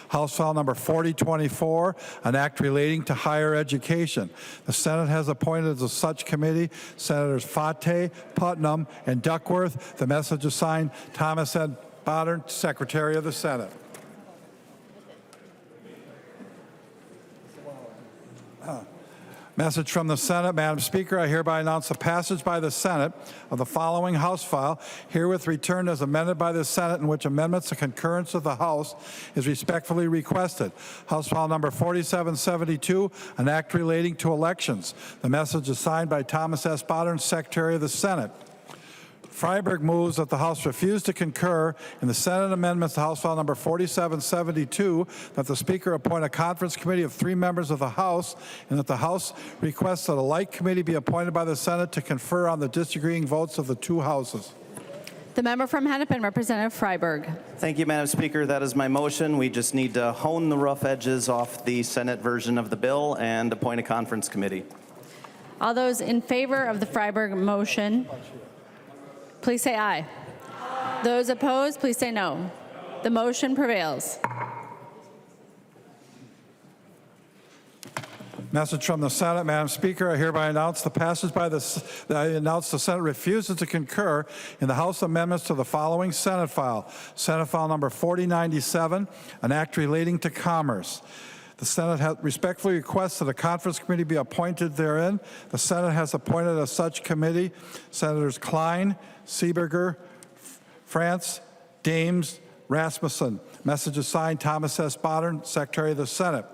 House File Number 4024, an act relating to higher education. The Senate has appointed as such committee Senators Fate, Putnam, and Duckworth. The message is signed Thomas N. Bodden, Secretary of the Senate. Message from the Senate. Madam Speaker, I hereby announce the passage by the Senate of the following House file, herewith returned as amended by the Senate, in which amendments to concurrence of the House is respectfully requested. House File Number 4772, an act relating to elections. The message is signed by Thomas S. Bodden, Secretary of the Senate. Freiberg moves that the House refuse to concur in the Senate amendments to House File Number 4772, that the Speaker appoint a conference committee of 3 members of the House, and that the House requests that a like committee be appointed by the Senate to confer on the disagreeing votes of the 2 houses. The member from Hennepin, Representative Freiberg. Thank you, Madam Speaker. That is my motion. We just need to hone the rough edges off the Senate version of the bill and appoint a conference committee. All those in favor of the Freiberg motion, please say aye. Those opposed, please say no. The motion prevails. Message from the Senate. Madam Speaker, I hereby announce the passage by the Senate refuses to concur in the House amendments to the following Senate file. Senate File Number 4097, an act relating to commerce. The Senate has respectfully requests that a conference committee be appointed therein. The Senate has appointed as such committee Senators Klein, Seeberger, France, Dames, Rasmussen. Message is signed Thomas S. Bodden, Secretary of the Senate.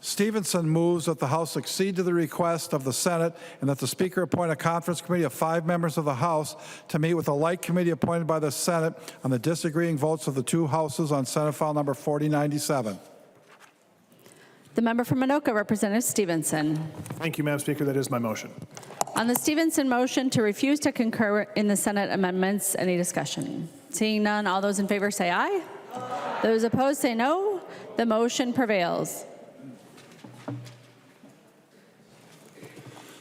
Stephenson moves that the House accede to the request of the Senate and that the Speaker appoint a conference committee of 5 members of the House to meet with a like committee appointed by the Senate on the disagreeing votes of the 2 houses on Senate File Number 4097. The member from Anoka, Representative Stephenson. Thank you, Madam Speaker. That is my motion. On the Stephenson motion to refuse to concur in the Senate amendments, any discussion? Seeing none, all those in favor say aye. Those opposed say no. The motion prevails.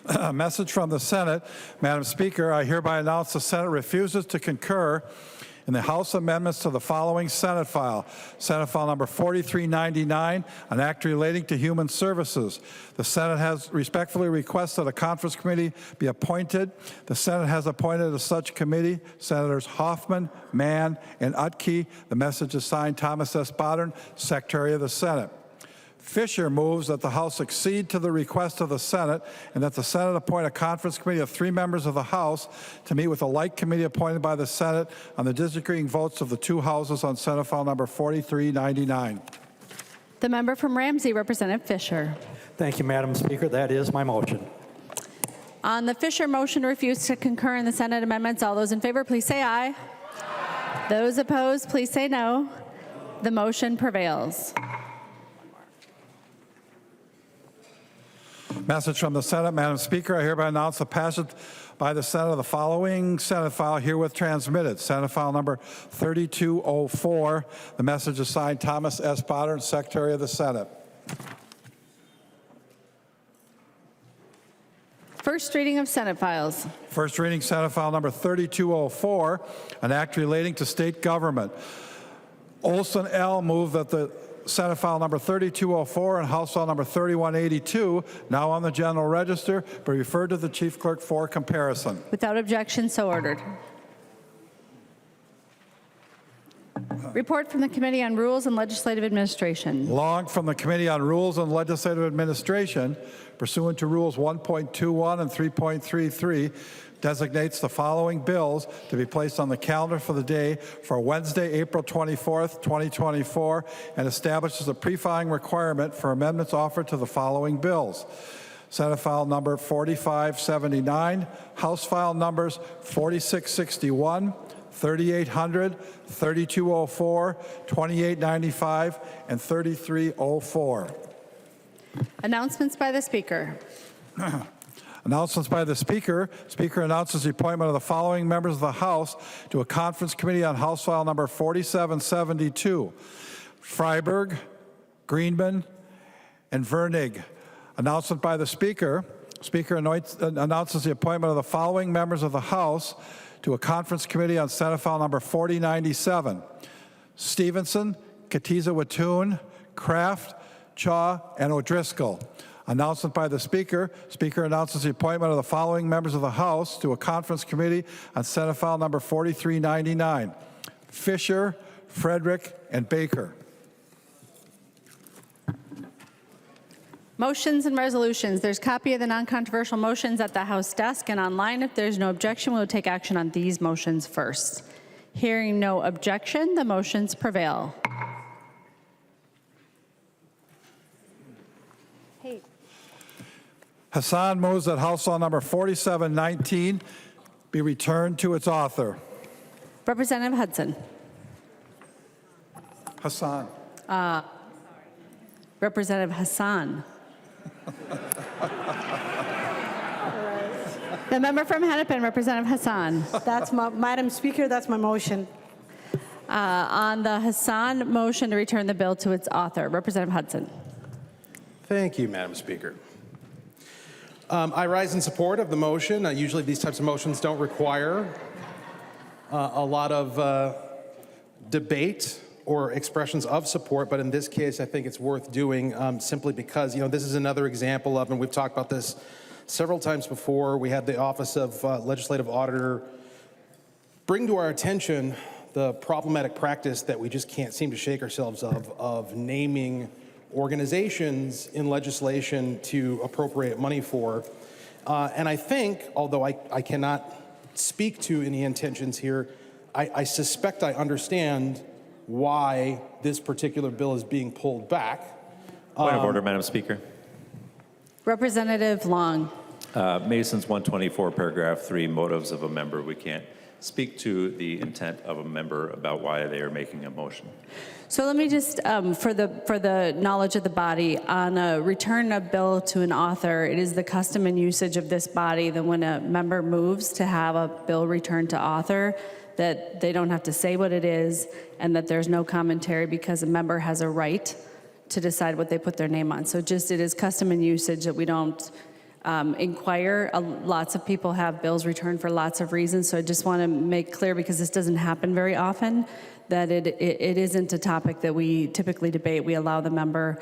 A message from the Senate. Madam Speaker, I hereby announce the Senate refuses to concur in the House amendments to the following Senate file. Senate file number 4399, an act relating to human services. The Senate has respectfully requested a conference committee be appointed. The Senate has appointed as such committee Senators Hoffman, Mann, and Utke. The message is signed Thomas S. Bodden, Secretary of the Senate. Fisher moves that the House accede to the request of the Senate and that the Senate appoint a conference committee of 3 members of the House to meet with a like committee appointed by the Senate on the disagreeing votes of the 2 houses on Senate file number 4399. The member from Ramsey, Representative Fisher. Thank you, Madam Speaker. That is my motion. On the Fisher motion to refuse to concur in the Senate amendments, all those in favor, please say aye. Those opposed, please say no. The motion prevails. Message from the Senate. Madam Speaker, I hereby announce the passage by the Senate of the following Senate file herewith transmitted. Senate file number 3204. The message is signed Thomas S. Bodden, Secretary of the Senate. First reading of Senate files. First reading Senate file number 3204, an act relating to state government. Olson L. moved that the Senate file number 3204 and House file number 3182, now on the general register, be referred to the Chief Clerk for comparison. Without objection, so ordered. Report from the Committee on Rules and Legislative Administration. Long from the Committee on Rules and Legislative Administration, pursuant to Rules 1.21 and 3.33, designates the following bills to be placed on the calendar for the day for Wednesday, April 24th, 2024, and establishes a pre-filing requirement for amendments offered to the following bills. Senate file number 4579, House file numbers 4661, 3800, 3204, 2895, and 3304. Announcements by the Speaker. Announcements by the Speaker. Speaker announces the appointment of the following members of the House to a conference committee on House file number 4772. Freiberg, Greenman, and Vernig. Announcement by the Speaker. Speaker announces the appointment of the following members of the House to a conference committee on Senate file number 4097. Stephenson, Katiza-Watoon, Kraft, Chaw, and O'Driscoll. Announcement by the Speaker. Speaker announces the appointment of the following members of the House to a conference committee on Senate file number 4399. Fisher, Frederick, and Baker. Motions and resolutions. There's a copy of the non-controversial motions at the House desk and online. If there's no objection, we'll take action on these motions first. Hearing no objection, the motions prevail. Hassan moves that House Law number 4719 be returned to its author. Representative Hudson. Hassan. Representative Hassan. The member from Hennepin, Representative Hassan. That's my, Madam Speaker, that's my motion. On the Hassan motion to return the bill to its author, Representative Hudson. Thank you, Madam Speaker. I rise in support of the motion. Usually these types of motions don't require a lot of debate or expressions of support, but in this case, I think it's worth doing simply because, this is another example of, and we've talked about this several times before, we had the Office of Legislative Auditor bring to our attention the problematic practice that we just can't seem to shake ourselves of naming organizations in legislation to appropriate money for. And I think, although I cannot speak to any intentions here, I suspect I understand why this particular bill is being pulled back. Point of order, Madam Speaker. Representative Long. Mason's 124, paragraph 3, motives of a member. We can't speak to the intent of a member about why they are making a motion. So let me just, for the knowledge of the body, on a return a bill to an author, it is the custom and usage of this body that when a member moves to have a bill returned to author, that they don't have to say what it is and that there's no commentary because a member has a right to decide what they put their name on. So just it is custom and usage that we don't inquire. Lots of people have bills returned for lots of reasons, so I just want to make clear, because this doesn't happen very often, that it isn't a topic that we typically debate. We allow the member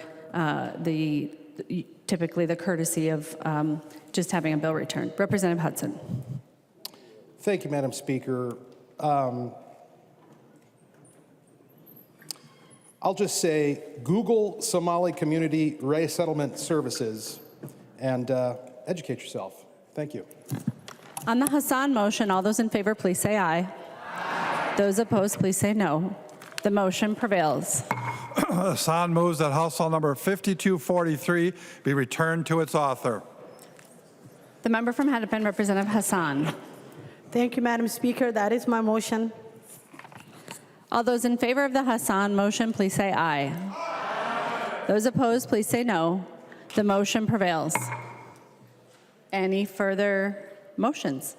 typically the courtesy of just having a bill returned. Representative Hudson. Thank you, Madam Speaker. I'll just say Google Somali Community Resettlement Services and educate yourself. Thank you. On the Hassan motion, all those in favor, please say aye. Those opposed, please say no. The motion prevails. Hassan moves that House File number 5243 be returned to its author. The member from Hennepin, Representative Hassan. Thank you, Madam Speaker. That is my motion. All those in favor of the Hassan motion, please say aye. Those opposed, please say no. The motion prevails. Any further motions?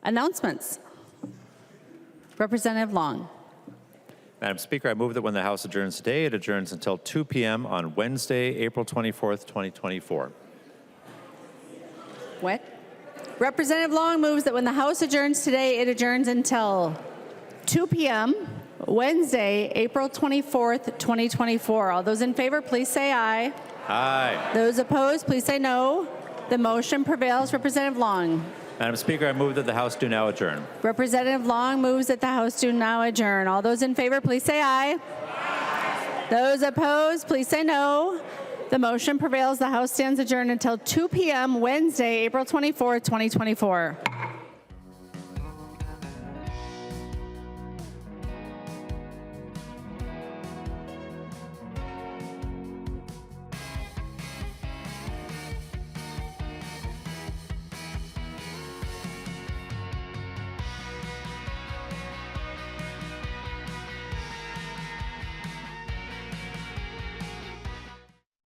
Announcements. Representative Long. Madam Speaker, I move that when the House adjourns today, it adjourns until 2 p.m. on Wednesday, April 24th, 2024. What? Representative Long moves that when the House adjourns today, it adjourns until 2 p.m. Wednesday, April 24th, 2024. All those in favor, please say aye. Aye. Those opposed, please say no. The motion prevails. Representative Long. Madam Speaker, I move that the House do now adjourn. Representative Long moves that the House do now adjourn. All those in favor, please say aye. Those opposed, please say no. The motion prevails. The House stands adjourned until 2 p.m. Wednesday, April 24th, 2024.